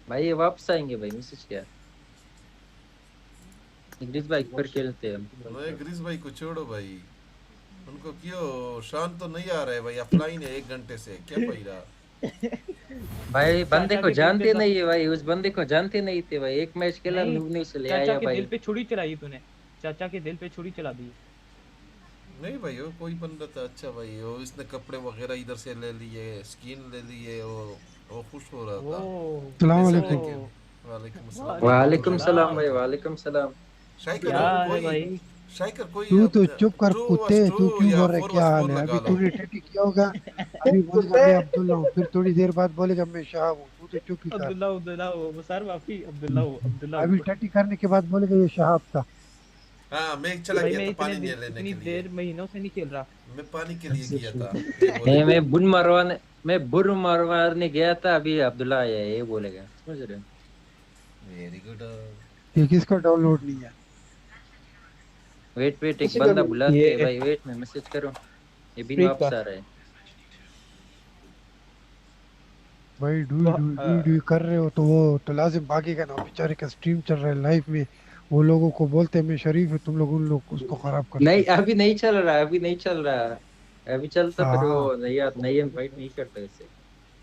भाई, ये वापस आएंगे भाई, मैसेज किया। ग्रीस भाई पर खेलते हैं हम। नहीं ग्रीस भाई को छोड़ो भाई, उनको क्यों, शान तो नहीं आ रहा है भाई, ऑफलाइन है 1 घंटे से, क्या पहिरा। भाई बंदे को जानते नहीं है भाई, उस बंदे को जानते नहीं थे भाई, एक मैच खेला नूबने से ले आया चाचा के भाई। दिल पे छुरी चलाई तूने, चाचा के दिल पे छुरी चला दी। नहीं भाई वो कोई बंदा था अच्छा भाई, वो इसने कपड़े वगैरह इधर से ले लिए, स्किन ले लिए, वो खुश हो रहा था। अस्सलाम वालेकुम। वालेकुम अस्सलाम। वालेकुम सलाम भाई, वालेकुम सलाम। शाइकर कोई, शाइकर कोई तू तो चुप कर कुत्ते, तू क्यों बोल रहा है क्या हाल है? अभी तूने टटी किया होगा, अभी बोलेगा मैं अब्दुल्ला हूँ, फिर थोड़ी देर बाद बोलेगा मैं शाह हूँ। तू तो चुप ही कर। अब्दुल्ला मुसार माफी, अब्दुल्ला अभी टटी करने के बाद बोलेगा ये शाहब था। हाँ मैं चला गया था पानी लेने के लिए। देर महीनों से नहीं खेल रहा, मैं पानी के लिए गया था। नहीं मैं बुर मारवाने गया था, अभी अब्दुल्ला आया है, ये बोलेगा, समझ रहे हो? Very good. ये किसको डाउनलोड नहीं है? वेट एक बंदा बुलाते हैं भाई, वेट में मैसेज करो, ये भी वापस आ रहा है भाई। डू कर रहे हो तो वो तो लाजिम भागेगा ना, बेचारे का स्ट्रीम चल रहा है लाइव में, वो लोगों को बोलते हैं मैं शरीफ है, तुम लोग उन लोग उसको खराब करते। नहीं अभी नहीं चल रहा, अभी चलता पर वो नहीं इनवाइट नहीं करता इसे।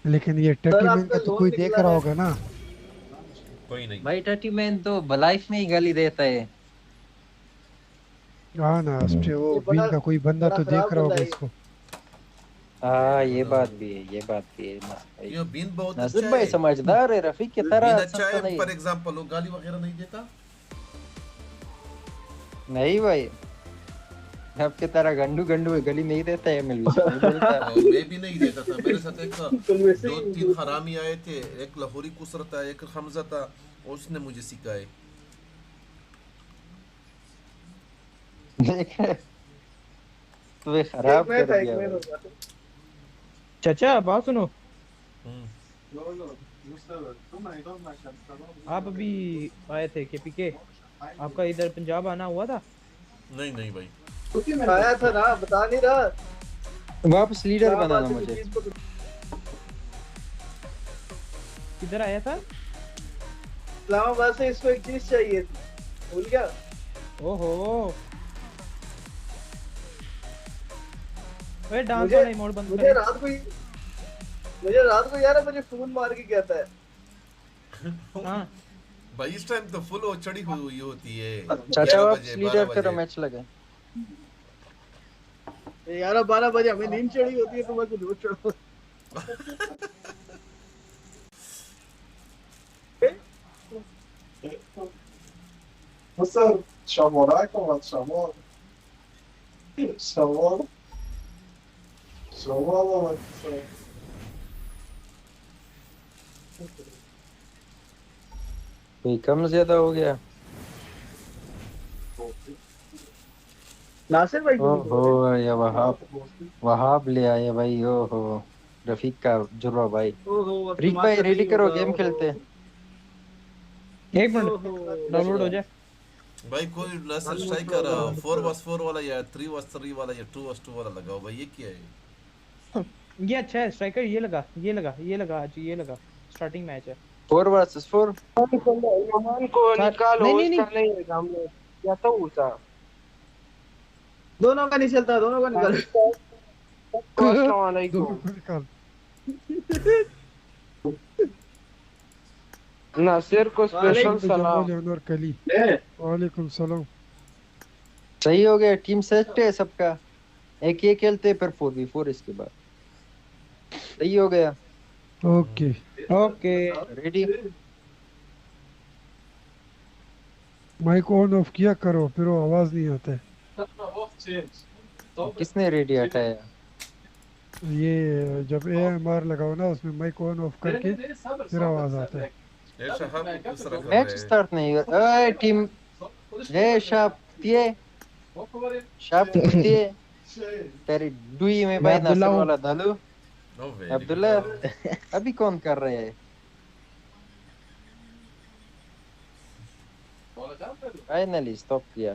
लेकिन ये टटी मैन का तो कोई देख रहा होगा ना? कोई नहीं भाई, टटी मैन तो लाइफ में ही गाली देता है। हाँ ना, वो बीन का कोई बंदा तो देख रहा होगा इसको। हाँ ये बात भी है, ये बीन बहुत अच्छा है भाई, समझदार है, रफीक की तरह। बीन अच्छा है, फॉर एग्जांपल वो गाली वगैरह नहीं देता। नहीं भाई आपके तरह गंडू गली नहीं देता है, मैं भी नहीं देता था। मेरे साथ एक 2-3 हरामी आए थे, एक लाहौरी कुसर था, एक हमजा था, उसने मुझे सिखाए। तुम्हें खराब कर दिया। चाचा बात सुनो, आप अभी आए थे के आपका इधर पंजाब आना हुआ था? नहीं भाई, आया था ना, बता नहीं रहा। वापस लीडर बनाना मुझे। किधर आया था? इस्लामाबाद से इसको एक चीज चाहिए थी, भूल गया। ओहो वे डांस वाला मोड बंद मुझे रात को यार मुझे फोन मार के कहता है। हाँ भाई इस टाइम तो फुल चढ़ी हुई होती है। चाचा वापस लीडर करो, मैच लगे यार 12 बजे हमें नींद चढ़ी होती है, तुम्हें कुछ रोज चढ़ो। Você chamou como chamou? Chamou? Chamou कोई कम ज्यादा हो गया। नासिर भाई ओहो या वहाब ले आए भाई। ओहो रफीक का जुर्रा भाई। रिक भाई रेडी करो, गेम खेलते हैं। 1 मिनट डाउनलोड हो जाए भाई। कोई नासिर स्ट्राइकर 4vs4 वाला या 3vs3 वाला या 2vs2 वाला लगाओ भाई। ये क्या है? ये अच्छा है स्ट्राइकर। ये लगा आज ये लगा स्टार्टिंग मैच है 4 vs 4। यमन को निकालो। नहीं हम या तो उसा दोनों का नहीं चलता, दोनों का निकाल। अस्सलाम वालेकुम। नासिर को स्पेशल सलाम। वालेकुम सलाम। सही हो गया, टीम सेट है सबका। एक ये खेलते फिर 4v4 इसके बाद। सही हो गया। Okay ready. Mic on off किया करो, फिर वो आवाज नहीं आता है। किसने रेडी हटाया? ये जब AMR लगाओ ना, उसमें माइक ऑन ऑफ करके फिर आवाज आता है। मैच स्टार्ट नहीं हुआ। ए टीम ए शाप्तिए तेरी डुई में भाई नासिर वाला धालू अब्दुल्ला। अभी कौन कर रहे हैं? फाइनली स्टॉप किया।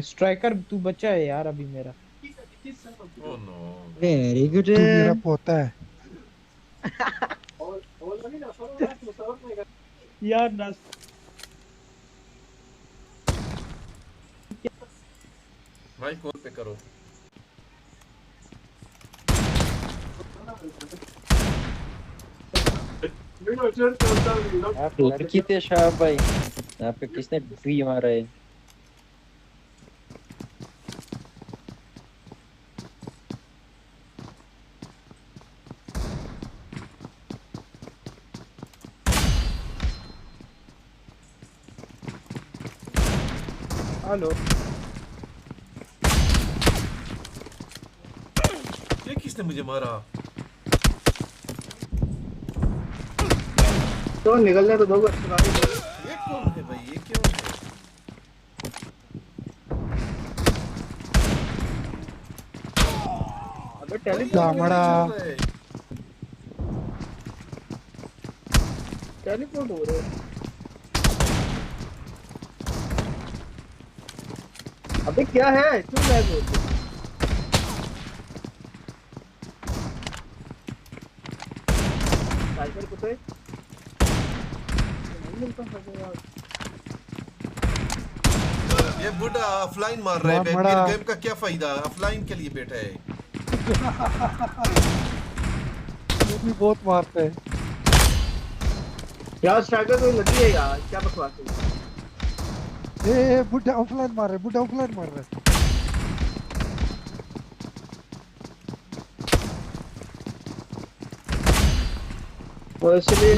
स्ट्राइकर तू बच्चा है यार अभी मेरा। Oh know very good. तू मेरा पोता है यार ना भाई कॉल पे करो। आप लड़की थे शाह भाई, यहाँ पे किसने डुई मारा है? हेलो ये किसने मुझे मारा? तो निकलने तो दो। ये कौन है भाई? ये क्यों है? अबे टेलीपोर्ट हो रहे हैं। अबे क्या है? क्यों लैग हो रही है? टाइगर को तो नहीं मिलता है यार। ये बुढ़ा ऑफलाइन मार रहा है। मेरे गेम का क्या फायदा? ऑफलाइन के लिए बैठा है। वो भी बहुत मारते हैं यार। स्ट्राइकर तो लगी है यार, क्या बकवास है। ए बुढ़ा ऑफलाइन मार रहा है, बुढ़ा ऑफलाइन मार रहा है। और इसलिए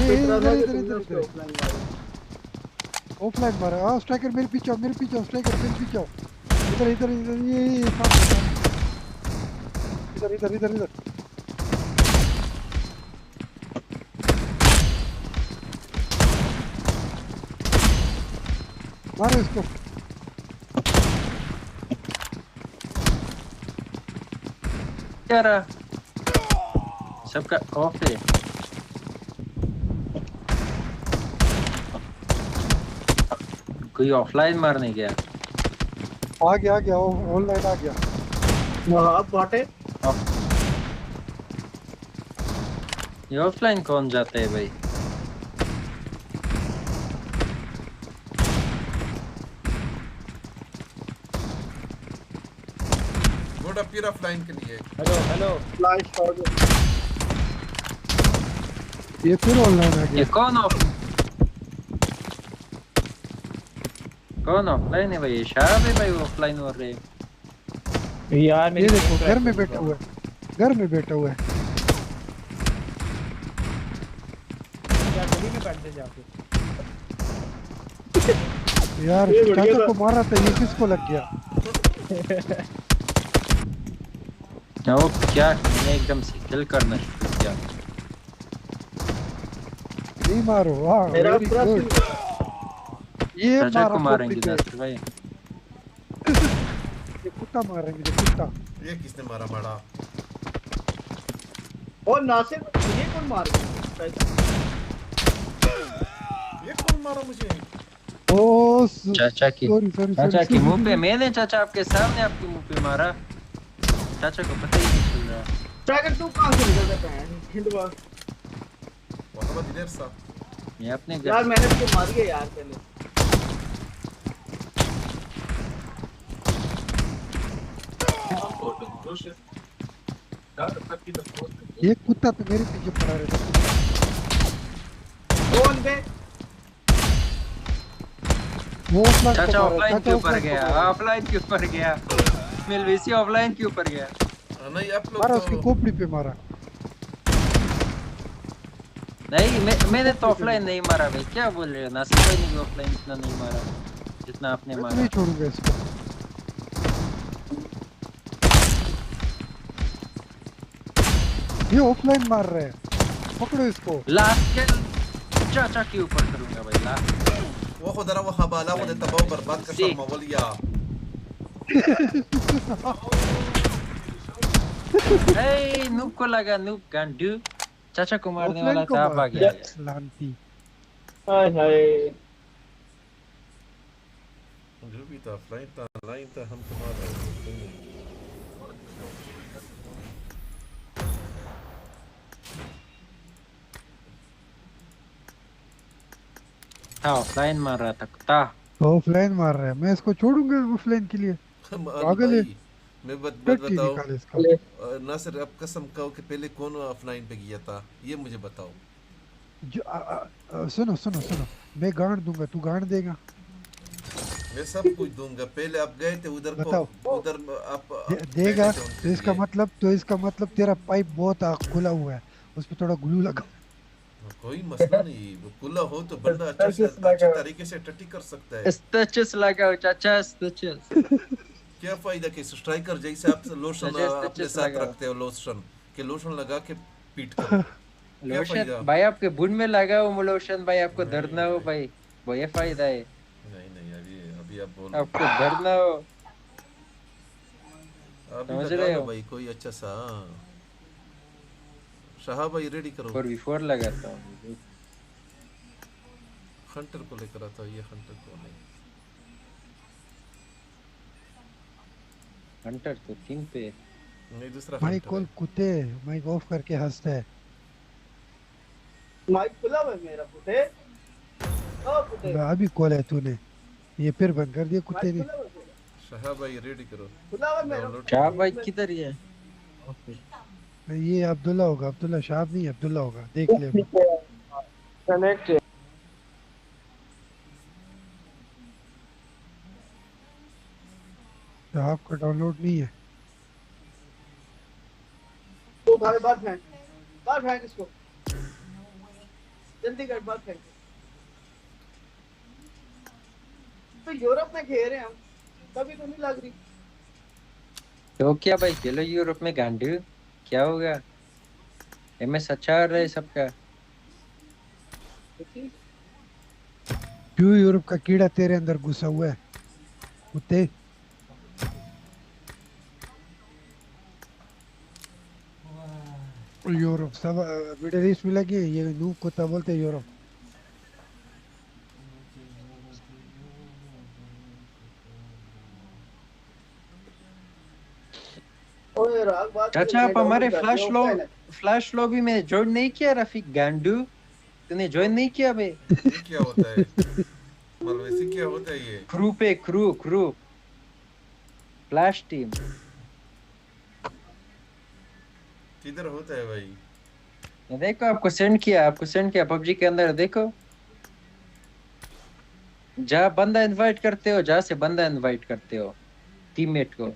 ऑफलाइन मारा। हाँ स्ट्राइकर मेरे पीछे आओ, मेरे पीछे आओ, स्ट्राइकर मेरे पीछे आओ। इधर इधर इधर ये इधर इधर इधर इधर। मारो इसको। क्या रहा? सबका ऑफ है। कोई ऑफलाइन मारने गया? आ गया ऑनलाइन आ गया। हाँ बॉट है। ये ऑफलाइन कौन जाता है भाई? गोड़ा पीरा ऑफलाइन के लिए। हेलो फ्लैश हो गया। ये फिर ऑनलाइन आ गया। ये कौन ऑफलाइन है भाई? शाह है भाई ऑफलाइन हो रहे हैं यार। ये देखो घर में बैठा हुआ है, घर में बैठा हुआ है। क्या गली में बैठते जाके? यार चाचा को मारा था, ये किसको लग गया? वो क्या मैंने एकदम से किल करना शुरू किया। नहीं मारो, वाह मेरा वेरी पूरा गुड। ये चाचा मारा को मारेंगे खोपड़ी पे। नासिर भाई। ये कुत्ता मारेंगे, ये कुत्ता। ये किसने मारा मारा? और नासिर ये कौन मार गया? ये कौन मारा मुझे? ओ चाचा की सॉरी चाचा के मुंह पे मैंने चाचा आपके सामने आपके मुंह पे मारा। चाचा को पता ही नहीं चल रहा। ट्रैकर तू कहां से निकल जाता है? हिंदवा मोहम्मद इधर सा। ये अपने यार मैंने इसको मार दिया यार पहले। ये कुत्ता तो मेरे पीछे पड़ा रहता है। कौन बे? वो चाचा ऑफलाइन क्यों ऊपर गया? ऑफलाइन क्यों ऊपर गया? मिलवीसी ऑफलाइन क्यों ऊपर गया? नहीं आप लोग मारा, तो... उसकी खोपड़ी पे मारा। नहीं मैंने तो ऑफलाइन नहीं मारा भाई, क्या बोल रहे हो? नासिर भाई ने भी ऑफलाइन इतना नहीं मारा जितना आपने मारा। नहीं छोड़ूंगा इसको। ये ऑफलाइन मार रहे हैं, पकड़ो इसको। लास्ट किल चाचा के ऊपर करूंगा भाई। लास्ट वो खुदरा वो हवाला वो तबाह बर्बाद कर शर्मा वलिया। ए नूब को लगा, नूब गांडू चाचा को मारने वाला था, आप आ गया लांती। हाय हाय जो भी था फ्लाइट था लाइन था, हम तुम्हारा ऑफलाइन मार रहा था कुत्ता। ऑफलाइन मार रहा है, मैं इसको छोड़ूंगा ऑफलाइन के लिए? पागल है। मैं बताओ नासिर, अब कसम कहो कि पहले कौन ऑफलाइन पे गया था, ये मुझे बताओ। सुनो सुनो सुनो, मैं गांड दूंगा, तू गांड देगा? मैं सब कुछ दूंगा। पहले आप गए थे उधर को, उधर आप देगा तो इसका मतलब तेरा पाइप बहुत खुला हुआ है, उस पर थोड़ा ग्लू लगा। कोई मसला नहीं, वो खुला हो तो बंदा अच्छे तरीके से टट्टी कर सकता है। स्टिचेस लगाओ चाचा, स्टिचेस। क्या फायदा कि स्ट्राइकर जैसे आप लोशन अपने साथ रखते हो, लोशन के लोशन लगा के पीट करो। क्या फायदा भाई? आपके बुन में लगाओ लोशन भाई, आपको दर्द ना हो भाई, वो ये फायदा है। नहीं अभी आप बोल आपको दर्द ना हो, समझ रहे हो भाई? कोई अच्छा सा शाह भाई रेडी करो। 4v4 लगाता हूँ। हंटर को लेकर आता हूँ, ये हंटर को नहीं। हंटर तो किंग पे नहीं, दूसरा माइक कॉल कुत्ते, माइक ऑफ करके हंसता है। माइक खुला हुआ है मेरा कुत्ते। ओ कुत्ते अभी कॉल है तूने, ये फिर बंद कर दिया कुत्ते ने। शाह भाई रेडी करो। खुला हुआ मेरा। शाह भाई किधर है? ये अब्दुल्ला होगा, अब्दुल्ला शाह नहीं, अब्दुल्ला होगा, देख ले। कनेक्ट आपका डाउनलोड नहीं है। तो भाई बात फेंक इसको, जल्दी कर, बात फेंक। तो यूरोप में खेल रहे हैं हम, कभी तो नहीं लग रही। तो क्या भाई, चलो यूरोप में गांडू, क्या होगा? एमएस अच्छा आ रहा है सबका। क्यों यूरोप का कीड़ा तेरे अंदर घुसा हुआ है कुत्ते? यूरोप सब मिडिल ईस्ट में लगी, ये नूब कुत्ता बोलते हैं यूरोप। चाचा आप हमारे फ्लैश लॉबी में ज्वाइन नहीं किया? रफीक गांडू तूने ज्वाइन नहीं किया बे? ये क्या होता है मलवेसी? क्या होता है ये? क्रू पे क्रू फ्लैश टीम किधर होता है भाई? देखो, आपको सेंड किया पबजी के अंदर। देखो जहाँ बंदा इनवाइट करते हो, जहाँ से बंदा इनवाइट करते हो टीममेट को,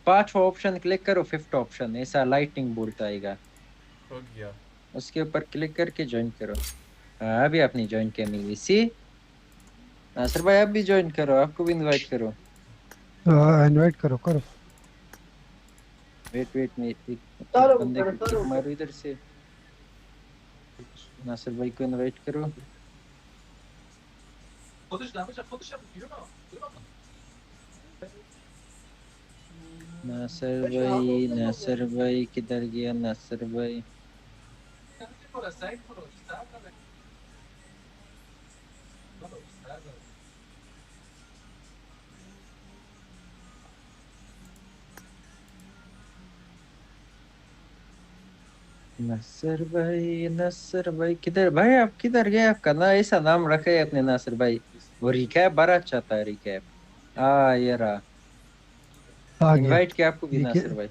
5वां ऑप्शन क्लिक करो, 5th ऑप्शन ऐसा लाइटिंग बोल्ट आएगा, हो गया। उसके ऊपर क्लिक करके ज्वाइन करो। हाँ अभी आपने ज्वाइन किया मिलवीसी। नासिर भाई आप भी ज्वाइन करो, आपको भी इनवाइट करो। इनवाइट करो करो। वेट मैं एक करो बंदे को करो किक मारो इधर से। नासिर भाई को इनवाइट करो। नासिर भाई किधर गया नासिर भाई? नसर भाई किधर भाई? आप किधर गए? आपका ना ऐसा नाम रखा है अपने नासिर भाई। वो रिकैप बड़ा चाहता है रिकैप। ये रहा। आ गया। इनवाइट किया आपको भी ये क्या? नासिर भाई।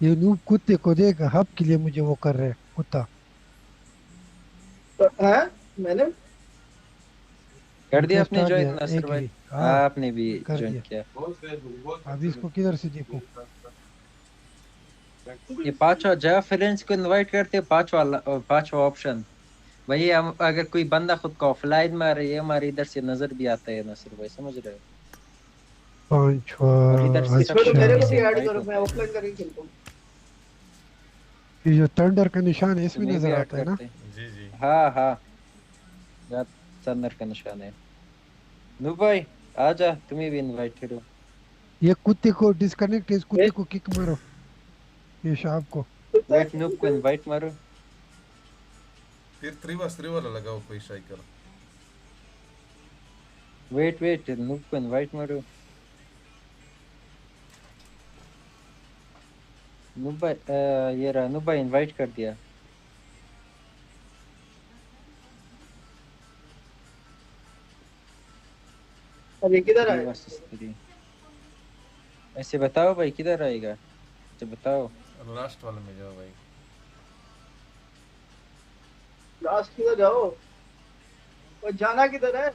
ये नूब कुत्ते को देख हब के लिए मुझे वो कर रहे हैं कुत्ता। हाँ मैंने कर दिया रिक्वेस्ट आपने आ ज्वाइन गया नासिर एक भाई? ही। हाँ आपने भी कर ज्वाइन दिया। किया। अभी इसको किधर से देखूं? ये पांचवा जा फ्रेंड्स को इनवाइट करते पांचवा ऑप्शन। भाई हम अगर कोई बंदा खुद को ऑफलाइन मारे ये हमारे इधर से नजर भी आता है नासिर भाई, समझ रहे हो? पांचवा। और इधर से इसमें तो सबके मेरे अच्छा को अच्छे भी से ऐड इनवाइट करो, मैं होता है। ऑफलाइन करके खेलता हूँ। ये जो थंडर का निशान है इसमें तुम्हें भी नजर ऐड आता है ना? करते हैं। जी जी। हाँ या चंदर का निशान है। नू भाई आजा, तुम्हें भी इनवाइट करो। ये कुत्ते को डिस्कनेक्ट है, इस कुत्ते को किक मारो ये शाब को। वेट नूब को इनवाइट मारो। फिर 3v3 वाला लगाओ कोई स्ट्राइकर। वेट नूब को इनवाइट मारो। नूब भाई ये रहा, नूब भाई इनवाइट कर दिया। अब ये किधर 3 आए? वर्सेस 3। ऐसे बताओ भाई किधर आएगा, तो बताओ। लास्ट वाले में जाओ भाई। लास्ट किधर जाओ? और जाना किधर है?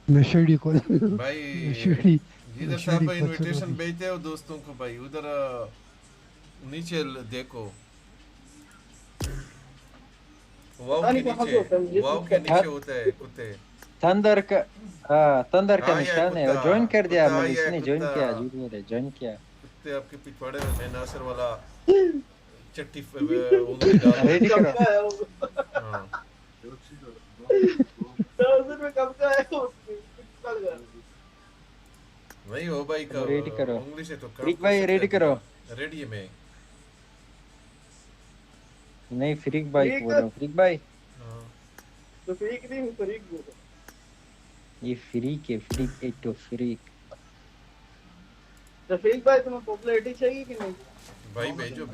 नशेड़ी को भाई नशेड़ी जिधर से आप इनविटेशन भेजते हो दोस्तों को भाई उधर नीचे देखो। वाव के नीचे होता है कुत्ते। थंडर का निशान है। कुत्ता, ज्वाइन कर दिया कुत्ता, मैंने, ये इसने ज्वाइन कुत्ता। किया, झूठ बोल रहे, ज्वाइन किया। कुत्ते आपके पिछवाड़े में नासिर वाला चट्टी उंगली डाल रेडी करो। हाँ में कब का है वो? वही हो भाई का रेडी करो। उंगली से तो काम फ्रीक भाई रेडी करो। रेडी है मैं। नहीं फ्रीक भाई बोल रहा हूँ, फ्रीक भाई। तो फ्रीक नहीं हूँ, फ्रीक बोल रहा हूँ। ये फ्रीक है, फ्रीक एक तो फ्रीक। रफीक भाई तुम्हें पॉपुलैरिटी चाहिए कि नहीं? भाई भेजो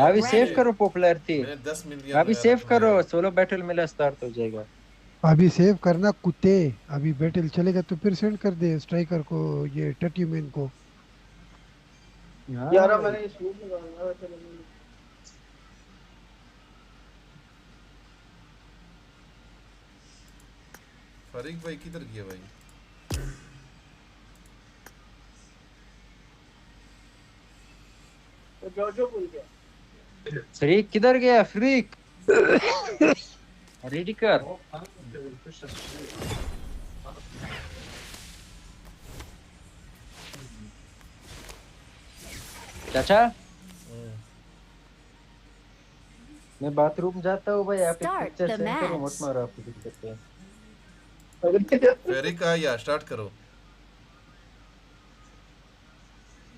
अभी सेव करो पॉपुलैरिटी। मैंने 10 मिलियन अभी सेव करो, सोलो बैटल मेरा स्टार्ट हो जाएगा। अभी सेव करना कुत्ते। अभी बैटल चलेगा तो फिर सेंड कर दे स्ट्राइकर को, ये टटी मैन को। यार मैंने ये शूट लगाया था। फरीक भाई किधर गया भाई? तो जो बोल गया। फ्रीक किधर गया? फ्रीक रेडी कर। चाचा मैं बाथरूम जाता हूँ भाई, आप एक पिक्चर सेंड करो, मत मारो आप दिक्कत है। फरीक आया स्टार्ट करो।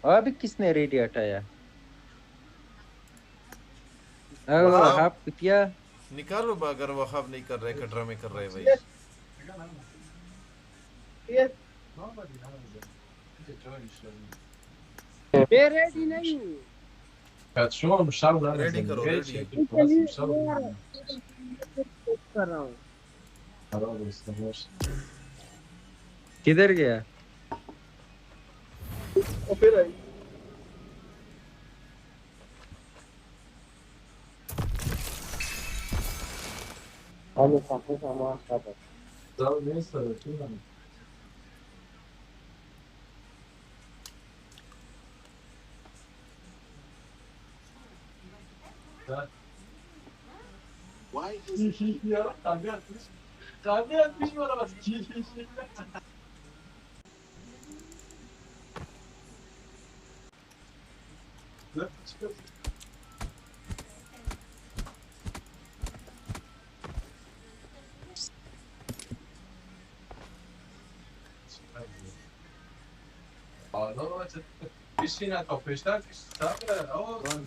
अभी किसने रेडी हटाया? आप कुतिया निकालो अगर वहाब नहीं कर रहे, कटरा में कर रहे भाई। मैं रेडी नहीं हूँ। रेडी करो रेडी। कर रहा हूँ। किधर गया? और फिर आई। आगे सामने सामान स्टार्ट है। Ya kami atmış var ama.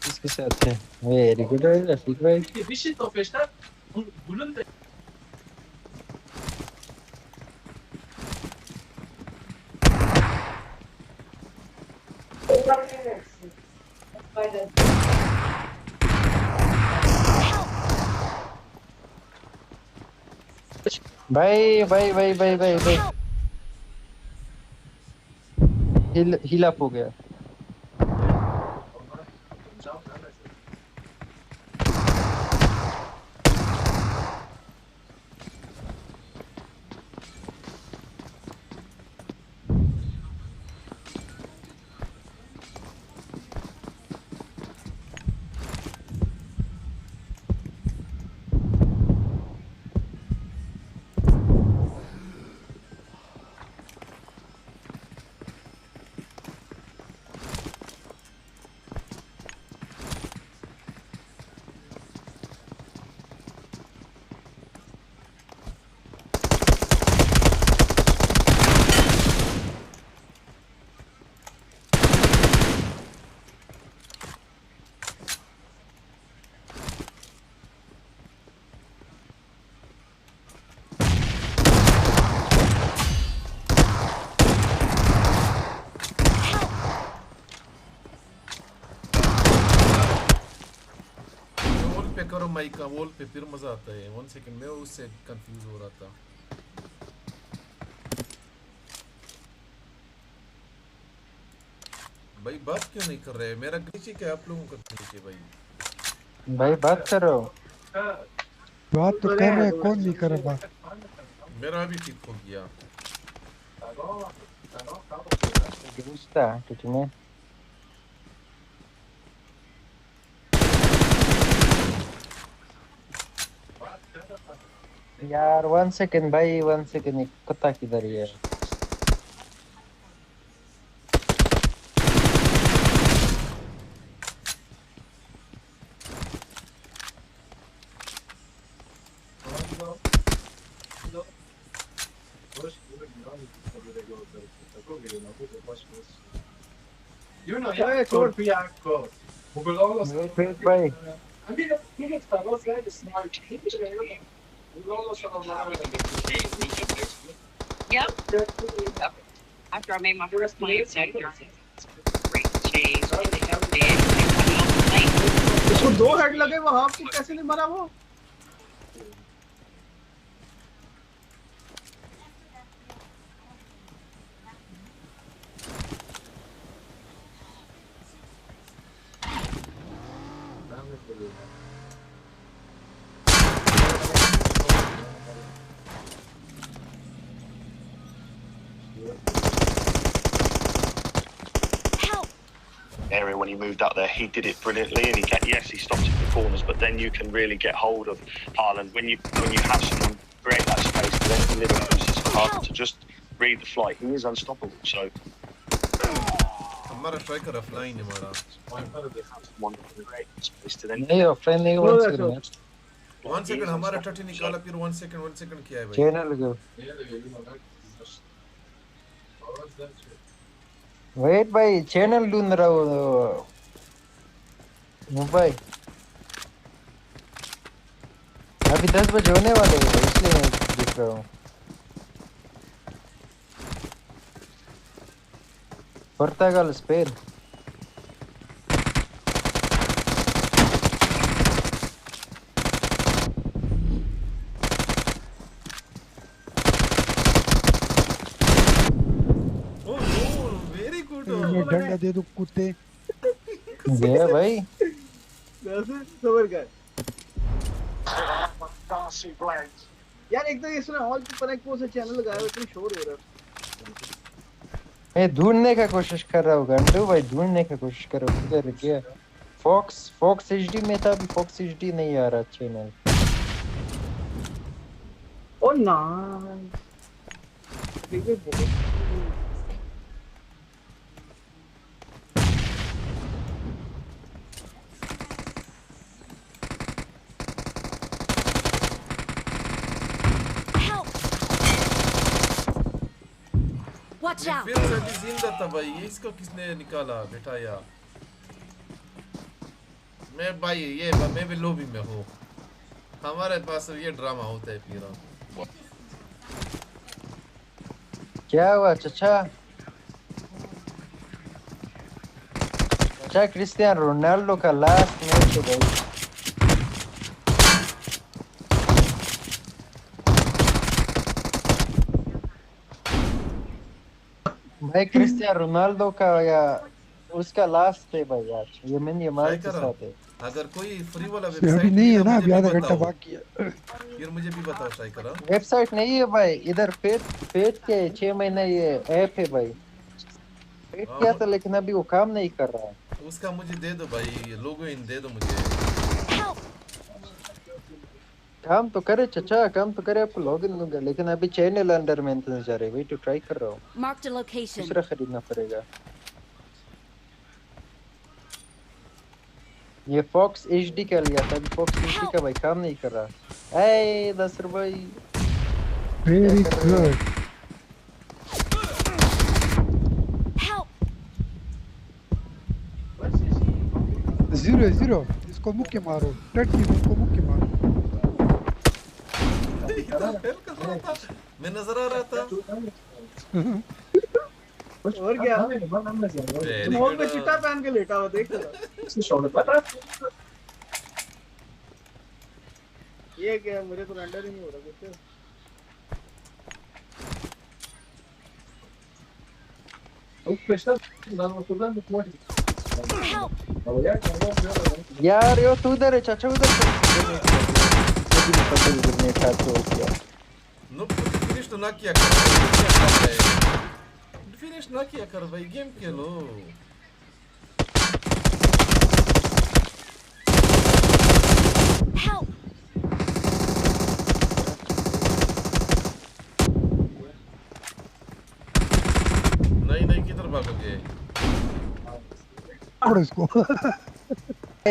किसके साथ है वेरी गुड है रफीक भाई भाई भाई भाई भाई भाई भाई हिल अप हो गया करो माइक का वॉल पे फिर मजा आता है 1 सेकंड में उससे कंफ्यूज हो रहा था भाई बात क्यों नहीं कर रहे मेरा ग्लिच क्या आप लोगों का ग्लिच है भाई बात करो बात तो कर रहे कौन नहीं कर रहा बात मेरा भी ठीक हो गया गुस्सा तुझमें यार 1 सेकंड भाई 1 सेकंड कुत्ता किधर है भाई Yep. After I made my first plane sector, great change. उसको 2 हेड लगे वहां पे कैसे नहीं मरा वो area when he moved up there, he did it brilliantly, and he stopped it in the corners, but then you can really get hold of Haaland when you have someone create that space. Then Liverpool is just hard to just read the flight. He is unstoppable. So हमारा striker offline है हमारा नहीं offline नहीं 1 second हमारा 30 निकाला फिर 1 second किया है भाई चैनल को वेट भाई चैनल ढूंढ रहा हूँ मुंबई अभी 10 बजे होने वाले हैं इसलिए मैं देख रहा हूँ पुर्तगाल स्पेन डंडा दे दो कुत्ते गया भाई वैसे सबर कर यार एक तो इसने ऑल पे कनेक्ट से चैनल लगाया हुआ इतना शोर हो रहा है मैं ढूंढने का कोशिश कर रहा हूँ घंटू भाई ढूंढने का कोशिश कर रहा हूँ किधर क्या फॉक्स एचडी में था अभी फॉक्स एचडी नहीं आ रहा channel Oh nice. Watch out. फिर से भी जिंदा था भाई, इसको किसने निकाला बिठाया? मैं भाई ये मैं भी लोबी में हूँ, हमारे पास ये ड्रामा होता है फिर। क्या हुआ चचा? चचा क्रिस्टियानो रोनाल्डो का लास्ट मैच है भाई। भाई क्रिस्टियानो रोनाल्डो का या उसका लास्ट है भाई यार, ये मैंने ये मार के साथ है। अगर कोई फ्री वाला अभी वेबसाइट नहीं है ना, अभी आधा घंटा बाकी है। फिर मुझे भी बताओ ट्राई करो। वेबसाइट नहीं है भाई, इधर पेट के 6 महीने ये ऐप है भाई। पेट किया था लेकिन अभी वो काम नहीं कर रहा है। उसका मुझे दे दो भाई, लोगो इन दे दो मुझे। काम तो करे चचा, काम तो करे, आपको लॉगिन दूंगा, लेकिन अभी चैनल अंडर मेंटेनेंस जा रहे हैं, वही तो ट्राई कर रहा हूँ। दूसरा खरीदना पड़ेगा। ये फॉक्स एचडी का लिया था, फॉक्स एचडी का भाई काम नहीं कर रहा। ए दसर भाई वेरी गुड। जीरो इसको मुक्के मारो, टट की इसको मुक्के मारो। मैं नजर आ रहा था। और क्या? स्मोक में चिट्टा पहन के लेटा हुआ देख रहा। ये क्या, मुझे तो रेंडर ही नहीं हो रहा कुछ। यार यो तू उधर है चाचा, उधर फिनिश तो ना किया फिनिश ना किया कर भाई, गेम खेलो। नहीं किधर भागोगे? और इसको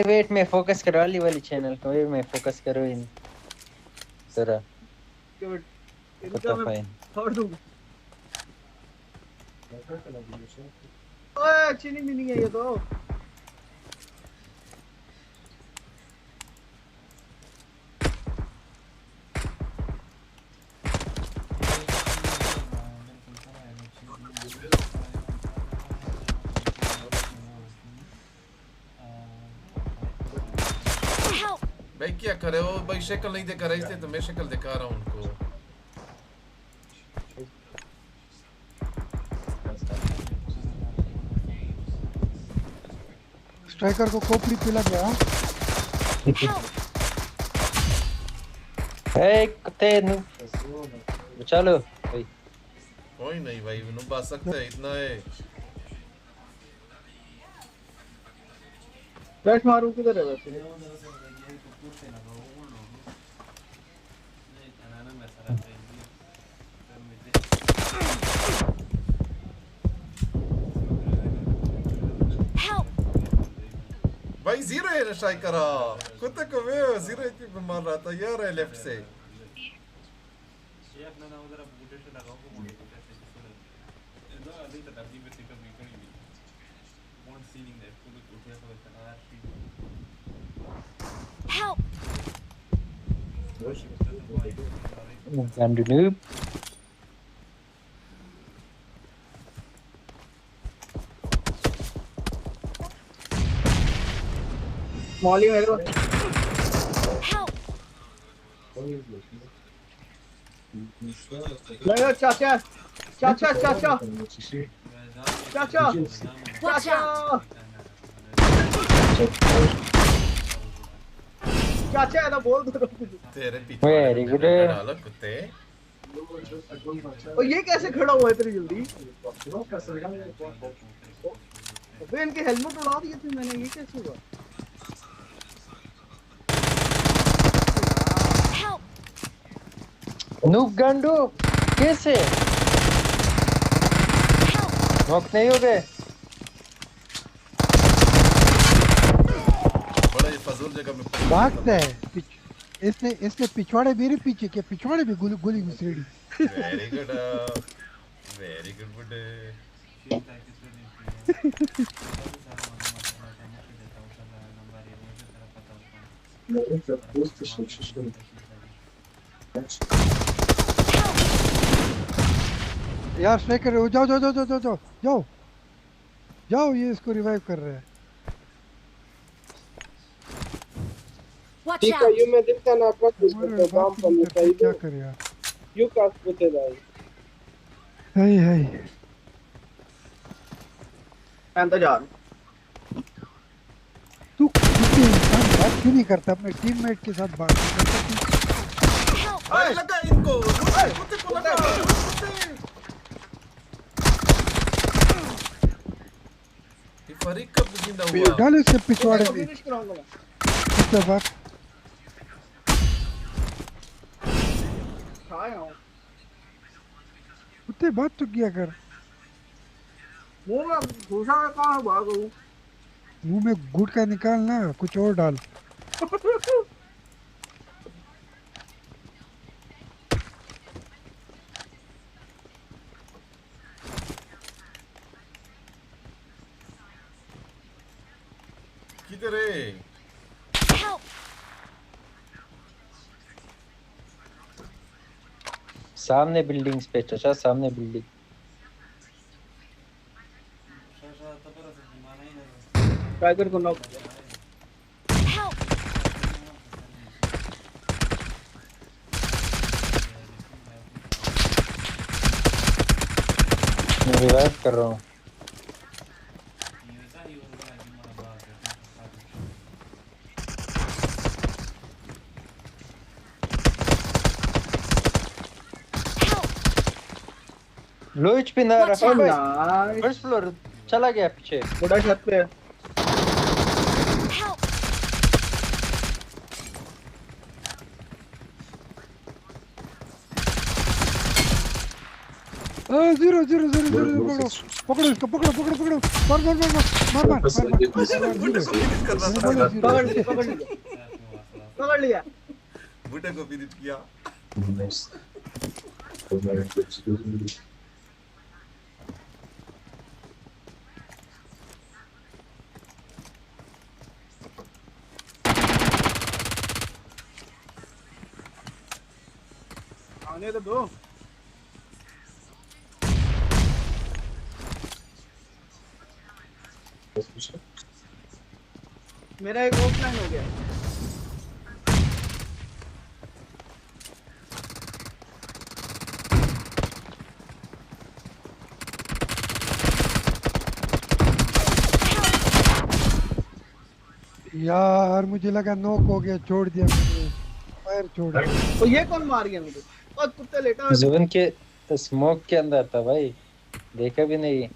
वेट में फोकस करो वाली चैनल को, वेट में फोकस करो इन जरा। इनका मैं छोड़ दूंगा। ओए अच्छी नहीं है ये तो। भाई क्या करे हो भाई, शक्ल नहीं दिखा रही थी तो मैं शक्ल दिखा रहा हूँ उनको। स्ट्राइकर को खोपड़ी पिला गया। ए कुत्ते नु चलो भाई। कोई नहीं भाई, नु बात सकते है, इतना है। फ्लैश मारूं किधर है वैसे? भाई जीरो है ट्राई करा, कुत्ते को वे जीरो एचपी पे मार रहा था यार है लेफ्ट से। Help! And noob. मॉली मेरे को। नहीं चाचा चाचा चाचा चाचा चाचा चाचा है ना, बोल दो तेरे पीछे डालो कुत्ते। और ये कैसे खड़ा हुआ है इतनी जल्दी? अबे इनके हेलमेट उड़ा दिए थे मैंने, ये कैसे हुआ? नूब गांडू कैसे नॉक नहीं हो गए? बड़ा ही फजूल जगह में भागता है इसने इसने पिछवाड़े मेरे पीछे के पिछवाड़े में गोली घुसेड़ी। वेरी गुड बुड्ढे। यार स्ट्राइकर जाओ जाओ जाओ जाओ जाओ जाओ जाओ ये इसको रिवाइव कर रहा है। ठीक है, मैं दिखता ना अपना काम पर लेता ही क्या करे यार यू कास्ट पूछे भाई हाय हाय मैं तो जा तू इंसान बात क्यों नहीं करता अपने टीममेट के साथ बात अरे लगा इनको कुत्ते को लगा ये फरीक कब जिंदा हुआ? डाल इसके पिछवाड़े में इसके बाद कुत्ते बात तो किया कर मुंह में घुसा कहाँ भागो मुंह में गुटखा निकालना कुछ और डाल किधर है? सामने बिल्डिंग्स पे चाचा सामने बिल्डिंग टाइगर को नॉक रिवाइव कर रहा हूँ। लो एचपी ना रखा भाई फर्स्ट फ्लोर चला गया पीछे बड़ा छत पे जीरो जीरो जीरो जीरो पकड़ो इसको पकड़ो पकड़ो पकड़ो मार मार मार मार मार पकड़ लिया बूटे को फिनिश किया। आने तो दो मेरा एक ऑफलाइन हो गया यार मुझे लगा नॉक हो गया छोड़ दिया मैंने फायर छोड़ दिया। तो ये कौन मार गया मुझे और कुत्ते लेटा जोन के स्मोक के अंदर था भाई देखा भी नहीं।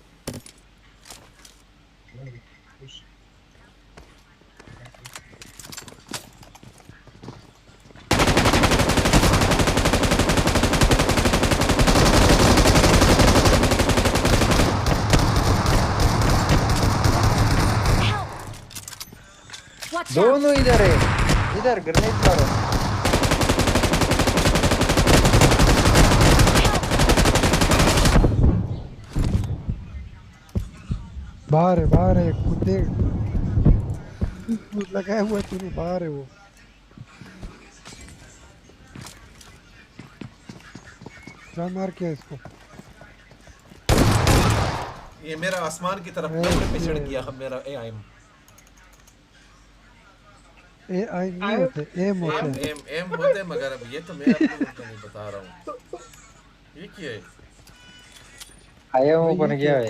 दोनों इधर है इधर ग्रेनेड मारो बाहर है कुत्ते लगाया हुआ है तूने बाहर है वो क्या मार के इसको ये मेरा आसमान की तरफ पे चढ़ गया मेरा एआईएम एआईएम नहीं होते एम होते एम होते मगर अब ये तो मैं आपको नहीं बता रहा हूँ ये क्या है आया हूँ बन गया है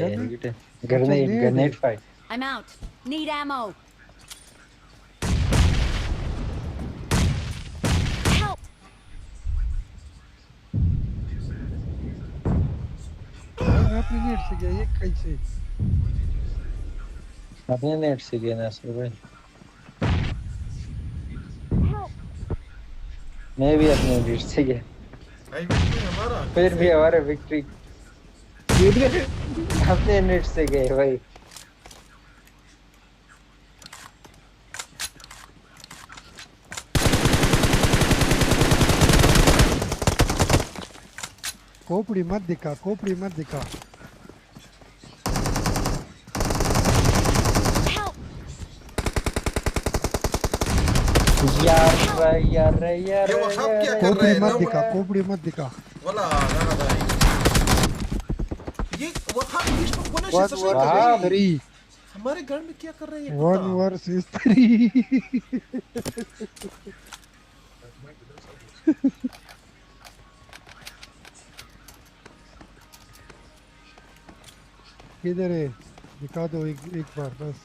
grenade fight I'm out. Need ammo. Help. अपने नेट से गया ये कैसे अपने नेट से गया ना सर भाई मैं भी अपने नेट से गया फिर भी हमारे विक्ट्री अपने नेट से गए भाई। खोपड़ी मत दिखा, खोपड़ी मत दिखा। यार यार यार ये वहाब क्या कर रहा खोपड़ी है मत ना दिखा, खोपड़ी मत दिखा। वाला ना भाई ये वहाब किसको कोने से सही कर रहा है? 3 हमारे घर में क्या कर रहा है ये 1 वर्सेस 3। किधर है? दिखा दो एक बार बस।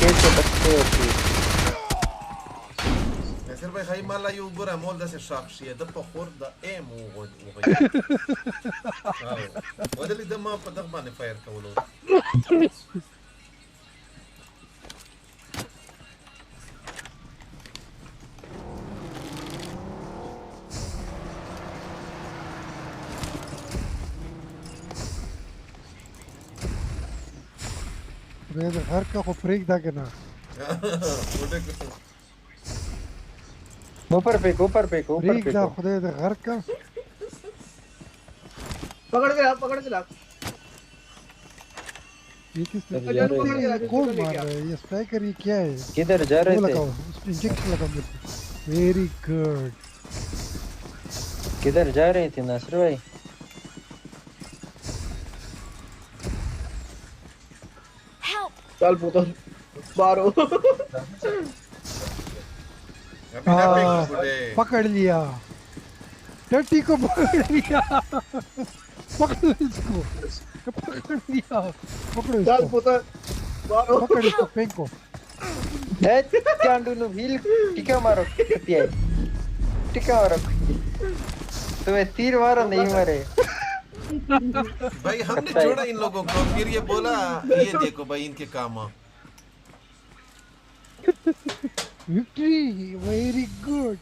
कैसे बचते होती Nasir bay hay mala yu gura mol da se shakshi da pa khor da em wo ودل ده ما بدغ بان فاير كولو मेरे घर का को फ्रीक था कि ना। ऊपर पे फ्रीक था खुदे दे घर का। पकड़ के ला ये कौन मार रहा है? ये स्ट्राइकर ये क्या है? किधर जा रहे थे? इंजेक्शन लगा मेरे को। Very good. किधर जा रहे थे नासिर भाई? चल पुत्र मारो। पकड़ लिया टट्टी को, पकड़ लिया। पकड़ो इसको, पकड़ लिया, पकड़ो इसको। चल पुत्र मारो। पकड़ इसको, फेंको। चांदू नु व्हील टिका मारो, टिका मारो। तुम्हें तीर मारो नहीं मारे। भाई हमने छोड़ा इन लोगों को, फिर ये बोला ये देखो भाई इनके काम। Victory very good.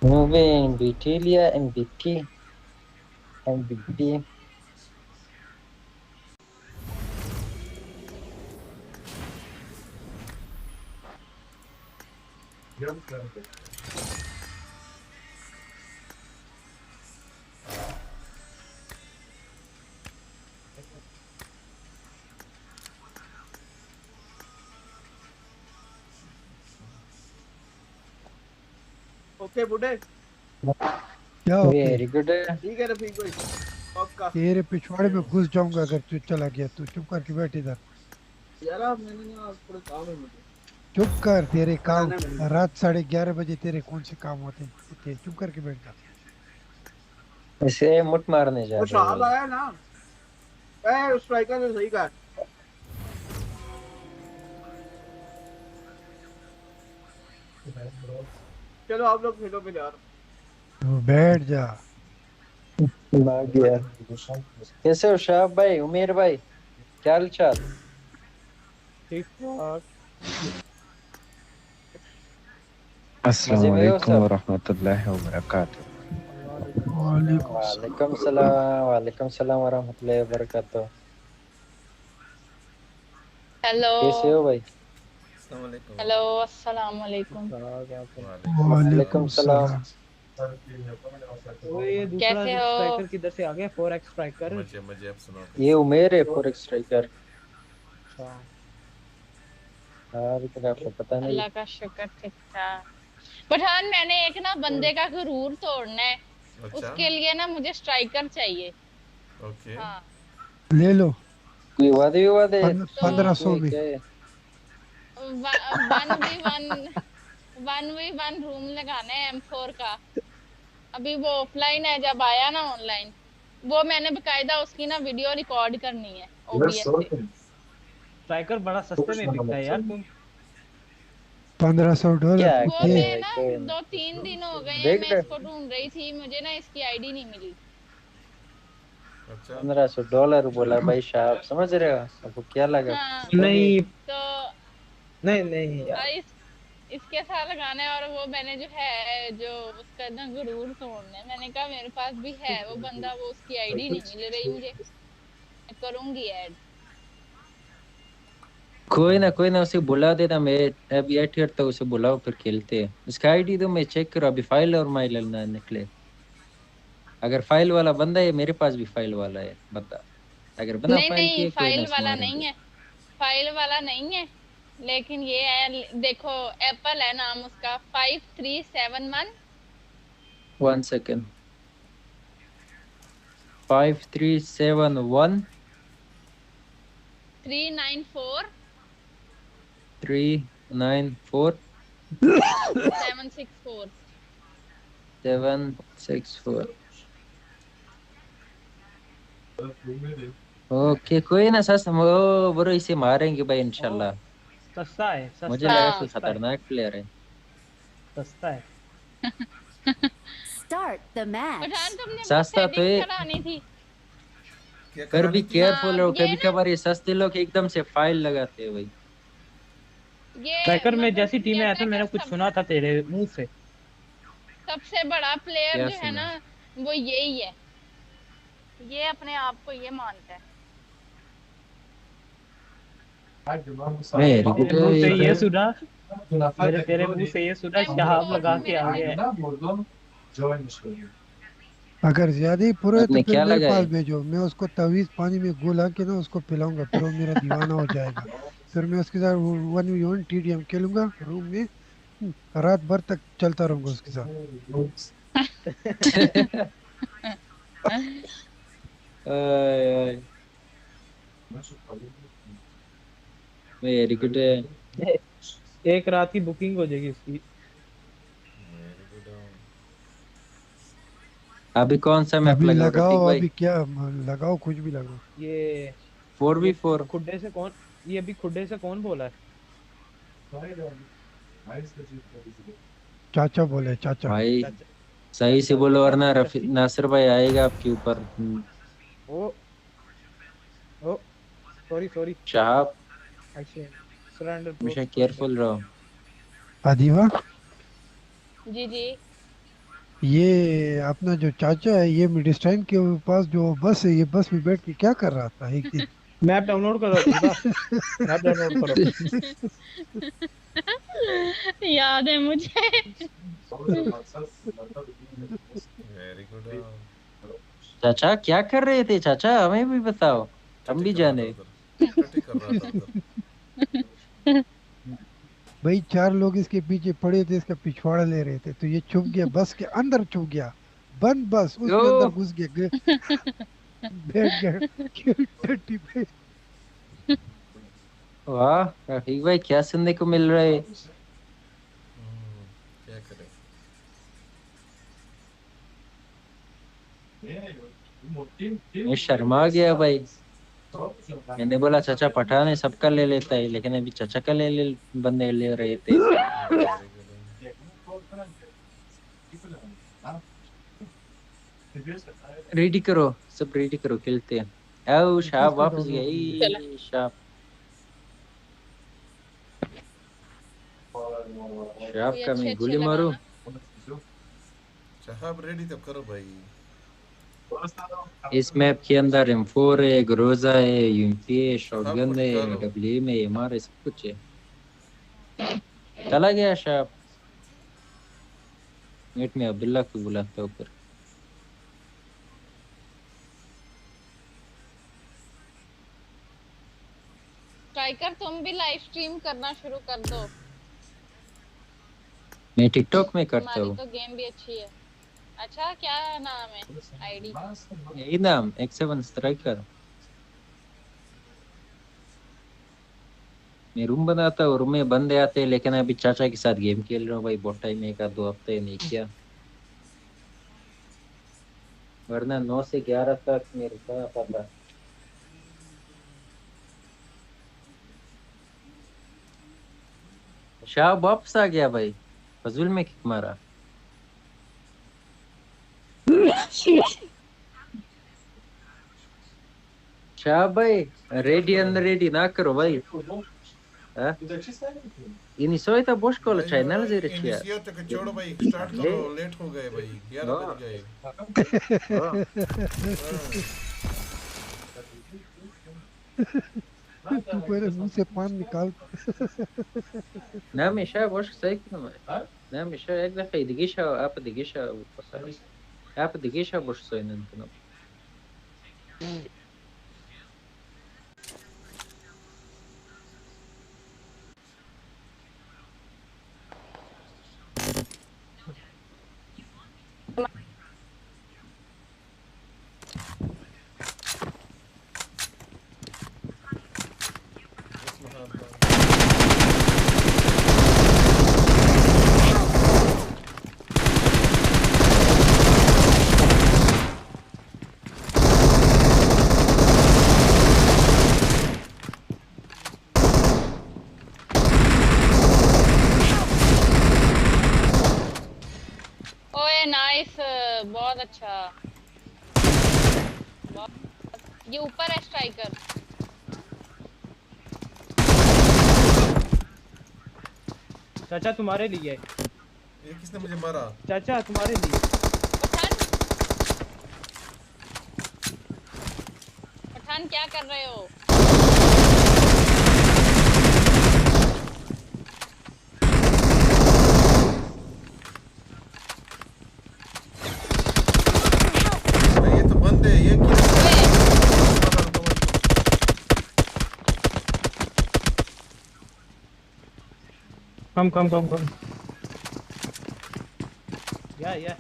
Moving Bitilia MVP. Okay बुड्ढे क्या वेरी गुड। ठीक है रफीक भाई पक्का। तेरे पिछवाड़े में घुस जाऊंगा अगर तू चला गया। तू चुप करके बैठ इधर। यार मैंने ना थोड़ा काम है मुझे। चुप कर, तेरे काम रात 11:30 बजे तेरे कौन से काम होते हैं? चुप करके बैठ जा। इसे मुट मारने जा वो शाल आया ना ए स्ट्राइकर ने सही कहा। चलो आप लोग खेलो फिर यार। बैठ जा। भाग गया। कैसे हो शाह भाई, उमेर भाई, क्या हाल चाल? ठीक ठाक। अस्सलाम वालेकुम वरहमतुल्लाहि वबरकातुहू। वालेकुम सलाम वरहमतुल्लाहि वबरकातुहू। हेलो कैसे हो भाई? हेलो अस्सलाम वालेकुम। वालेकुम सलाम। वो ये दूसरा कैसे हो? स्ट्राइकर किधर से आ गया? 4x striker. मुझे अब सुनो। ये उमेर है 4x स्ट्राइकर। अच्छा यार क्या आपको पता नहीं? अल्लाह का शुक्र ठीक ठाक। पठान मैंने एक ना बंदे का गुरूर तोड़ना है। उसके लिए ना मुझे स्ट्राइकर चाहिए। ओके हाँ ले लो। कोई वादे 1500 में 1v1 रूम लगाना है M4 का। अभी वो ऑफलाइन है, जब आया ना ऑनलाइन वो मैंने बकायदा उसकी ना वीडियो रिकॉर्ड करनी है OBS से। स्ट्राइकर बड़ा सस्ते में बिकता है यार। तुम $1500 वो ये मैं ना 2-3 दिन हो गए हैं मैं इसको ढूंढ रही थी, मुझे ना इसकी आईडी नहीं मिली। अच्छा $1500 बोला भाई साहब, समझ रहे हो आपको क्या लगा? हाँ नहीं तो नहीं नहीं यार, इसके साथ लगाना है। और वो मैंने जो है जो उसका ना गुरूर तोड़ना है, मैंने कहा मेरे पास भी है वो बंदा, वो उसकी आईडी नहीं मिल रही मुझे, मैं करूंगी ऐड। कोई ना उसे बुला देना, मैं अभी 8 ईयर तक उसे बुलाओ फिर खेलते हैं। उसका आईडी तो मैं चेक करो अभी, फाइल और माइल ना निकले। अगर फाइल वाला बंदा है, मेरे पास भी फाइल वाला है बंदा, अगर बना नहीं फाइल नहीं किए कोई ना फाइल उसे वाला मारेंगे। नहीं है, फाइल वाला नहीं है, लेकिन ये है देखो, एप्पल है नाम उसका, 5371 1 सेकेंड, 5371 394 394 764। 764। ओके कोई ना सर, वो ब्रो इसे मारेंगे भाई इंशाल्लाह। सस्ता है, मुझे सस्ता लगा है, कोई सस्ता है, खतरनाक प्लेयर है। सस्ता है। Start the match. पठान तुमने वो सस्ता तो सेटिंग है, करानी थी। पर भी केयरफुल रहो, हाँ, ये कभी ना कभार ये सस्ते लोग एकदम से फाइल लगाते हैं भाई। ये ट्रैकर में मतलब जैसी टीमें आया था, कहते हैं मैंने कि कुछ सुना था तेरे मुंह से। सबसे बड़ा प्लेयर क्या जो है सुना? ना वो यही है, ये अपने आप को ये मानता है। वेरी मेरे गुड। मुंह से ये सुना, मेरे तेरे मुंह से ये सुना, शहाब लगा के आ गया। अगर ज्यादा ही पूरा है तो आपने फिर क्या मेरे पास लगाए? भेजो, मैं उसको तवीज पानी में घुला के ना उसको पिलाऊंगा, फिर वो मेरा दीवाना हो जाएगा। फिर मैं उसके साथ 1v1 TDM खेलूंगा रूम में, रात भर तक चलता रहूंगा उसके साथ। Very good. एक रात की बुकिंग हो जाएगी इसकी। अभी कौन सा मैप अभी लगाओ लगाओ, रफीक भाई? अभी क्या लगाओ, कुछ भी लगाओ। ये 4v4। खुड्डे से कौन, ये अभी खुड्डे से कौन बोला है? चाचा बोले, चाचा। भाई सही से बोलो वरना रफी नासिर भाई आएगा आपके ऊपर। Oh oh sorry sorry, Shahab action surrender हमेशा केयरफुल रहो। आदिवा, जी जी ये अपना जो चाचा है, ये मिडिस्टाइन के पास जो बस है, ये बस में बैठ के क्या कर रहा था एक दिन? मैप डाउनलोड करो पूरा, मैप डाउनलोड करो। याद है मुझे। Very good. चाचा क्या कर रहे थे चाचा, हमें भी बताओ, हम भी जाने। भाई 4 लोग इसके पीछे पड़े थे, इसका पिछवाड़ा ले रहे थे, तो ये छुप गया, बस के अंदर छुप गया, बंद बस उसमें अंदर घुस गया, बैठ गया टट्टी पे। वाह रफीक भाई, क्या सुनने को मिल रहा है। क्या करें? मैं शर्मा गया भाई, मैंने बोला चाचा पठान है सबका ले लेता है, लेकिन अभी चाचा का ले बंदे ले रहे थे। रेडी करो, सब रेडी करो, खेलते हैं। आओ शाह वापस गई, शाह का मैं गोली मारूं। शहाब रेडी तो करो भाई। इस मैप के अंदर M4 है, ग्रोजा है, यूएमपी है, शॉटगन है, डब्ल्यूएम है, एमआर है, सब कुछ है। चला गया शाह। मिनट में अब्दुल्ला को बुलाता हूँ फिर। स्ट्राइकर तुम भी लाइव स्ट्रीम करना शुरू कर दो। मैं टिकटॉक में करता हूँ। तो गेम भी अच्छी है। अच्छा क्या नाम है आईडी? यही नाम X7 स्ट्राइकर। मैं रूम बनाता हूँ, रूम में बंदे आते हैं, लेकिन अभी चाचा के साथ गेम खेल रहा हूँ भाई, बहुत टाइम, 1-2 हफ्ते नहीं किया, वरना 9 से 11 तक मैं रुका था। शाह वापस आ गया भाई, फजूल में किक मारा। शाह भाई रेडी अंदर रेडी ना करो भाई। Iniciou boş kolu çaylar zeri çiğ. Initio तक छोड़ो भाई, स्टार्ट करो, लेट हो गए भाई, 11 बज गए। तू मेरे मुंह से पान निकाल। Ne mişe boş sayık mı? Ne mişe ek defa digişe ap digişe ap digişe boş sayının bunu. ओए नाइस, बहुत अच्छा। ये ऊपर है स्ट्राइकर। चाचा तुम्हारे लिए। ये किसने मुझे मारा? चाचा तुम्हारे लिए। पठान क्या कर रहे हो? ये तो बंद है, ये क्या? कम। या।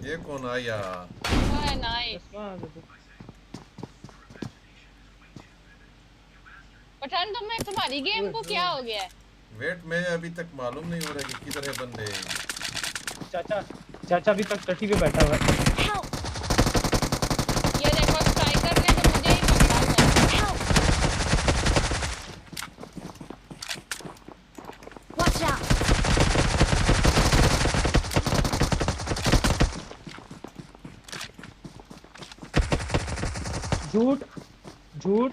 ये कौन आया? ओए नाइस। पठान तुम्हारी गेम को क्या हो गया है? वेट में अभी तक मालूम नहीं हो रहा कि किधर है बंदे। चाचा अभी तक टट्टी पे बैठा हुआ है। ये देखो स्ट्राइकर ने तो मुझे ही पकड़ा है। Watch out. झूठ।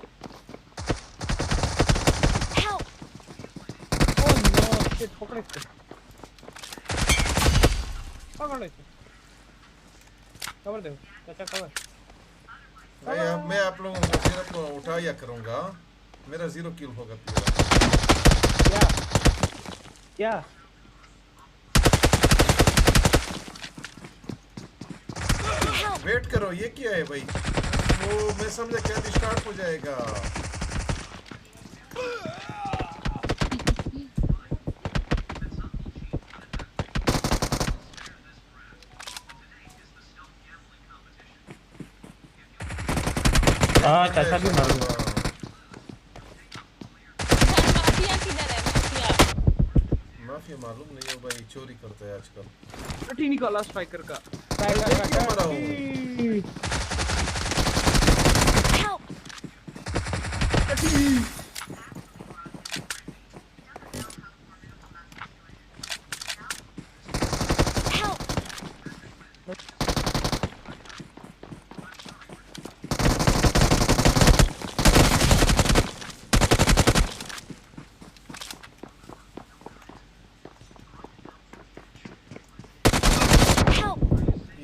पकड़े कवर दे चाचा कवर। मैं आप लोगों को सिर्फ उठाया करूंगा, मेरा 0 किल होगा क्या? वेट करो, ये क्या है भाई? वो मैं समझा क्या स्टार्ट हो जाएगा। हाँ चाचा भी मार दूंगा। माफिया मालूम नहीं है भाई, चोरी करता है आजकल। टट्टी निकाला स्ट्राइकर का।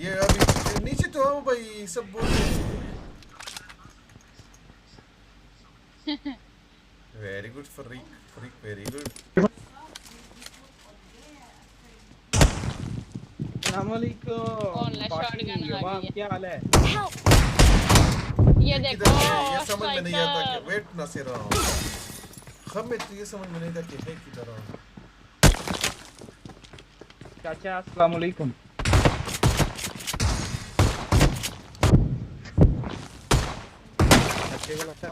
ये अभी नीचे तो आओ भाई, सब बोल रहे हैं। Very good freak very good. क्या हाल है? ये देखो ये समझ में नहीं आता कि वेट ना से रहा हूँ। हमें तो ये समझ में नहीं आता कि है किधर हूँ। चाचा अस्सलाम वालेकुम। अच्छे को लगता है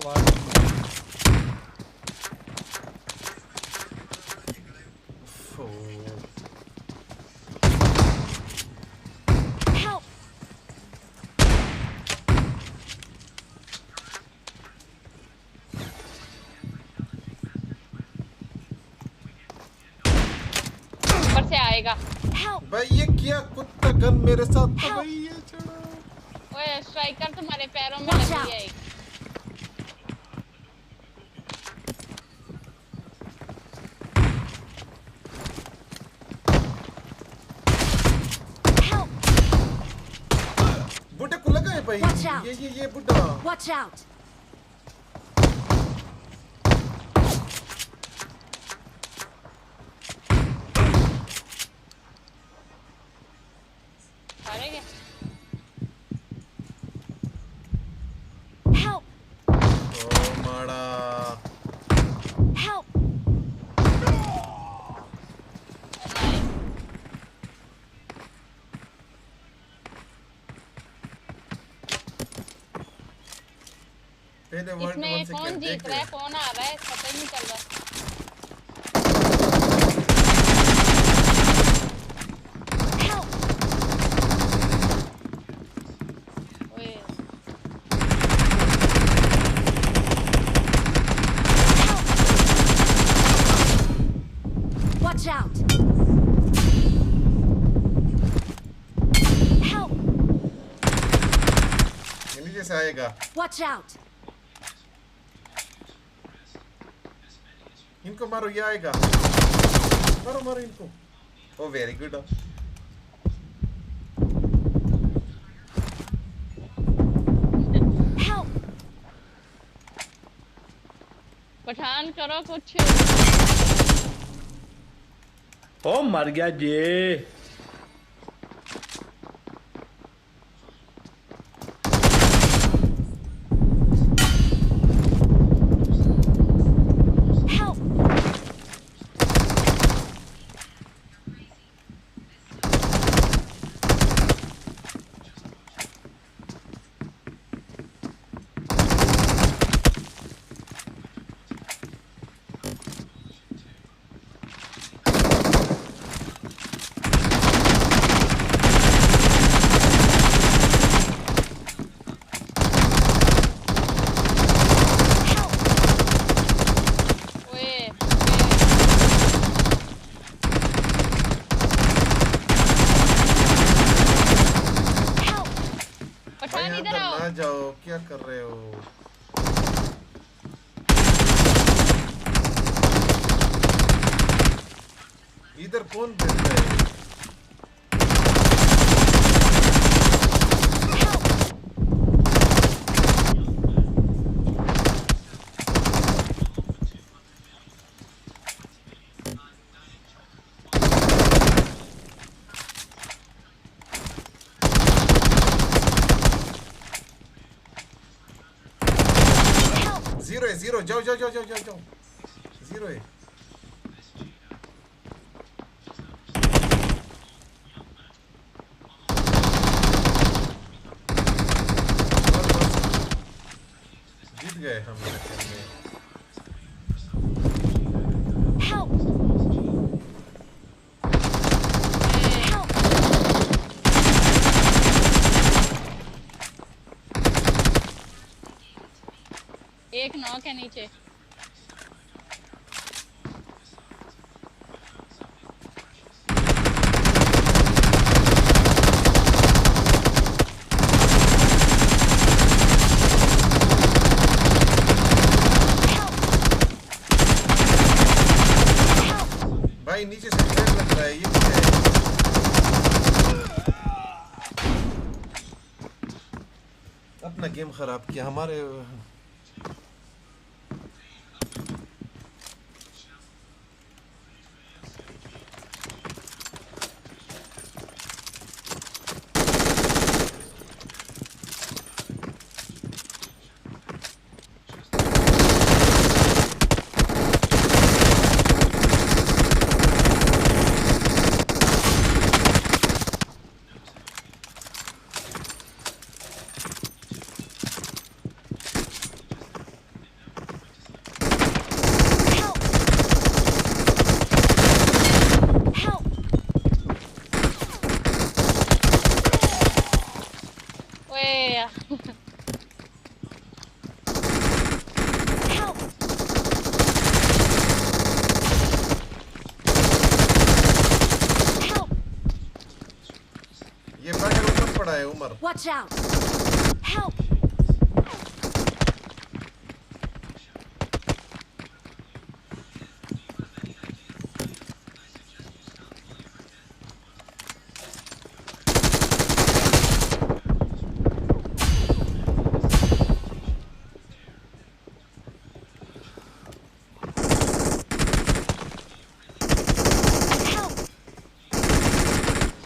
आएगा भाई ये क्या कुत्ता गन मेरे साथ तो भाई ये चढ़ा ओए स्ट्राइकर तुम्हारे पैरों में लगी है बुड्ढे को लगा है भाई ये बुड्ढा Watch out. Help. Oh माड़ा Help. पहले इसमें कौन जीत रहा है कौन आ रहा है पता ही नहीं चल रहा Watch out. Help. नीचे से आएगा Watch out. इनको मारो ये आएगा मारो मारो इनको ओ वेरी गुड पठान करो कुछ ओ मर गया जी जाओ क्या कर रहे हो इधर कौन बैठ रहा है 0 जाओ 0 है जीत गए हम मेरे ख्याल में एक नॉक है नीचे भाई नीचे से ट्रेन लग रहा है ये क्या है अपना गेम खराब किया हमारे Watch out! Help!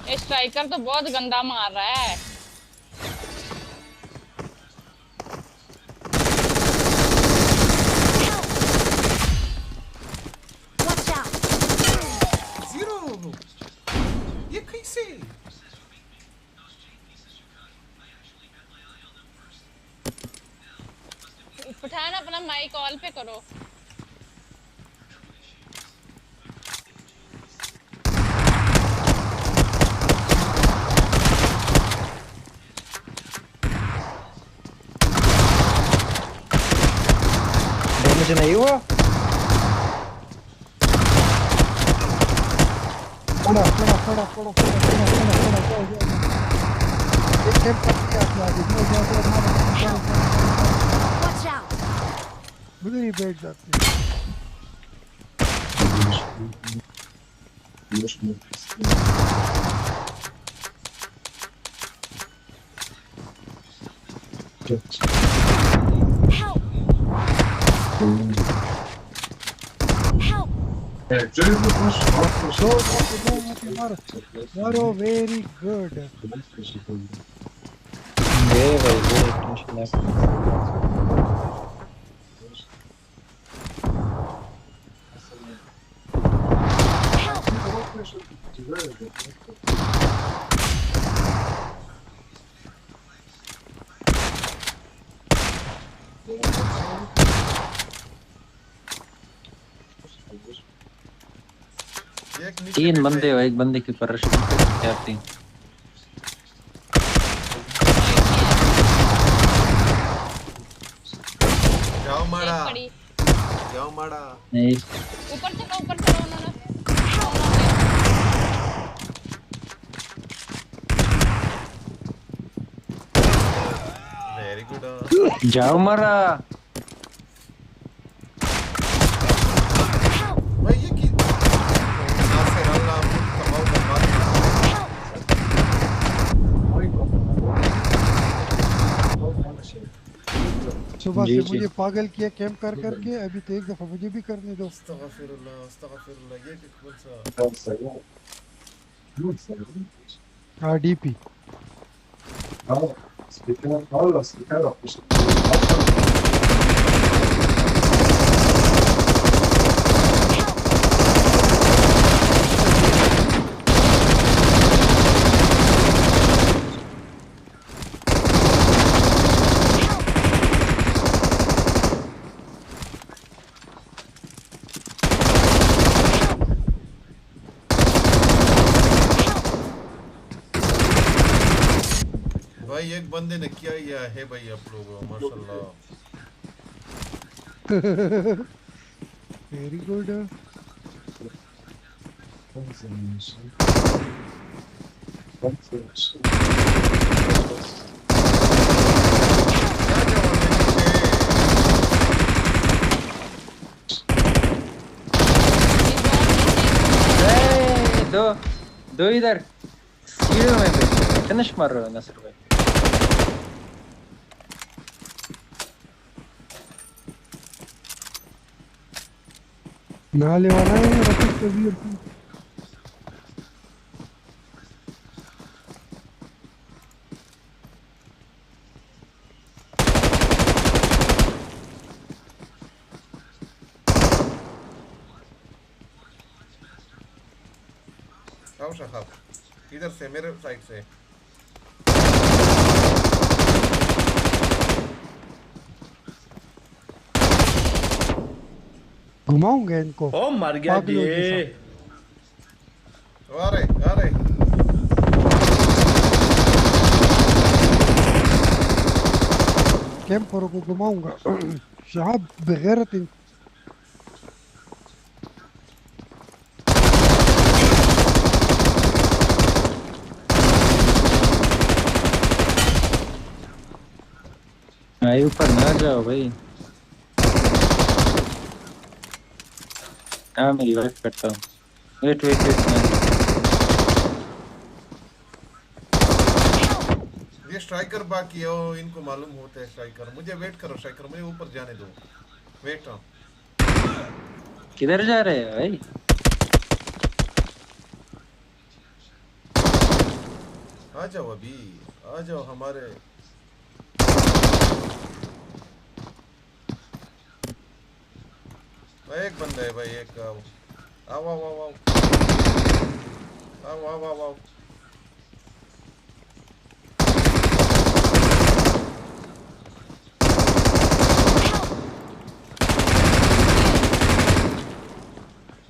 ये स्ट्राइकर तो बहुत गंदा मार रहा है। जीरो ये कैसे? पठान अपना माइक ऑल पे करो। डैमेज नहीं हुआ? पड़ा एक कैंप कर दिया आपने आगे Watch out! मुझे नहीं बैठ जाते Help! Help! मारो वेरी गुड तीन बंदे हो, एक बंदे की परश करती। जाओ माड़ा जाओ माड़ा नहीं ऊपर चलो उन्होंने। वेरी गुड जाओ मारा भाई ये की नासिर अल्लाह कमाओ बर्बाद सुबह से मुझे पागल किया कैंप कर करके, अभी तो एक दफा मुझे भी करने दो। अस्तगफिरुल्लाह ये कौन सा हाँ डीपी भाई एक बंदे ने किया ही है भाई आप लोगों माशाल्लाह वेरी गुड दो इधर सीढ़ियों में बैठे फिनिश मार रहे हो नसर भाई। नाले वाला है रफीक कबीर आओ शहाब इधर से मेरे साइड से घुमाऊंगा इनको। ओ मर गया ये आ रहे कैंपरों को घुमाऊंगा शहाब बगैरत भाई ऊपर ना जाओ भाई। हाँ मैं रिवाइव करता हूँ। वेट वेट वेट ये स्ट्राइकर बाकी है, वो इनको मालूम होता है स्ट्राइकर। मुझे वेट करो स्ट्राइकर, मुझे ऊपर जाने दो। वेट रहा। किधर जा रहे हैं भाई? आ जाओ अभी, आ जाओ हमारे। एक बंदा है भाई, एक आओ आओ आओ आओ आओ आओ आओ आओ।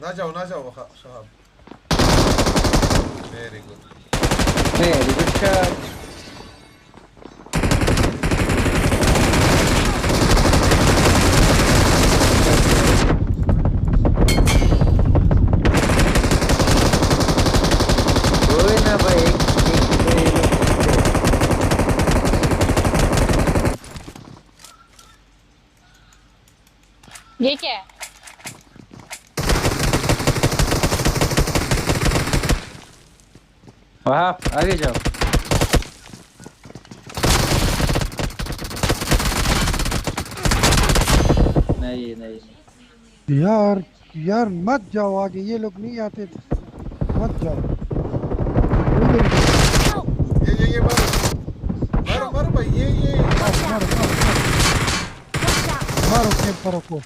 ना जाओ साहब। Very good shot. कोई ना भाई, ये क्या है? वहाँ आगे जाओ। नहीं नहीं यार यार मत जाओ आगे, ये लोग नहीं आते, मत जाओ। ये मारो भाई, ये मारो कैंपर को।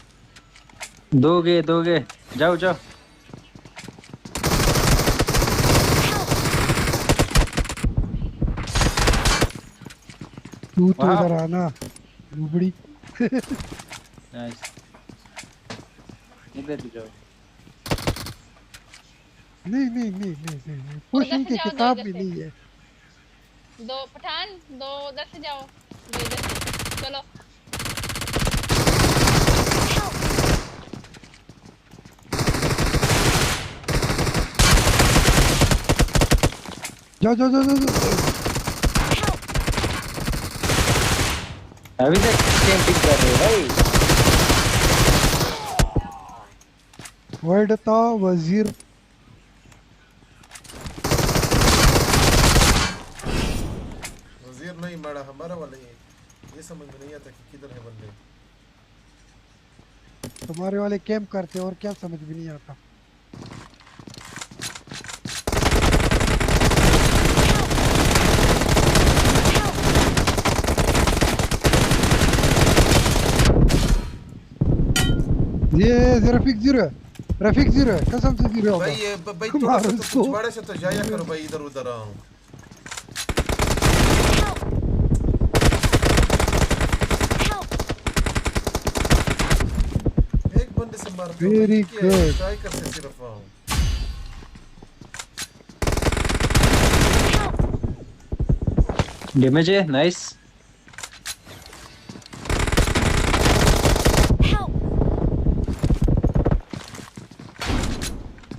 दोगे जाओ जाओ। तू तो इधर आना बुबड़ी। नाइस, इधर भी जाओ। नहीं पोशन की किताब भी नहीं है। दो पठान, दो उधर से जाओ, दो इधर से। चलो जाओ। अभी तक कैंपिंग कर रहे हो भाई। वर्ड था वजीर। वजीर नहीं मारा हमारा वाला, ये समझ में नहीं आता कि किधर है बंदे। तुम्हारे वाले कैंप करते और क्या समझ भी नहीं आता। ये रफीक जीरो है, कसम से जीरो होगा। भाई थोड़ा सा तो पिछवाड़े से तो जाया करो भाई, इधर उधर आओ। एक बंदे से मारते हो। Very good. स्ट्राइकर से सिर्फ आओ। डैमेज है, नाइस।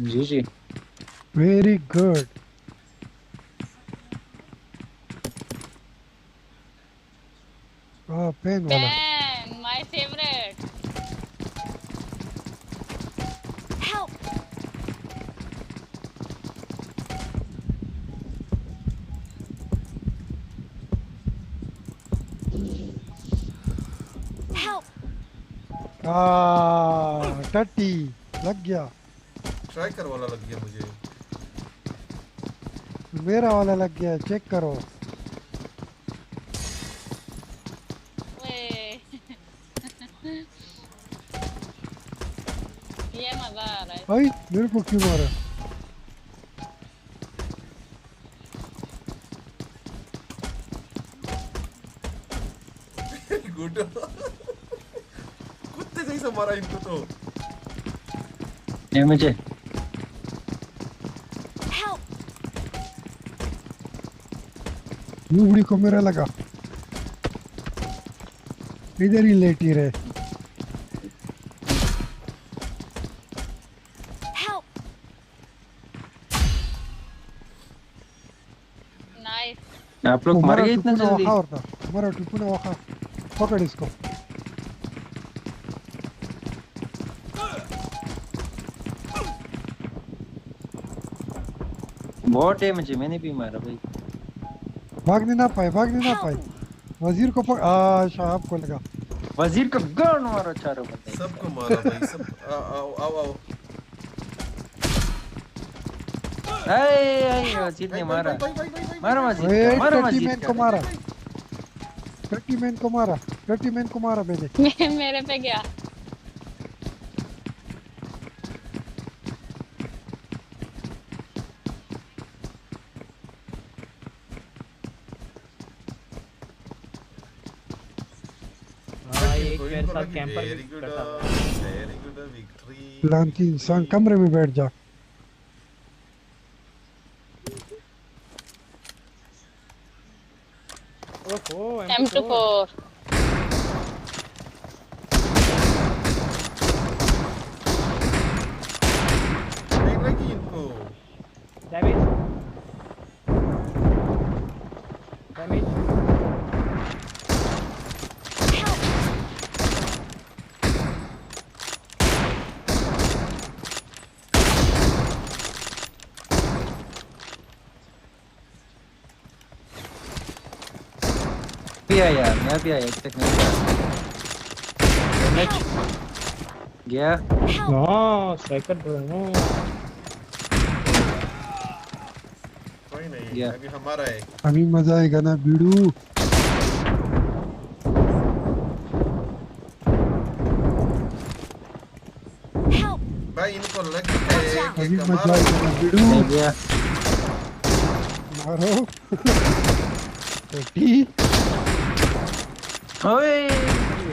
जी वेरी गुड। पेन वाला, माय फेवरेट। Help! Help! टट्टी लग गया। स्ट्राइकर वाला लग गया मुझे। मेरा वाला लग गया, चेक करो। ये मजा आ रहा है। भाई मेरे को क्यों मारा? गुड। कुत्ते जैसा मारा इनको तो। डैमेज है। बुबड़ी को मेरा लगा, इधर ही लेटी रहे। नाइस। आप लोग मर गए इतना जल्दी? हमारा टुकड़ा वाखा। पकड़ इसको। बहुत डैमेज है, मैंने भी मारा भाई। भागने ना पाए वजीर को शाह को लगा। वजीर को गन मारो चारों बंदे। सबको मारो भाई सब। आओ। वजीर ने मारा। मारो वजीर को मारा। टर्टीमैन को मारा मैंने। मेरे पे गया। मेरे साथ कैंपर वेरी गुड विक्ट्री। लांती इंसान कमरे में बैठ जा। ओहो M24 नहीं लगी इनको। डैमेज मैं भी आया तक नहीं गया। नो सेकंड नो कोई नहीं अभी हमारा है। अभी मजा आएगा ना बीड़ू। भाई इनको लग गए अभी मजा आएगा ना बीड़ू। मारो।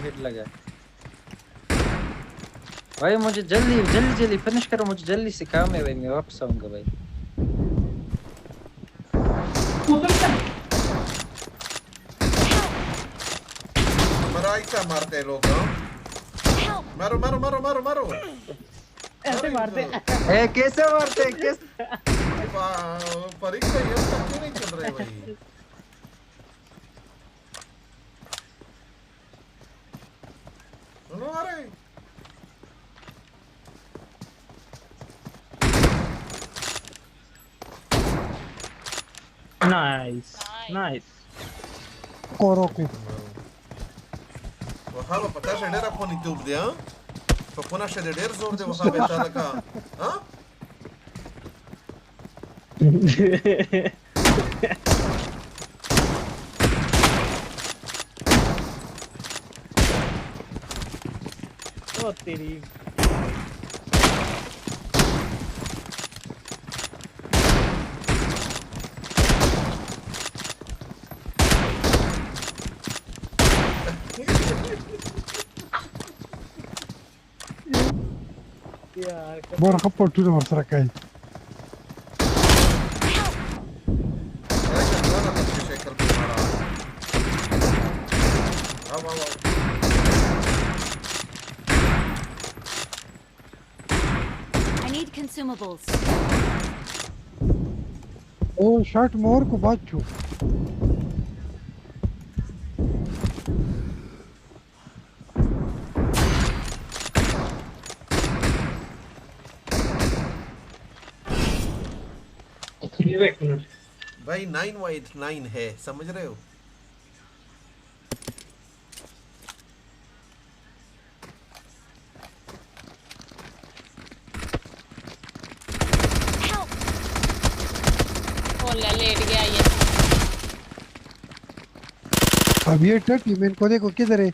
हिट लगा भाई। मुझे जल्दी फिनिश करो। मुझे जल्दी से काम है भाई। मैं वापस आऊंगा भाई। ऐसा मारते लोग। मारो ऐसे मारते। कैसे मारते परीक्षा ये सब क्यों नहीं चल रहे भाई। नाइस कोरो को وهذا بتاع شدير أكون يتوب دي ها فكونا شدير زور دي وهذا بيتالك ها ओ तेरी Bora kapattu var kai. I need consumables. Oh, shot more ko bachu. भाई 9 वाइट 9 है समझ रहे हो। लेट गया ये। अब ये टटी मेन को देखो किधर है।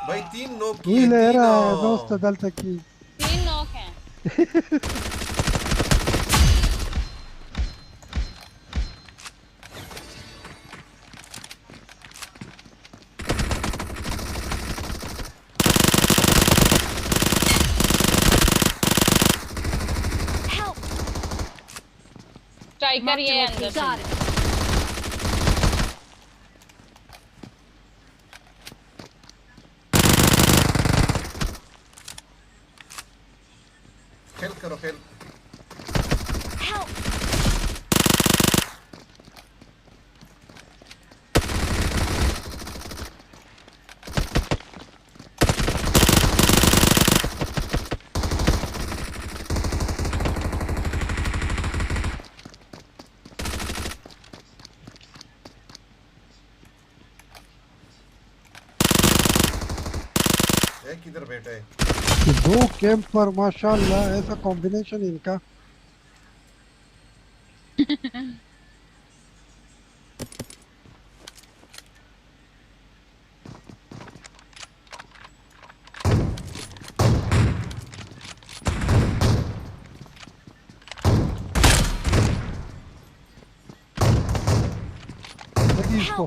भाई 3 नॉक किए। ले रहा है दोस्त दल तक की 3 नॉक हैं। स्ट्राइकर ये अंदर से। हेल्प करो हेल्प। एक किधर बैठा है? दो कैंपर माशाल्लाह, ऐसा कॉम्बिनेशन इनका। लगी इसको।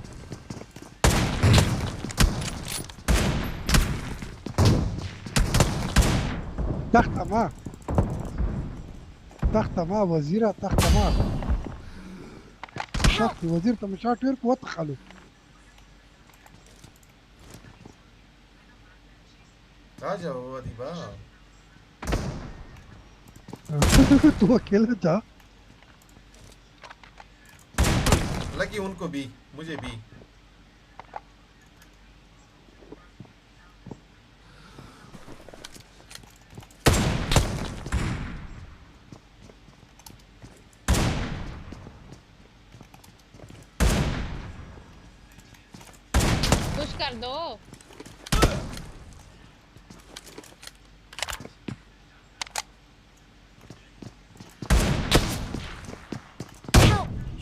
تحت ما وزيرة تحت ما تحت وزير مشاكل وادخلوا. आ जाओ अदीबा। तू अकेला जा। लगी उनको भी, मुझे भी। पुश कर दो।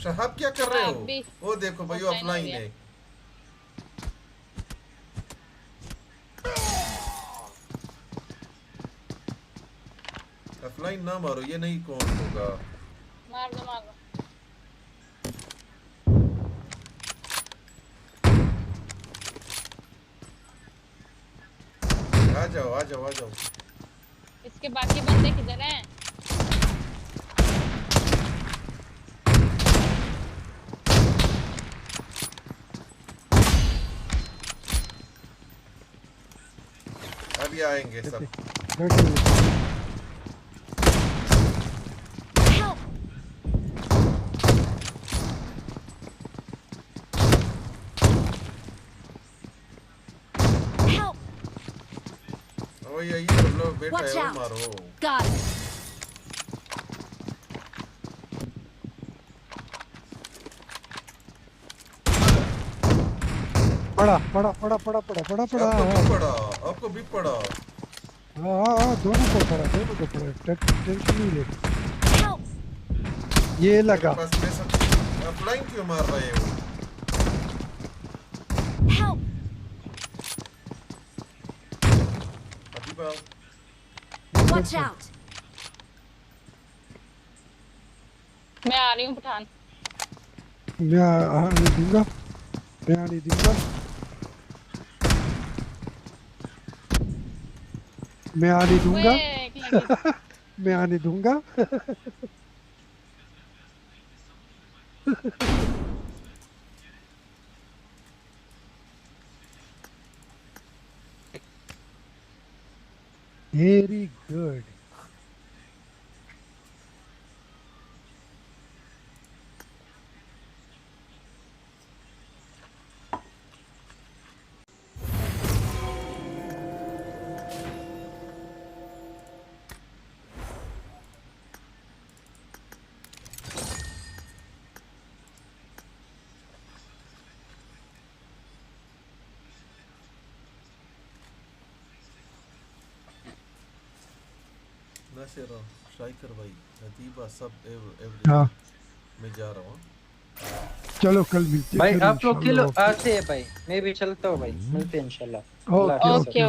शहाब क्या कर रहे हो? वो देखो भाई ऑफलाइन है। ऑफलाइन ना मारो, ये नहीं कौन होगा। मार दो मार दो। आ जाओ आ जाओ आ जाओ। इसके बाकी बंदे किधर हैं? अभी आएंगे सब। ओ ये लोग बैठा है, वो मारो। Got it. पड़ा। आपको भी पड़ा। हाँ दोनों को पड़ा। टेंशन नहीं ले। ये लगा। ऑफलाइन क्यों मार रहे हो? Watch out. मैं आ रही हूँ पठान। मैं आने दूंगा। मैं आने दूंगा। मैं आने दूंगा। Very good. नासिर शाइकर भाई अदीबा सब हाँ मैं जा रहा हूँ। चलो कल मिलते हैं भाई। आप लोग किलो आते हैं भाई, मैं भी चलता हूँ भाई। मिलते हैं इंशाल्लाह। ओके।